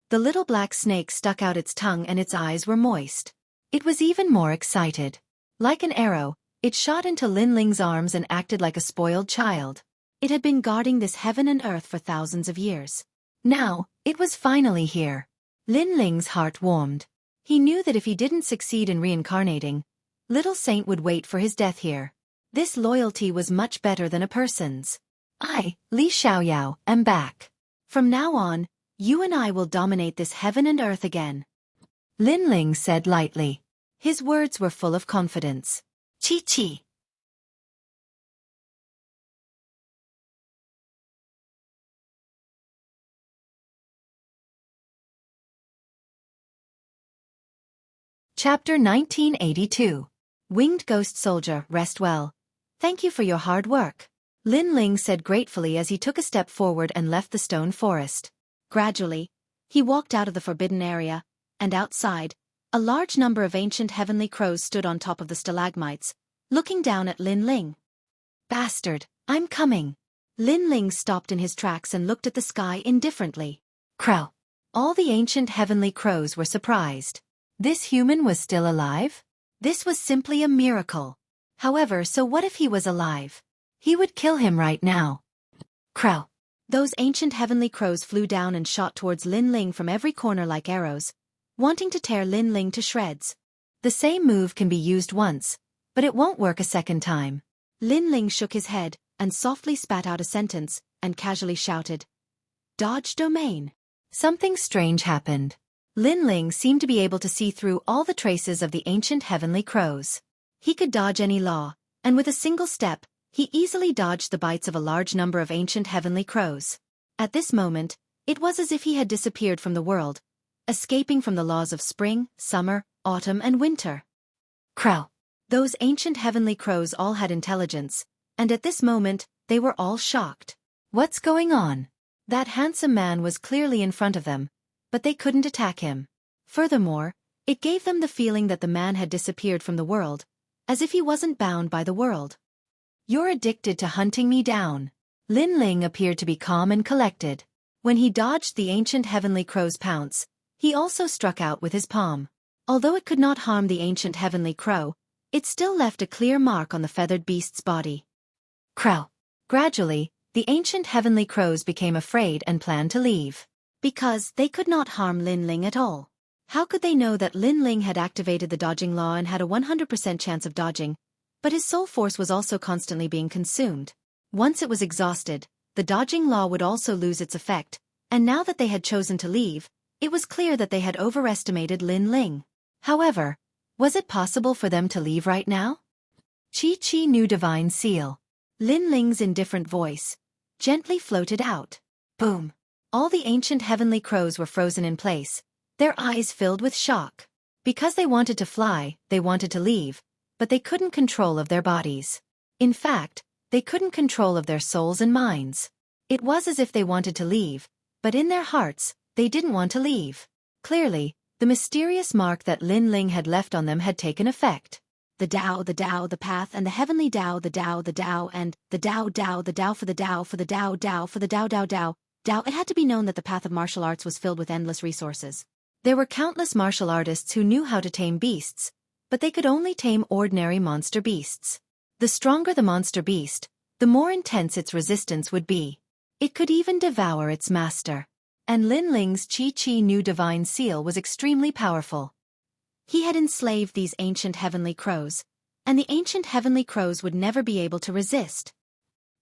Speaker 2: The little black snake stuck out its tongue and its eyes were moist. It was even more excited. Like an arrow, it shot into Lin Ling's arms and acted like a spoiled child. It had been guarding this heaven and earth for thousands of years. Now, it was finally here. Lin Ling's heart warmed. He knew that if he didn't succeed in reincarnating, Little Saint would wait for his death here. This loyalty was much better than a person's. "I, Li Xiaoyao, am back. From now on, you and I will dominate this heaven and earth again," Lin Ling said lightly. His words were full of confidence. Chi. Chapter 1982. Winged Ghost Soldier, rest well. Thank you for your hard work, Lin Ling said gratefully as he took a step forward and left the stone forest. Gradually, he walked out of the forbidden area, and outside, a large number of ancient heavenly crows stood on top of the stalagmites, looking down at Lin Ling. "Bastard, I'm coming." Lin Ling stopped in his tracks and looked at the sky indifferently. Crow. All the ancient heavenly crows were surprised. This human was still alive? This was simply a miracle. However, so what if he was alive? He would kill him right now. Crow. Those ancient heavenly crows flew down and shot towards Lin Ling from every corner like arrows, wanting to tear Lin Ling to shreds. The same move can be used once, but it won't work a second time. Lin Ling shook his head and softly spat out a sentence and casually shouted, "Dodge domain." Something strange happened. Lin Ling seemed to be able to see through all the traces of the ancient heavenly crows. He could dodge any law, and with a single step, he easily dodged the bites of a large number of ancient heavenly crows. At this moment, it was as if he had disappeared from the world, escaping from the laws of spring, summer, autumn and winter. Crow. Those ancient heavenly crows all had intelligence, and at this moment, they were all shocked. What's going on? That handsome man was clearly in front of them, but they couldn't attack him. Furthermore, it gave them the feeling that the man had disappeared from the world, as if he wasn't bound by the world. "You're addicted to hunting me down." Lin Ling appeared to be calm and collected. When he dodged the ancient heavenly crow's pounce, he also struck out with his palm. Although it could not harm the ancient heavenly crow, it still left a clear mark on the feathered beast's body. Crow. Gradually, the ancient heavenly crows became afraid and planned to leave. Because they could not harm Lin Ling at all. How could they know that Lin Ling had activated the dodging law and had a 100% chance of dodging, but his soul force was also constantly being consumed? Once it was exhausted, the dodging law would also lose its effect, and now that they had chosen to leave, it was clear that they had overestimated Lin Ling. However, was it possible for them to leave right now? Chi knew divine seal. Lin Ling's indifferent voice gently floated out. Boom. All the ancient heavenly crows were frozen in place, their eyes filled with shock. Because they wanted to fly, they wanted to leave, but they couldn't control of their bodies. In fact, they couldn't control of their souls and minds. It was as if they wanted to leave, but in their hearts, they didn't want to leave. Clearly, the mysterious mark that Lin Ling had left on them had taken effect. The Tao, the path, and the heavenly Tao, the Tao, and the Tao, the Tao for the Tao, for the Tao, for the Tao. It had to be known that the path of martial arts was filled with endless resources. There were countless martial artists who knew how to tame beasts, but they could only tame ordinary monster beasts. The stronger the monster beast, the more intense its resistance would be. It could even devour its master. And Lin Ling's Chi new divine seal was extremely powerful. He had enslaved these ancient heavenly crows, and the ancient heavenly crows would never be able to resist.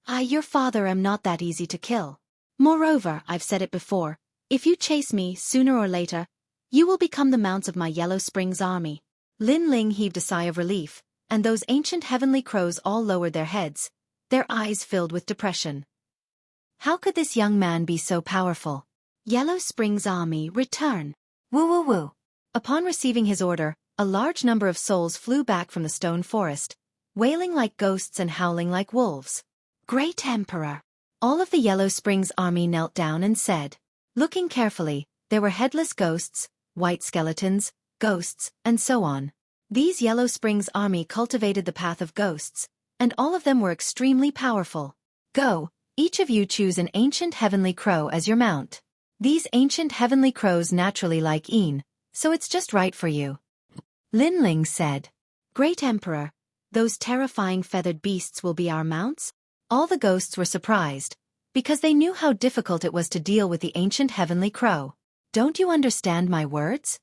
Speaker 2: I, your father, am not that easy to kill. Moreover, I've said it before, if you chase me, sooner or later, you will become the mounts of my Yellow Springs army. Lin Ling heaved a sigh of relief, and those ancient heavenly crows all lowered their heads, their eyes filled with depression. How could this young man be so powerful? Yellow Springs army, return.
Speaker 1: Woo woo woo.
Speaker 2: Upon receiving his order, a large number of souls flew back from the stone forest, wailing like ghosts and howling like wolves. Great Emperor! All of the Yellow Springs army knelt down and said. Looking carefully, there were headless ghosts, white skeletons, ghosts, and so on. These Yellow Springs army cultivated the path of ghosts, and all of them were extremely powerful. Go, each of you choose an ancient heavenly crow as your mount. These ancient heavenly crows naturally like Een, so it's just right for you. Lin Ling said. Great Emperor, those terrifying feathered beasts will be our mounts? All the ghosts were surprised, because they knew how difficult it was to deal with the ancient heavenly crow. Don't you understand my words?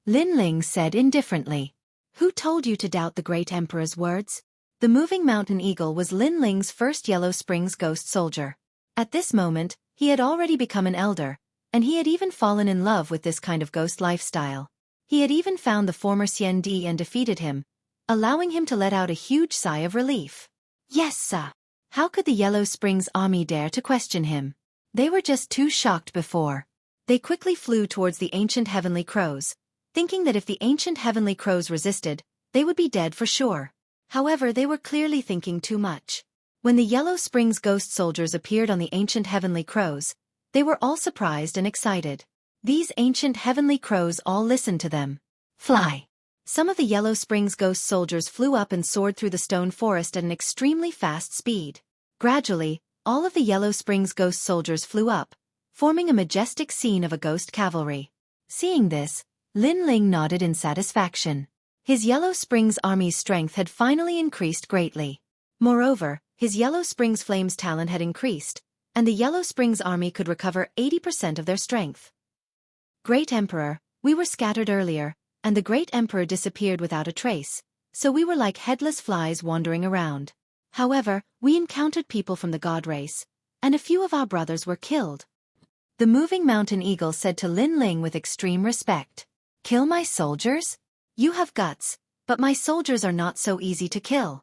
Speaker 2: Lin Ling said indifferently. Who told you to doubt the great Emperor's words? The moving mountain eagle was Lin Ling's first Yellow Springs ghost soldier. At this moment, he had already become an elder, and he had even fallen in love with this kind of ghost lifestyle. He had even found the former Xueqi and defeated him, allowing him to let out a huge sigh of relief. Yes, sir. How could the Yellow Springs army dare to question him? They were just too shocked before. They quickly flew towards the ancient heavenly crows, thinking that if the ancient heavenly crows resisted, they would be dead for sure. However, they were clearly thinking too much. When the Yellow Springs ghost soldiers appeared on the ancient heavenly crows, they were all surprised and excited. These ancient heavenly crows all listened to them. Fly! Some of the Yellow Springs ghost soldiers flew up and soared through the stone forest at an extremely fast speed. Gradually, all of the Yellow Springs ghost soldiers flew up, forming a majestic scene of a ghost cavalry. Seeing this, Lin Ling nodded in satisfaction. His Yellow Springs army's strength had finally increased greatly. Moreover, his Yellow Springs Flames talent had increased, and the Yellow Springs army could recover 80% of their strength. Great Emperor, we were scattered earlier, and the Great Emperor disappeared without a trace, so we were like headless flies wandering around. However, we encountered people from the god race, and a few of our brothers were killed. The moving mountain eagle said to Lin Ling with extreme respect. Kill my soldiers? You have guts, but my soldiers are not so easy to kill.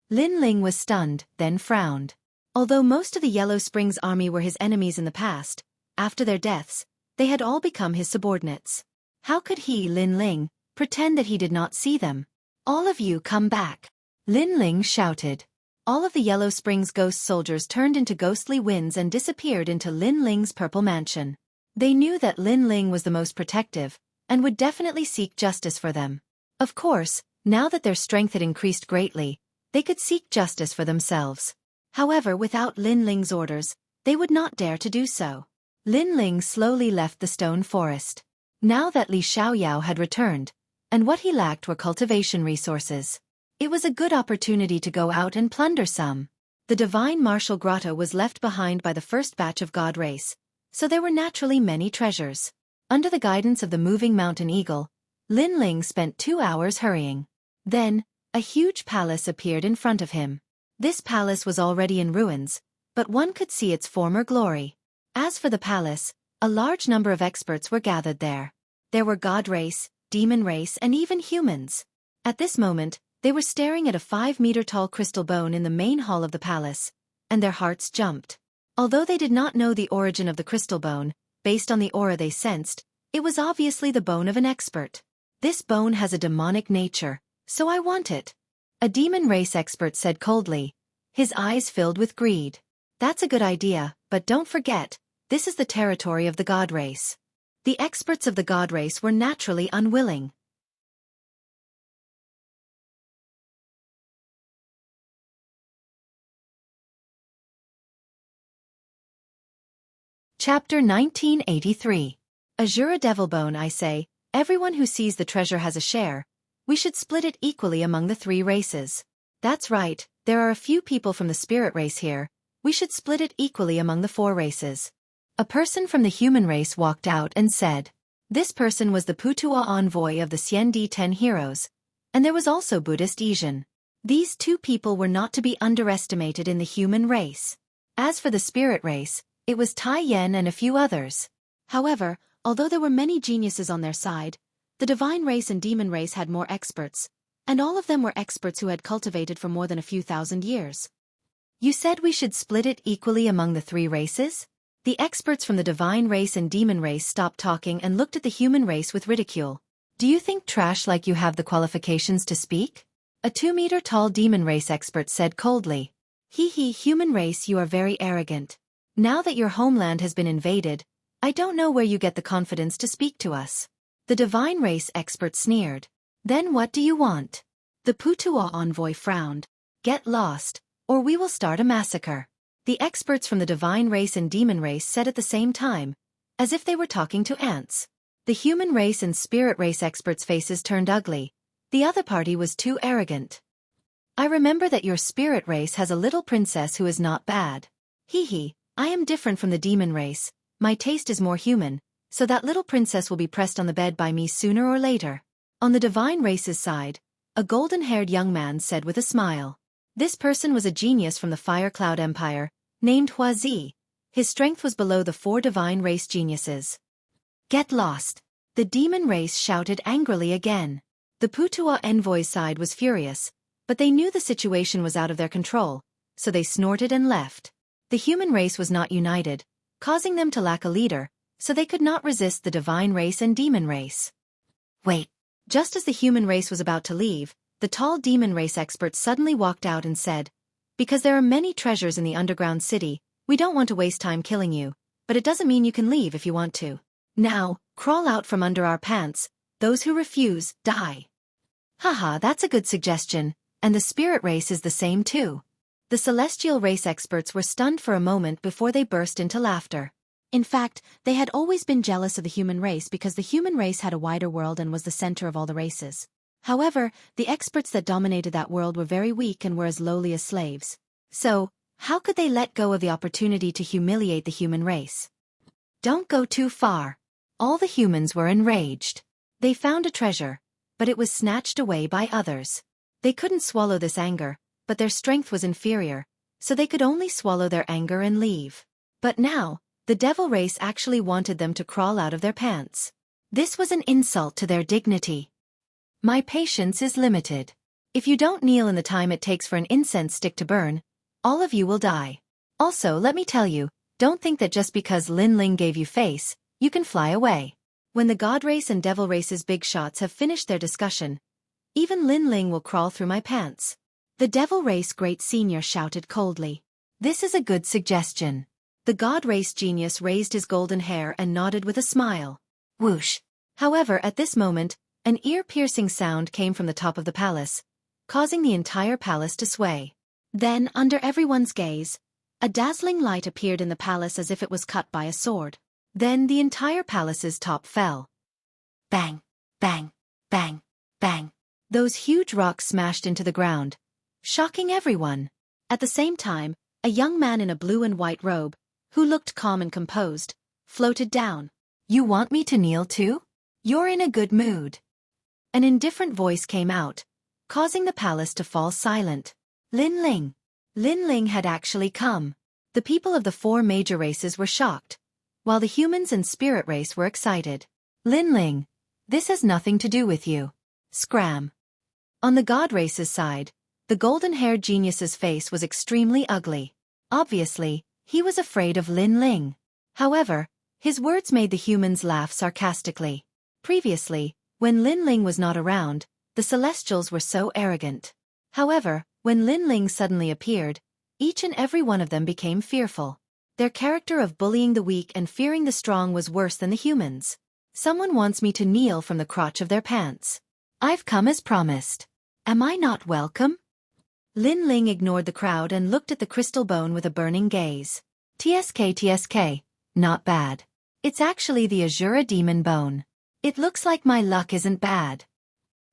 Speaker 2: Lin Ling was stunned, then frowned. Although most of the Yellow Springs army were his enemies in the past, after their deaths, they had all become his subordinates. How could he, Lin Ling, pretend that he did not see them? All of you come back! Lin Ling shouted. All of the Yellow Springs ghost soldiers turned into ghostly winds and disappeared into Lin Ling's purple mansion. They knew that Lin Ling was the most protective, and would definitely seek justice for them. Of course, now that their strength had increased greatly, they could seek justice for themselves. However, without Lin Ling's orders, they would not dare to do so. Lin Ling slowly left the stone forest. Now that Li Xiaoyao had returned, and what he lacked were cultivation resources. It was a good opportunity to go out and plunder some. The divine martial grotto was left behind by the first batch of god race, so there were naturally many treasures. Under the guidance of the moving mountain eagle, Lin Ling spent 2 hours hurrying. Then, a huge palace appeared in front of him. This palace was already in ruins, but one could see its former glory. As for the palace, a large number of experts were gathered there. There were god race, demon race, and even humans. At this moment, they were staring at a 5-meter-tall crystal bone in the main hall of the palace, and their hearts jumped. Although they did not know the origin of the crystal bone, based on the aura they sensed, it was obviously the bone of an expert. This bone has a demonic nature, so I want it. A demon race expert said coldly, his eyes filled with greed. That's a good idea, but don't forget, this is the territory of the god race. The experts of the god race were naturally unwilling. Chapter 1983. Azura Devilbone. I say, everyone who sees the treasure has a share. We should split it equally among the 3 races. That's right, there are a few people from the spirit race here. We should split it equally among the 4 races. A person from the human race walked out and said. This person was the Putua envoy of the Xiandi 10 heroes, and there was also Buddhist Asian. These two people were not to be underestimated in the human race. As for the spirit race, it was Tai Yen and a few others. However, although there were many geniuses on their side, the divine race and demon race had more experts, and all of them were experts who had cultivated for more than a few thousand years. You said we should split it equally among the three races? The experts from the divine race and demon race stopped talking and looked at the human race with ridicule. Do you think trash like you have the qualifications to speak? A 2-meter-tall demon race expert said coldly. Hee, human race, you are very arrogant. Now that your homeland has been invaded, I don't know where you get the confidence to speak to us. The divine race expert sneered. Then what do you want? The Putua envoy frowned. Get lost, or we will start a massacre. The experts from the divine race and demon race said at the same time, as if they were talking to ants. The human race and spirit race experts' faces turned ugly. The other party was too arrogant. I remember that your spirit race has a little princess who is not bad. Hee, I am different from the demon race. My taste is more human, so that little princess will be pressed on the bed by me sooner or later. On the divine race's side, a golden-haired young man said with a smile. This person was a genius from the Fire Cloud Empire, named Xueqi. His strength was below the 4 divine race geniuses. Get lost! The demon race shouted angrily again. The Putua envoy's side was furious, but they knew the situation was out of their control, so they snorted and left. The human race was not united, causing them to lack a leader, so they could not resist the divine race and demon race. Wait! Just as the human race was about to leave, the tall demon race expert suddenly walked out and said, because there are many treasures in the underground city, we don't want to waste time killing you, but it doesn't mean you can leave if you want to. Now, crawl out from under our pants. Those who refuse, die. Haha, that's a good suggestion, and the spirit race is the same too. The celestial race experts were stunned for a moment before they burst into laughter. In fact, they had always been jealous of the human race because the human race had a wider world and was the center of all the races. However, the experts that dominated that world were very weak and were as lowly as slaves. So, how could they let go of the opportunity to humiliate the human race? Don't go too far. All the humans were enraged. They found a treasure, but it was snatched away by others. They couldn't swallow this anger, but their strength was inferior, so they could only swallow their anger and leave. But now, the devil race actually wanted them to crawl out of their pants. This was an insult to their dignity. My patience is limited. If you don't kneel in the time it takes for an incense stick to burn, all of you will die. Also, let me tell you, don't think that just because Lin Ling gave you face, you can fly away. When the God race and devil race's big shots have finished their discussion, even Lin Ling will crawl through my pants. The devil race great senior shouted coldly. This is a good suggestion. The God race genius raised his golden hair and nodded with a smile. Whoosh! However, at this moment, an ear-piercing sound came from the top of the palace, causing the entire palace to sway. Then, under everyone's gaze, a dazzling light appeared in the palace as if it was cut by a sword. Then the entire palace's top fell. Bang! Bang! Bang! Bang! Those huge rocks smashed into the ground, shocking everyone. At the same time, a young man in a blue and white robe, who looked calm and composed, floated down. You want me to kneel too? You're in a good mood. An indifferent voice came out, causing the palace to fall silent. Lin Ling. Lin Ling had actually come. The people of the 4 major races were shocked, while the humans and spirit race were excited. Lin Ling, this has nothing to do with you. Scram. On the God race's side, the golden-haired genius's face was extremely ugly. Obviously, he was afraid of Lin Ling. However, his words made the humans laugh sarcastically. Previously, when Lin Ling was not around, the Celestials were so arrogant. However, when Lin Ling suddenly appeared, each and every one of them became fearful. Their character of bullying the weak and fearing the strong was worse than the humans. Someone wants me to kneel from the crotch of their pants. I've come as promised. Am I not welcome? Lin Ling ignored the crowd and looked at the crystal bone with a burning gaze. TSK, not bad. It's actually the Azura demon bone. It looks like my luck isn't bad.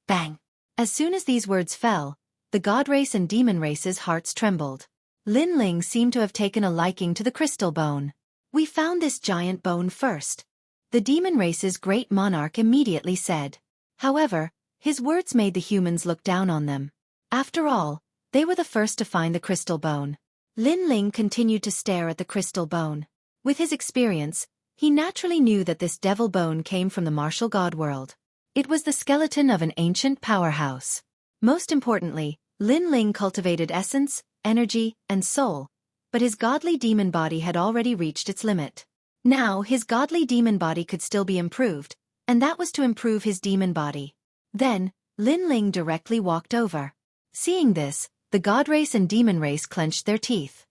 Speaker 2: Bang! As soon as these words fell, the God race and demon race's hearts trembled. Lin Ling seemed to have taken a liking to the crystal bone. We found this giant bone first. The demon race's great monarch immediately said. However, his words made the humans look down on them. After all, they were the first to find the crystal bone. Lin Ling continued to stare at the crystal bone. With his experience, he naturally knew that this devil bone came from the martial god world. It was the skeleton of an ancient powerhouse. Most importantly, Lin Ling cultivated essence, energy, and soul, but his godly demon body had already reached its limit. Now his godly demon body could still be improved, and that was to improve his demon body. Then, Lin Ling directly walked over. Seeing this, the god race and demon race clenched their teeth.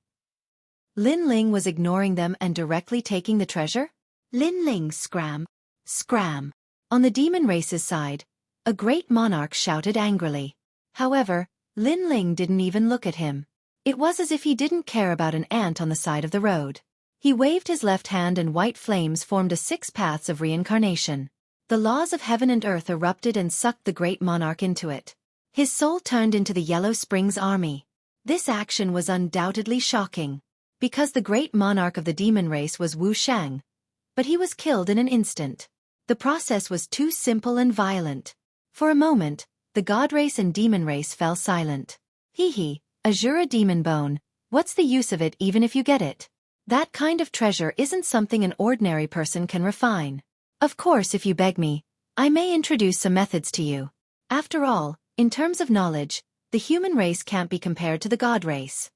Speaker 2: Lin Ling was ignoring them and directly taking the treasure? Lin Ling scram. Scram. On the demon race's side, a great monarch shouted angrily. However, Lin Ling didn't even look at him. It was as if he didn't care about an ant on the side of the road. He waved his left hand and white flames formed a 6 paths of reincarnation. The laws of heaven and earth erupted and sucked the great monarch into it. His soul turned into the Yellow Springs army. This action was undoubtedly shocking, because the great monarch of the demon race was Wu Shang. But he was killed in an instant. The process was too simple and violent. For a moment, the god race and demon race fell silent. Hee, Azura demon bone, what's the use of it even if you get it? That kind of treasure isn't something an ordinary person can refine. Of course, if you beg me, I may introduce some methods to you. After all, in terms of knowledge, the human race can't be compared to the god race.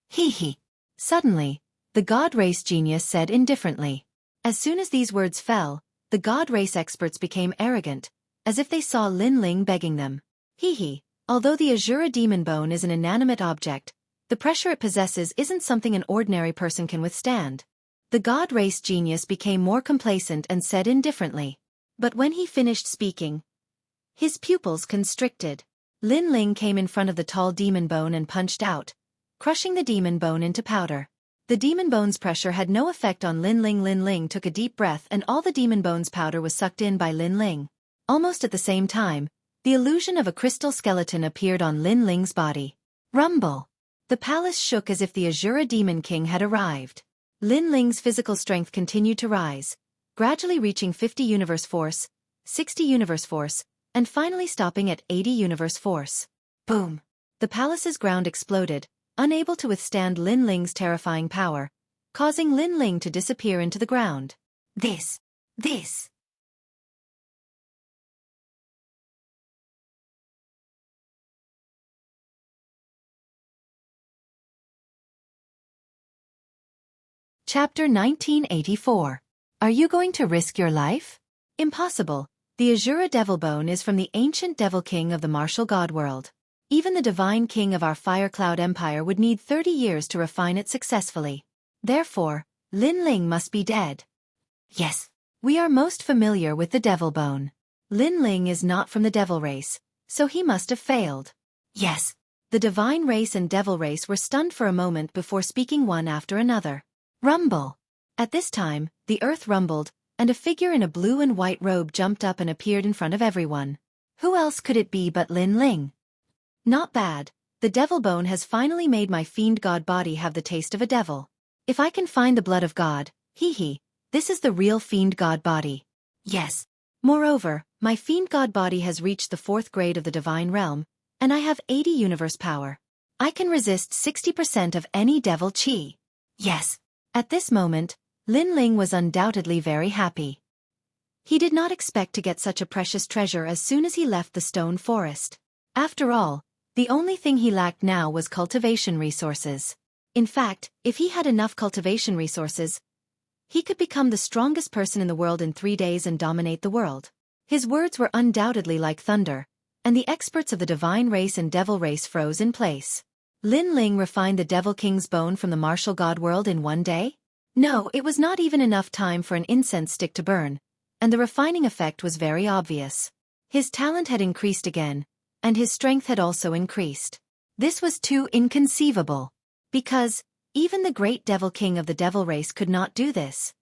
Speaker 2: Hee. Suddenly, the god race genius said indifferently. As soon as these words fell, the god race experts became arrogant, as if they saw Lin Ling begging them. Hee. Although the Azura demon bone is an inanimate object, the pressure it possesses isn't something an ordinary person can withstand. The god race genius became more complacent and said indifferently. But when he finished speaking, his pupils constricted. Lin Ling came in front of the tall demon bone and punched out, crushing the demon bone into powder. The demon bone's pressure had no effect on Lin Ling. Lin Ling took a deep breath and all the demon bone's powder was sucked in by Lin Ling. Almost at the same time, the illusion of a crystal skeleton appeared on Lin Ling's body. Rumble! The palace shook as if the Azura Demon King had arrived. Lin Ling's physical strength continued to rise, gradually reaching 50 universe force, 60 universe force, and finally stopping at 80 universe force. Boom! The palace's ground exploded, unable to withstand Lin Ling's terrifying power, causing Lin Ling to disappear into the ground. This. Chapter 1984. Are you going to risk your life? Impossible. The Azura Devil Bone is from the ancient Devil King of the martial god world. Even the divine king of our Fire Cloud Empire would need 30 years to refine it successfully. Therefore, Lin Ling must be dead. Yes, we are most familiar with the Devil Bone. Lin Ling is not from the Devil race, so he must have failed. Yes. The divine race and devil race were stunned for a moment before speaking one after another. Rumble! At this time, the earth rumbled, and a figure in a blue and white robe jumped up and appeared in front of everyone. Who else could it be but Lin Ling? Not bad. The devil bone has finally made my fiend god body have the taste of a devil. If I can find the blood of God, this is the real fiend god body. Yes. Moreover, my fiend god body has reached the 4th grade of the divine realm, and I have 80 universe power. I can resist 60% of any devil chi. Yes. At this moment, Lin Ling was undoubtedly very happy. He did not expect to get such a precious treasure as soon as he left the stone forest. After all, the only thing he lacked now was cultivation resources. In fact, if he had enough cultivation resources, he could become the strongest person in the world in 3 days and dominate the world. His words were undoubtedly like thunder, and the experts of the divine race and devil race froze in place. Lin Ling refined the Devil King's bone from the martial god world in 1 day? No, it was not even enough time for an incense stick to burn, and the refining effect was very obvious. His talent had increased again, and his strength had also increased. This was too inconceivable. Because, even the great Devil King of the Devil race could not do this.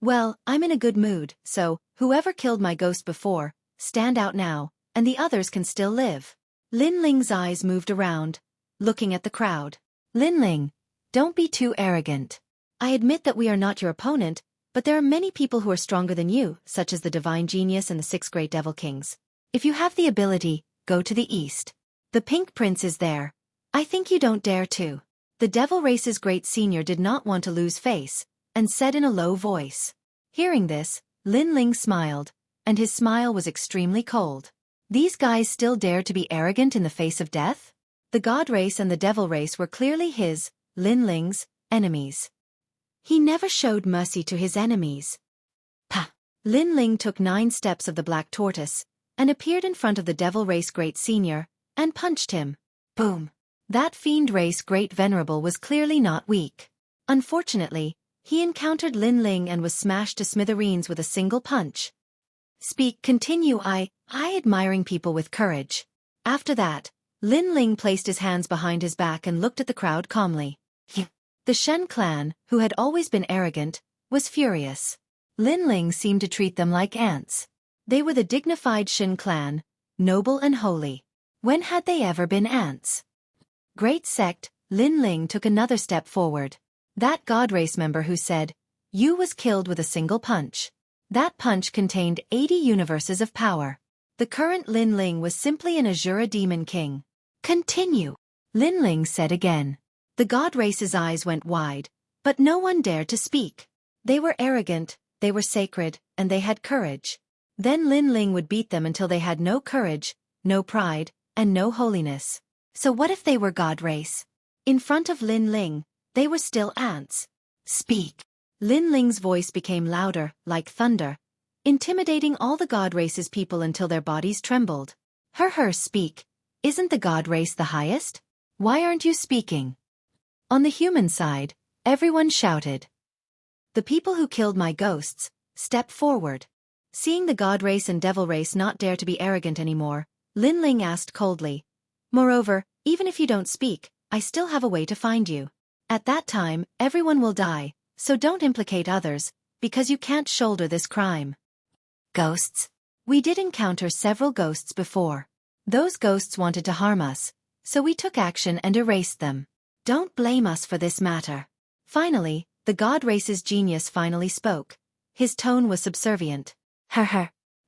Speaker 2: Well, I'm in a good mood, so, whoever killed my ghost before, stand out now, and the others can still live. Lin Ling's eyes moved around, looking at the crowd. Lin Ling, don't be too arrogant. I admit that we are not your opponent, but there are many people who are stronger than you, such as the Divine Genius and the 6 Great Devil Kings. If you have the ability, go to the east. The Pink Prince is there. I think you don't dare to. The Devil Race's great senior did not want to lose face, and said in a low voice. Hearing this, Lin Ling smiled, and his smile was extremely cold. These guys still dared to be arrogant in the face of death? The God Race and the Devil Race were clearly his, Lin Ling's, enemies. He never showed mercy to his enemies. Pah! Lin Ling took 9 steps of the black tortoise, and appeared in front of the Devil Race Great Senior, and punched him. Boom! That Fiend Race Great Venerable was clearly not weak. Unfortunately, he encountered Lin Ling and was smashed to smithereens with a single punch. Continue I admiring people with courage. After that, Lin Ling placed his hands behind his back and looked at the crowd calmly. The Shen clan, who had always been arrogant, was furious. Lin Ling seemed to treat them like ants. They were the dignified Shen clan, noble and holy. When had they ever been ants? Great sect, Lin Ling took another step forward. That God Race member who said, "You" was killed with a single punch. That punch contained 80 universes of power. The current Lin Ling was simply an Azura Demon King. Continue, Lin Ling said again. The God Race's eyes went wide, but no one dared to speak. They were arrogant, they were sacred, and they had courage. Then Lin Ling would beat them until they had no courage, no pride, and no holiness. So what if they were God Race? In front of Lin Ling, they were still ants. Speak. Lin Ling's voice became louder, like thunder, intimidating all the God Race's people until their bodies trembled. Speak. Isn't the God Race the highest? Why aren't you speaking? On the human side, everyone shouted. The people who killed my ghosts, step forward. Seeing the God Race and Devil Race not dare to be arrogant anymore, Lin Ling asked coldly. Moreover, even if you don't speak, I still have a way to find you. At that time, everyone will die, so don't implicate others, because you can't shoulder this crime. Ghosts? We did encounter several ghosts before. Those ghosts wanted to harm us, so we took action and erased them. Don't blame us for this matter. Finally, the God Race's genius finally spoke. His tone was subservient.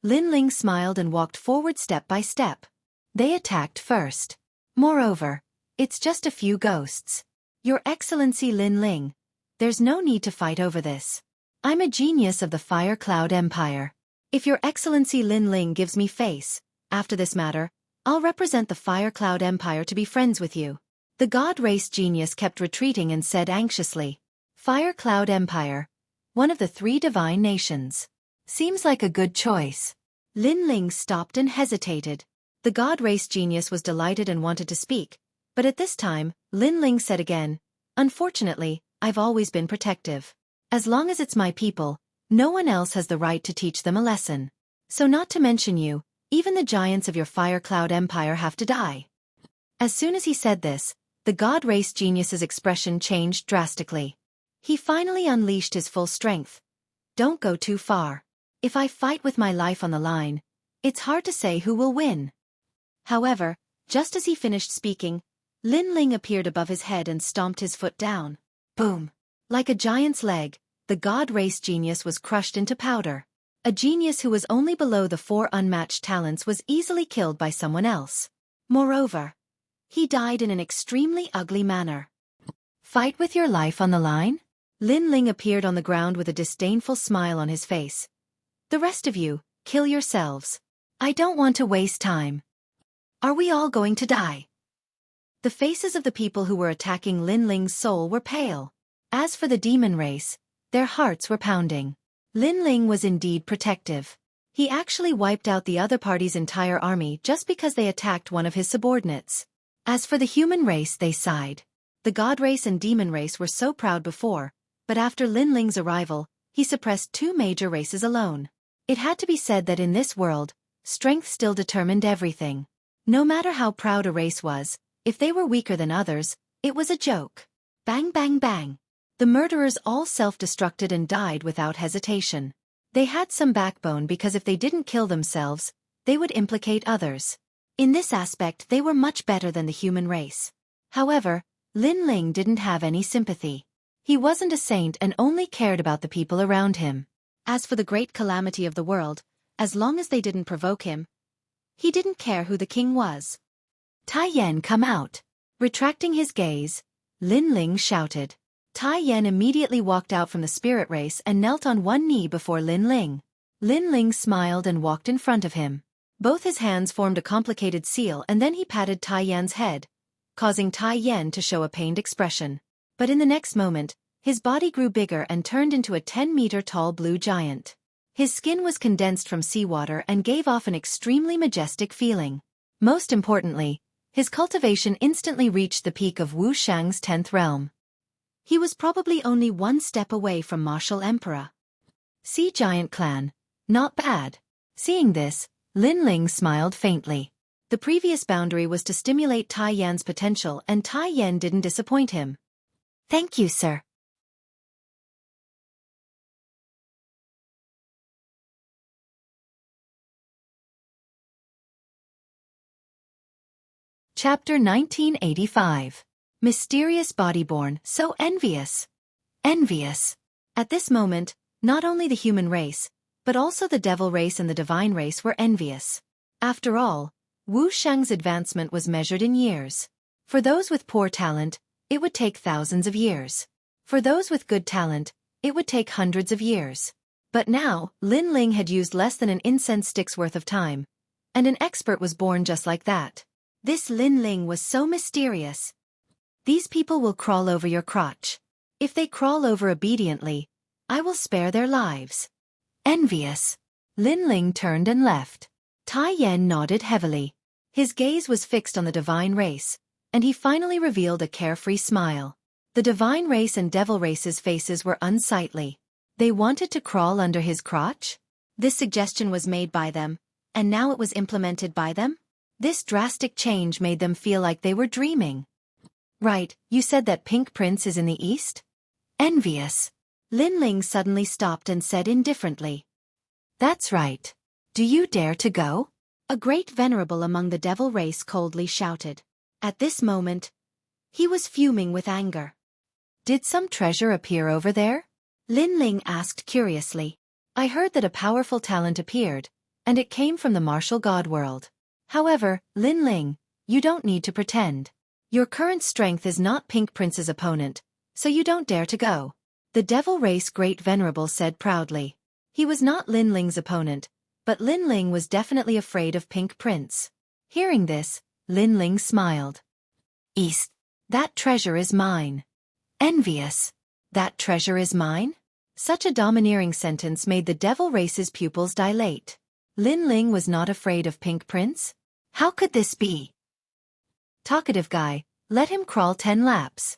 Speaker 2: Lin Ling smiled and walked forward step by step. They attacked first. Moreover, it's just a few ghosts. Your Excellency Lin Ling, there's no need to fight over this. I'm a genius of the Fire Cloud Empire. If Your Excellency Lin Ling gives me face, after this matter, I'll represent the Fire Cloud Empire to be friends with you. The God Race genius kept retreating and said anxiously, Fire Cloud Empire, one of the 3 divine nations. Seems like a good choice. Lin Ling stopped and hesitated. The God Race genius was delighted and wanted to speak, but at this time, Lin Ling said again, Unfortunately, I've always been protective. As long as it's my people, no one else has the right to teach them a lesson. So not to mention you, even the giants of your Fire Cloud Empire have to die. As soon as he said this, the God Race genius's expression changed drastically. He finally unleashed his full strength. Don't go too far. If I fight with my life on the line, it's hard to say who will win. However, just as he finished speaking, Lin Ling appeared above his head and stomped his foot down. Boom! Like a giant's leg, the God Race genius was crushed into powder. A genius who was only below the 4 unmatched talents was easily killed by someone else. Moreover, he died in an extremely ugly manner. Fight with your life on the line? Lin Ling appeared on the ground with a disdainful smile on his face. The rest of you, kill yourselves. I don't want to waste time. Are we all going to die? The faces of the people who were attacking Lin Ling's soul were pale. As for the demon race, their hearts were pounding. Lin Ling was indeed protective. He actually wiped out the other party's entire army just because they attacked one of his subordinates. As for the human race, they sighed. The God Race and Demon Race were so proud before, but after Lin Ling's arrival, he suppressed 2 major races alone. It had to be said that in this world, strength still determined everything. No matter how proud a race was, if they were weaker than others, it was a joke. Bang bang bang. The murderers all self-destructed and died without hesitation. They had some backbone because if they didn't kill themselves, they would implicate others. In this aspect they were much better than the human race. However, Lin Ling didn't have any sympathy. He wasn't a saint and only cared about the people around him. As for the great calamity of the world, as long as they didn't provoke him, he didn't care who the king was. Tai Yan, come out. Retracting his gaze, Lin Ling shouted. Tai Yan immediately walked out from the spirit race and knelt on one knee before Lin Ling. Lin Ling smiled and walked in front of him. Both his hands formed a complicated seal and then he patted Tai Yan's head, causing Tai Yan to show a pained expression. But in the next moment, his body grew bigger and turned into a 10-meter-tall blue giant. His skin was condensed from seawater and gave off an extremely majestic feeling. Most importantly, his cultivation instantly reached the peak of Wu Shang's 10th realm. He was probably only one step away from Martial Emperor. Sea Giant Clan. Not bad. Seeing this, Lin Ling smiled faintly. The previous boundary was to stimulate Tai Yan's potential and Tai Yan didn't disappoint him. Thank you, sir. Chapter 1985. Mysterious Bodyborn, so envious. Envious. At this moment, not only the human race, but also the devil race and the divine race were envious. After all, Wu Shang's advancement was measured in years. For those with poor talent, it would take thousands of years. For those with good talent, it would take hundreds of years. But now, Lin Ling had used less than an incense stick's worth of time, and an expert was born just like that. This Lin Ling was so mysterious. These people will crawl over your crotch. If they crawl over obediently, I will spare their lives. Envious. Lin Ling turned and left. Tai Yan nodded heavily. His gaze was fixed on the divine race, and he finally revealed a carefree smile. The divine race and devil race's faces were unsightly. They wanted to crawl under his crotch? This suggestion was made by them, and now it was implemented by them? This drastic change made them feel like they were dreaming. Right, you said that Pink Prince is in the east? Envious. Lin Ling suddenly stopped and said indifferently. That's right. Do you dare to go? A great venerable among the devil race coldly shouted. At this moment, he was fuming with anger. Did some treasure appear over there? Lin Ling asked curiously. I heard that a powerful talent appeared, and it came from the martial god world. However, Lin Ling, you don't need to pretend. Your current strength is not Pink Prince's opponent, so you don't dare to go. The devil race great venerable said proudly. He was not Lin Ling's opponent, but Lin Ling was definitely afraid of Pink Prince. Hearing this, Lin Ling smiled. East. That treasure is mine. Envious. That treasure is mine? Such a domineering sentence made the devil race's pupils dilate. Lin Ling was not afraid of Pink Prince? How could this be? Talkative guy, let him crawl 10 laps.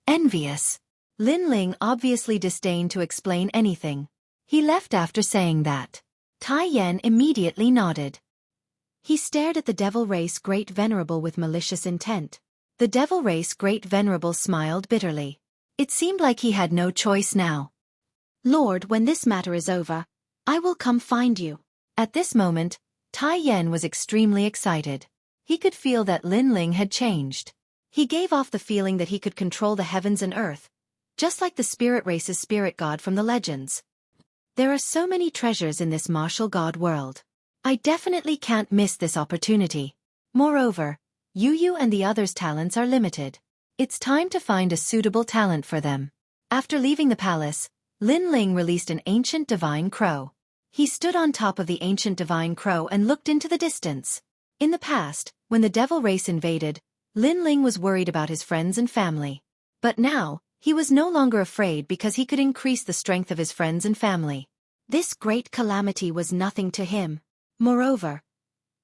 Speaker 2: Envious. Lin Ling obviously disdained to explain anything. He left after saying that. Tai Yan immediately nodded. He stared at the devil race great venerable with malicious intent. The devil race great venerable smiled bitterly. It seemed like he had no choice now. Lord, when this matter is over, I will come find you. At this moment, Tai Yan was extremely excited. He could feel that Lin Ling had changed. He gave off the feeling that he could control the heavens and earth, just like the spirit race's spirit god from the legends. There are so many treasures in this martial god world. I definitely can't miss this opportunity. Moreover, Yu and the others' talents are limited. It's time to find a suitable talent for them. After leaving the palace, Lin Ling released an ancient divine crow. He stood on top of the ancient divine crow and looked into the distance. In the past, when the devil race invaded, Lin Ling was worried about his friends and family. But now, he was no longer afraid because he could increase the strength of his friends and family. This great calamity was nothing to him. Moreover,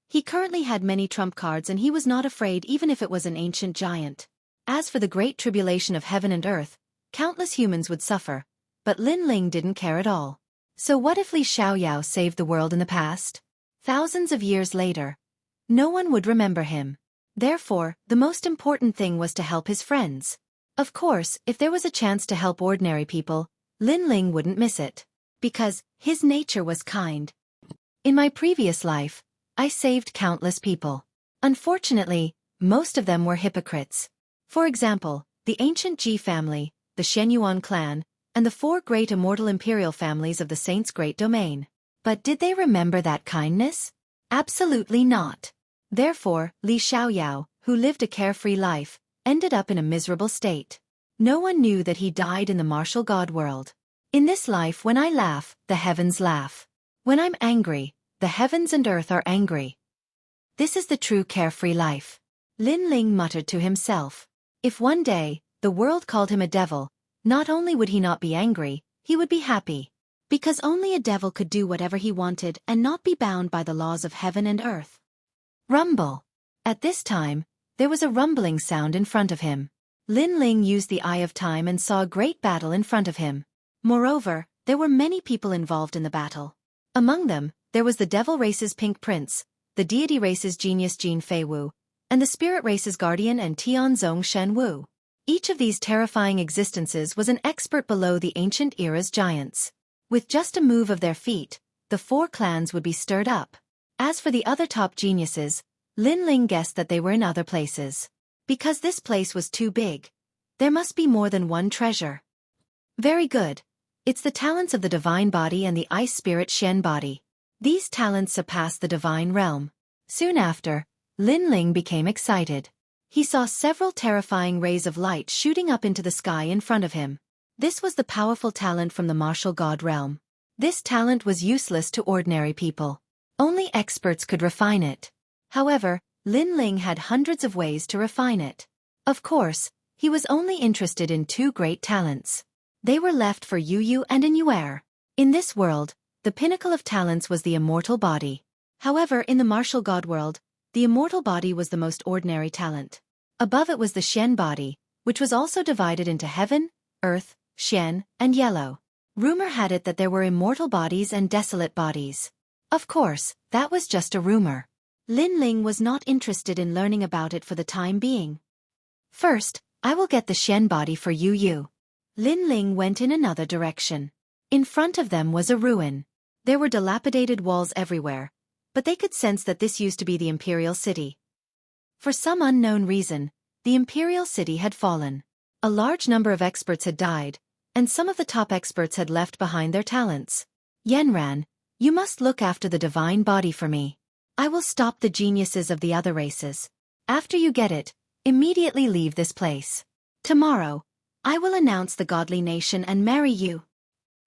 Speaker 2: he currently had many trump cards and he was not afraid even if it was an ancient giant. As for the great tribulation of heaven and earth, countless humans would suffer, but Lin Ling didn't care at all. So what if Li Xiaoyao saved the world in the past? Thousands of years later, no one would remember him. Therefore, the most important thing was to help his friends. Of course, if there was a chance to help ordinary people, Lin Ling wouldn't miss it. Because his nature was kind. In my previous life, I saved countless people. Unfortunately, most of them were hypocrites. For example, the ancient Ji family, the Shenyuan clan, and the 4 great immortal imperial families of the Saints' Great Domain. But did they remember that kindness? Absolutely not. Therefore, Li Xiaoyao, who lived a carefree life, ended up in a miserable state. No one knew that he died in the martial god world. In this life, when I laugh, the heavens laugh. When I'm angry, the heavens and earth are angry. This is the true carefree life. Lin Ling muttered to himself. If one day, the world called him a devil, not only would he not be angry, he would be happy. Because only a devil could do whatever he wanted and not be bound by the laws of heaven and earth. Rumble. At this time, there was a rumbling sound in front of him. Lin Ling used the eye of time and saw a great battle in front of him. Moreover, there were many people involved in the battle. Among them, there was the devil race's Pink Prince, the deity race's genius Jin Fei Wu, and the spirit race's guardian and Tianzong Shen Wu. Each of these terrifying existences was an expert below the ancient era's giants. With just a move of their feet, the four clans would be stirred up. As for the other top geniuses, Lin Ling guessed that they were in other places. Because this place was too big, there must be more than one treasure. Very good. It's the talents of the divine body and the ice spirit Shen body. These talents surpass the divine realm. Soon after, Lin Ling became excited. He saw several terrifying rays of light shooting up into the sky in front of him. This was the powerful talent from the martial god realm. This talent was useless to ordinary people. Only experts could refine it. However, Lin Ling had hundreds of ways to refine it. Of course, he was only interested in two great talents. They were left for Yu Yu and Inuer. In this world, the pinnacle of talents was the immortal body. However, in the martial god world, the immortal body was the most ordinary talent. Above it was the Shen body, which was also divided into heaven, earth, Shen, and yellow. Rumor had it that there were immortal bodies and desolate bodies. Of course, that was just a rumor. Lin Ling was not interested in learning about it for the time being. First, I will get the Shen body for Yu Yu. Lin Ling went in another direction. In front of them was a ruin. There were dilapidated walls everywhere, but they could sense that this used to be the imperial city. For some unknown reason, the imperial city had fallen. A large number of experts had died, and some of the top experts had left behind their talents. Yenran, you must look after the divine body for me. I will stop the geniuses of the other races. After you get it, immediately leave this place. Tomorrow, I will announce the godly nation and marry you.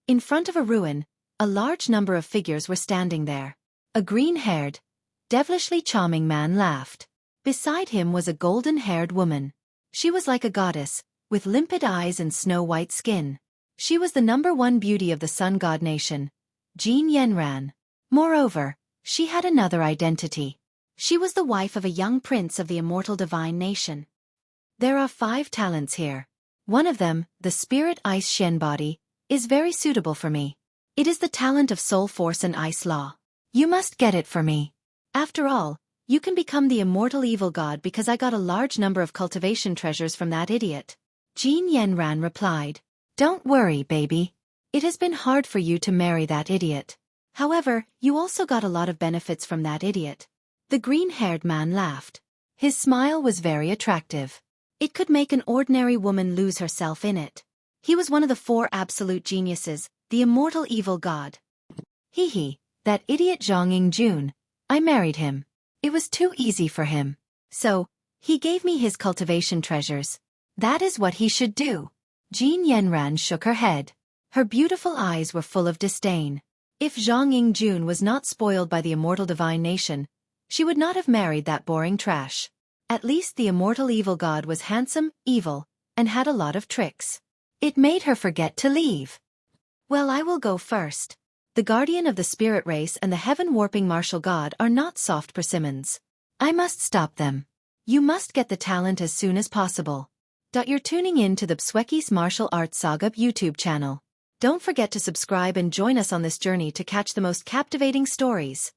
Speaker 2: In front of a ruin, a large number of figures were standing there. A green-haired, devilishly charming man laughed. Beside him was a golden-haired woman. She was like a goddess, with limpid eyes and snow-white skin. She was the #1 beauty of the sun god nation, Jin Yenran. Moreover, she had another identity. She was the wife of a young prince of the immortal divine nation. There are 5 talents here. One of them, the spirit ice Shen body, is very suitable for me. It is the talent of soul force and ice law. You must get it for me. After all, you can become the immortal evil god because I got a large number of cultivation treasures from that idiot. Jin Yenran replied. Don't worry, baby. It has been hard for you to marry that idiot. However, you also got a lot of benefits from that idiot. The green-haired man laughed. His smile was very attractive. It could make an ordinary woman lose herself in it. He was one of the 4 absolute geniuses, the immortal evil god. Hee, that idiot Zhang Jun. I married him. It was too easy for him. So, he gave me his cultivation treasures. That is what he should do. Jin Yenran shook her head. Her beautiful eyes were full of disdain. If Zhang Jun was not spoiled by the immortal divine nation, she would not have married that boring trash. At least the immortal evil god was handsome, evil, and had a lot of tricks. It made her forget to leave. Well, I will go first. The guardian of the spirit race and the heaven-warping martial god are not soft persimmons. I must stop them. You must get the talent as soon as possible. You're tuning in to the Xueqi's Martial Arts Saga YouTube channel. Don't forget to subscribe and join us on this journey to catch the most captivating stories.